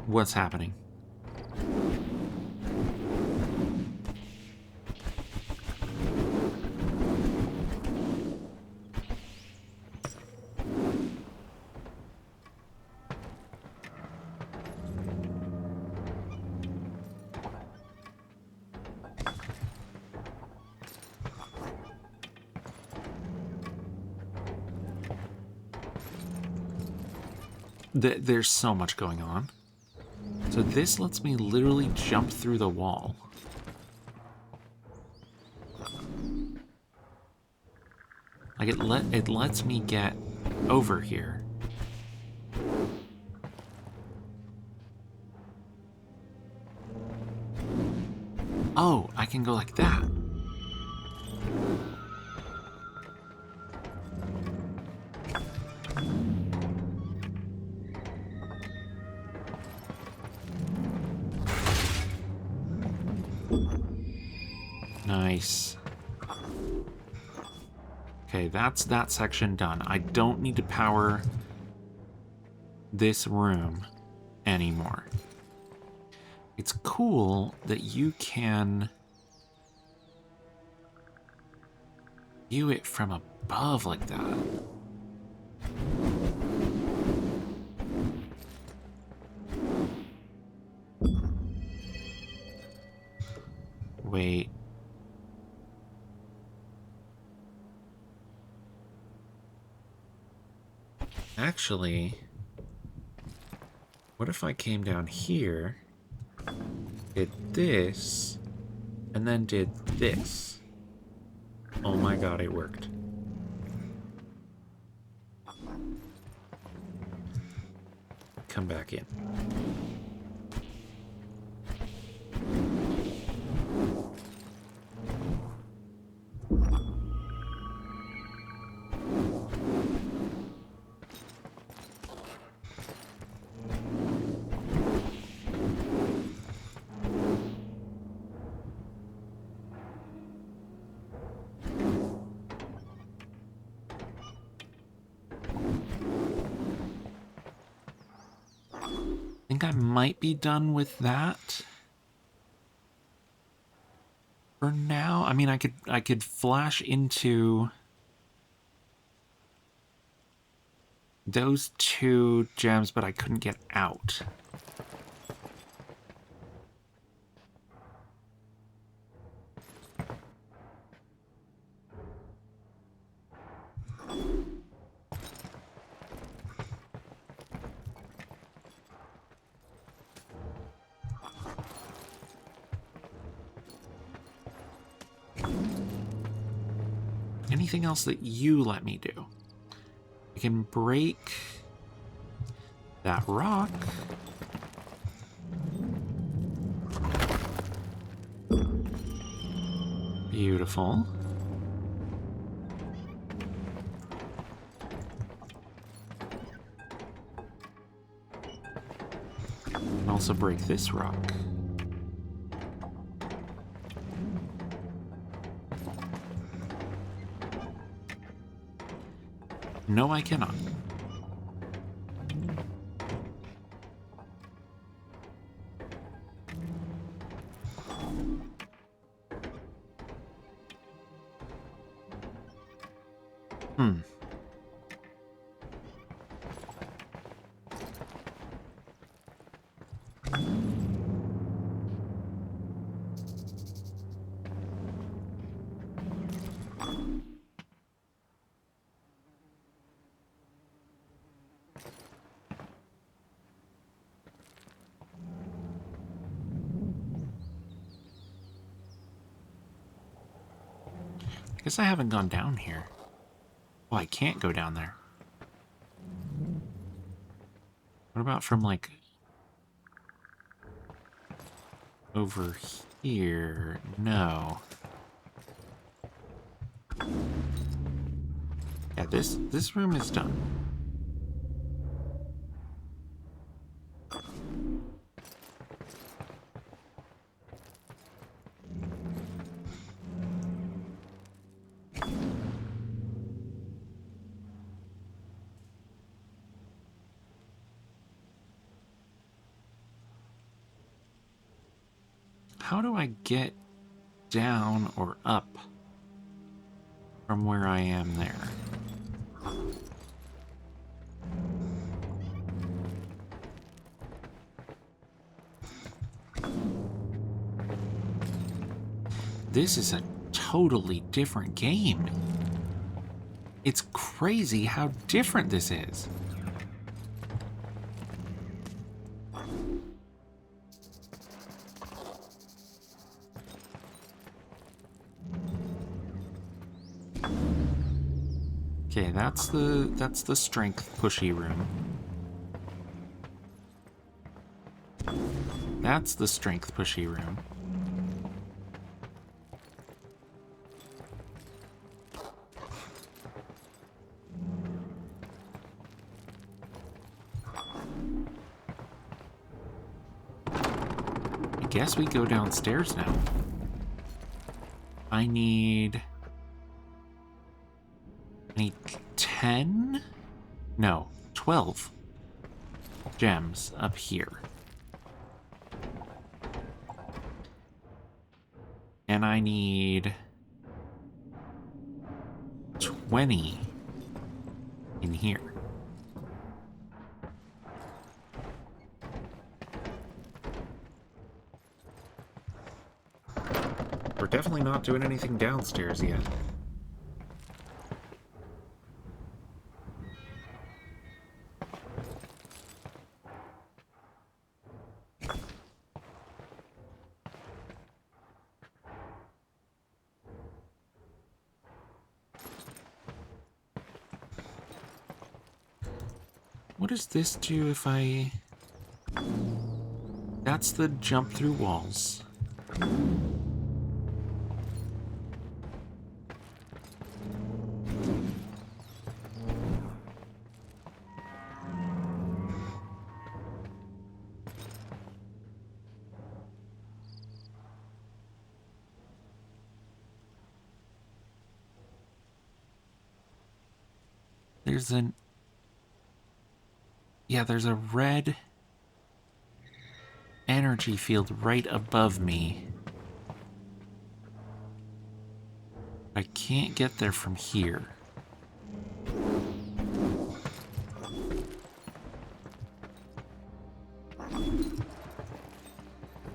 What's happening? There's so much going on. So this lets me literally jump through the wall. Like it lets me get over here. Oh, I can go like that. Nice. Okay, that's that section done. I don't need to power this room anymore. It's cool that you can view it from above like that. Wait. Actually, what if I came down here, did this, and then did this? Oh my god, it worked. Come back in. I think I might be done with that for now. I mean, I could flash into those 2 gems, but I couldn't get out. Anything else that you let me do? I can break that rock. Beautiful. And also break this rock. No, I cannot. I guess I haven't gone down here. Oh, I can't go down there. What about from, like, over here? No. Yeah, this room is done. How do I get down or up from where I am there? This is a totally different game. It's crazy how different this is. Okay, that's the strength pushy room. That's the strength pushy room. guess we go downstairs now. I need 10? No, 12 gems up here. And I need 20 in here. We're definitely not doing anything downstairs yet. What does this do if I... That's the jump through walls. There's an... Yeah, there's a red energy field right above me. I can't get there from here.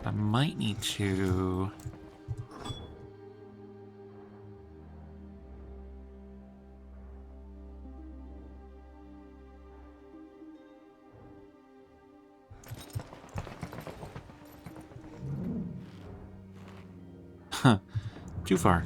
I might need to... Huh. Too far.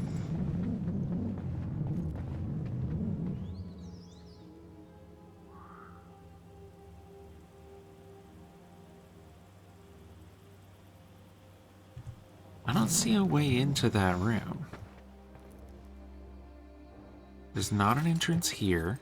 I don't see a way into that room. There's not an entrance here.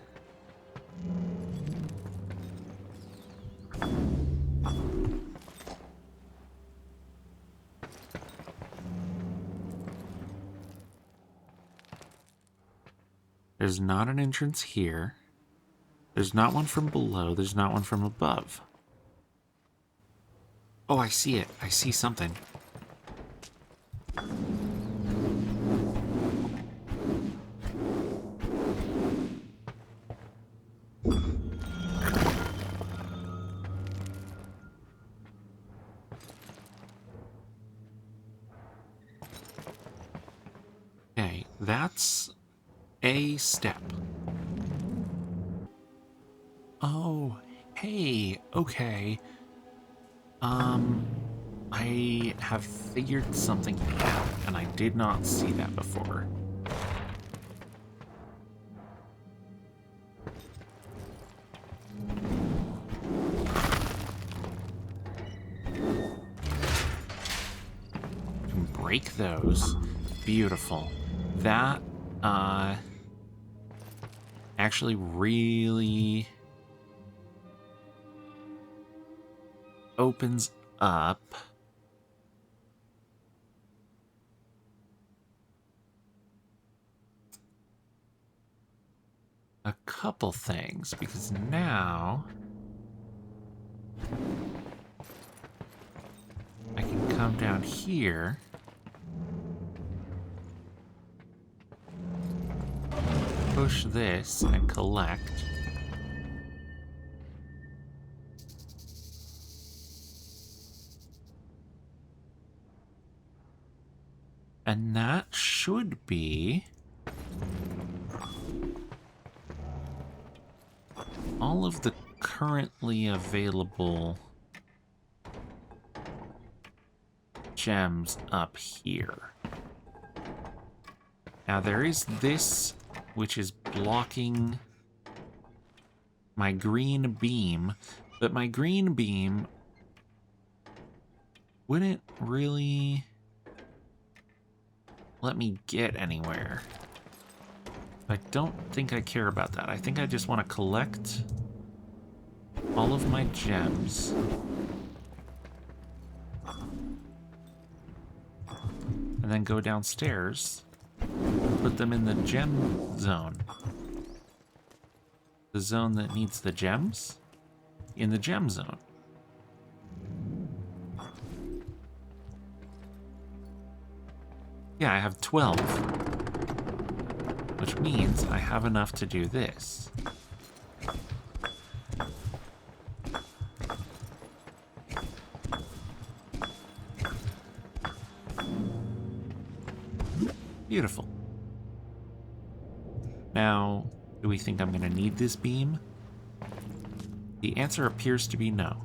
There's not an entrance here. There's not one from below. There's not one from above. Oh, I see it. I see something. Okay, that's a step. Oh, hey, okay. I have figured something out, and I did not see that before. Can break those. Beautiful. That, actually really opens up a couple things, because now I can come down here push this and collect. And that should be all of the currently available gems up here. Now there is this, which is blocking my green beam, but my green beam wouldn't really let me get anywhere. I don't think I care about that. I think I just want to collect all of my gems and then go downstairs, put them in the gem zone. The zone that needs the gems? In the gem zone. Yeah, I have 12. Which means I have enough to do this. Beautiful. Now, do we think I'm going to need this beam? The answer appears to be no.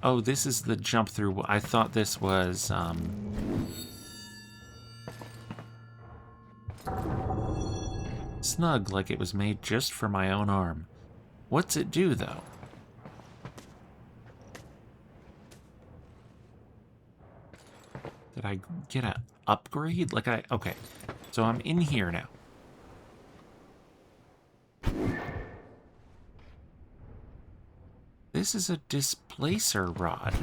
Oh, this is the jump through. I thought this was, snug, like it was made just for my own arm. What's it do, though? Did I get an upgrade? Okay. So I'm in here now. This is a displacer rod.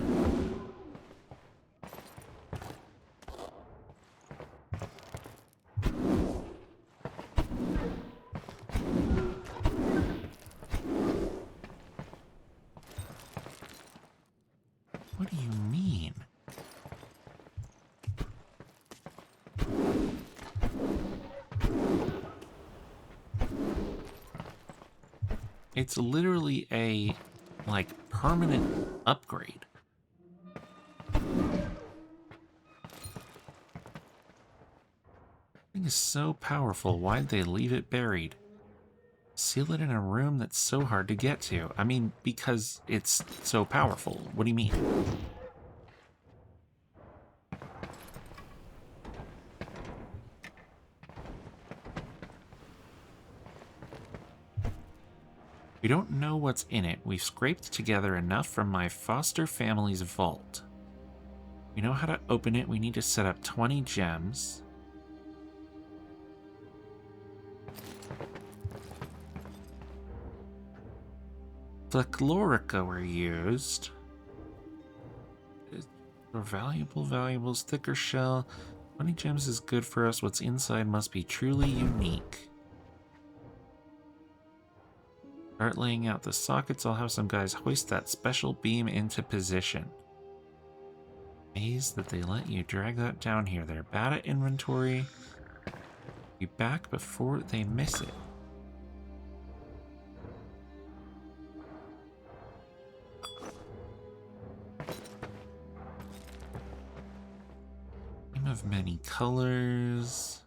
What do you mean? It's literally a, like, permanent upgrade. Thing is so powerful. Why'd they leave it buried? Seal it in a room that's so hard to get to. I mean, because it's so powerful. What do you mean? We don't know what's in it. We've scraped together enough from my foster family's vault. We know how to open it. We need to set up 20 gems. Flechlorica were used. For valuables, thicker shell. 20 gems is good for us. What's inside must be truly unique. Start laying out the sockets. I'll have some guys hoist that special beam into position. Amazed that they let you drag that down here. They're bad at inventory. Be back before they miss it. Beam of many colors.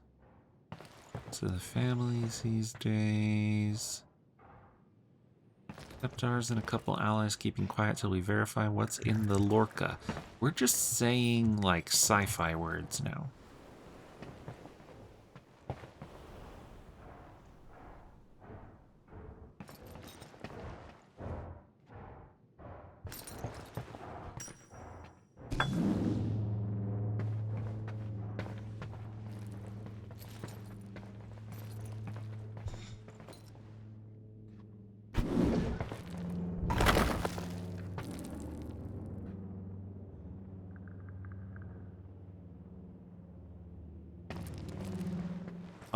To the families these days. Sceptars and a couple allies keeping quiet till we verify what's in the Lorca. We're just saying, like, sci-fi words now.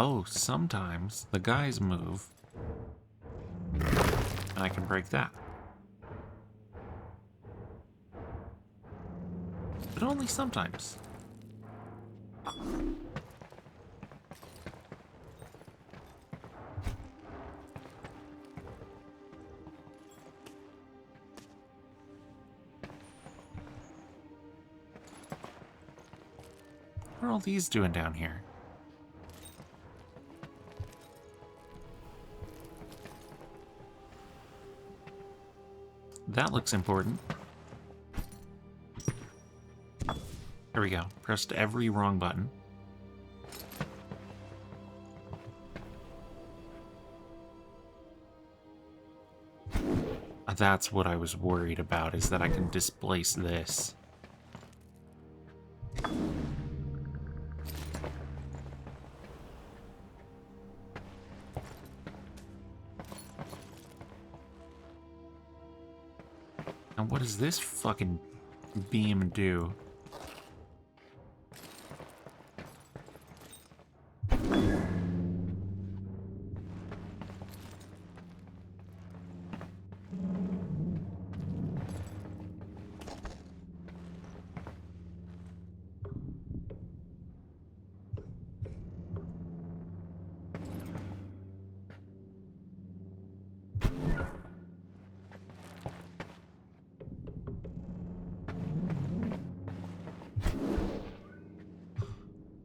Oh, sometimes the guys move, and I can break that. But only sometimes. What are all these doing down here? That looks important. There we go. Pressed every wrong button. That's what I was worried about, is that I can displace this. And what does this fucking beam do?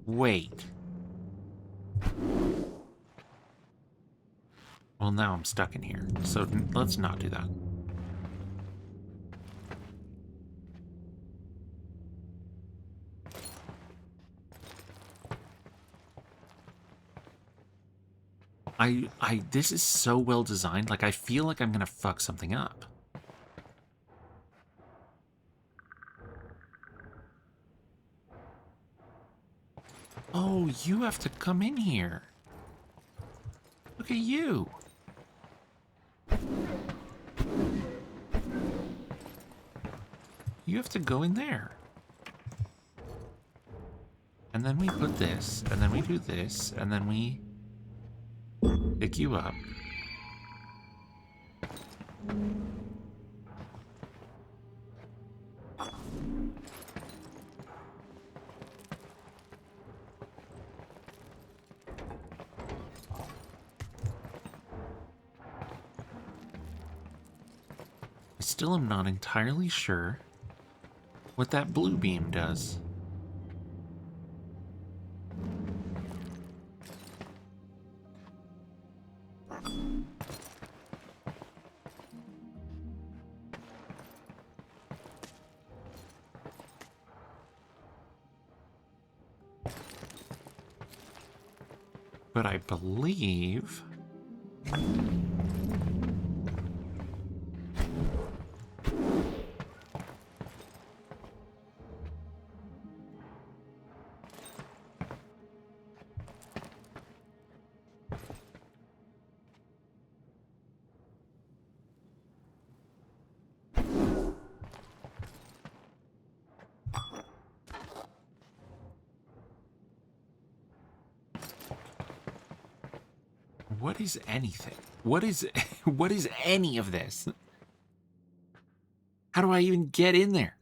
Wait. Well, now I'm stuck in here, so let's not do that. This is so well designed, like I feel like I'm gonna fuck something up. Oh, you have to come in here. Look at you. You have to go in there. And then we put this, and then we do this, and then we pick you up. I still am not entirely sure what that blue beam does. But I believe... What is anything? What is what is any of this? How do I even get in there?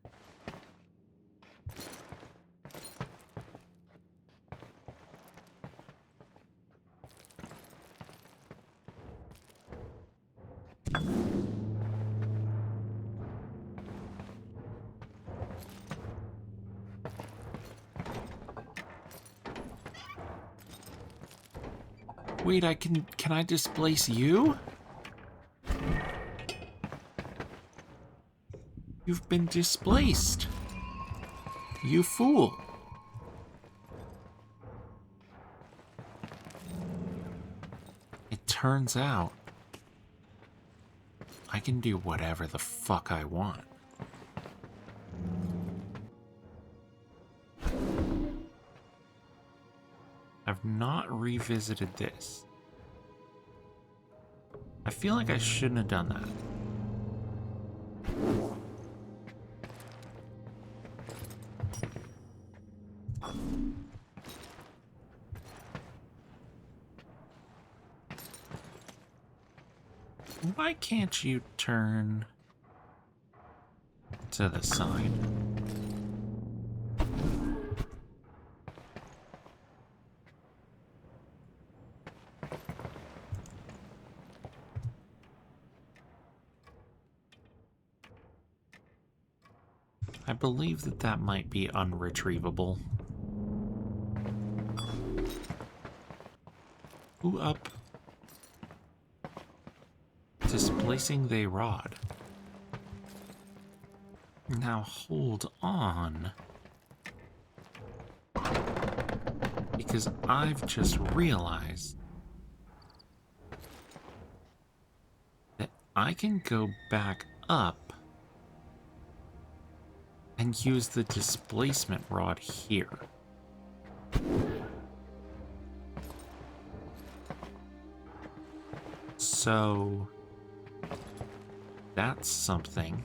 Wait, can I displace you? You've been displaced. You fool. It turns out I can do whatever the fuck I want. I've not revisited this. I feel like I shouldn't have done that. Why can't you turn to the side? I believe that might be unretrievable. Ooh, up. Displacing the rod. Now hold on. Because I've just realized that I can go back up and use the displacement rod here. So that's something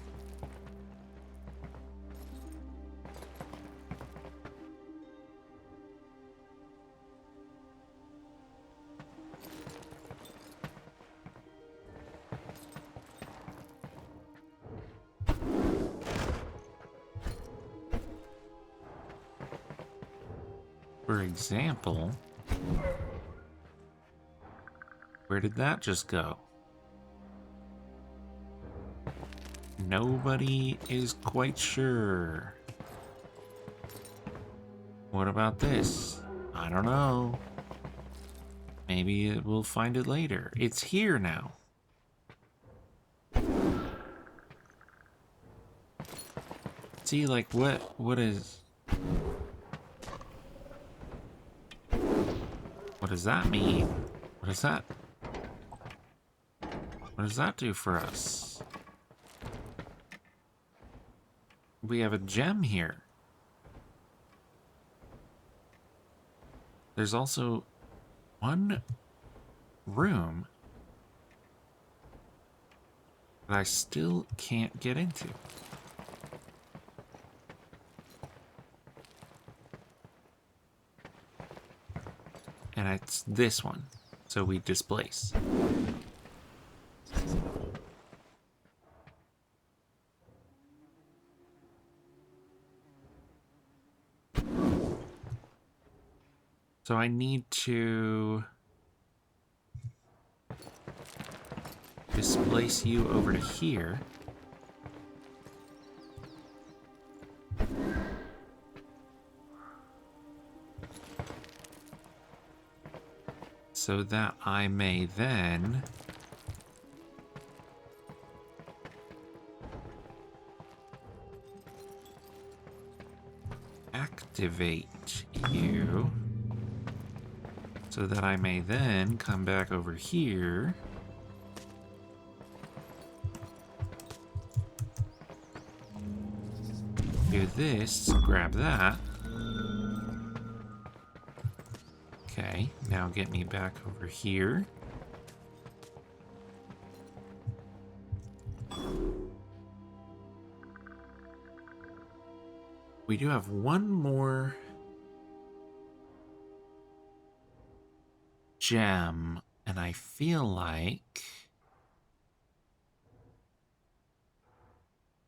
For example, where did that just go? Nobody is quite sure. What about this? I don't know. Maybe we'll find it later. It's here now. See, like, what is... What does that mean? What does that... What does that do for us? We have a gem here. There's also one room that I still can't get into. And it's this one. So we displace. So I need to displace you over to here. So that I may then activate you. So that I may then come back over here. Do this, grab that. Okay, now get me back over here. We do have one more gem, and I feel like...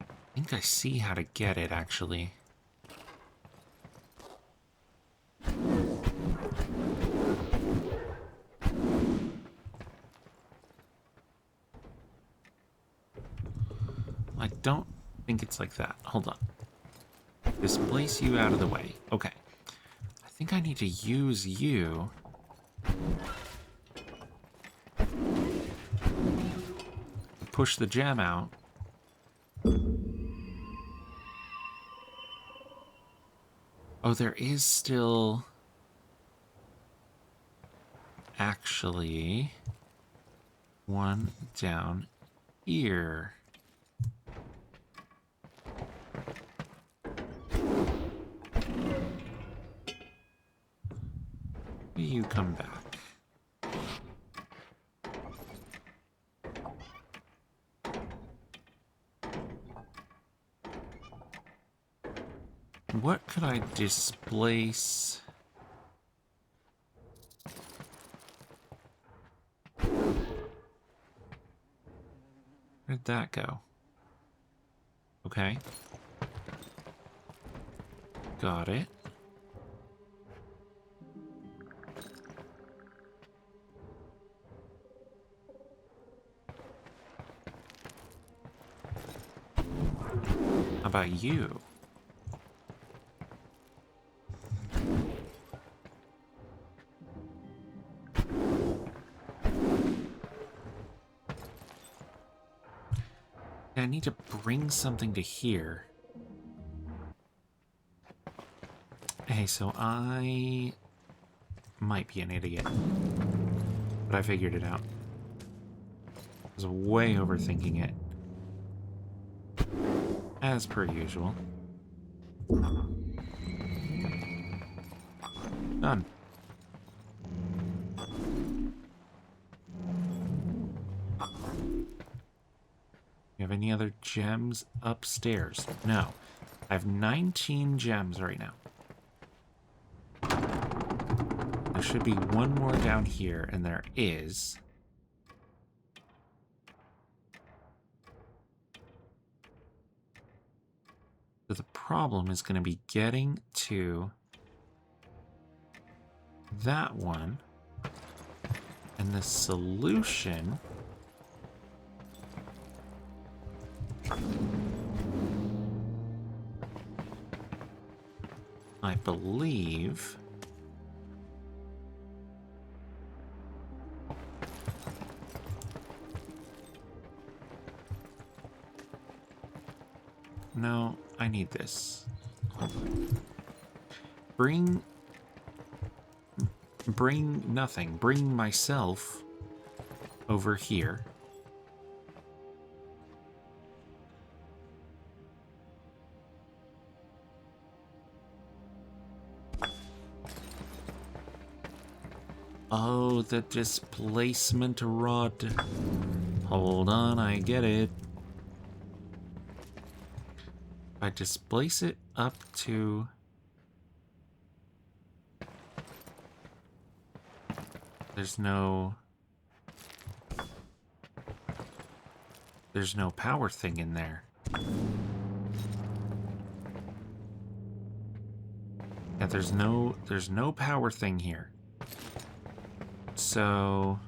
I think I see how to get it, actually. I don't think it's like that. Hold on. Displace you out of the way. Okay. I think I need to use you. Push the gem out. Oh, there is still... actually... one down here. You come back. What could I displace? Where'd that go? Okay. Got it. How about you? I need to bring something to here. Hey, so I might be an idiot, but I figured it out. I was way overthinking it. As per usual. Done. You have any other gems upstairs? No. I have 19 gems right now. There should be one more down here, and there is. So the problem is going to be getting to that one. And the solution... I believe... No, I need this. Hold on. Bring nothing. Bring myself over here. Oh, the displacement rod. Hold on, I get it. If I displace it up to... There's no power thing in there. Yeah, there's no power thing here. So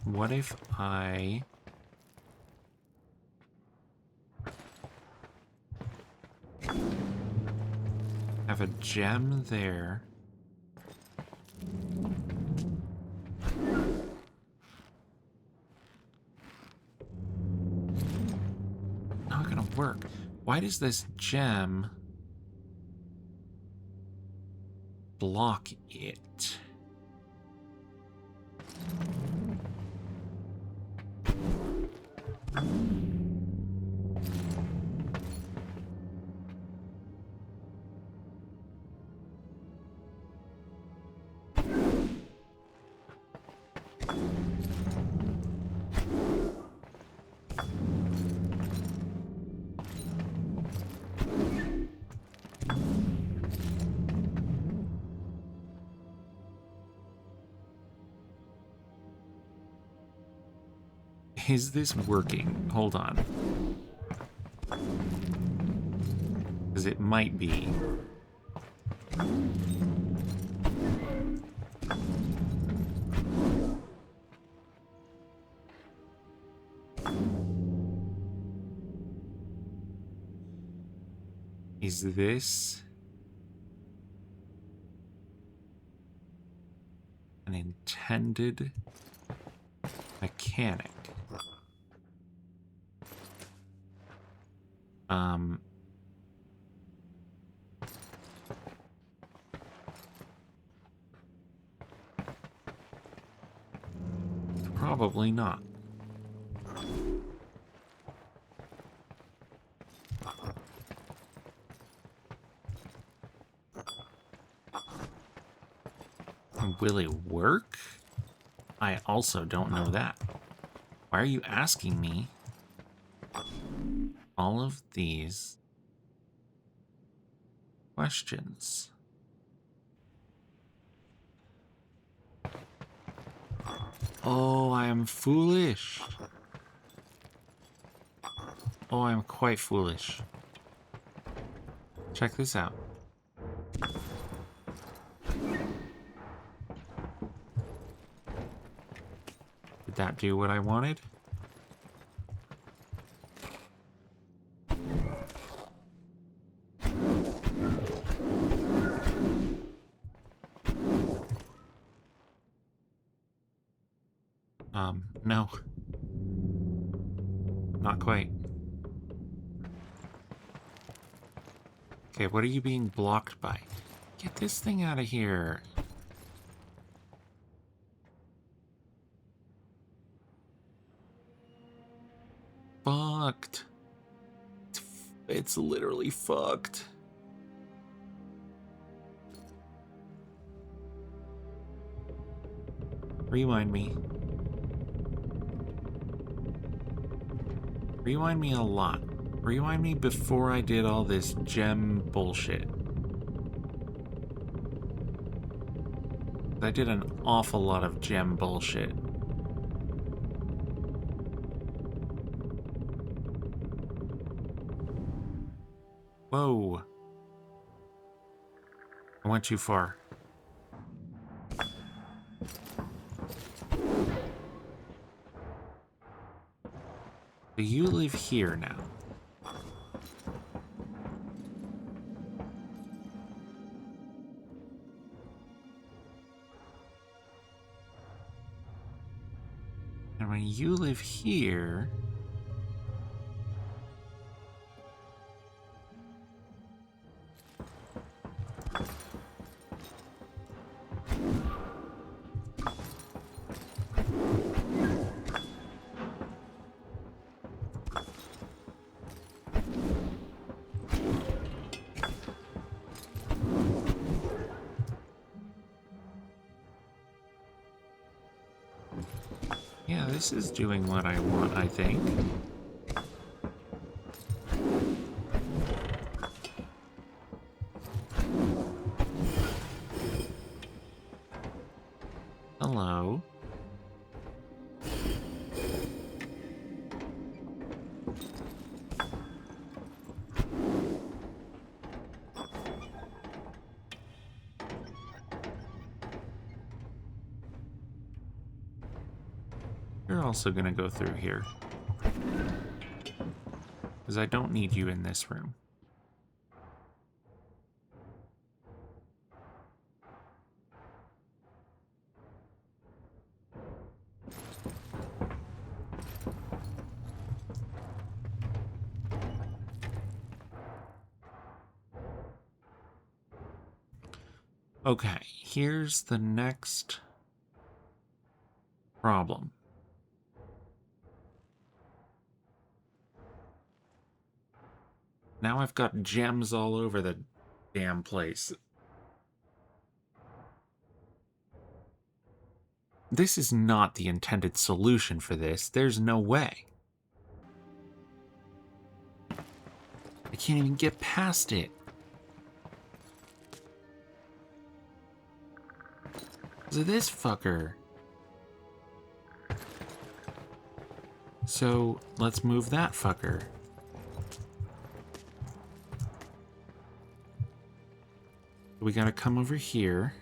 what if I have a gem there? Not gonna work. Why does this gem block it? Is this working? Hold on. Because it might be. Is this an intended mechanic? Probably not. Will it work? I also don't know that. Why are you asking me all of these questions? Oh, I am foolish. Oh, I'm quite foolish. Check this out. Did that do what I wanted? No. Not quite. Okay, what are you being blocked by? Get this thing out of here. Fucked. It's literally fucked. Rewind me. Rewind me a lot. Rewind me before I did all this gem bullshit. I did an awful lot of gem bullshit. Whoa. I went too far. So you live here now. And when you live here... Yeah, this is doing what I want, I think. Hello. You're also gonna go through here. Because I don't need you in this room. Okay, here's the next problem. Now I've got gems all over the damn place. This is not the intended solution for this. There's no way. I can't even get past it. Because of this fucker. So, let's move that fucker. We gotta come over here.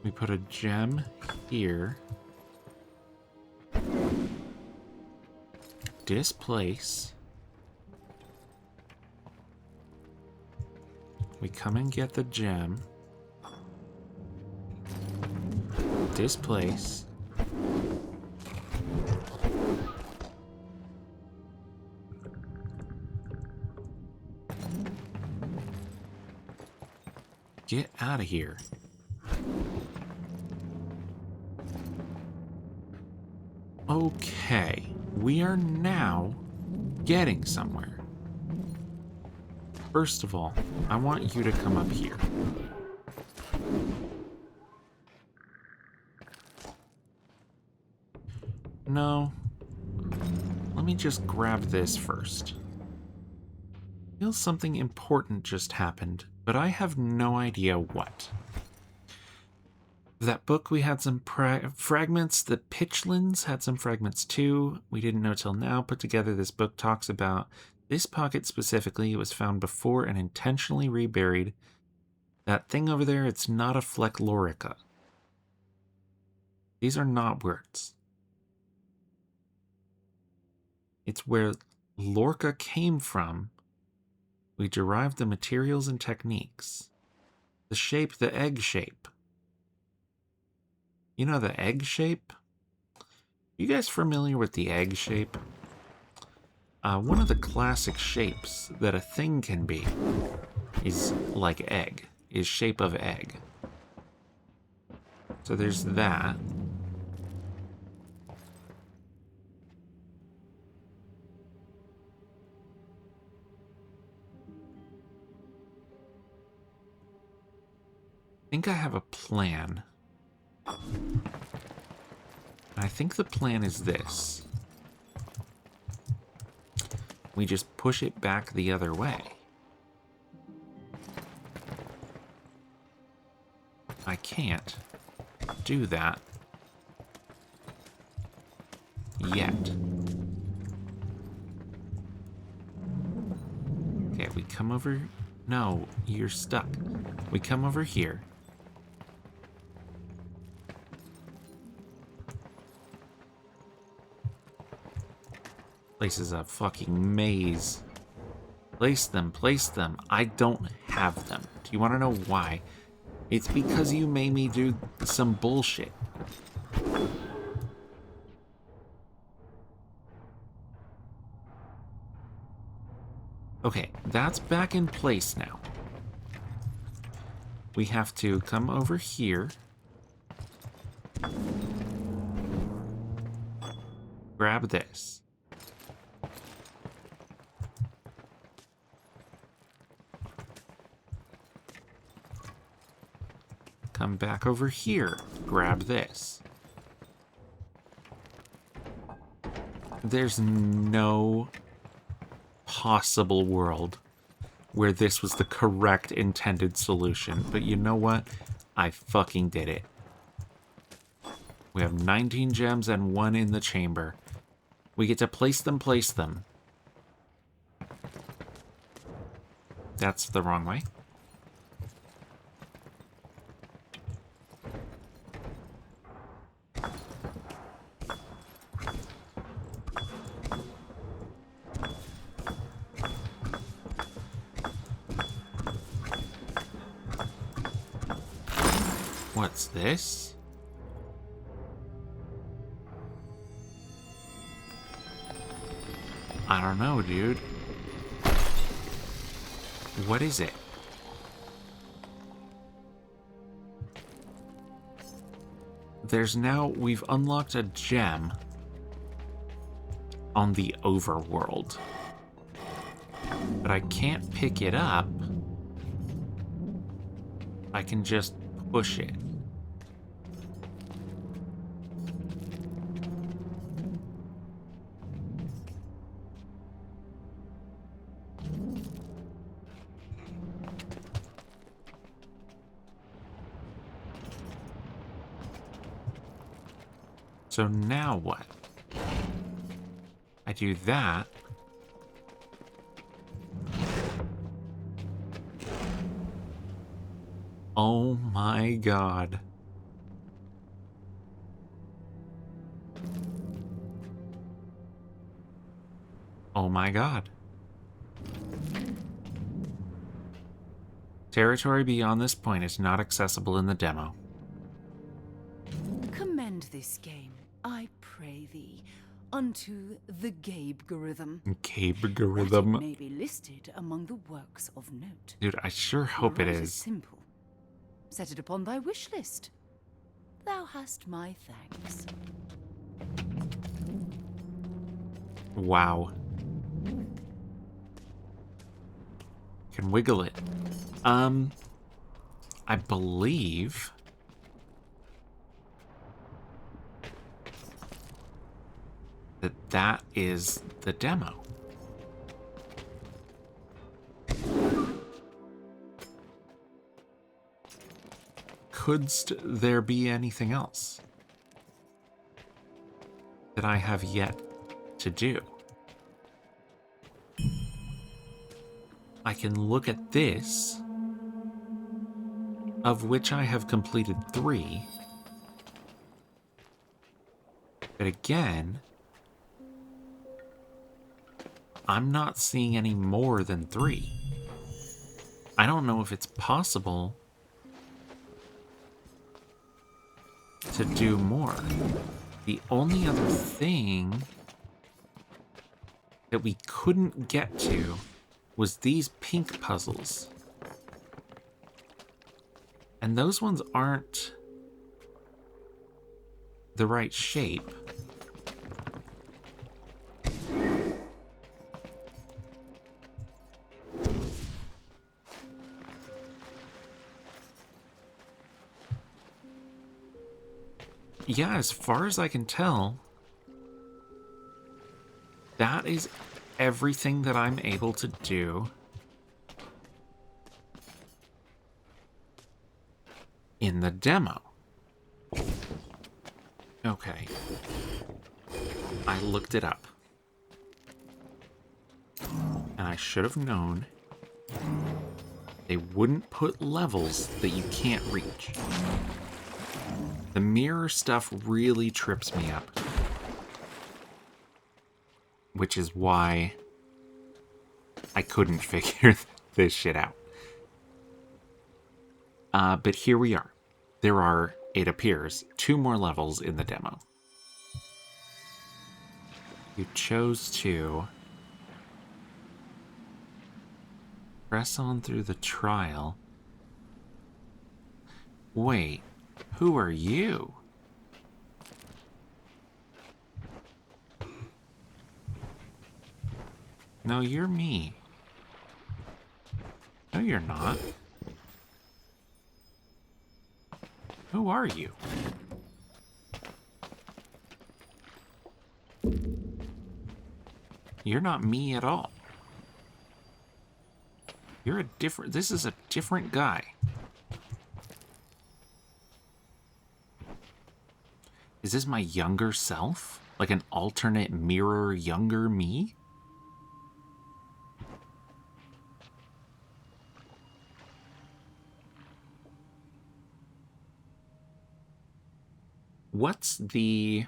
We put a gem here. Displace. We come and get the gem. Displace. Get out of here. Okay, we are now getting somewhere. First of all, I want you to come up here. No. Let me just grab this first. I feel something important just happened, but I have no idea what. That book, we had some fragments. The Pitchlands had some fragments too. We didn't know till now. Put together, this book talks about this pocket specifically. It was found before and intentionally reburied. That thing over there, it's not a Flechlorica. These are not words. It's where Lorca came from. We derived the materials and techniques. The shape, the egg shape. You know the egg shape? You guys familiar with the egg shape? One of the classic shapes that a thing can be is like egg, is shape of egg. So there's that. I think I have a plan. I think the plan is this. We just push it back the other way. can't do that yet. Okay, we come over... No, you're stuck. We come over here. Place is a fucking maze. Place them, place them. I don't have them. Do you want to know why? It's because you made me do some bullshit. Okay, that's back in place now. We have to come over here. Grab this. Come back over here. Grab this. There's no possible world where this was the correct intended solution. But you know what? I fucking did it. We have 19 gems and 1 in the chamber. We get to place them, place them. That's the wrong way. What's this? I don't know, dude. What is it? There's now... We've unlocked a gem on the overworld. But I can't pick it up. I can just push it. So now what? I do that. Oh my god. Oh my god. Territory beyond this point is not accessible in the demo. Commend this game, I pray thee, unto the Gabe-gorithm. Gabe-gorithm. That it may be listed among the works of note. Dude, I sure hope it Right is. Simple. Set it upon thy wish list. Thou hast my thanks. Wow. Can wiggle it. I believe that is the demo. Couldst there be anything else that I have yet to do? I can look at this, of which I have completed 3. But again, I'm not seeing any more than 3. I don't know if it's possible to do more. The only other thing that we couldn't get to was these pink puzzles. And those ones aren't the right shape. Yeah, as far as I can tell, that is everything that I'm able to do in the demo. Okay. I looked it up. And I should have known they wouldn't put levels that you can't reach. The mirror stuff really trips me up. Which is why I couldn't figure this shit out. But here we are. There are, it appears, 2 more levels in the demo. You chose to press on through the trial. Wait, who are you? No, you're me. No, you're not. Who are you? You're not me at all. You're a different... This is a different guy. Is this my younger self? Like an alternate mirror younger me? What's the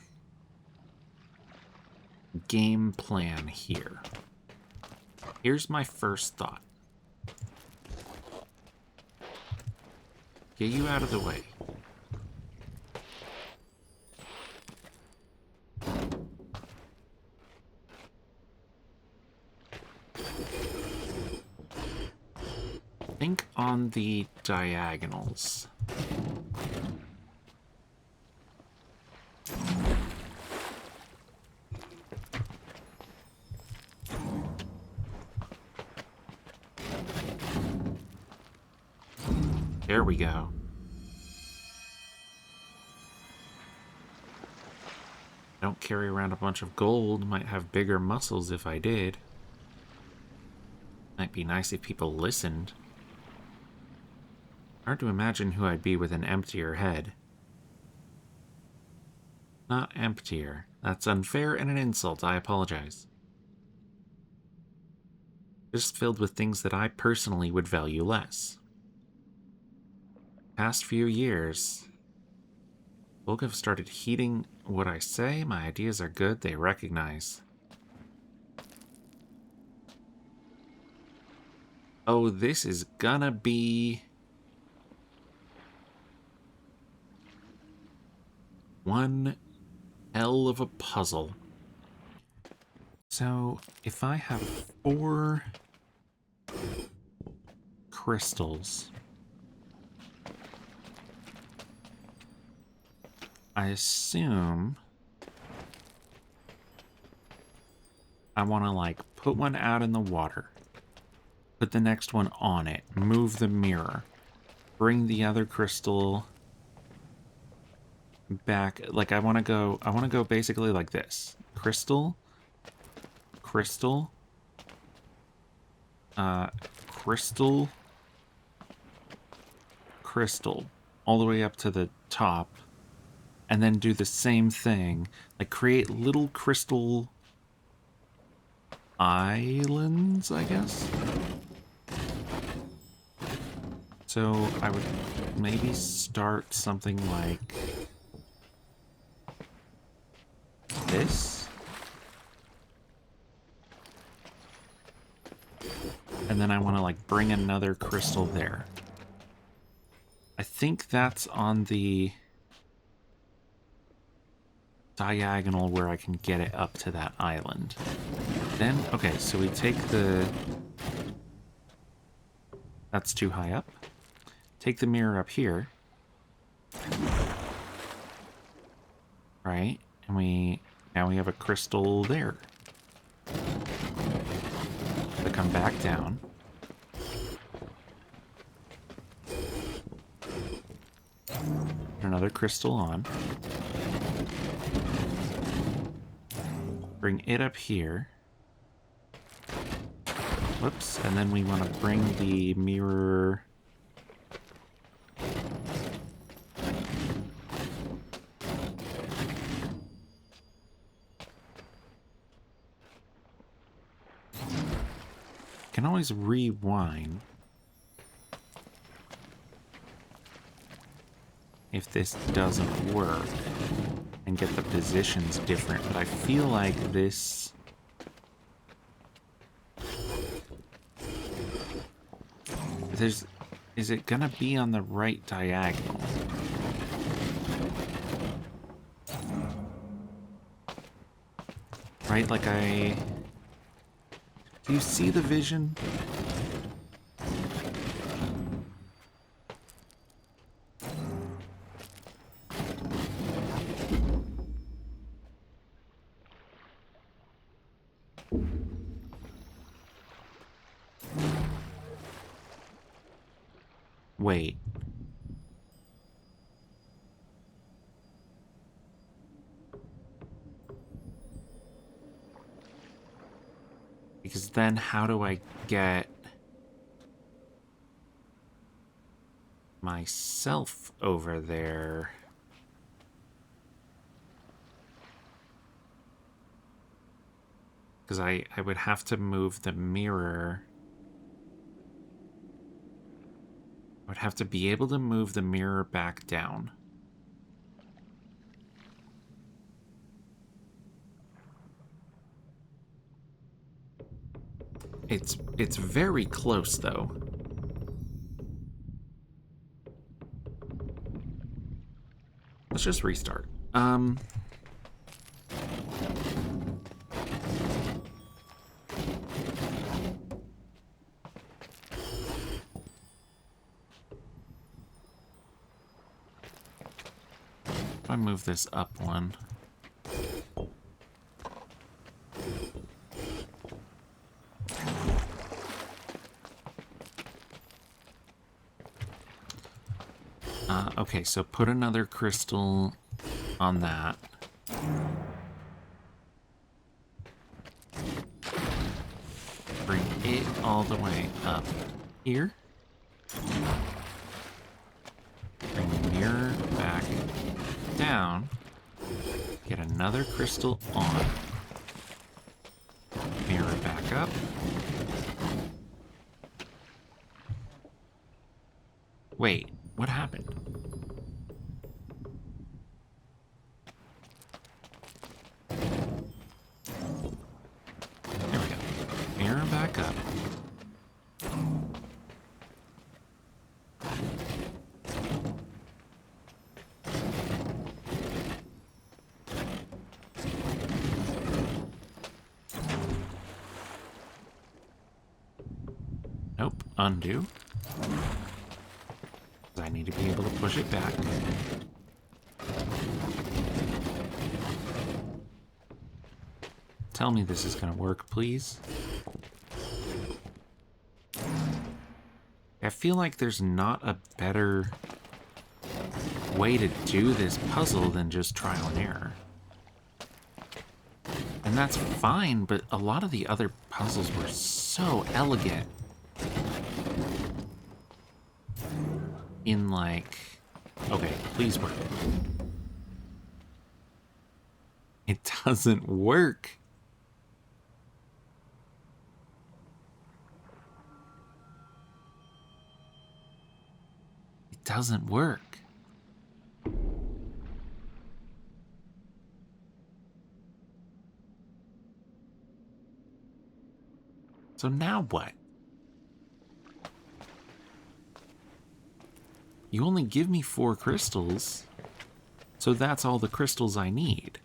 game plan here? Here's my first thought. Get you out of the way. Think on the diagonals. There we go. Don't carry around a bunch of gold. Might have bigger muscles if I did. Might be nice if people listened. Hard to imagine who I'd be with an emptier head. Not emptier. That's unfair and an insult. I apologize. Just filled with things that I personally would value less. Past few years, folk have started heeding what I say. My ideas are good. They recognize. Oh, this is gonna be one hell of a puzzle. So, if I have 4 crystals, I assume I want to, like, put one out in the water, put the next one on it, move the mirror, bring the other crystal back. Like, I want to go basically like this. Crystal, crystal, crystal, crystal, all the way up to the top. And then do the same thing, like create little crystal islands, I guess. So I would maybe start something like this. And then I want to like bring another crystal there. I think that's on the diagonal where I can get it up to that island. Then, okay, so we take the... That's too high up. Take the mirror up here. Right, and now we have a crystal there. So come back down. Put another crystal on. Bring it up here. Whoops, and then we want to bring the mirror can always rewind. If this doesn't work and get the positions different, but I feel like this is it gonna be on the right diagonal? Right, like do you see the vision? Wait. Because then how do I get myself over there? Because I would have to move the mirror. I would have to be able to move the mirror back down. It's very close though. Let's just restart. If I move this up one. Okay, so put another crystal on that. Bring it all the way up here. Bring the mirror back down. Get another crystal on. Mirror back up. Wait, what happened? There we go. Mirror back up. Nope, undo. I need to be able to push it back. Tell me this is going to work, please. I feel like there's not a better way to do this puzzle than just trial and error. And that's fine, but a lot of the other puzzles were so elegant. In like, okay, please work. It doesn't work. It doesn't work. So now what? You only give me 4 crystals, so that's all the crystals I need.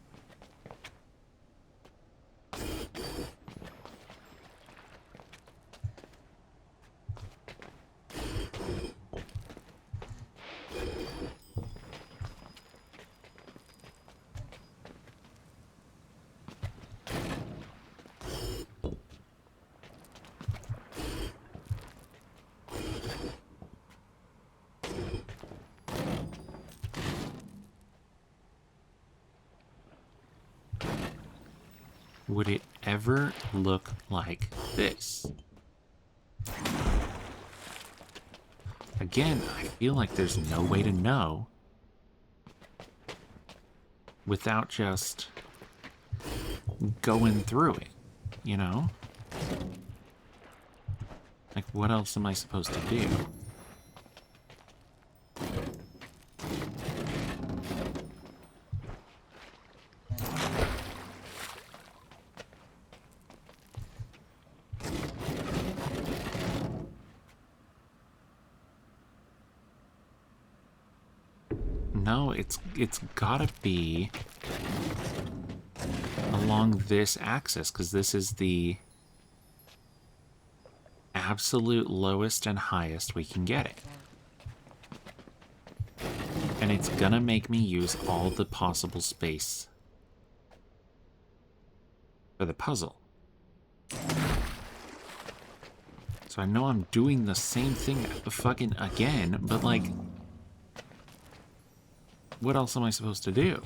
Would it ever look like this? Again, I feel like there's no way to know without just going through it, you know? what else am I supposed to do? No, it's gotta be along this axis, because this is the absolute lowest and highest we can get it. And it's gonna make me use all the possible space for the puzzle. So I know I'm doing the same thing fucking again, but like, what else am I supposed to do?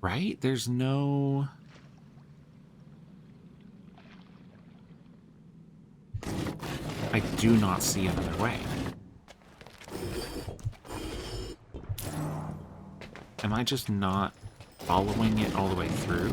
Right? There's no... I do not see another way. Am I just not following it all the way through?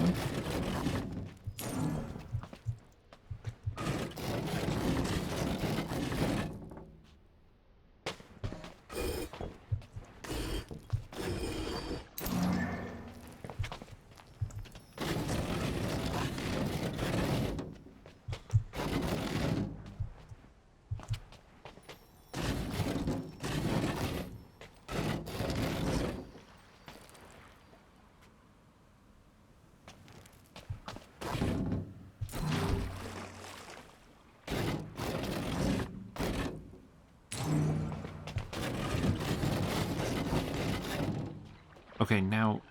Okay, now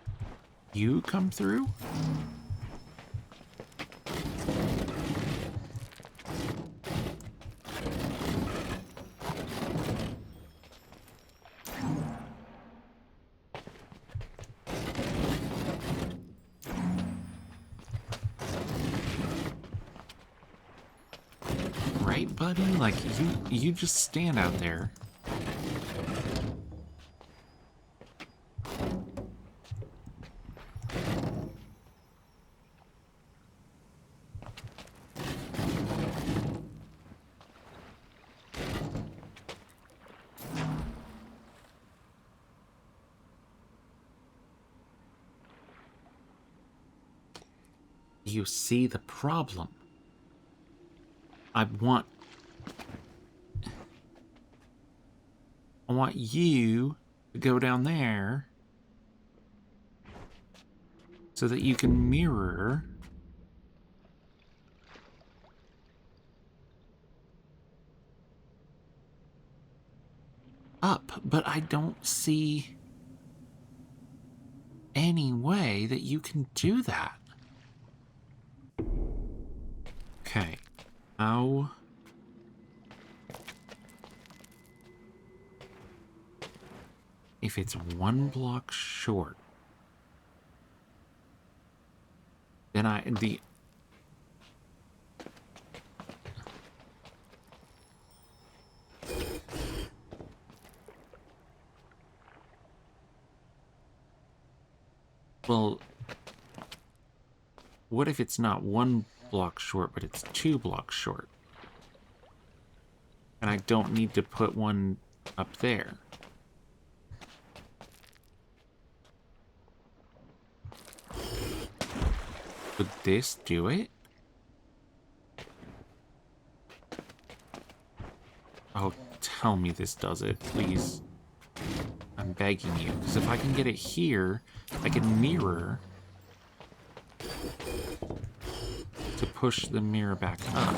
you come through? Right, buddy? Like, you just stand out there. You see the problem. I want you to go down there so that you can mirror up, but I don't see any way that you can do that. Okay. How? If it's one block short, then well, what if it's not one block short, but it's 2 blocks short? And I don't need to put one up there. Would this do it? Oh, tell me this does it, please. I'm begging you, because if I can get it here, I can mirror to push the mirror back up.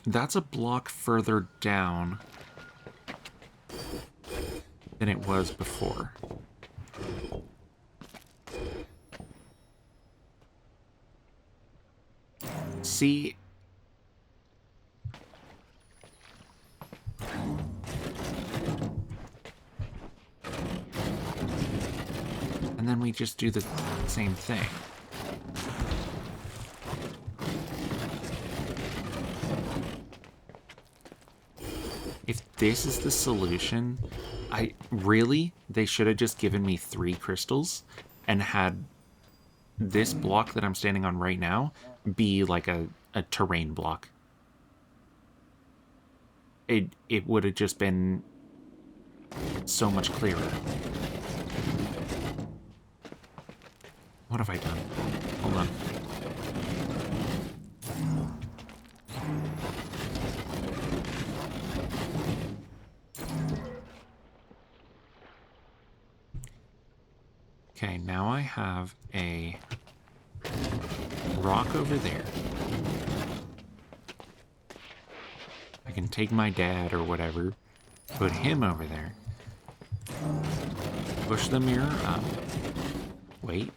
That's a block further down than it was before. See? And then we just do the same thing. If this is the solution, they should have just given me 3 crystals and had this block that I'm standing on right now be like a terrain block. It would have just been so much clearer. What have I done? Hold on. Okay, now I have a rock over there. I can take my dad or whatever, put him over there. Push the mirror up. Wait.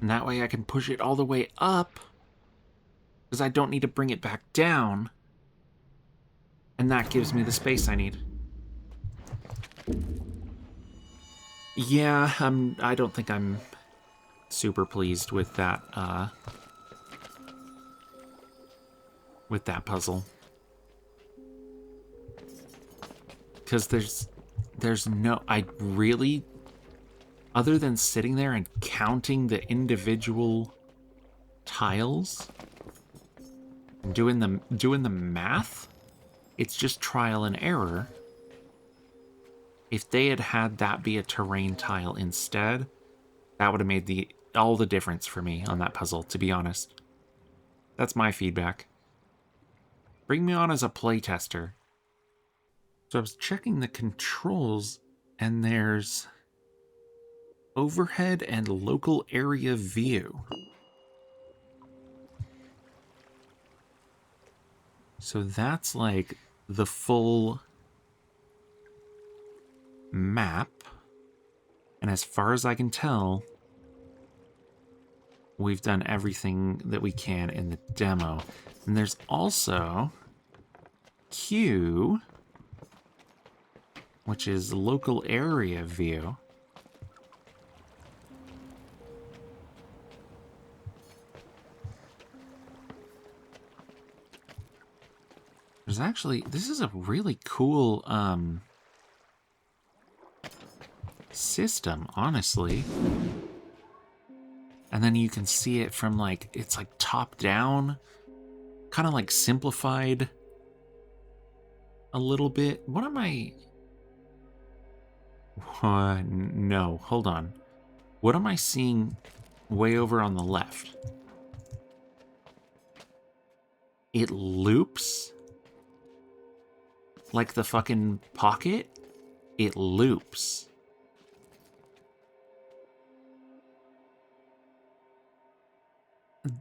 And that way I can push it all the way up, because I don't need to bring it back down. And that gives me the space I need. Yeah, I don't think I'm super pleased with that puzzle. Because there's no, I really, other than sitting there and counting the individual tiles and doing the math, it's just trial and error. If they had that be a terrain tile instead, that would have made all the difference for me on that puzzle, to be honest. That's my feedback. Bring me on as a playtester. So I was checking the controls, and there's overhead and local area view. So that's like the full map. And as far as I can tell, we've done everything that we can in the demo. And there's also Q, which is local area view. There's actually, this is a really cool system, honestly. And then you can see it from like, it's like top down, kind of like simplified a little bit. What am I? No, hold on. What am I seeing way over on the left? It loops like the fucking pocket. It loops.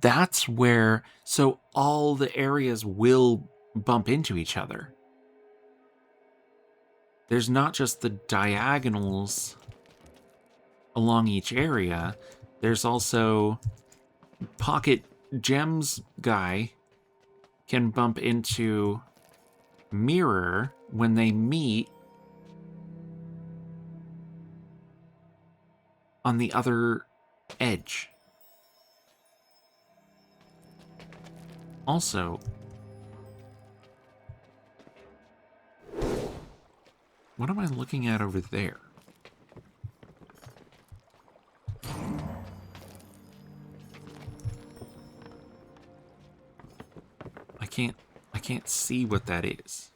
That's where, so all the areas will bump into each other. There's not just the diagonals along each area. There's also Pocket Gems guy can bump into Mirror when they meet on the other edge. Also, what am I looking at over there? I can't see what that is.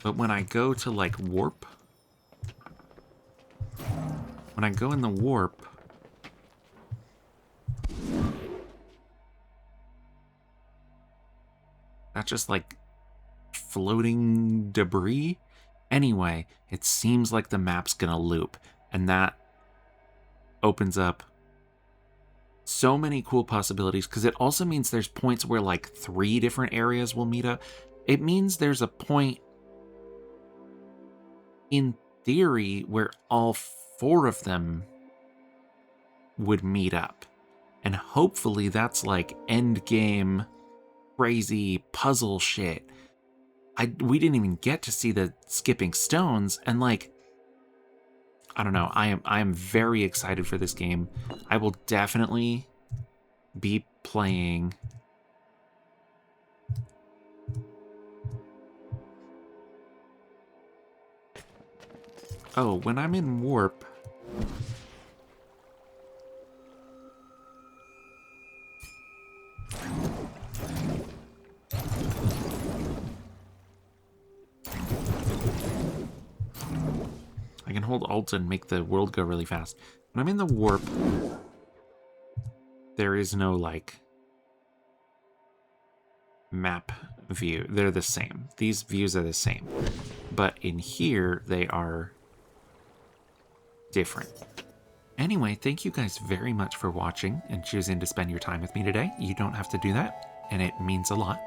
But when I go to like warp, when I go in the warp, that's just like floating debris. Anyway, it seems like the map's gonna loop, and that opens up So many cool possibilities, because it also means there's points where like 3 different areas will meet up. It means there's a point in theory where all 4 of them would meet up. And hopefully that's like end game crazy puzzle shit. We didn't even get to see the skipping stones, and like, I don't know, I am very excited for this game. I will definitely be playing when I'm in warp. I can hold Alt and make the world go really fast. When I'm in the warp, there is no, like, map view. They're the same. These views are the same. But in here, they are different. Anyway, thank you guys very much for watching and choosing to spend your time with me today. You don't have to do that, and it means a lot.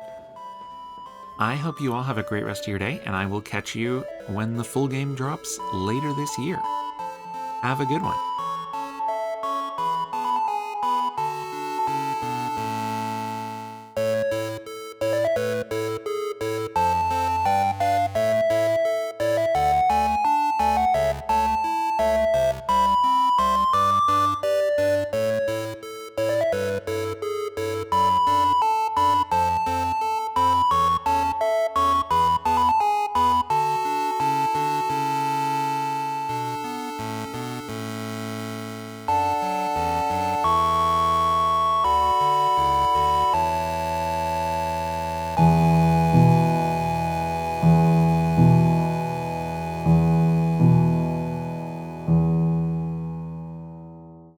I hope you all have a great rest of your day, and I will catch you when the full game drops later this year. Have a good one.